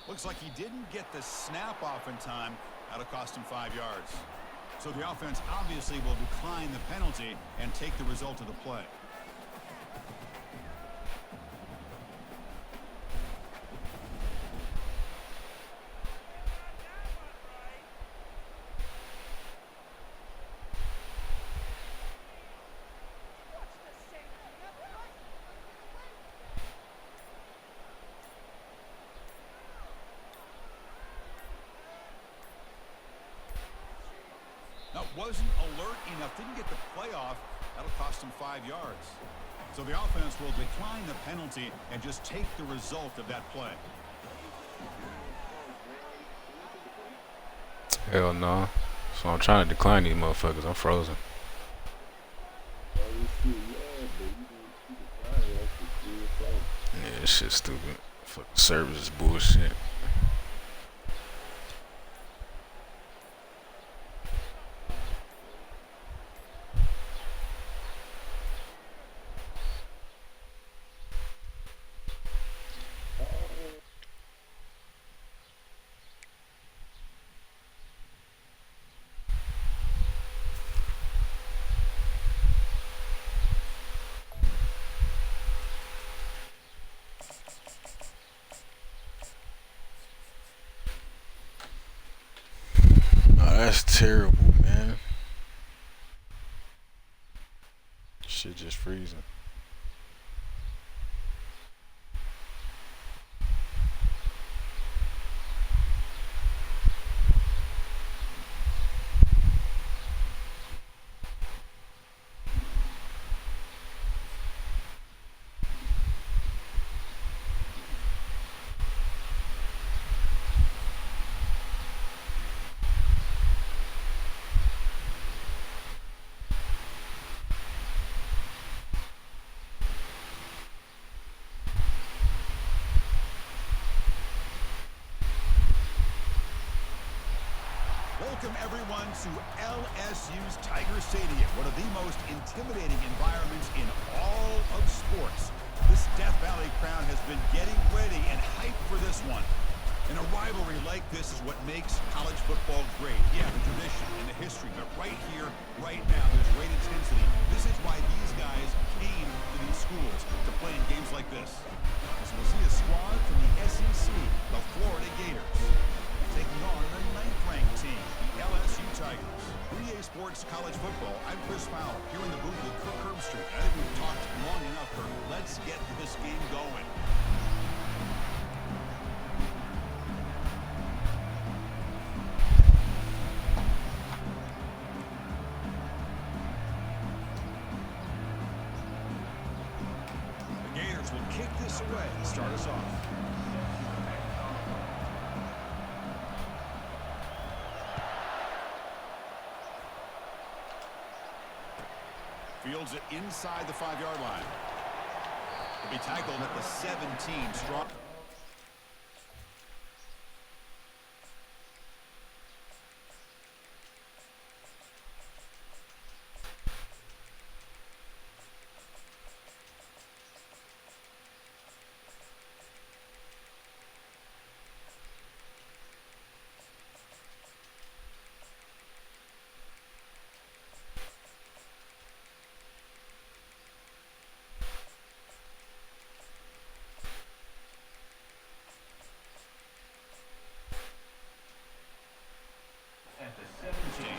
Looks like he didn't get the snap off in time. That'll cost him 5 yards. So the offense obviously will decline the penalty and take the result of the play. wasn't alert enough, didn't get the play off. That'll cost him 5 yards. So the offense will decline the penalty and just take the result of that play. Hell no. So I'm trying to decline these motherfuckers. I'm frozen. Yeah, this shit's stupid. Fucking service is bullshit. That's terrible, man. Shit just freezing. Welcome, everyone, to LSU's Tiger Stadium, one of the most intimidating environments in all of sports. This Death Valley crowd has been getting ready and hyped for this one. And a rivalry like this is what makes college football great. Yeah, the tradition and the history, but right here, right now, there's great intensity. This is why these guys came to these schools to play in games like this. So we'll see a squad from the SEC, the Florida Gators, taking on the 9th-ranked team, the LSU Tigers. We're easports college football. I'm Chris Fowler, here in the booth with Kirk Herbstreit. I think we've talked long enough, Kirk. Let's get this game going. The Gators will kick this away to start us off. Fields it inside the 5-yard line. He'll be tackled at the 17. Strong. At the 17.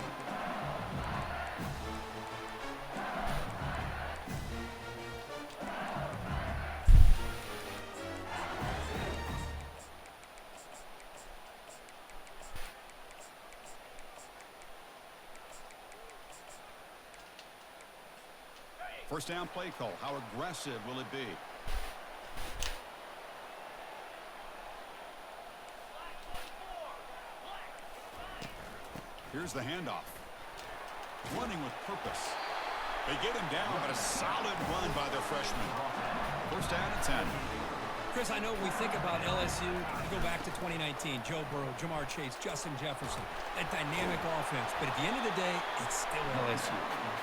First down play call. How aggressive will it be? Here's the handoff. Running with purpose. They get him down, but a solid run by their freshman. First down and 10. Chris, I know we think about LSU, you go back to 2019, Joe Burrow, Jamar Chase, Justin Jefferson, that dynamic offense. But at the end of the day, it's still LSU.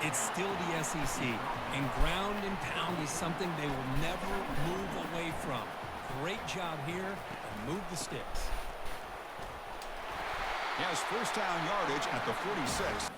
It's still the SEC. And ground and pound is something they will never move away from. Great job here, and move the sticks. He has first down yardage at the 46.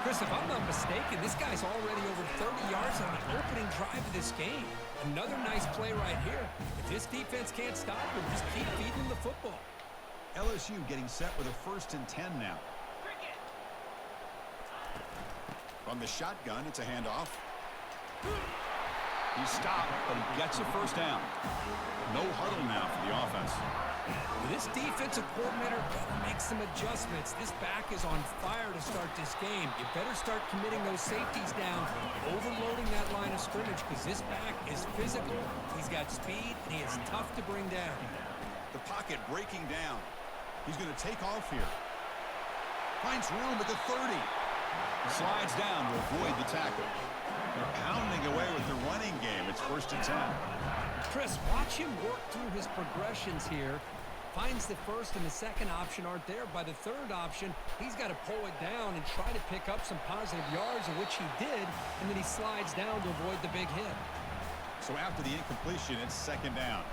Chris, Chris, if I'm not mistaken, this guy's already over 30 yards on the opening drive of this game. Another nice play right here. If this defense can't stop him, just keep feeding him the football. LSU getting set with a 1st and 10 now. From the shotgun, it's a handoff. He stopped, but he gets a 1st down. No huddle now for the offense. This defensive coordinator better make some adjustments. This back is on fire to start this game. You better start committing those safeties down, overloading that line of scrimmage, because this back is physical. He's got speed, and he is tough to bring down. The pocket breaking down. He's going to take off here. Finds room at the 30. Slides down to avoid the tackle. They're pounding away with the running game. It's 1st and 10. Chris, watch him work through his progressions here. Finds the 1st and the 2nd option aren't there. By the 3rd option, he's got to pull it down and try to pick up some positive yards, in which he did, and then he slides down to avoid the big hit. So after the incompletion, it's 2nd down.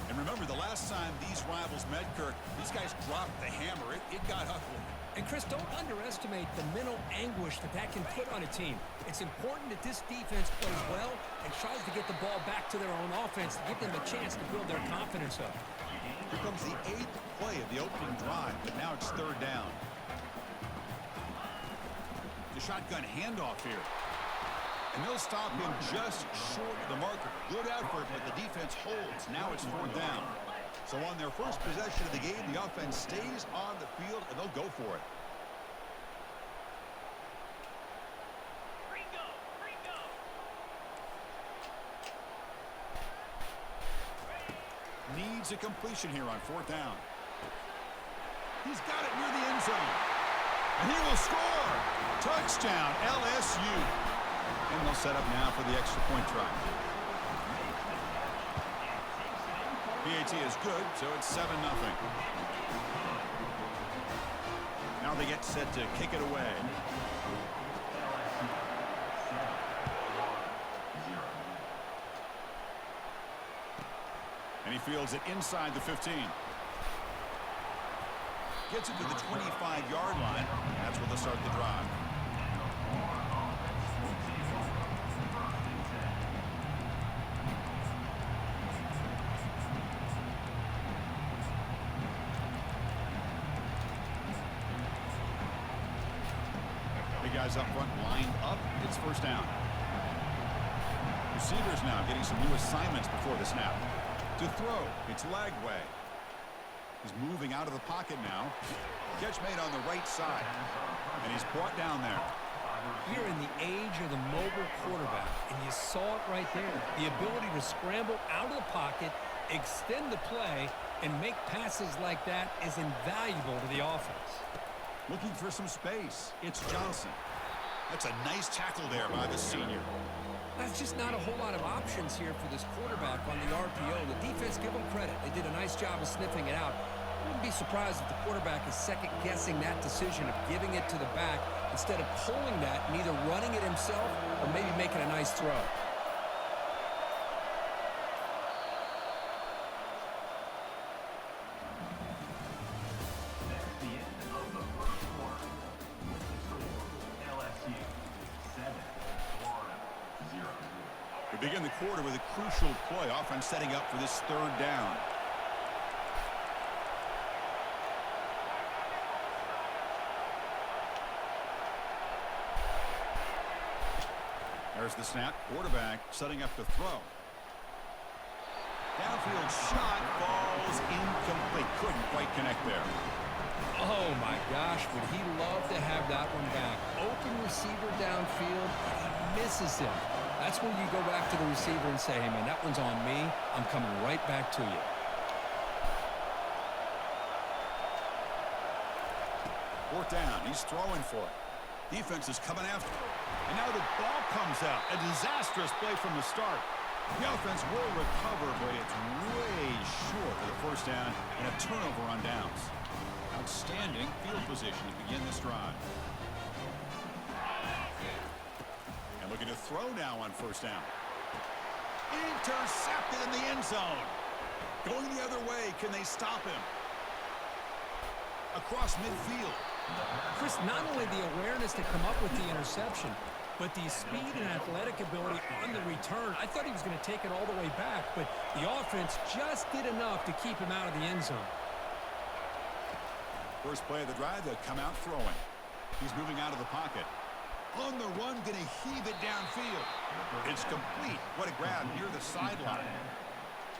And remember, the last time these rivals met, Kirk, these guys dropped the hammer. It got ugly. And Chris, don't underestimate the mental anguish that can put on a team. It's important that this defense plays well and tries to get the ball back to their own offense to give them a chance to build their confidence up. Here comes the 8th play of the opening drive, but now it's 3rd down. The shotgun handoff here. And they'll stop him just short of the marker. Good effort, but the defense holds. Now it's 4th down. So on their first possession of the game, the offense stays on the field, and they'll go for it. Needs a completion here on 4th down. He's got it near the end zone. And he will score. Touchdown, LSU. And they'll set up now for the extra point try. PAT is good, so it's 7-0. Now they get set to kick it away. And he fields it inside the 15. Gets it to the 25-yard line. That's where they'll start the drive. Guys up front lined up. It's 1st down. Receivers now getting some new assignments before the snap. To throw, it's Lagway. He's moving out of the pocket now. Catch made on the right side. And he's brought down there. You're in the age of the mobile quarterback, and you saw it right there. The ability to scramble out of the pocket, extend the play, and make passes like that is invaluable to the offense. Looking for some space. It's Johnson. That's a nice tackle there by the senior. That's just not a whole lot of options here for this quarterback on the RPO. The defense, give them credit. They did a nice job of sniffing it out. I wouldn't be surprised if the quarterback is second-guessing that decision of giving it to the back instead of pulling that and either running it himself or maybe making a nice throw. We begin the quarter with a crucial play. Offense setting up for this 3rd down. There's the snap. Quarterback setting up to throw. Downfield shot falls incomplete. Couldn't quite connect there. Oh, my gosh, would he love to have that one back. Open receiver downfield, he misses him. That's when you go back to the receiver and say, hey, man, that one's on me. I'm coming right back to you. 4th down. He's throwing for it. Defense is coming after him. And now the ball comes out. A disastrous play from the start. The offense will recover, but it's way short of the 1st down and a turnover on downs. Outstanding field position to begin this drive. And looking to throw now on 1st down. Intercepted in the end zone. Going the other way. Can they stop him? across midfield. Chris, not only the awareness to come up with the interception, but the speed and athletic ability on the return. I thought he was going to take it all the way back, but the offense just did enough to keep him out of the end zone. First play of the drive, they'll come out throwing. He's moving out of the pocket. On the run, going to heave it downfield. It's complete. What a grab near the sideline.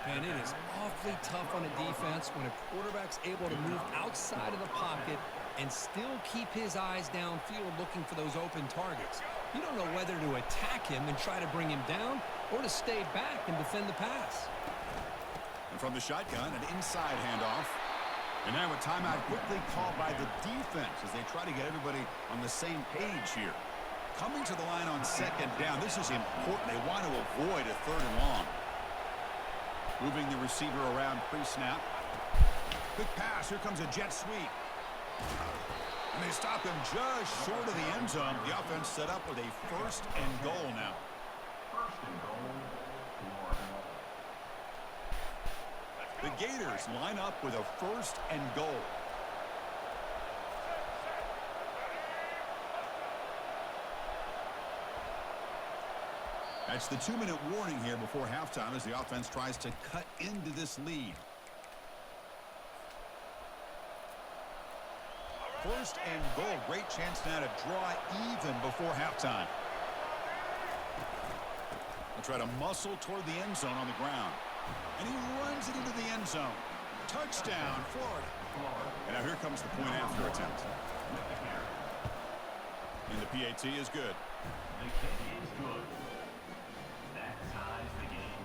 Man, it is awfully tough on a defense when a quarterback's able to move outside of the pocket and still keep his eyes downfield looking for those open targets. You don't know whether to attack him and try to bring him down or to stay back and defend the pass. And from the shotgun, an inside handoff. And now a timeout quickly called by the defense as they try to get everybody on the same page here. Coming to the line on second down, this is important. They want to avoid a third and long. Moving the receiver around pre-snap. Quick pass. Here comes a jet sweep. And they stop him just short of the end zone. The offense set up with a first and goal now. First and goal, Florida. The Gators line up with a first and goal. That's the 2-minute warning here before halftime as the offense tries to cut into this lead. First and goal. Great chance now to draw even before halftime. They'll try to muscle toward the end zone on the ground. And he runs it into the end zone. Touchdown, Florida. And now here comes the point after attempt. And the PAT is good. The kick is good. That ties the game.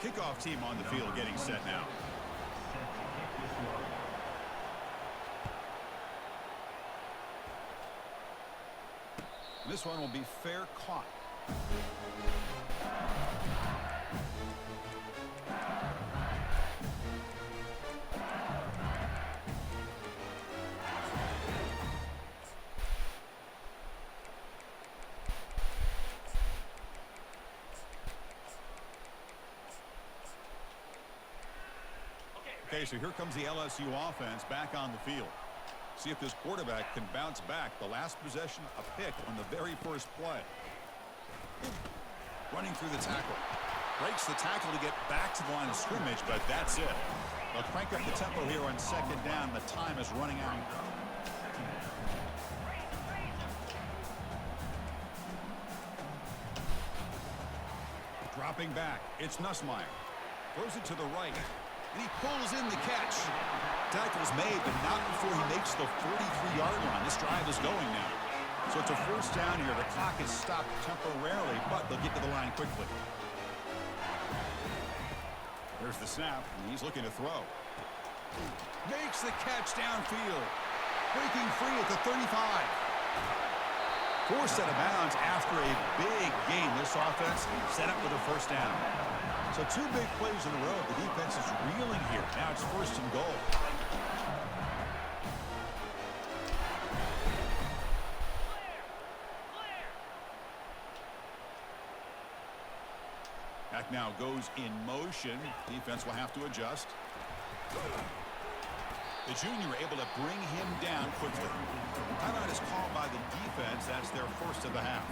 Kickoff team on the field getting set now. Set to kick this one. This one will be fair caught. Okay, so here comes the LSU offense back on the field. See if this quarterback can bounce back. The last possession, a pick on the very first play. Running through the tackle. Breaks the tackle to get back to the line of scrimmage, but that's it. They'll crank up the tempo here on second down. The time is running out. Dropping back. It's Nussmeier. Throws it to the right. And he pulls in the catch. Tackle's made, but not before he makes the 43-yard line. This drive is going now. So it's a first down here. The clock is stopped temporarily, but they'll get to the line quickly. There's the snap, and he's looking to throw. Makes the catch downfield. Breaking free at the 35. Forced out of bounds after a big game. This offense set up with a first down. So 2 big plays in a row. The defense is reeling here. Now it's first and goal. Back now goes in motion. Defense will have to adjust. The junior able to bring him down quickly. Timeout is called by the defense. That's their first of the half.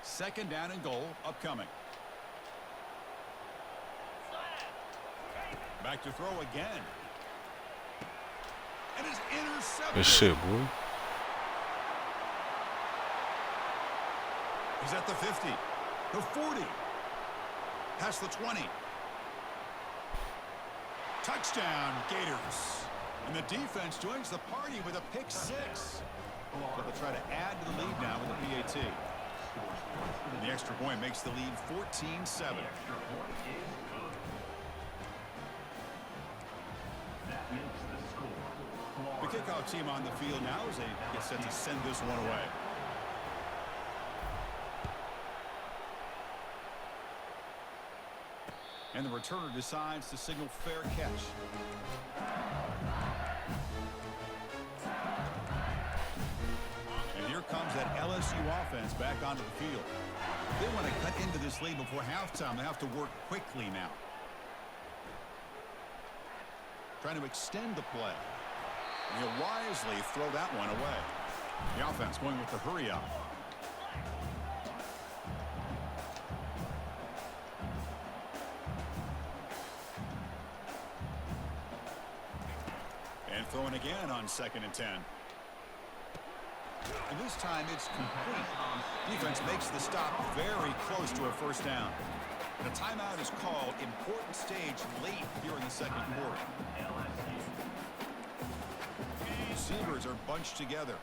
Second down and goal upcoming. Back to throw again. And it's intercepted. Good shit, boy. He's at the 50, the 40, past the 20. Touchdown, Gators. And the defense joins the party with a pick 6. But they'll try to add to the lead now with the PAT. And the extra point makes the lead 14-7. The kickoff team on the field now as they get set to send this one away. And the returner decides to signal fair catch. And here comes comes that LSU offense back onto the field. They want to cut into this lead before halftime. They have to work quickly now. Trying to extend the play. And he'll wisely throw that one away. The offense going with the hurry up. And throwing again on 2nd and 10. And this time it's complete. Defense makes the stop very close to a first down. And a timeout is called. Important stage late here in the second quarter. Receivers are bunched together.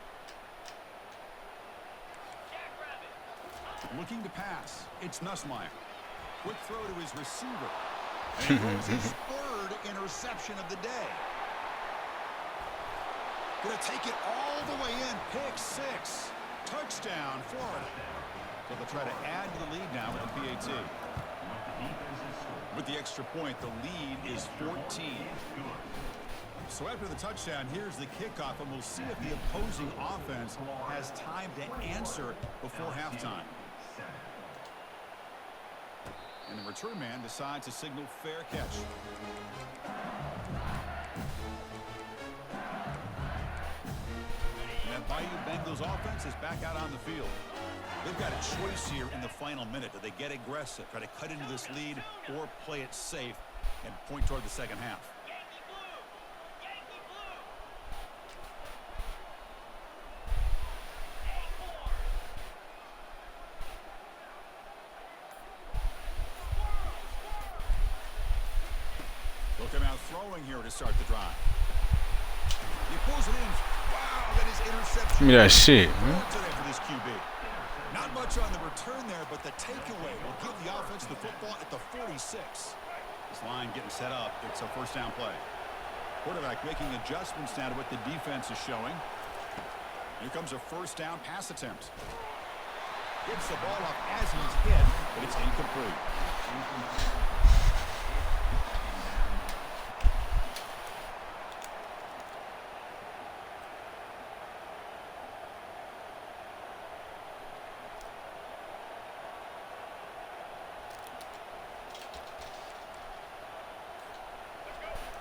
Looking to pass. It's Nussmeier. Quick throw to his receiver. And he throws his 3rd interception of the day. Going to take it all the way in. Pick 6. Touchdown, Florida. So they'll try to add to the lead now with the PAT. With the extra point, the lead is 14. So after the touchdown, here's the kickoff, and we'll see if the opposing offense has time to answer before halftime. And the return man decides to signal fair catch. And that Bayou Bengals offense is back out on the field. They've got a choice here in the final minute. Do they get aggressive, try to cut into this lead, or play it safe and point toward the second half? Look him out throwing here to start the drive. He pulls it in. Wow, that is interception. Give me that shit, man. Today for this QB. Not much on the return there, but the takeaway will give the offense the football at the 46. This line getting set up. It's a first down play. Quarterback making adjustments now to what the defense is showing. Here comes a first down pass attempt. Gets the ball off as he's hit, but it's incomplete.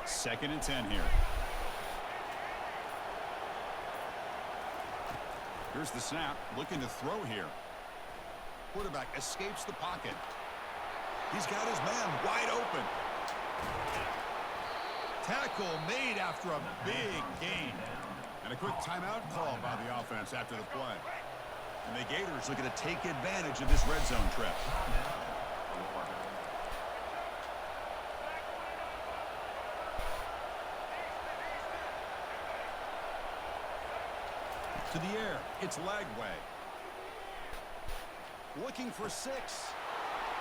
Second and 10 here. Here's the snap. Looking to throw here. Quarterback escapes the pocket. He's got his man wide open. Tackle made after a big gain. And a quick timeout call by the offense after the play. And the Gators looking to take advantage of this red zone trip. To the air, it's Lagway. Looking for 6.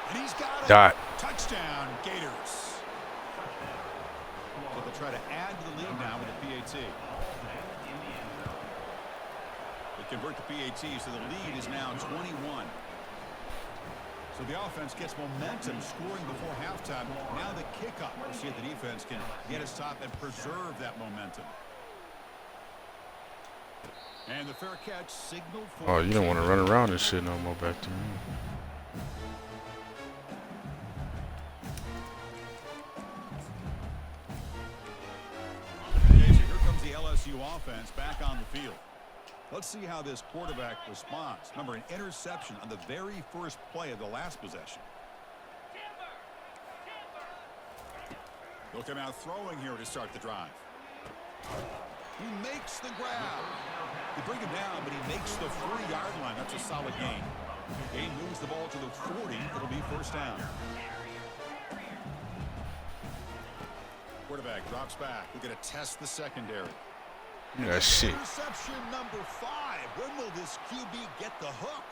And he's got it. Dot. Touchdown, Gators. So they'll try to add to the lead now with the PAT. They convert the PAT, so the lead is now 21. So the offense gets momentum scoring before halftime. Now the kickoff. We'll see if the defense can get a stop and preserve that momentum. And the fair catch signal for... Oh, you don't want to run around this shit no more back to me. Okay, so here comes the LSU offense back on the field. Let's see how this quarterback responds. Remember, an interception on the very first play of the last possession. They'll come out throwing here to start the drive. He makes the grab. They bring him down, but he makes the 40-yard line. That's a solid gain. He moves the ball to the 40. It'll be first down. Quarterback drops back. We're going to test the secondary. Yeah, shit. Interception number 5. When will this QB get the hook?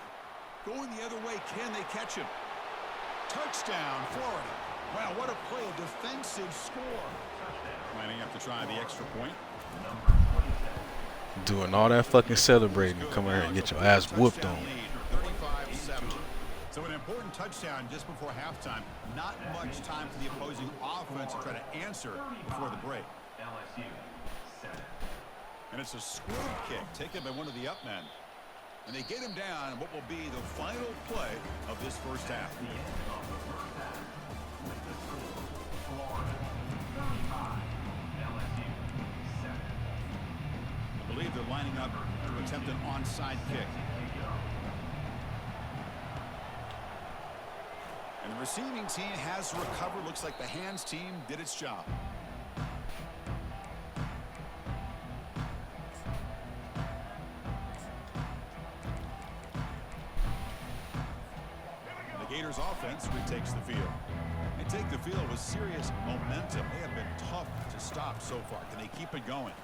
Going the other way, can they catch him? Touchdown, Florida. Wow, what a play, a defensive score. Planning up to try the extra point. Doing all that fucking celebrating to come here and get your ass whooped on. 35-7. So an important touchdown just before halftime. Not much time for the opposing offense to try to answer before the break. And it's a squib kick taken by one of the up men. And they get him down in what will be the final play of this first half. The end of the first half with the score, Florida 35, LSU 7. I believe they're lining up to attempt an onside kick. And the receiving team has recovered. Looks like the hands team did its job. The Gators offense retakes the field. They take the field with serious momentum. They have been tough to stop so far. Can they keep it going?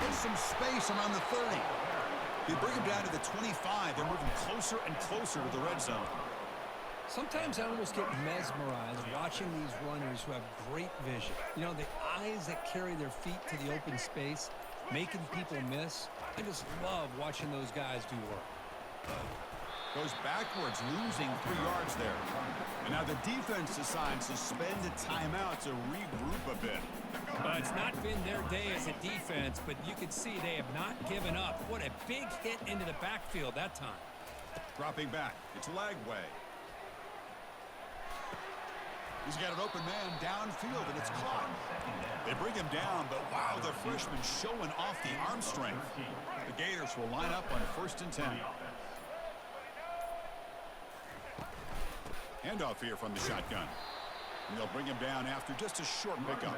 There's some space around the 30. They bring him down to the 25. They're moving closer and closer to the red zone. Sometimes I almost get mesmerized watching these runners who have great vision. You know, the eyes that carry their feet to the open space, making people miss. I just love watching those guys do work. Goes backwards, losing 3 yards there. And now the defense decides to spend a timeout to regroup a bit. It's not been their day as a defense, but you can see they have not given up. What a big hit into the backfield that time. Dropping back. It's Lagway. He's got an open man downfield, and it's caught. They bring him down, but wow, the freshman showing off the arm strength. The Gators will line up on 1st and 10. Handoff here from the shotgun. And they'll bring him down after just a short pickup.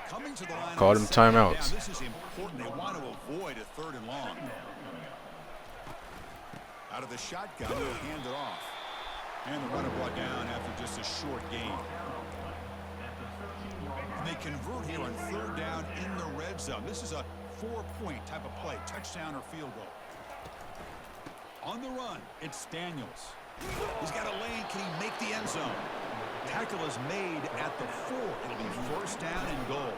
Coming to the line. Called him timeouts. This is important. They want to avoid a 3rd and long. Out of the shotgun, they'll hand it off. And the runner brought down after just a short gain. And they convert here on 3rd down in the red zone. This is a 4-point type of play, touchdown or field goal. On the run, it's Daniels. He's got a lane. Can he make the end zone? Tackle is made at the 4. It'll be 1st down and goal.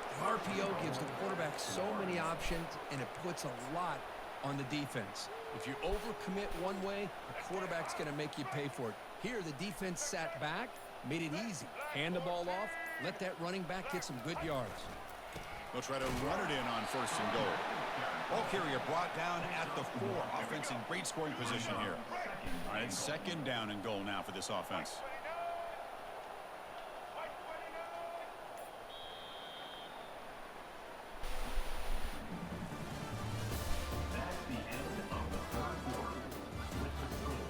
The RPO gives the quarterback so many options, and it puts a lot on the defense. If you overcommit one way, the quarterback's going to make you pay for it. Here, the defense sat back, made it easy. Hand the ball off, let that running back get some good yards. They'll try to run it in on 1st and goal. Ball carrier brought down at the 4. Offense in great scoring position here. All right, 2nd down and goal now for this offense. That's the end of the 3rd quarter with the score,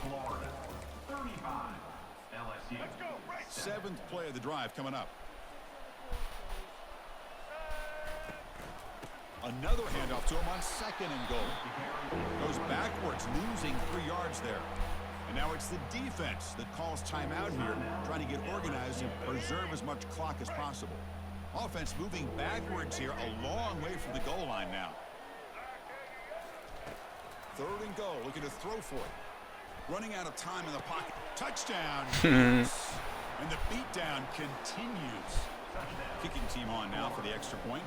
Florida 35, LSU 7th play of the drive coming up. Another handoff to him on 2nd and goal. Goes backwards, losing 3 yards there. And now it's the defense that calls timeout here, trying to get organized and preserve as much clock as possible. Offense moving backwards here, a long way from the goal line now. 3rd and goal, looking to throw for it. Running out of time in the pocket. Touchdown. Yes. And the beatdown continues. Kicking team on now for the extra point.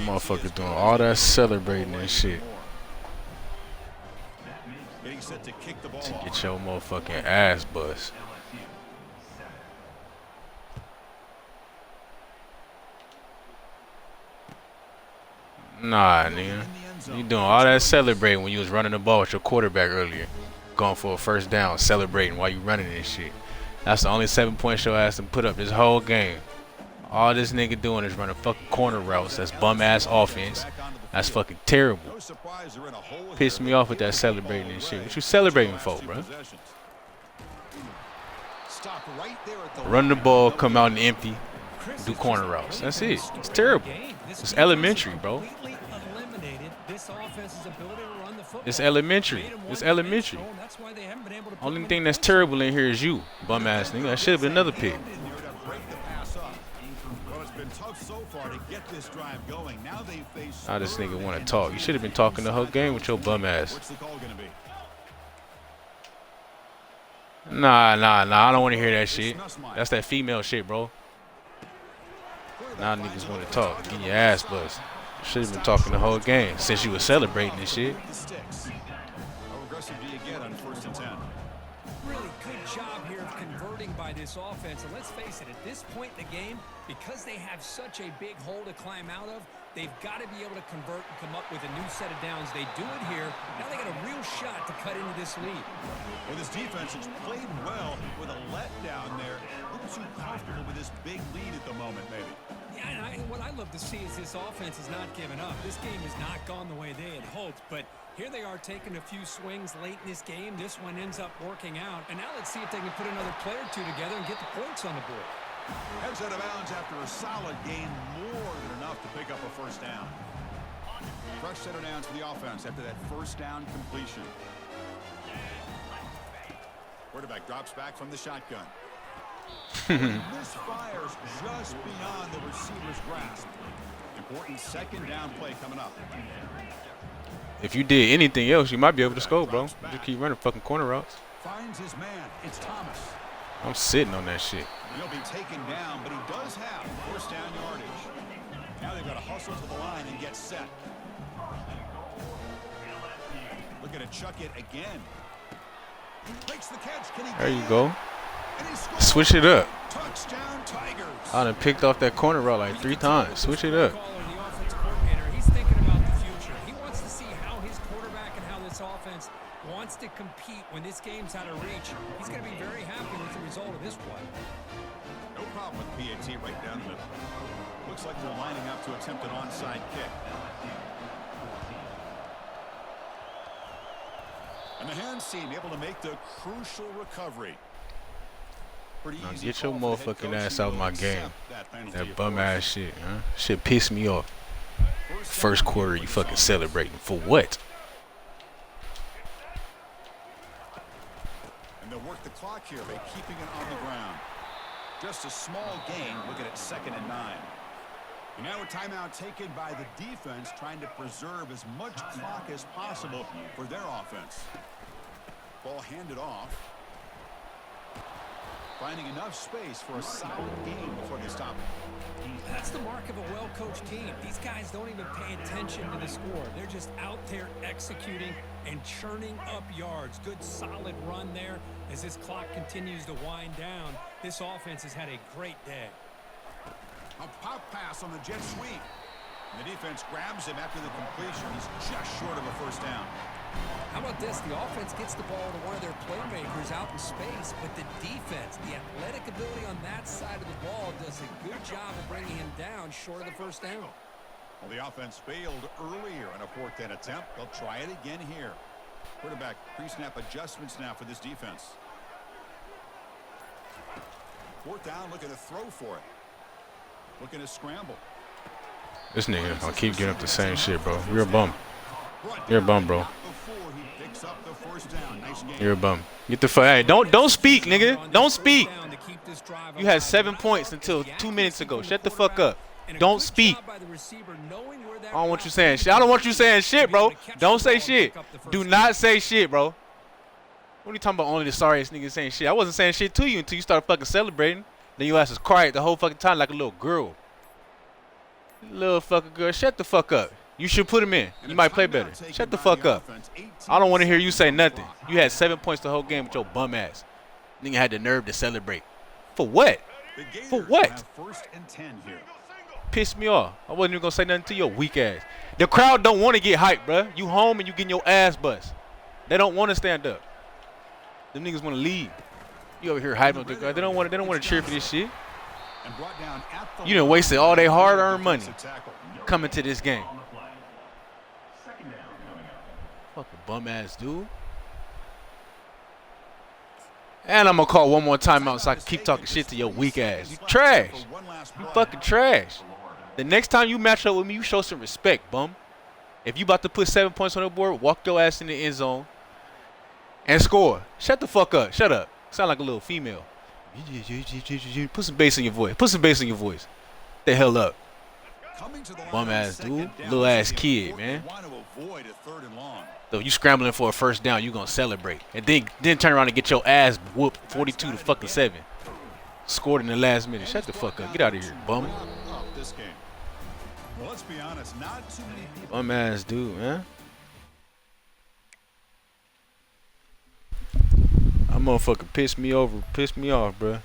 Motherfuckers doing all that celebrating and shit. Getting set to kick the ball To off. get your motherfucking ass bust. Nah, nigga. You doing all that celebrating when you was running the ball with your quarterback earlier. Going for a 1st down, celebrating while you running this shit. That's the only 7-point your ass to put up this whole game. All this nigga doing is running fucking corner routes. That's bum-ass offense. That's fucking terrible. Pissed me off with that celebrating and shit. What you celebrating for, bro? Run the ball, come out and empty, do corner routes. That's it. It's terrible. It's elementary, bro. It's elementary. It's elementary. Only thing that's terrible in here is you, bum-ass nigga. That should have been another pick. Now this nigga want to talk. You should have been talking the whole game with your bum ass. Nah. I don't want to hear that shit. That's that female shit, bro. Now niggas want to talk. Get your ass bust. Should have been talking the whole game since you was celebrating this shit. How aggressive do you get on 1st and 10? Really good job here of converting by this offense. And let's face it, at this point in the game, because they have such a big hole to climb out of, they've got to be able to convert and come up with a new set of downs. They do it here. Now they got a real shot to cut into this lead. Well, this defense has played well with a letdown there. A little too comfortable with this big lead at the moment, maybe. Yeah, and what I love to see is this offense is not giving up. This game has not gone the way they had hoped, but here they are taking a few swings late in this game. This one ends up working out, and now let's see if they can put another play or two together and get the points on the board. Heads out of bounds after a solid gain, more than enough to pick up a first down. Fresh set of downs for the offense after that first down completion. Quarterback drops back from the shotgun. Misfires just beyond the receiver's grasp. Important second down play coming up. If you did anything else, you might be able to score, bro. Just keep running fucking corner routes. Finds his man. It's Thomas. I'm sitting on that shit. He'll be taken down, but he does have first down yardage. Now they've got to hustle to the line and get set. Looking to chuck it again. Makes the catch. Can he There you go. And he scores. Switch it up. Touchdown Tigers. I done picked off that corner route like 3 times. Switch it up. The offensive coordinator, he's thinking about the future. He wants to see how his quarterback and how this offense wants to compete when this game's out of reach. He's going to be very happy with the result of this play. No problem with PAT right down the middle. Looks like they're lining up to attempt an onside kick. And the hands team able to make the crucial recovery. Now get your motherfucking ass out of my game. That bum ass shit, huh? Shit pissed me off. First quarter, you fucking celebrating for what? And they'll work the clock here by keeping it on the ground. Just a small gain. Looking at 2nd and 9. And now a timeout taken by the defense, trying to preserve as much clock as possible for their offense. Ball handed off. Finding enough space for a solid game before they stop it. That's the mark of a well-coached team. These guys don't even pay attention to the score. They're just out there executing and churning up yards. Good solid run there as this clock continues to wind down. This offense has had a great day. A pop pass on the jet sweep. And the defense grabs him after the completion. He's just short of a first down. How about this? The offense gets the ball to one of their playmakers out in space, but the defense, the athletic ability on that side of the ball does a good job of bringing him down short of the first down. Well, the offense failed earlier on a 4th down attempt. They'll try it again here. Quarterback pre-snap adjustments now for this defense. 4th down, looking to throw for it. Looking to scramble. This nigga, I'll keep getting up the same shit, bro. You're a bum. You're a bum, bro. You're a bum. Get the fuck. Hey, don't speak, nigga. Don't speak. You had 7 points until 2 minutes ago. Shut the fuck up. Don't speak. I don't want you saying shit. I don't want you saying shit, bro. Don't say shit. Do not say shit, bro. What are you talking about? Only the sorriest nigga saying shit. I wasn't saying shit to you until you started fucking celebrating. Then your ass was quiet the whole fucking time like a little girl. Little fucking girl. Shut the fuck up. You should put him in. You might play better. Shut the fuck up. I don't want to hear you say nothing. You had 7 points the whole game with your bum ass. Nigga had the nerve to celebrate. For what? For what? Pissed me off. I wasn't even going to say nothing to your weak ass. The crowd don't want to get hyped, bruh. You home and you getting your ass bust. They don't want to stand up. Them niggas want to leave. You over here hyping up the crowd. They don't want to cheer for this shit. You done wasted all their hard-earned money coming to this game. Fucking bum ass dude. And I'm gonna call one more timeout so I can keep talking shit to your weak ass. You trash. You fucking trash. The next time you match up with me, you show some respect, bum. If you about to put 7 points on the board, walk your ass in the end zone and score. Shut the fuck up. Shut up. Sound like a little female. Put some bass in your voice. Put some bass in your voice. The hell up. Bum ass dude. Little ass kid, man. So you scrambling for a first down, you gonna celebrate. And then turn around and get your ass whooped 42 to fucking 7. Scored in the last minute. Shut the fuck up. Get out of here, bum. Well, let's be honest, not too many people. Bum ass dude, man. I'm motherfucker pissed me off, bruh.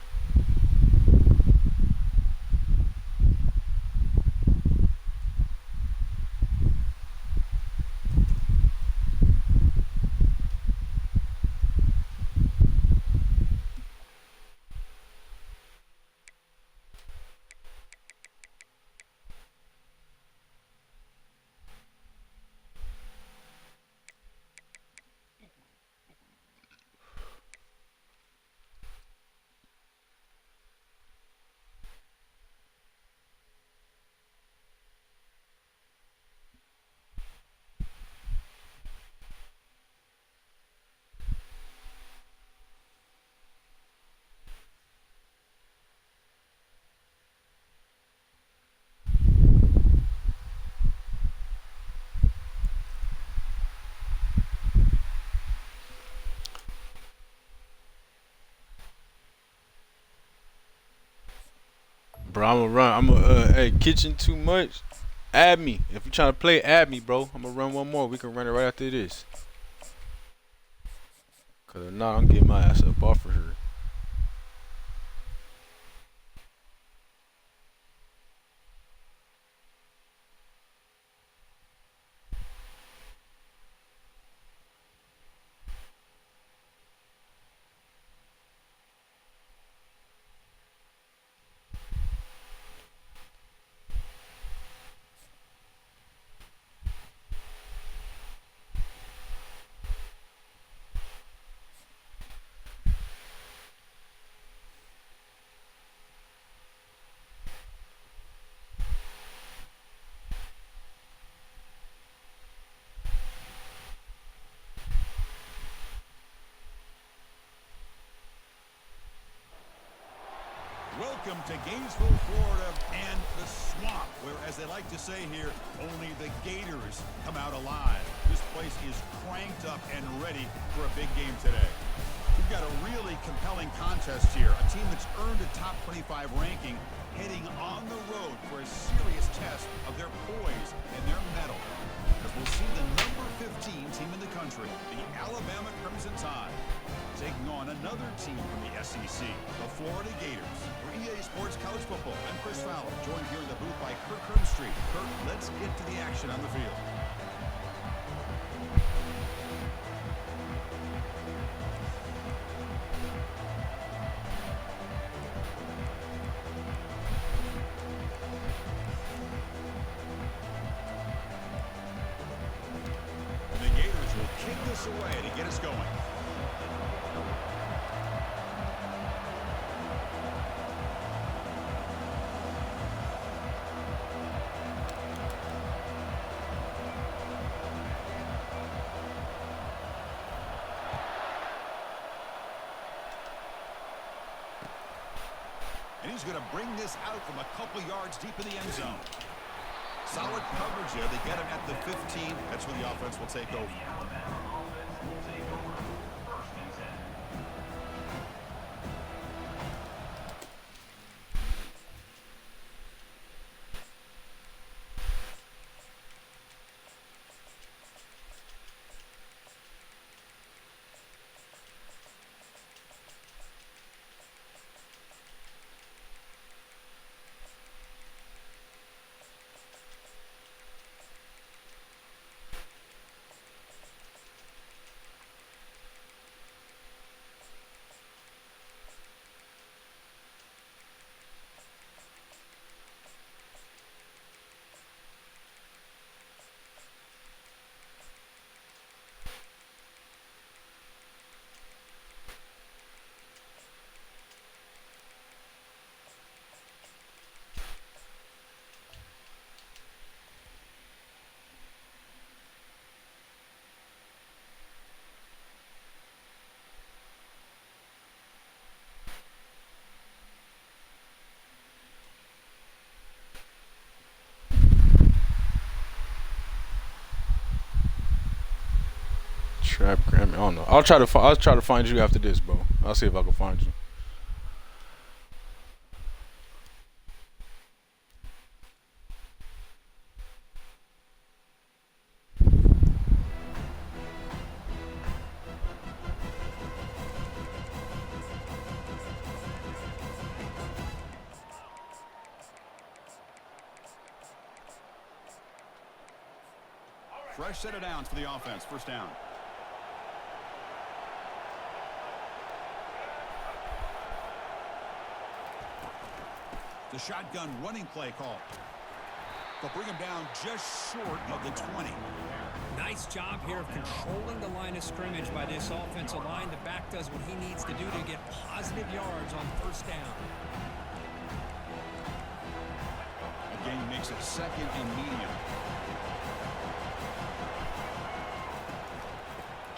Bro, I'm gonna run. Hey, kitchen too much. Add me. If you trying to play, add me, bro. I'm gonna run one more. We can run it right after this. Cause if not, I'm getting my ass up off of her. Welcome to Gainesville, Florida, and the swamp, where, as they like to say here, only the Gators come out alive. This place is cranked up and ready for a big game today. We've got a really compelling contest here. A team that's earned a top 25 ranking heading on the road for a serious test of their poise and their mettle. As we'll see the number 15 team in the country, the Alabama Crimson Tide, taking on another team from the SEC, the Florida Gators. For EA Sports College Football, I'm Chris Fowler, joined here in the booth by Kirk Crimstreet. Kirk, let's get to the action on the field. The Gators will kick this away to get us going. And he's going to bring this out from a couple yards deep in the end zone. Solid coverage there. They get him at the 15. That's where the offense will take over. Trap Grammy. I don't know. I'll try to find you after this, bro. I'll see if I can find you. fresh set of downs for the offense. First down. The shotgun running play call. They'll bring him down just short of the 20. Nice job here of controlling the line of scrimmage by this offensive line. The back does what he needs to do to get positive yards on first down. Again, he makes it second and medium.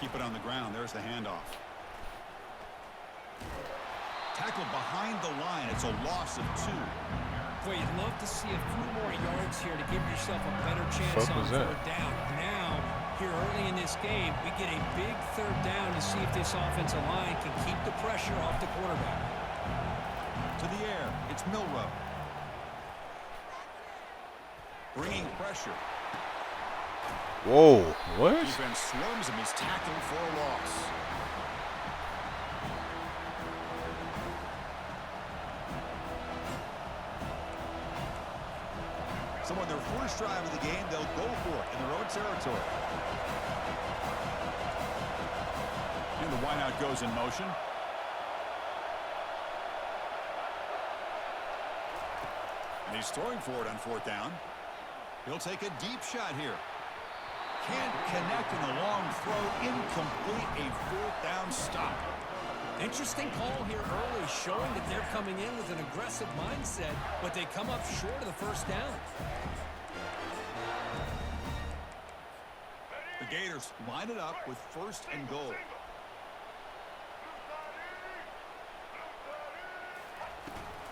Keep it on the ground. There's the handoff. Tackled behind the line. It's a loss of 2. Boy, you'd love to see a few more yards here to give yourself a better chance on third down. Now, here early in this game, we get a big third down to see if this offensive line can keep the pressure off the quarterback. To the air. It's Milrow. Bringing pressure. Whoa, what? Defense swarms him. He's tackled for a loss. So on their first drive of the game, they'll go for it in their own territory. And the wideout goes in motion. And he's throwing for it on fourth down. He'll take a deep shot here. Can't connect in the long throw. Incomplete. A fourth down stop. Interesting call here early, showing that they're coming in with an aggressive mindset, but they come up short of the first down. The Gators line it up with first and goal.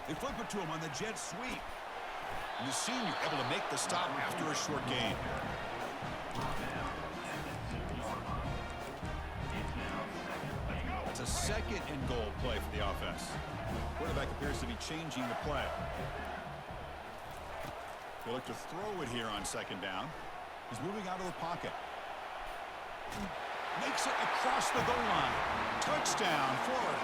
They flip it to him on the jet sweep. And the senior able to make the stop after a short gain. It's a second and goal play for the offense. Quarterback appears to be changing the play. They look to throw it here on second down. He's moving out of the pocket. Makes it across the goal line. Touchdown, Florida.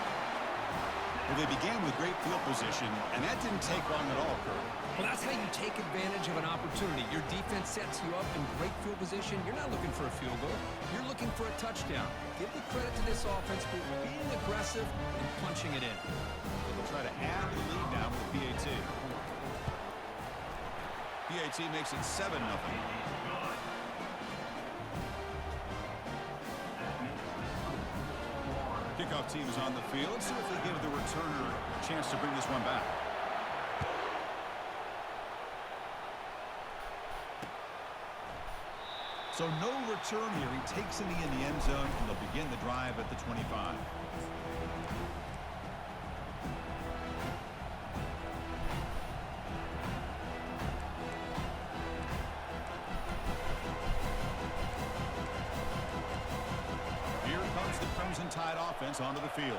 Well, they began with great field position, and that didn't take long at all, Kurt. Well, that's how you take advantage of an opportunity. Your defense sets you up in great field position. You're not looking for a field goal. You're looking for a touchdown. Give the credit to this offense for being aggressive and punching it in. They'll try to add to the lead now with the PAT. PAT makes it 7-0. Kickoff team is on the field. Let's see if they give the returner a chance to bring this one back. So no return here. He takes it in the end zone, and they'll begin the drive at the 25. Here comes the Crimson Tide offense onto the field.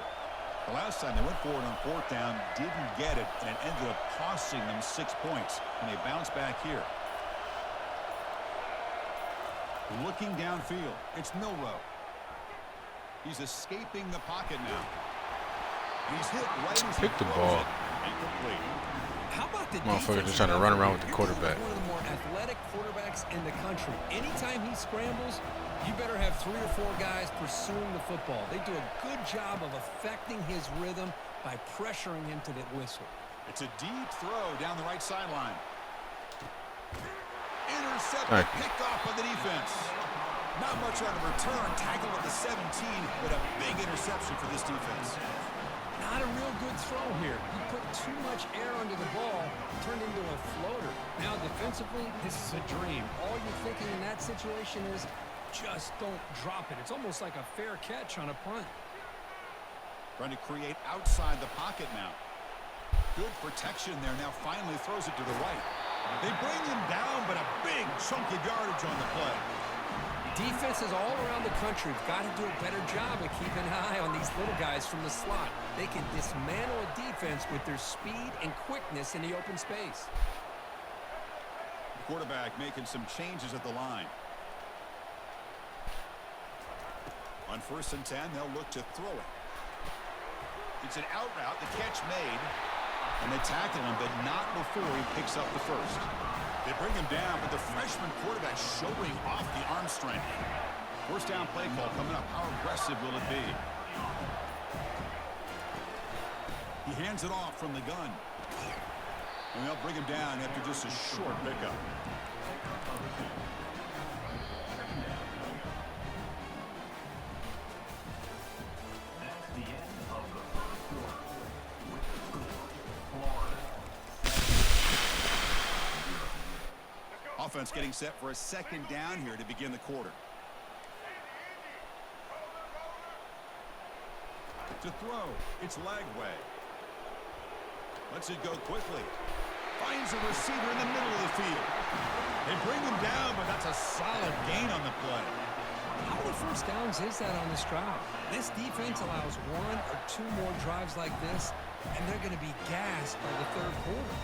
The last time they went forward on fourth down, didn't get it, and it ended up costing them 6 points. And they bounce back here. Looking downfield, it's Milrow. He's escaping the pocket now. And he's hit right as Pick the ball. Incomplete. How about the Motherfucker just trying to run around with the quarterback. One of the more athletic quarterbacks in the country. Anytime he scrambles, you better have 3 or 4 guys pursuing the football. They do a good job of affecting his rhythm by pressuring him to the whistle. It's a deep throw down the right sideline. Intercepted, picked off by the defense. Not much on the return. Tackled at the 17, but a big interception for this defense. Not a real good throw here. He put too much air under the ball, turned into a floater. Now defensively, this is a dream. All you're thinking in that situation is just don't drop it. It's almost like a fair catch on a punt. Trying to create outside the pocket now. Good protection there. Now finally throws it to the right. They bring him down, but a big chunk of yardage on the play. Defenses all around the country have got to do a better job of keeping an eye on these little guys from the slot. They can dismantle a defense with their speed and quickness in the open space. The quarterback making some changes at the line. On 1st and 10, they'll look to throw it. It's an out route, the catch made. And they tackle him, but not before he picks up the first. They bring him down, but the freshman quarterback showing off the arm strength. First down play call coming up. How aggressive will it be? He hands it off from the gun. And they'll bring him down after just a short pickup. That's the end of the first quarter. With the score, Florida 7. Offense getting set for a second down here to begin the quarter. To throw, it's Lagway. Lets it go quickly. Finds a receiver in the middle of the field. They bring him down, but that's a solid gain on the play. How many first downs is that on this drive? This defense allows 1 or 2 more drives like this, and they're going to be gassed by the third quarter.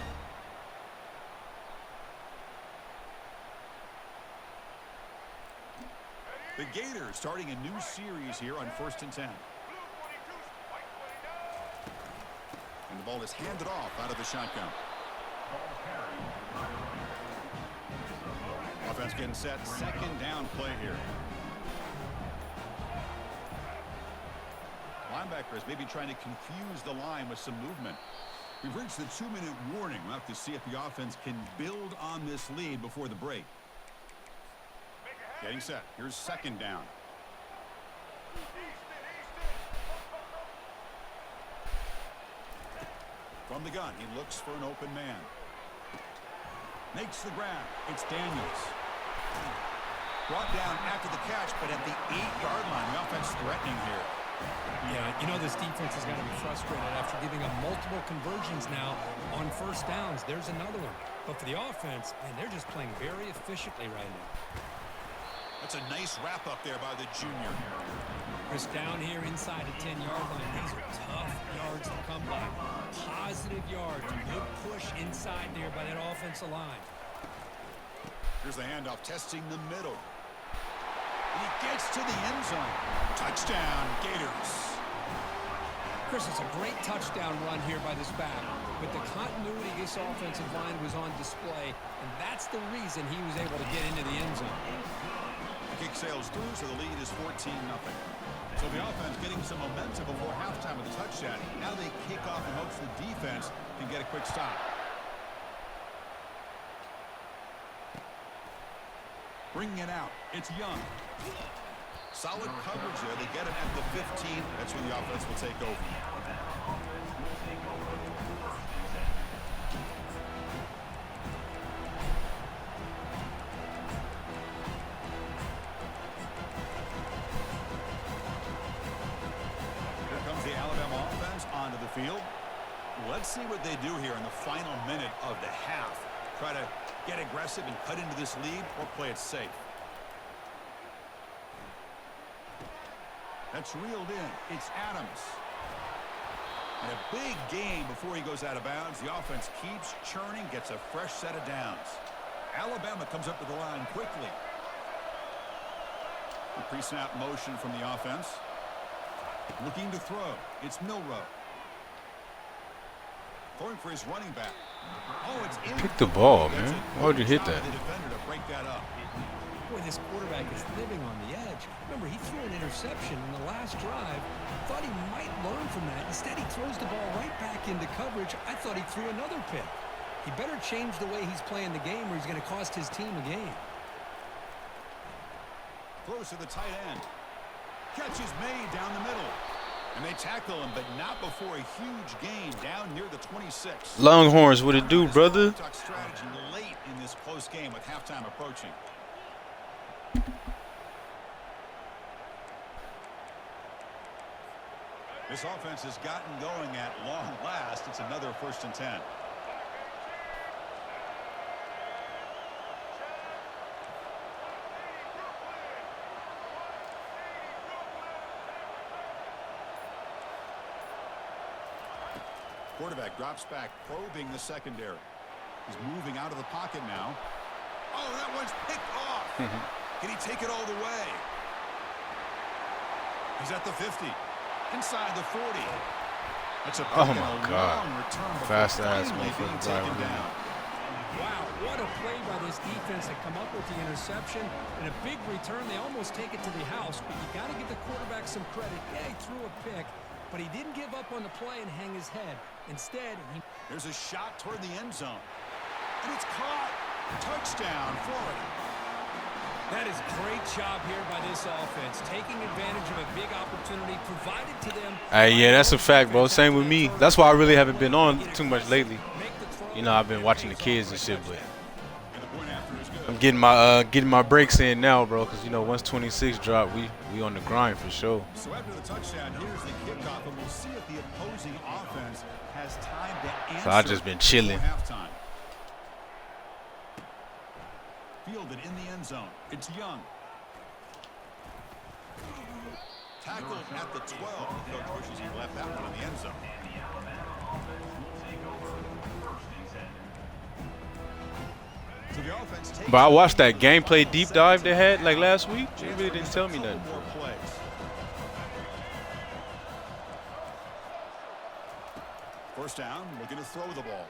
The Gators starting a new series here on 1st and 10. And the ball is handed off out of the shotgun. Offense getting set. Second down play here. Linebackers maybe trying to confuse the line with some movement. We've reached the 2-minute warning. We'll have to see if the offense can build on this lead before the break. Getting set. Here's second down. From the gun, he looks for an open man. Makes the grab. It's Daniels. Brought down after the catch, but at the 8-yard line. The offense threatening here. Yeah, you know this defense is going to be frustrated after giving up multiple conversions now on first downs. There's another one. But for the offense, man, they're just playing very efficiently right now. That's a nice wrap up there by the junior. Chris, down here inside the 10-yard line. These are tough yards to come by. Positive yards. Good push inside there by that offensive line. Here's the handoff, testing the middle. He gets to the end zone. Touchdown, Gators. Chris, it's a great touchdown run here by this back. But the continuity of this offensive line was on display, and that's the reason he was able to get into the end zone. The kick sails through, so the lead is 14-0. So the offense getting some momentum before halftime with a touchdown. Now they kick off in hopes the defense can get a quick stop. Bringing it out. It's Young. Solid coverage there. They get him at the 15. That's when the offense will take over. Here comes the Alabama offense onto the field. Let's see what they do here in the final minute of the half. Try to get aggressive and cut into this lead or play it safe. That's reeled in. It's Adams. And a big gain before he goes out of bounds. The offense keeps churning, gets a fresh set of downs. Alabama comes up to the line quickly. A pre-snap motion from the offense. Looking to throw. It's Milroe. Going for his running back. Oh, it's in. Pick the ball, man. Why would you hit that? The defender to break that up. Boy, this quarterback is living on the edge. Remember, he threw an interception in the last drive. Thought he might learn from that. Instead, he throws the ball right back into coverage. I thought he threw another pick. He better change the way he's playing the game or he's going to cost his team a game. Throws to the tight end. Catch is made down the middle. And they tackle him, but not before a huge gain down near the 26. Longhorns, what it do, brother? Strategy late in this close game with halftime approaching. This offense has gotten going at long last. It's another 1st and 10. Quarterback drops back, probing the secondary. He's moving out of the pocket now. Oh, that one's picked off. Can he take it all the way? He's at the 50. Inside the 40. That's a Oh my God. Fast ass motherfucker. taken down. Wow. What a play by this defense to come up with the interception and a big return. They almost take it to the house, but you got to give the quarterback some credit. Yeah, he threw a pick, but he didn't give up on the play and hang his head. Instead, There's a shot toward the end zone. And it's caught. Touchdown, Florida. that is great job here by this offense, taking advantage of a big opportunity provided to them. Hey, yeah, that's a fact, bro. Same with me. That's why I really haven't been on too much lately. You know, I've been watching the kids and shit, but I'm getting my breaks in now, bro. Because you know, once 26 drop, we on the grind for sure. So after the touchdown, here's the kickoff, and we'll see if the opposing offense has time to answer. So I just been chilling. Halftime. Fielded in the end zone. It's Young. Tackled at the 12. The coach wishes he left that one in the end zone. So the offense takes. But I watched that gameplay deep dive they had like last week. They really didn't tell me nothing. More plays. First down, looking to throw the ball.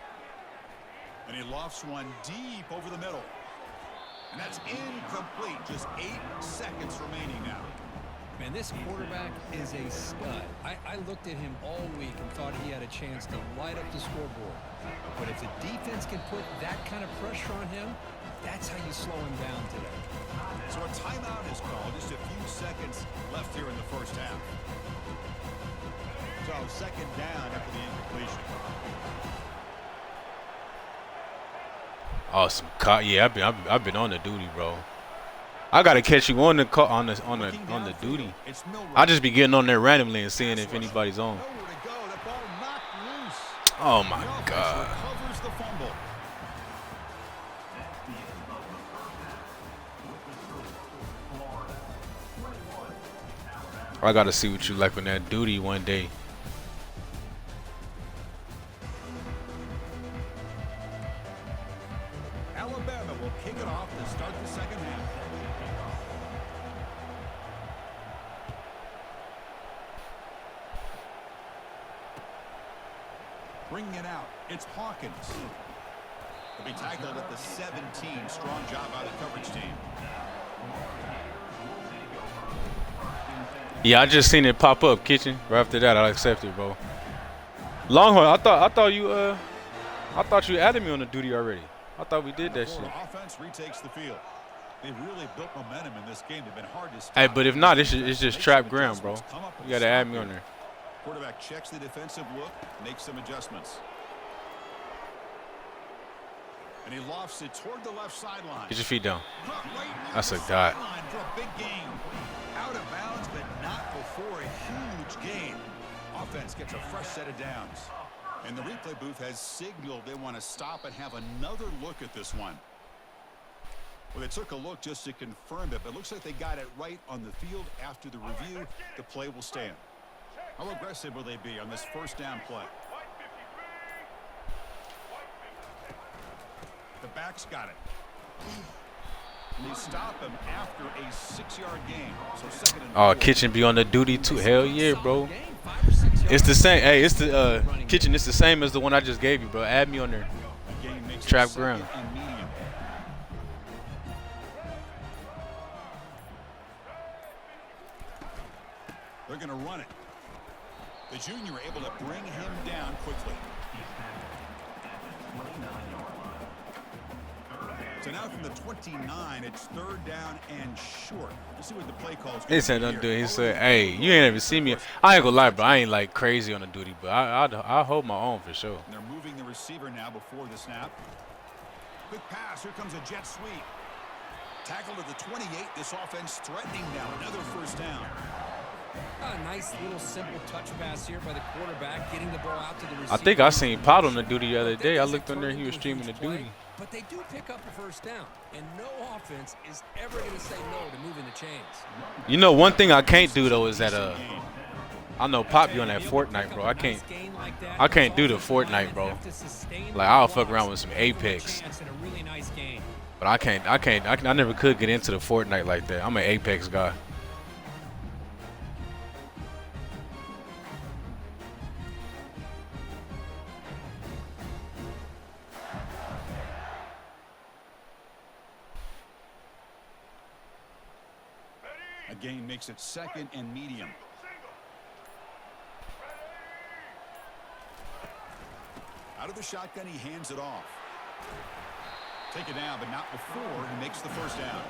And he lofts one deep over the middle. And that's incomplete. Just 8 seconds remaining now. Man, this quarterback is a stud. I looked at him all week and thought he had a chance to light up the scoreboard. But if the defense can put that kind of pressure on him, that's how you slow him down today. So a timeout is called. Just a few seconds left here in the first half. So second down after the incompletion. Awesome. Yeah, I've been on the duty, bro. I gotta catch you on the duty. I just be getting on there randomly and seeing if anybody's on. Oh my God. I gotta see what you like on that duty one day. Alabama will kick it off to start the second half. Bringing it out, it's Hawkins. He'll be tackled at the 17. Strong job by the coverage team. Yeah, I just seen it pop up, Kitchen. Right after that, I accept it, bro. Longhorn, I thought you added me on the duty already. I thought we did that shit. Offense retakes the field. They've really built momentum in this game. They've been hard to stop. Hey, but if not, it's just trap ground, bro. You gotta add me on there. Quarterback checks the defensive look, makes some adjustments. And he lofts it toward the left sideline. Get your feet down. That's a dot. For a big gain. Out of bounds, but not before a huge gain. Offense gets a fresh set of downs. And the replay booth has signaled they want to stop and have another look at this one. Well, they took a look just to confirm it, but it looks like they got it right on the field. After the review, the play will stand. How aggressive will they be on this first down play? The back's got it. And they stop him after a 6-yard gain. So second and Oh, Kitchen be on the duty too. Hell yeah, bro. It's the same. Hey, it's the Kitchen. It's the same as the one I just gave you, bro. Add me on there. Trap ground. They're going to run it. The junior able to bring him down quickly. So now from the 29, it's third down and short. Let's see what the play calls. He said don't do it. He said, "Hey, you ain't ever seen me. I ain't gonna lie, bro. I ain't like crazy on the duty, but I hold my own for sure." And they're moving the receiver now before the snap. Quick pass. Here comes a jet sweep. Tackled at the 28. This offense threatening now. Another first down. A nice little simple touch pass here by the quarterback, getting the ball out to the receiver. I think I seen Pot on the duty the other day. I looked on there. He was streaming the duty. But they do pick up a first down, and no offense is ever going to say no to moving the chains. You know, one thing I can't do though is that I know Pop be on that Fortnite, bro. I can't do the Fortnite, bro. Like I'll fuck around with some Apex, but I never could get into the Fortnite like that. I'm an Apex guy. A gain makes it 2nd and medium. Out of the shotgun, he hands it off. Take it down, but not before he makes the first down.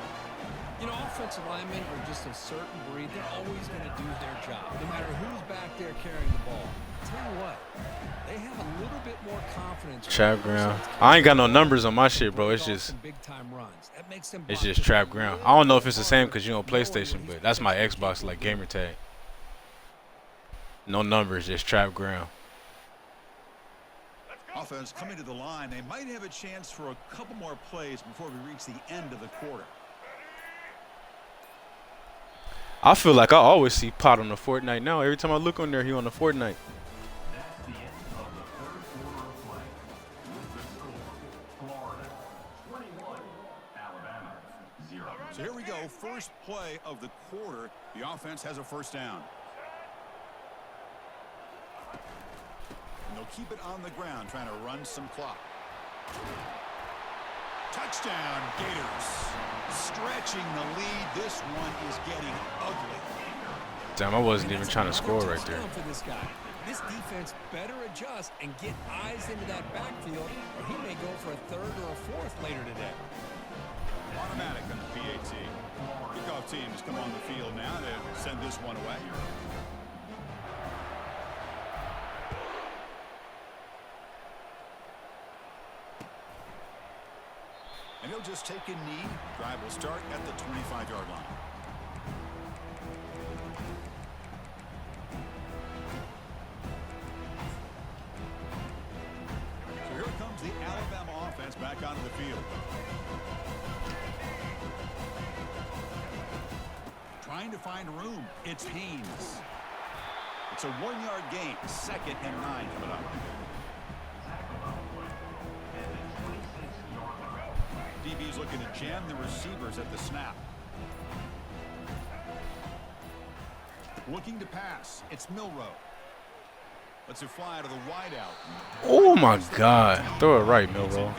You know, offensive linemen are just a certain breed. They're always going to do their job, no matter who's back there carrying the ball. Tell you what, they have a little bit more confidence. Trap ground. I ain't got no numbers on my shit, bro. It's just trap ground. I don't know if it's the same because you on PlayStation, but that's my Xbox like gamer tag. No numbers, just trap ground. Offense coming to the line. They might have a chance for a couple more plays before we reach the end of the quarter. I feel like I always see Pot on the Fortnite now. Every time I look on there, he on the Fortnite. That's the end of the third quarter of play. With the score, Florida 21, Alabama 0. So here we go. First play of the quarter. The offense has a first down. And they'll keep it on the ground, trying to run some clock. Touchdown, Gators. Stretching the lead. This one is getting ugly. Damn, I wasn't even trying to score right there. For this guy. This defense better adjust and get eyes into that backfield, or he may go for a third or a fourth later today. Automatic on the PAT. Kickoff team has come on the field now to send this one away. And he'll just take a knee. Drive will start at the 25-yard line. So here comes the Alabama offense back onto the field. Trying to find room. It's Haynes. It's a 1-yard gain. 2nd and 9 coming up. DB's looking to jam the receivers at the snap. Looking to pass. It's Milroe. Lets it fly to the wideout. Oh my God! Throw it right, Milroe.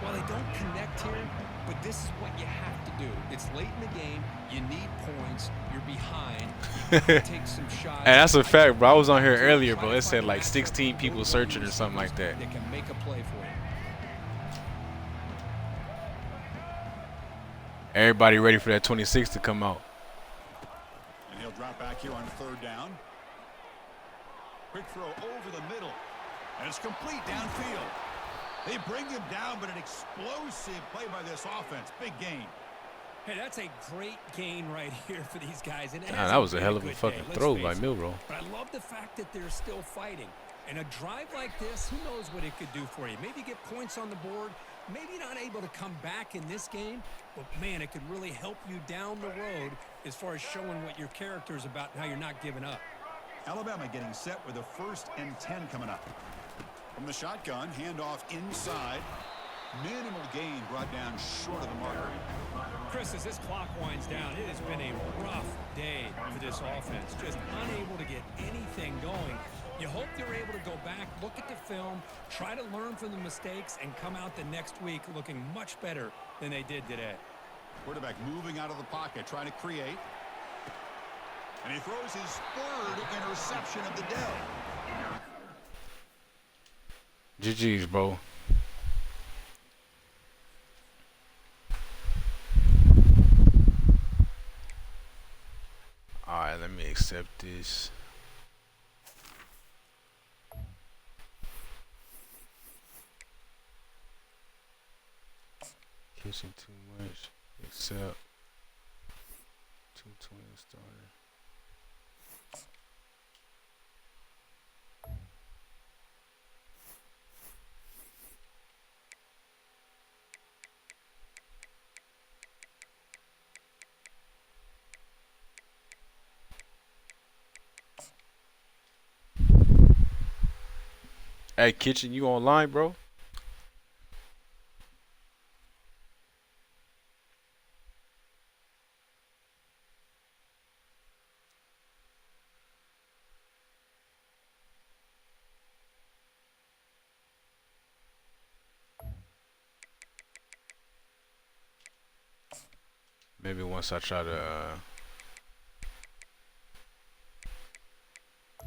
Well, they don't connect here, but this is what you have to do. It's late in the game. You need points. You're behind. You can take some shots. And that's a fact, bro. I was on here earlier, bro. It said like 16 people searching or something like that. They can make a play for you. Everybody ready for that 26 to come out. And he'll drop back here on 3rd down. Quick throw over the middle. And it's complete downfield. They bring him down, but an explosive play by this offense. Big gain. Hey, that's a great gain right here for these guys. And that was a hell of a fucking throw by Milroe. But I love the fact that they're still fighting. And a drive like this, who knows what it could do for you. Maybe get points on the board. Maybe not able to come back in this game, but man, it could really help you down the road as far as showing what your character is about and how you're not giving up. Alabama getting set with a 1st and 10 coming up. From the shotgun, handoff inside. Minimal gain brought down short of the marker. Chris, as this clock winds down, it has been a rough day for this offense. Just unable to get anything going. You hope they're able to go back, look at the film, try to learn from the mistakes, and come out the next week looking much better than they did today. Quarterback moving out of the pocket, trying to create. And he throws his 3rd interception of the day. GG's, bro. Alright, let me accept this. Kissing too much. Accept. 220 starter. Hey, Kitchen, you online, bro? Maybe once I try to.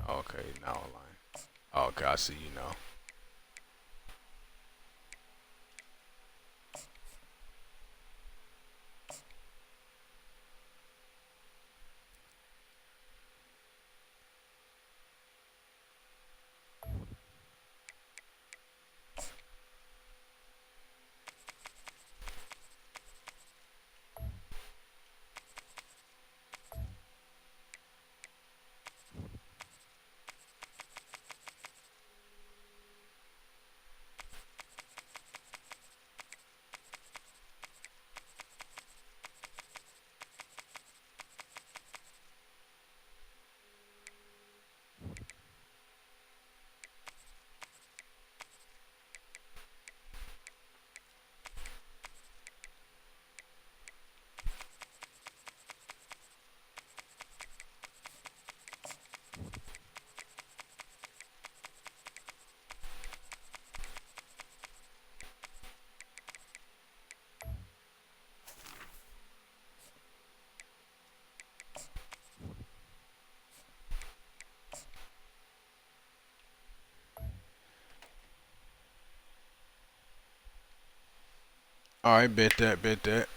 Okay, now online. Okay, I see you now. All right, bet that, bet that.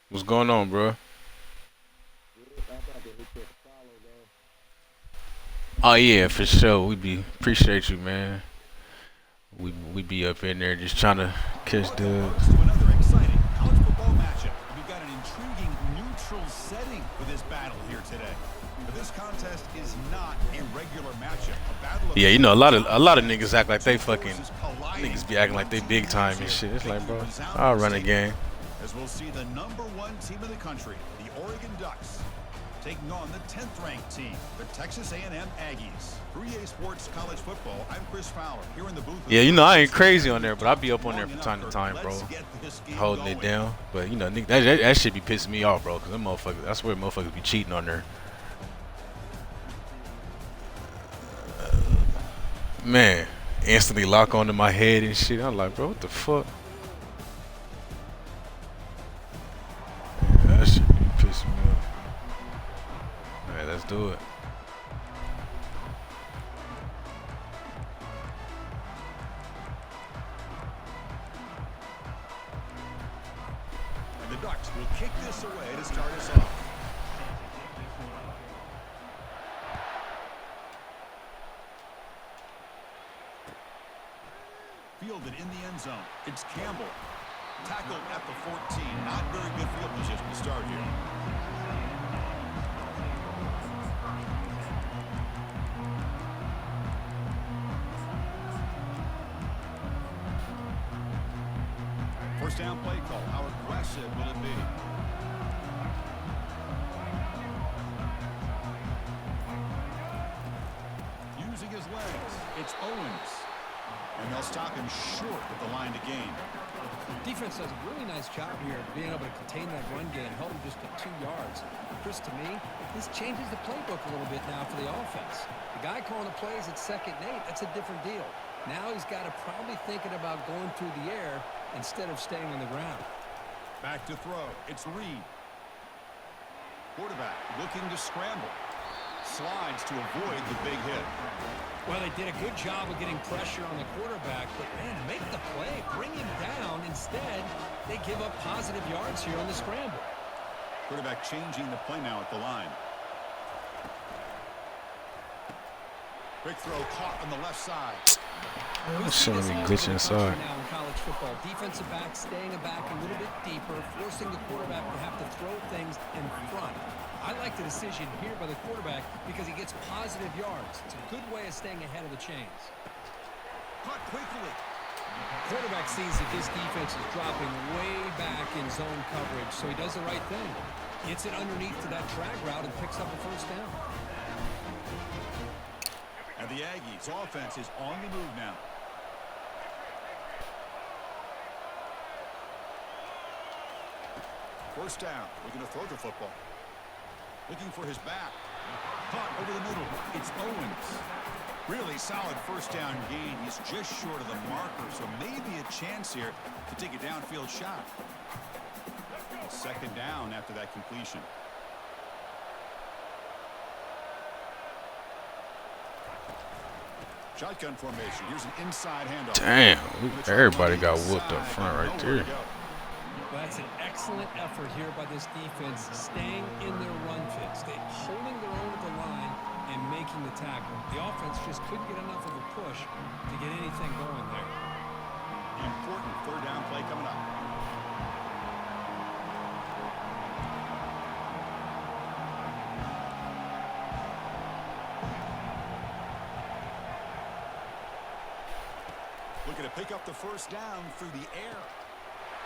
What's going on, bro? Oh yeah, for sure. Appreciate you, man. We be up in there just trying to catch Welcome, dubs. folks, to another exciting college football matchup. We've got an intriguing neutral setting for this battle here today. But this contest is not a regular matchup. A battle of Yeah, you know, a lot of niggas act like they fucking niggas be acting like they big time and shit. It's like, bro, I'll run a game. As we'll see the #1 team in the country, the Oregon Ducks, taking on the 10th ranked team, the Texas A&M Aggies. For EA Sports College Football, I'm Chris Fowler here in the booth. Yeah, you know, I ain't crazy on there, but I be up on there from time to time, bro, holding it down. But you know, nigga, that shit be pissing me off, bro, cause them motherfuckers, I swear, motherfuckers be cheating on there. Man, instantly lock onto my head and shit. I'm like, bro, what the fuck? Yeah, that shit be pissing me off. Alright, let's do it. And the Ducks will kick this away to start us off. Fielded in the end zone. It's Campbell. Tackled at the 14. Not very good field position to start here. First down play call. How aggressive will it be? Using his legs. It's Owens. And they'll stop him short at the line to gain. Defense does a really nice job here of being able to contain that run game, held him just to 2 yards. Chris, to me, this changes the playbook a little bit now for the offense. The guy calling the plays at 2nd and 8, that's a different deal. Now he's got to probably thinking about going through the air instead of staying on the ground. Back to throw. It's Reed. Quarterback looking to scramble. Slides to avoid the big hit. Well, they did a good job of getting pressure on the quarterback, but, man, make the play. Bring him down. Instead, they give up positive yards here on the scramble. Quarterback changing the play now at the line. Quick throw caught on the left side. That shit be glitching inside. Now in college football, defensive back staying back a little bit deeper, forcing the quarterback to have to throw things in front. I like the decision here by the quarterback because he gets positive yards. It's a good way of staying ahead of the chains. Caught quickly. Quarterback sees that this defense is dropping way back in zone coverage, so he does the right thing. Gets it underneath to that drag route and picks up a first down. And the Aggies offense is on the move now. First down, looking to throw the football. Looking for his back. Caught over the middle. It's Owens. Really solid first down gain. He's just short of the marker, so maybe a chance here to take a downfield shot. Second down after that completion. Shotgun formation. Here's an inside handoff. Damn, everybody got whooped up front right there. Well, that's an excellent effort here by this defense, staying in their run fits. They're holding their own at the line and making the tackle. The offense just couldn't get enough of a push to get anything going there. Important third down play coming up. Looking to pick up the first down through the air.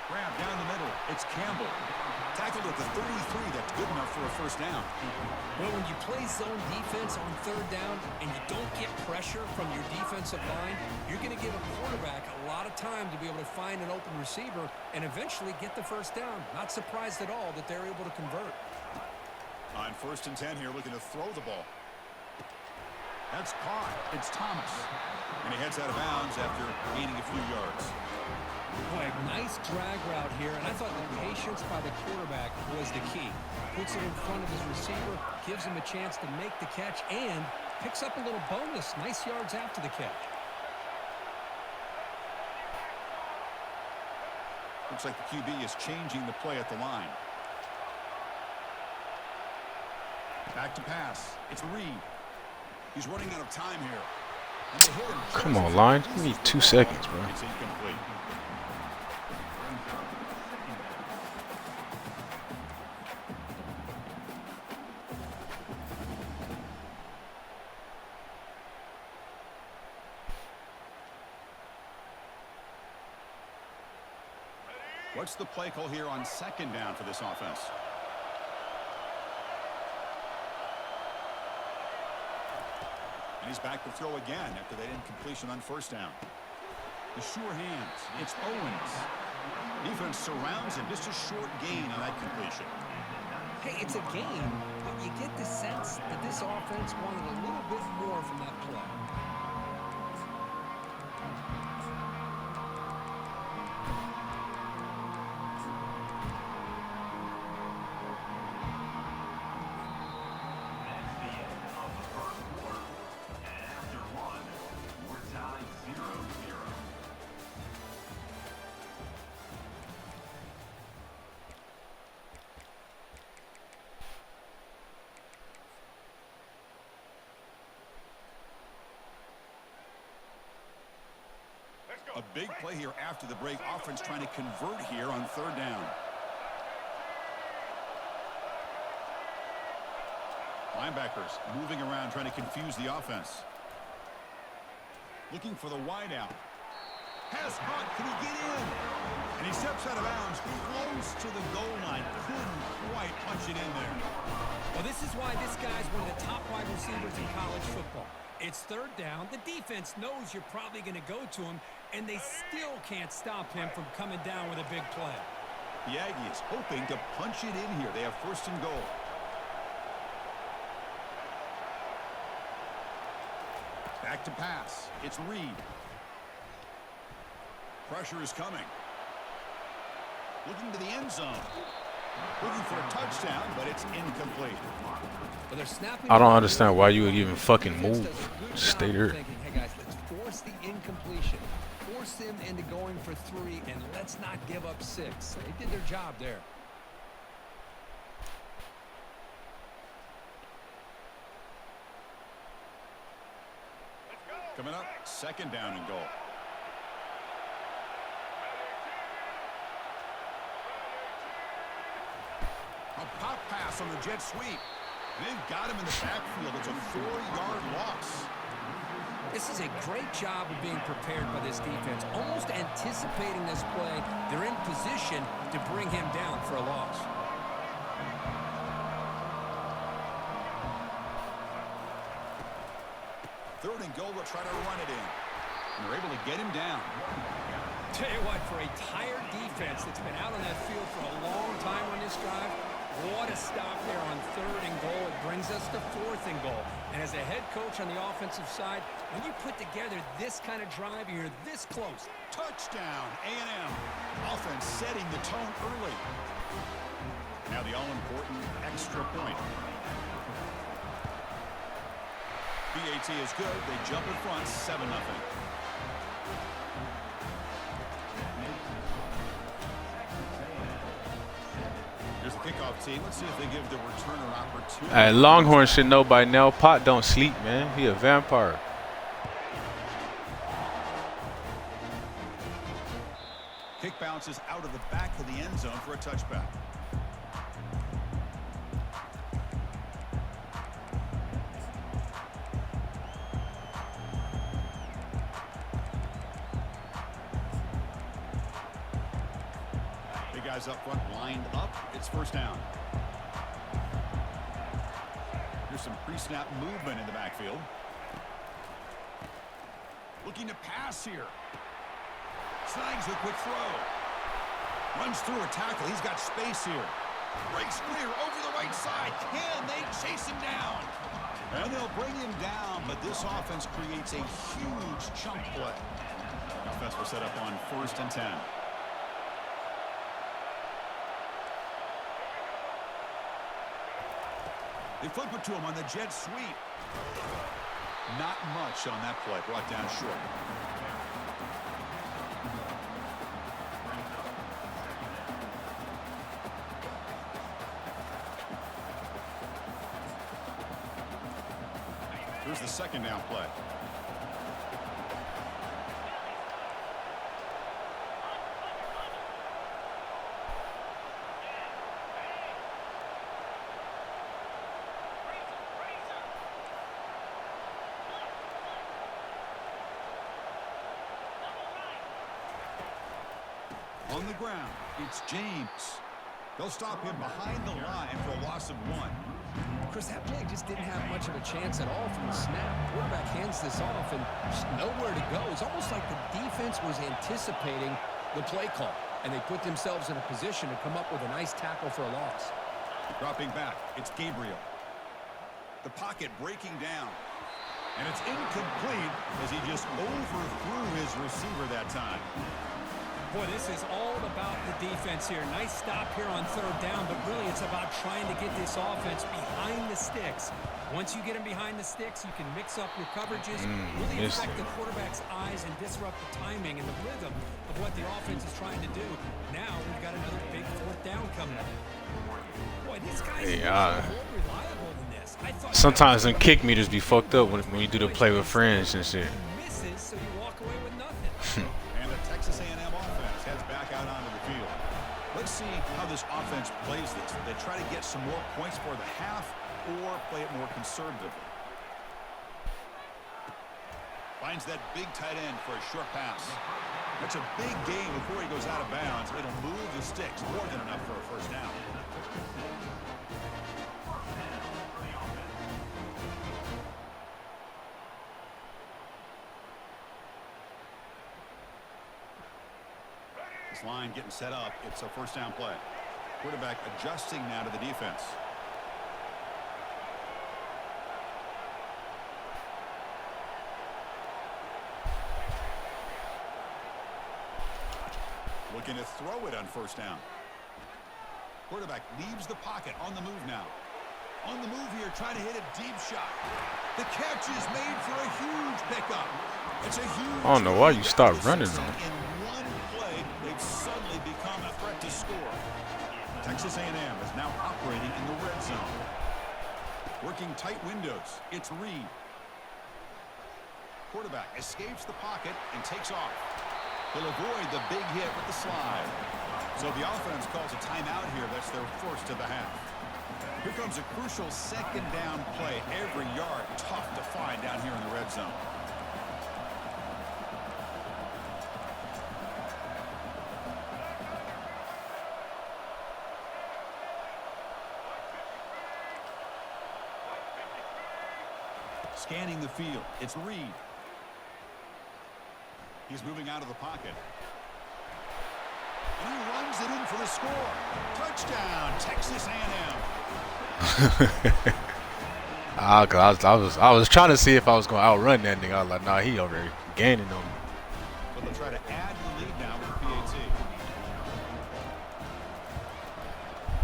Grab down the middle. It's Campbell. Tackled at the 33. That's good enough for a first down. Well, when you play zone defense on third down and you don't get pressure from your defensive line, you're going to give a quarterback a lot of time to be able to find an open receiver and eventually get the first down. Not surprised at all that they're able to convert. On 1st and 10 here, looking to throw the ball. That's caught. It's Thomas. And he heads out of bounds after gaining a few yards. Boy, nice drag route here, and I thought the patience by the quarterback was the key. Puts it in front of his receiver, gives him a chance to make the catch, and picks up a little bonus. Nice yards after the catch. Looks like the QB is changing the play at the line. Back to pass. It's Reed. He's running out of time here. And they hit him. Come on, line. You need 2 seconds, bro. It's incomplete. What's the play call here on second down for this offense? And he's back to throw again after that incompletion on first down. The sure hands. It's Owens. Defense surrounds him. Just a short gain on that completion. Hey, it's a game, but you get the sense that this offense wanted a little bit more from that play. A big play here after the break. Offense trying to convert here on third down. Linebackers moving around trying to confuse the offense. Looking for the wide out. Has caught. Can he get in? And he steps out of bounds. Close to the goal line. Couldn't quite punch it in there. Well, this is why this guy's one of the top wide receivers in college football. It's third down. The defense knows you're probably going to go to him, and they still can't stop him from coming down with a big play. The Aggies hoping to punch it in here. They have first and goal. Back to pass. It's Reed. Pressure is coming. Looking to the end zone. Looking for a touchdown, but it's incomplete. I don't understand why you would even fucking move. Just stay there. Hey guys, let's force the incompletion. Force them into going for 3, and let's not give up 6. They did their job there. Coming up, second down and goal. A pop pass on the jet sweep. They've got him in the backfield. It's a 4-yard loss. This is a great job of being prepared by this defense. Almost anticipating this play, they're in position to bring him down for a loss. Third and goal, they'll try to run it in. And they're able to get him down. Tell you what, for a tired defense that's been out on that field for a long time on this first drive. What a stop there on 3rd and goal. It brings us to 4th and goal. And as a head coach on the offensive side, when you put together this kind of drive, you're this close. Touchdown, A&M. Offense setting the tone early. Now the all-important extra point. BAT is good. They jump in front, 7-0. Here's the kickoff team. Let's see if they give the returner opportunity. Hey, Longhorn should know by now. Pot don't sleep, man. He a vampire. Kick bounces out of the back of the end zone for a touchback. Big guys up front lined up. It's first down. Here's some pre-snap movement in the backfield. Looking to pass here. Snags the quick throw. Runs through a tackle. He's got space here. Breaks clear over the right side. Can they chase him down? And they'll bring him down, but this offense creates a huge chunk play. Offense will set up on 1st and 10. They flip it to him on the jet sweep. Not much on that play. Brought down short. Here's the 2nd down play. On the ground, it's James. They'll stop him behind the line for a loss of 1. Chris, that play just didn't have much of a chance at all from the snap. Quarterback hands this off and just nowhere to go. It's almost like the defense was anticipating the play call, and they put themselves in a position to come up with a nice tackle for a loss. Dropping back, it's Gabriel. The pocket breaking down. And it's incomplete as he just overthrew his receiver that time. Boy, this is all about the defense here. Nice stop here on 3rd down, but really it's about trying to get this offense behind the sticks. Once you get them behind the sticks, you can mix up your coverages, really affect the quarterback's eyes and disrupt the timing and the rhythm of what the offense is trying to do. Now we've got another big 4th down coming up. Boy, this guy's more reliable than this. Sometimes them kick meters be fucked up when you do the play with friends and shit. Misses, so you walk away with nothing. And the Texas A&M offense heads back out onto the field. Let's see how this offense plays this. They try to get some more points for the half or play it more conservatively. Finds that big tight end for a short pass. That's a big gain before he goes out of bounds. It'll move the sticks more than enough for a first down. This line getting set up. It's a first down play. Quarterback adjusting now to the defense. Looking to throw it on first down. Quarterback leaves the pocket on the move now. On the move here, trying to hit a deep shot. The catch is made for a huge pickup. It's a huge. I don't know why you stopped running though. In one play, they've suddenly become a threat to score. Texas A&M is now operating in the red zone. Working tight windows. It's Reed. Quarterback escapes the pocket and takes off. He'll avoid the big hit with the slide. So the offense calls a timeout here. That's their first of the half. Here comes a crucial second down play. Every yard tough to find down here in the red zone. Scanning the field. It's Reed. He's moving out of the pocket. And he runs it in for the score. Touchdown! touchdown, Texas A&M. I was trying to see if I was gonna outrun that nigga. I was like, nah, he over here gaining on me. So they'll try to add to the lead now with the PAT.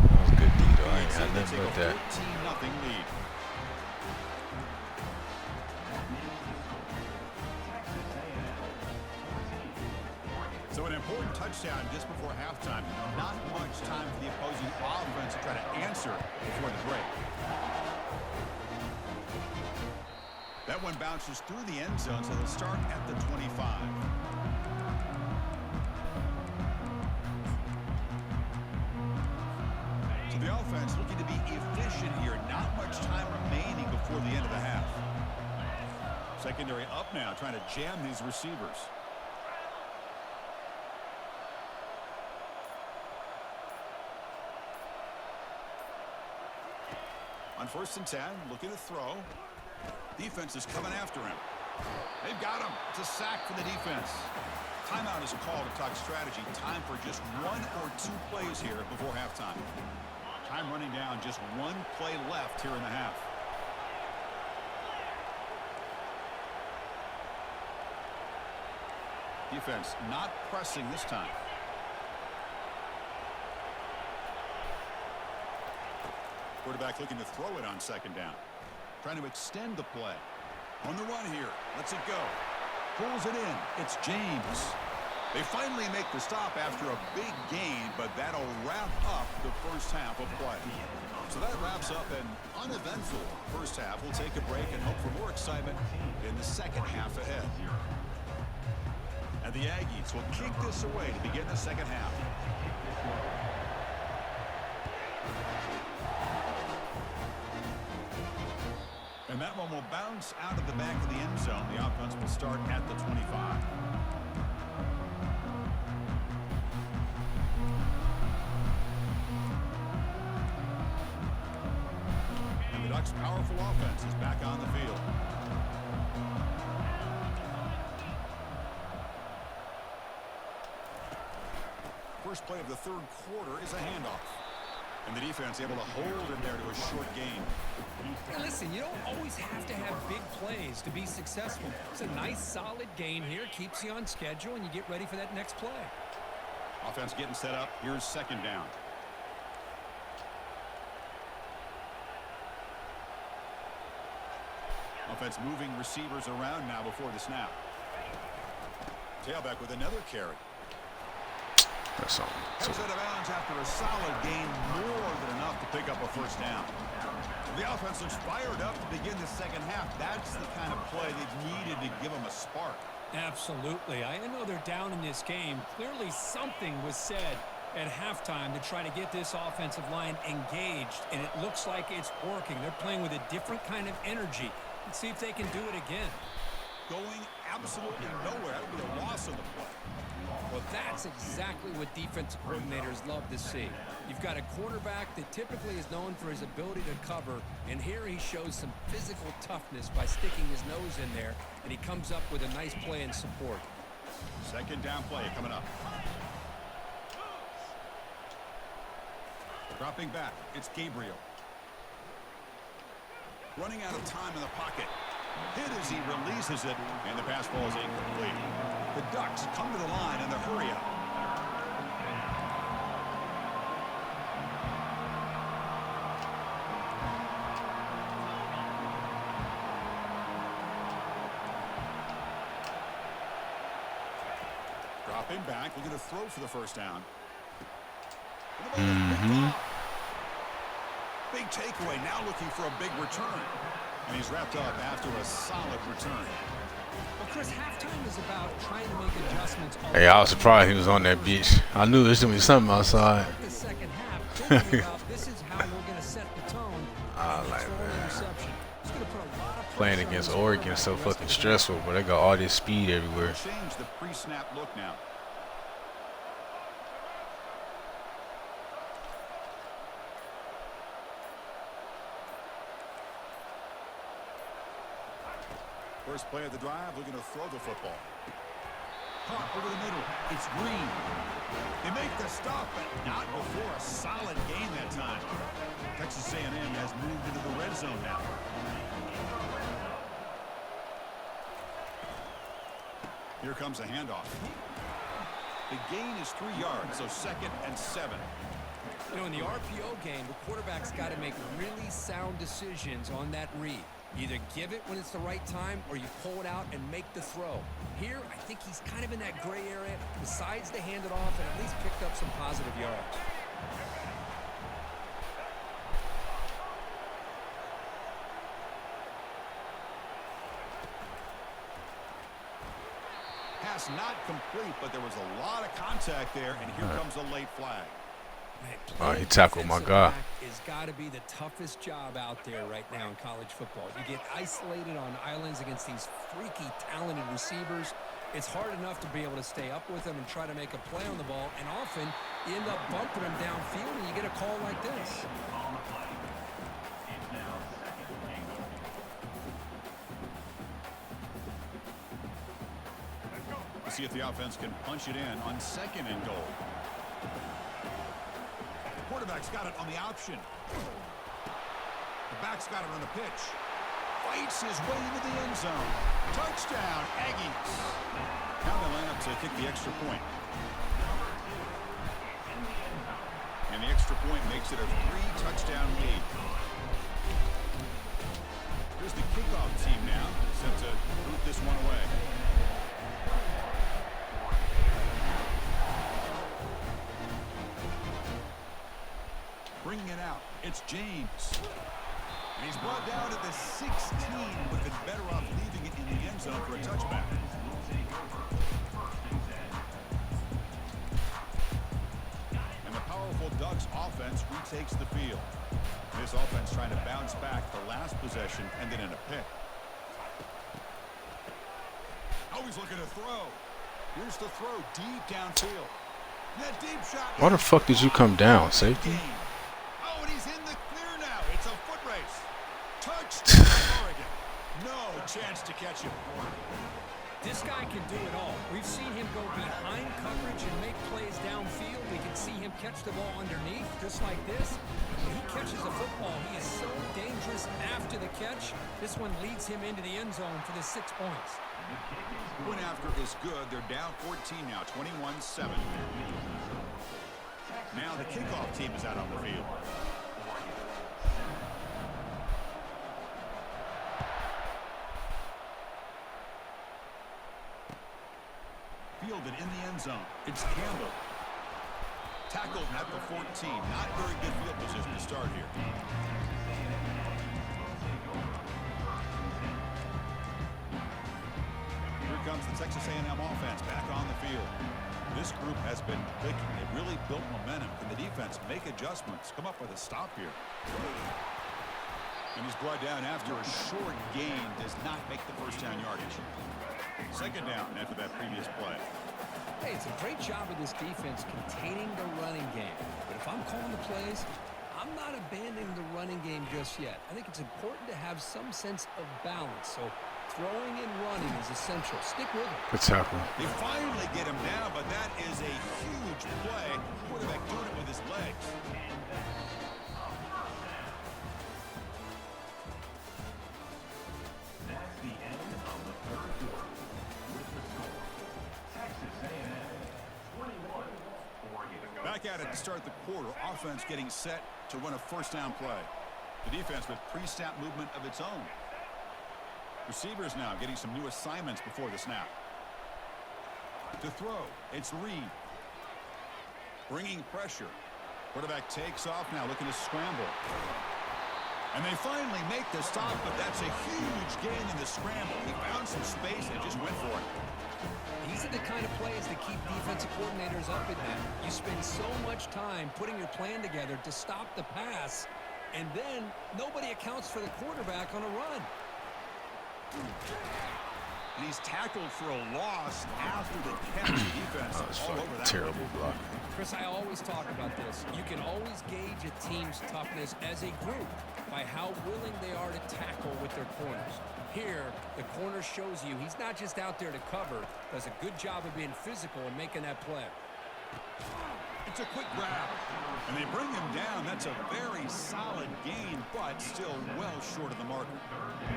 That was a good D though. I ain't had nothing but that. 14-0 lead. So an important touchdown just before halftime. Not much time for the opposing offense to try to answer before the break. That one bounces through the end zone, so they'll start at the 25. So the offense looking to be efficient here. Not much time remaining before the end of the half. Secondary up now, trying to jam these receivers. On 1st and 10, looking to throw. Defense is coming after him. They've got him. It's a sack for the defense. Timeout is called to talk strategy. Time for just 1 or 2 plays here before halftime. Time running down. Just 1 play left here in the half. Defense not pressing this time. Quarterback looking to throw it on 2nd down. Trying to extend the play. On the run here. Lets it go. Pulls it in. It's James. They finally make the stop after a big gain, but that'll wrap up the first half of play. So that wraps up an uneventful first half. We'll take a break and hope for more excitement in the second half ahead. And the Aggies will kick this away to begin the second half. And that one will bounce out of the back of the end zone. The offense will start at the 25. And the Ducks' powerful offense is back on the field. First play of the 3rd quarter is a handoff. And the defense able to hold him there to a short gain. Hey, listen, you don't always have to have big plays to be successful. It's a nice, solid gain here. Keeps you on schedule, and you get ready for that next play. Offense getting set up. Here's 2nd down. Offense moving receivers around now before the snap. Tailback with another carry. That's all. Heads out of bounds after a solid gain, more than enough to pick up a 1st down. The offense looks fired up to begin the second half. That's the kind of play they've needed to give them a spark. Absolutely. I know they're down in this game. Clearly something was said at halftime to try to get this offensive line engaged, and it looks like it's working. They're playing with a different kind of energy. Let's see if they can do it again. Going absolutely nowhere. That would be a loss on the play. Well, that's exactly what defensive coordinators love to see. You've got a quarterback that typically is known for his ability to cover, and here he shows some physical toughness by sticking his nose in there, and he comes up with a nice play in support. 2nd down play coming up. Dropping back, it's Gabriel. Running out of time in the pocket. Hit as he releases it, and the pass ball is incomplete. The Ducks come to the line in the hurry up. Dropping back, looking to throw for the 1st down. Big takeaway, now looking for a big return. And he's wrapped up after a solid return. Well, Chris, halftime is about trying to make adjustments. Hey, I was surprised he was on that beach. I knew there's gonna be something outside. The second half, thinking about this is how we're going to set the tone. Playing against Oregon is so fucking stressful, but they got all this speed everywhere. Change the pre-snap look now. First play of the drive, looking to throw the football. Caught over the middle. It's Green. They make the stop, but not before a solid gain moved into the red zone now. Here comes a handoff. The gain is 3 yards, so 2nd and 7. You know, in the RPO game, the quarterback's got to make really sound decisions on that read. Either give it when it's the right time or you pull it out and make the throw. Here, I think he's kind of in that gray area, decides to hand it off and at least picked up some positive yards. Pass not complete, but there was a lot of contact there, and here comes a late flag. He tackled my guy. It's got to be the toughest job out there right now in college football. You get isolated on islands against these freaky, talented receivers. It's hard enough to be able to stay up with them and try to make a play on the ball, and often you end up bumping them downfield and you get a call like this. We'll see if the offense can punch it in on 2nd and goal. Quarterback's got it on the option. The back's got it on the pitch. Fights his way into the end zone. Touchdown, Aggies. Now they line up to kick the extra point. And the extra point makes it a 3-touchdown lead. Here's the kickoff team now, set to boot this one away. Bringing it out, it's James. And he's brought down at the 16, but been better off leaving it in the end zone for a touchback. And the powerful Ducks offense retakes the field. This offense trying to bounce back the last possession and then in a pick. Always looking to throw. Here's the throw deep downfield. That deep shot. Why the fuck did you come down, safety? Oh, and he's in the clear now. It's a foot race. Touchdown, Oregon. No chance to catch him. This guy can do it all. We've seen him go behind coverage and make plays downfield. We can see him catch the ball underneath, just like this. When he catches a football, he is so dangerous after the catch. This one leads him into the end zone for the 6 points. Point after is good. They're down 14 now, 21-7. Now the kickoff team is out on the field. Fielded in the end zone. It's Campbell. Tackled at the 14. Not very good field position to start here. Here comes the Texas A&M offense back on the field. This group has been clicking. They've really built momentum. Can the defense make adjustments? Come up with a stop here. And he's brought down after a short gain. Does not make the first down yardage. 2nd down after that previous play. Hey, it's a great job of this defense containing the running game. But if I'm calling the plays, I'm not abandoning the running game just yet. I think it's important to have some sense of balance. So throwing and running is essential. Stick with it. Good tackle. They finally get him down, but that is a huge play. Quarterback doing it with his legs. That's the end of the 3rd quarter. With the score, Texas A&M 21, Oregon. Back at it to start the quarter. Offense getting set to run a first down play. The defense with pre-snap movement of its own. Receivers now getting some new assignments before the snap. To throw, it's Reed. Bringing pressure. Quarterback takes off now, looking to scramble. And they finally make the stop, but that's a huge gain in the scramble. He found some space and just went for it. These are the kind of plays that keep defensive coordinators up at night. You spend so much time putting your plan together to stop the pass, and then nobody accounts for the quarterback on a run. And he's tackled for a loss after the catch. Defense That was all over fucking that terrible one. block. Chris, I always talk about this. You can always gauge a team's toughness as a group by how willing they are to tackle with their corners. Here, the corner shows you he's not just out there to cover, does a good job of being physical and making that play. It's a quick grab. And they bring him down. That's a very solid gain, but still well short of the marker.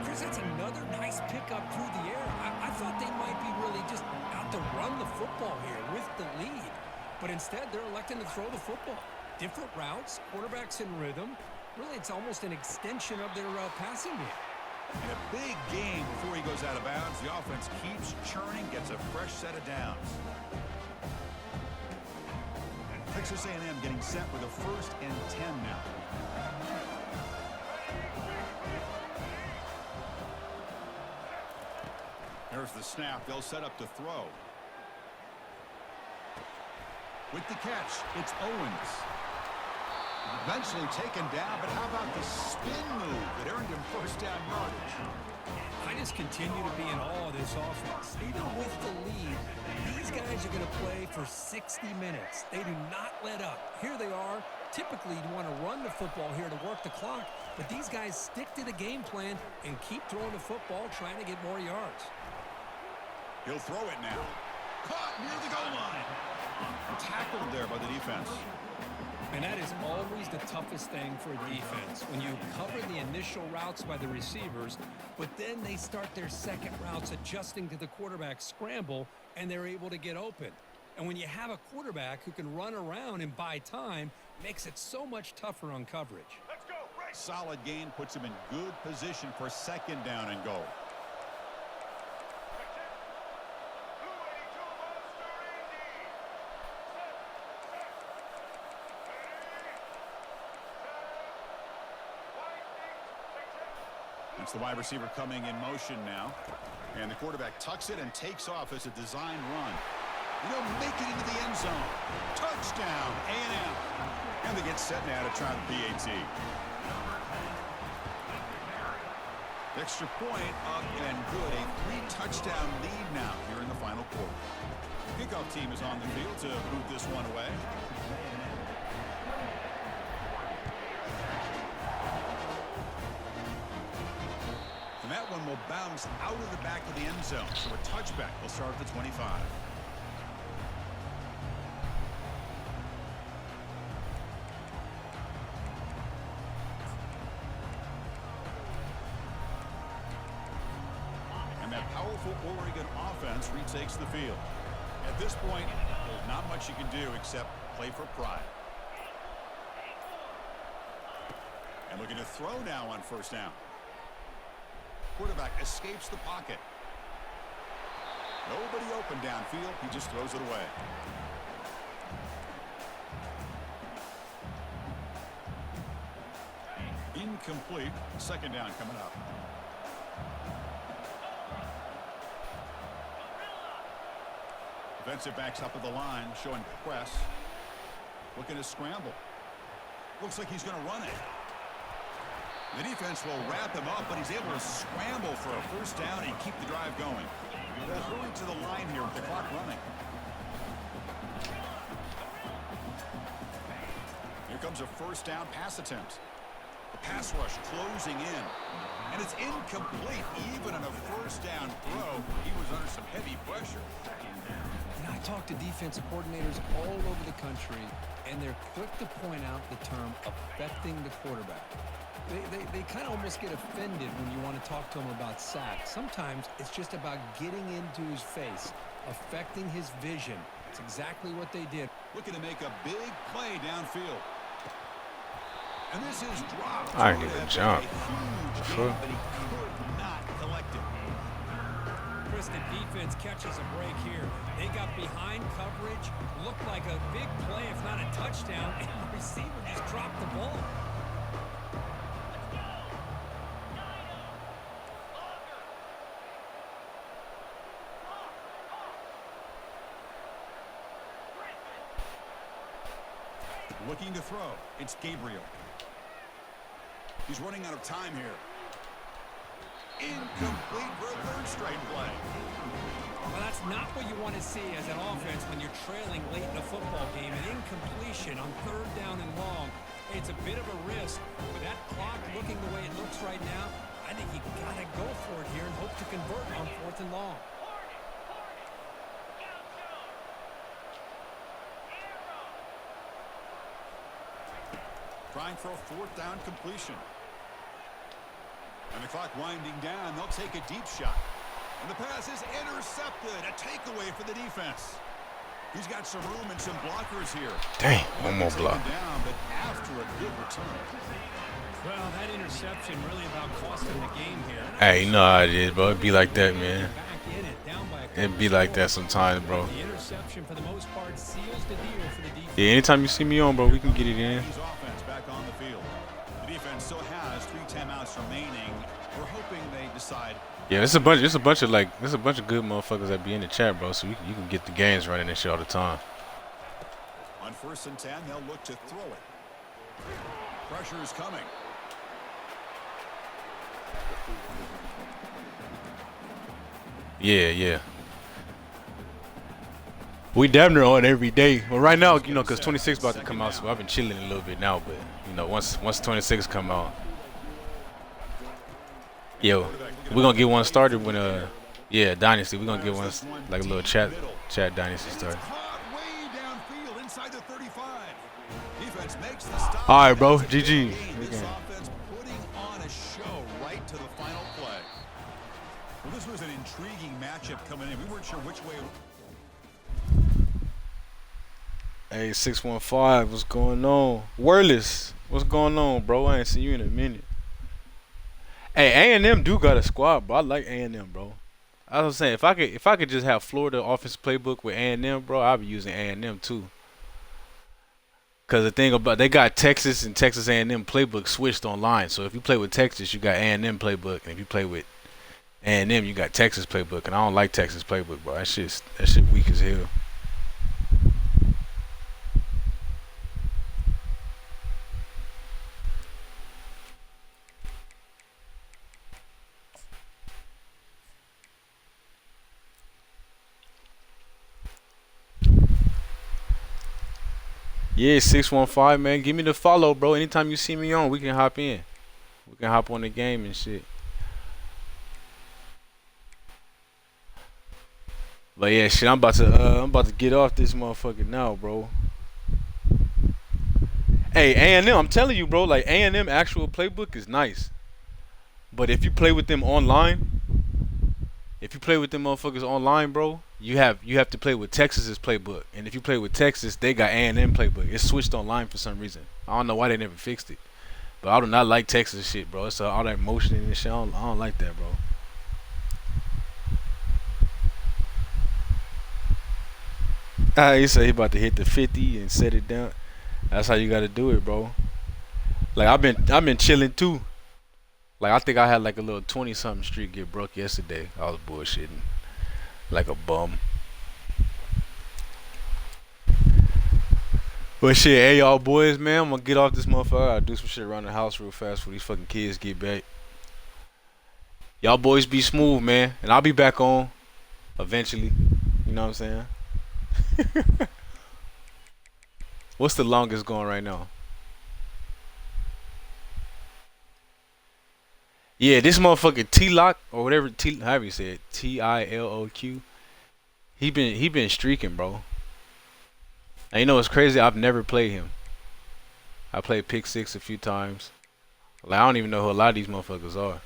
Chris, that's another nice pickup through the air. I thought they might be really just out to run the football here with the lead. But instead, they're electing to throw the football. Different routes, quarterbacks in rhythm. Really, it's almost an extension of their passing game. And a big gain before he goes out of bounds. The offense keeps churning, gets a fresh set of downs. Texas A&M getting set with a 1st and 10 now. There's the snap. They'll set up to throw. With the catch, it's Owens. Eventually taken down, but how about the spin move that earned him 1st down yardage? I just continue to be in awe of this offense. Even with the lead, these guys are going to play for 60 minutes. They do not let up. Here they are. Typically, you want to run the football here to work the clock, but these guys stick to the game plan and keep throwing the football, trying to get more yards. He'll throw it now. Caught near the goal line. Tackled there by the defense. And that is always the toughest thing for a defense, when you cover the initial routes by the receivers, but then they start their second routes adjusting to the quarterback scramble, and they're able to get open. And when you have a quarterback who can run around and buy time, it makes it so much tougher on coverage. Let's go, Ray. Solid gain puts him in good position for 2nd down and goal. It's the wide receiver coming in motion now. And the quarterback tucks it and takes off as a design run. He'll make it into the end zone. Touchdown, A&M. And they get set now to try the PAT. Extra point up and good. A 3-touchdown lead now here in the final quarter. Kickoff team is on the field to boot this one away. That one will bounce out of the back of the end zone. So a touchback will start at the 25. And that powerful Oregon offense retakes the field. At this point, there's not much you can do except play for pride. And looking to throw now on 1st down. Quarterback escapes the pocket. Nobody open downfield. He just throws it away. Incomplete. 2nd down coming up. Defensive backs up at the line, showing press. Looking to scramble. Looks like he's going to run it. The defense will wrap him up, but he's able to scramble for a 1st down and keep the drive going. They'll hurry to the line here with the clock running. Here comes a 1st down pass attempt. The pass rush closing in. And it's incomplete. Even on a 1st down throw, he was under some heavy pressure. And I talk to defensive coordinators all over the country, and they're quick to point out the term affecting the quarterback. They kind of almost get offended when you want to talk to them about sacks. Sometimes it's just about getting into his face, affecting his vision. It's exactly what they did. Looking to make a big play downfield. And this is dropped. I didn't even jump. Huge gain, but he could not collect it. Chris, the defense catches a break here. They got behind coverage, looked like a big play, if not a touchdown, and the receiver just dropped the ball. Looking to throw. It's Gabriel. He's running out of time here. Incomplete for a 3rd straight play. Well, that's not what you want to see as an offense when you're trailing late in the football game. An incompletion on 3rd down and long. It's a bit of a risk. With that clock looking the way it looks right now, I think you got to go for it here and hope to convert on 4th and long. trying for a 4th down completion. And the clock winding down, they'll take a deep shot. And the pass is intercepted. A takeaway for the defense. He's got some room and some blockers here. Dang, one more block. Down, but after a good return. Well, that interception really about costing the game here. Hey, you know how it is, bro. It be like that, man. It be like that sometimes, bro. The interception, for the most part, seals the deal for the defense. Yeah, anytime you see me on, bro, we can get it in. Offense back on the field. The defense still has 3 timeouts remaining. We're hoping they decide. Yeah, it's a bunch of good motherfuckers that be in the chat, bro. So you can get the games running and shit all the time. On 1st and 10, they'll look to throw it. Pressure is coming. Yeah. We damn near on every day. Well, right now, you know, because 26 about to come out, so I've been chilling a little bit now. But you know, once 26 come out, yo, we're gonna get one started when yeah, Dynasty. We're gonna get one like a little chat Dynasty started. All right, bro. GG. Well, this was an intriguing matchup coming in. We weren't sure which way. Hey, 615, what's going on? Wireless, what's going on, bro? I ain't seen you in a minute. Hey, A&M do got a squad, bro. I like A&M, bro. I was saying, if I could just have Florida offensive playbook with A&M, bro, I'd be using A&M too. Cause the thing about they got Texas and Texas A&M playbook switched online. So if you play with Texas, you got A&M playbook, and if you play with A&M, you got Texas playbook, and I don't like Texas playbook, bro. That shit weak as hell. Yeah, 615, man. Give me the follow, bro. Anytime you see me on, we can hop in. We can hop on the game and shit. But yeah, shit, I'm about to get off this motherfucker now, bro. Hey, A&M, I'm telling you, bro, like A&M actual playbook is nice. But if you play with them online, if you play with them motherfuckers online, bro, you have to play with Texas's playbook. And if you play with Texas, they got A&M playbook. It's switched online for some reason. I don't know why they never fixed it. But I do not like Texas shit, bro. It's all that motioning and shit. I don't like that, bro. He said he about to hit the 50 and set it down. That's how you gotta do it, bro. Like I've been chilling too. Like I think I had like a little 20-something streak get broke yesterday. I was bullshitting, like a bum. But shit, hey y'all boys, man, I'm gonna get off this motherfucker. I'll do some shit around the house real fast before these fucking kids get back. Y'all boys be smooth, man, and I'll be back on eventually. You know what I'm saying? What's the longest going right now? Yeah, this motherfucker T-Lock or whatever however you say it, T-I-L-O-Q. He been streaking, bro. And you know what's crazy? I've never played him. I played Pick 6 a few times. Like I don't even know who a lot of these motherfuckers are.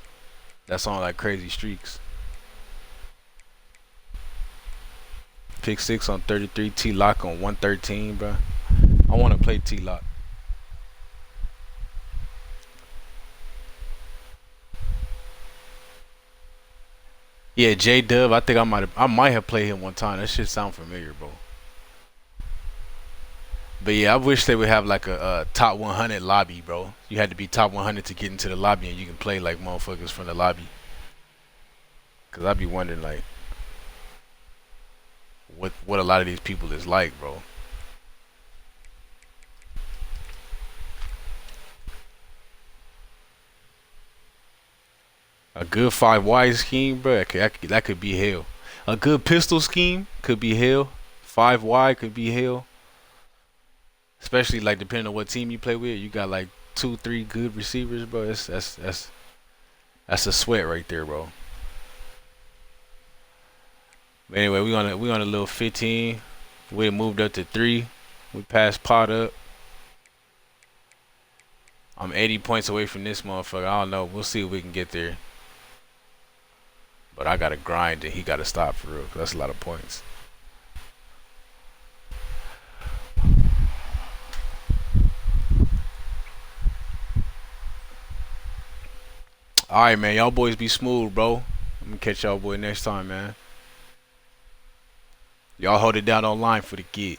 That's on like crazy streaks. Pick 6 on 33, T-Lock on 113, bro. I want to play T-Lock. Yeah, J-Dub, I think I might have played him one time. That shit sound familiar, bro. But yeah, I wish they would have like a top 100 lobby, bro. You had to be top 100 to get into the lobby, and you can play like motherfuckers from the lobby. Cause I'd be wondering like what a lot of these people is like, bro. A good 5Y scheme, bro, that could be hell. A good pistol scheme could be hell. 5Y could be hell. Especially like depending on what team you play with, you got like 2-3 good receivers, bro. That's a sweat right there, bro. But anyway, we on a little 15. We moved up to 3. We passed pot up. I'm 80 points away from this motherfucker. I don't know. We'll see if we can get there. But I gotta grind and he gotta stop for real. 'Cause that's a lot of points. Alright, man. Y'all boys be smooth, bro. I'm gonna catch y'all boy next time, man. Y'all hold it down online for the kid.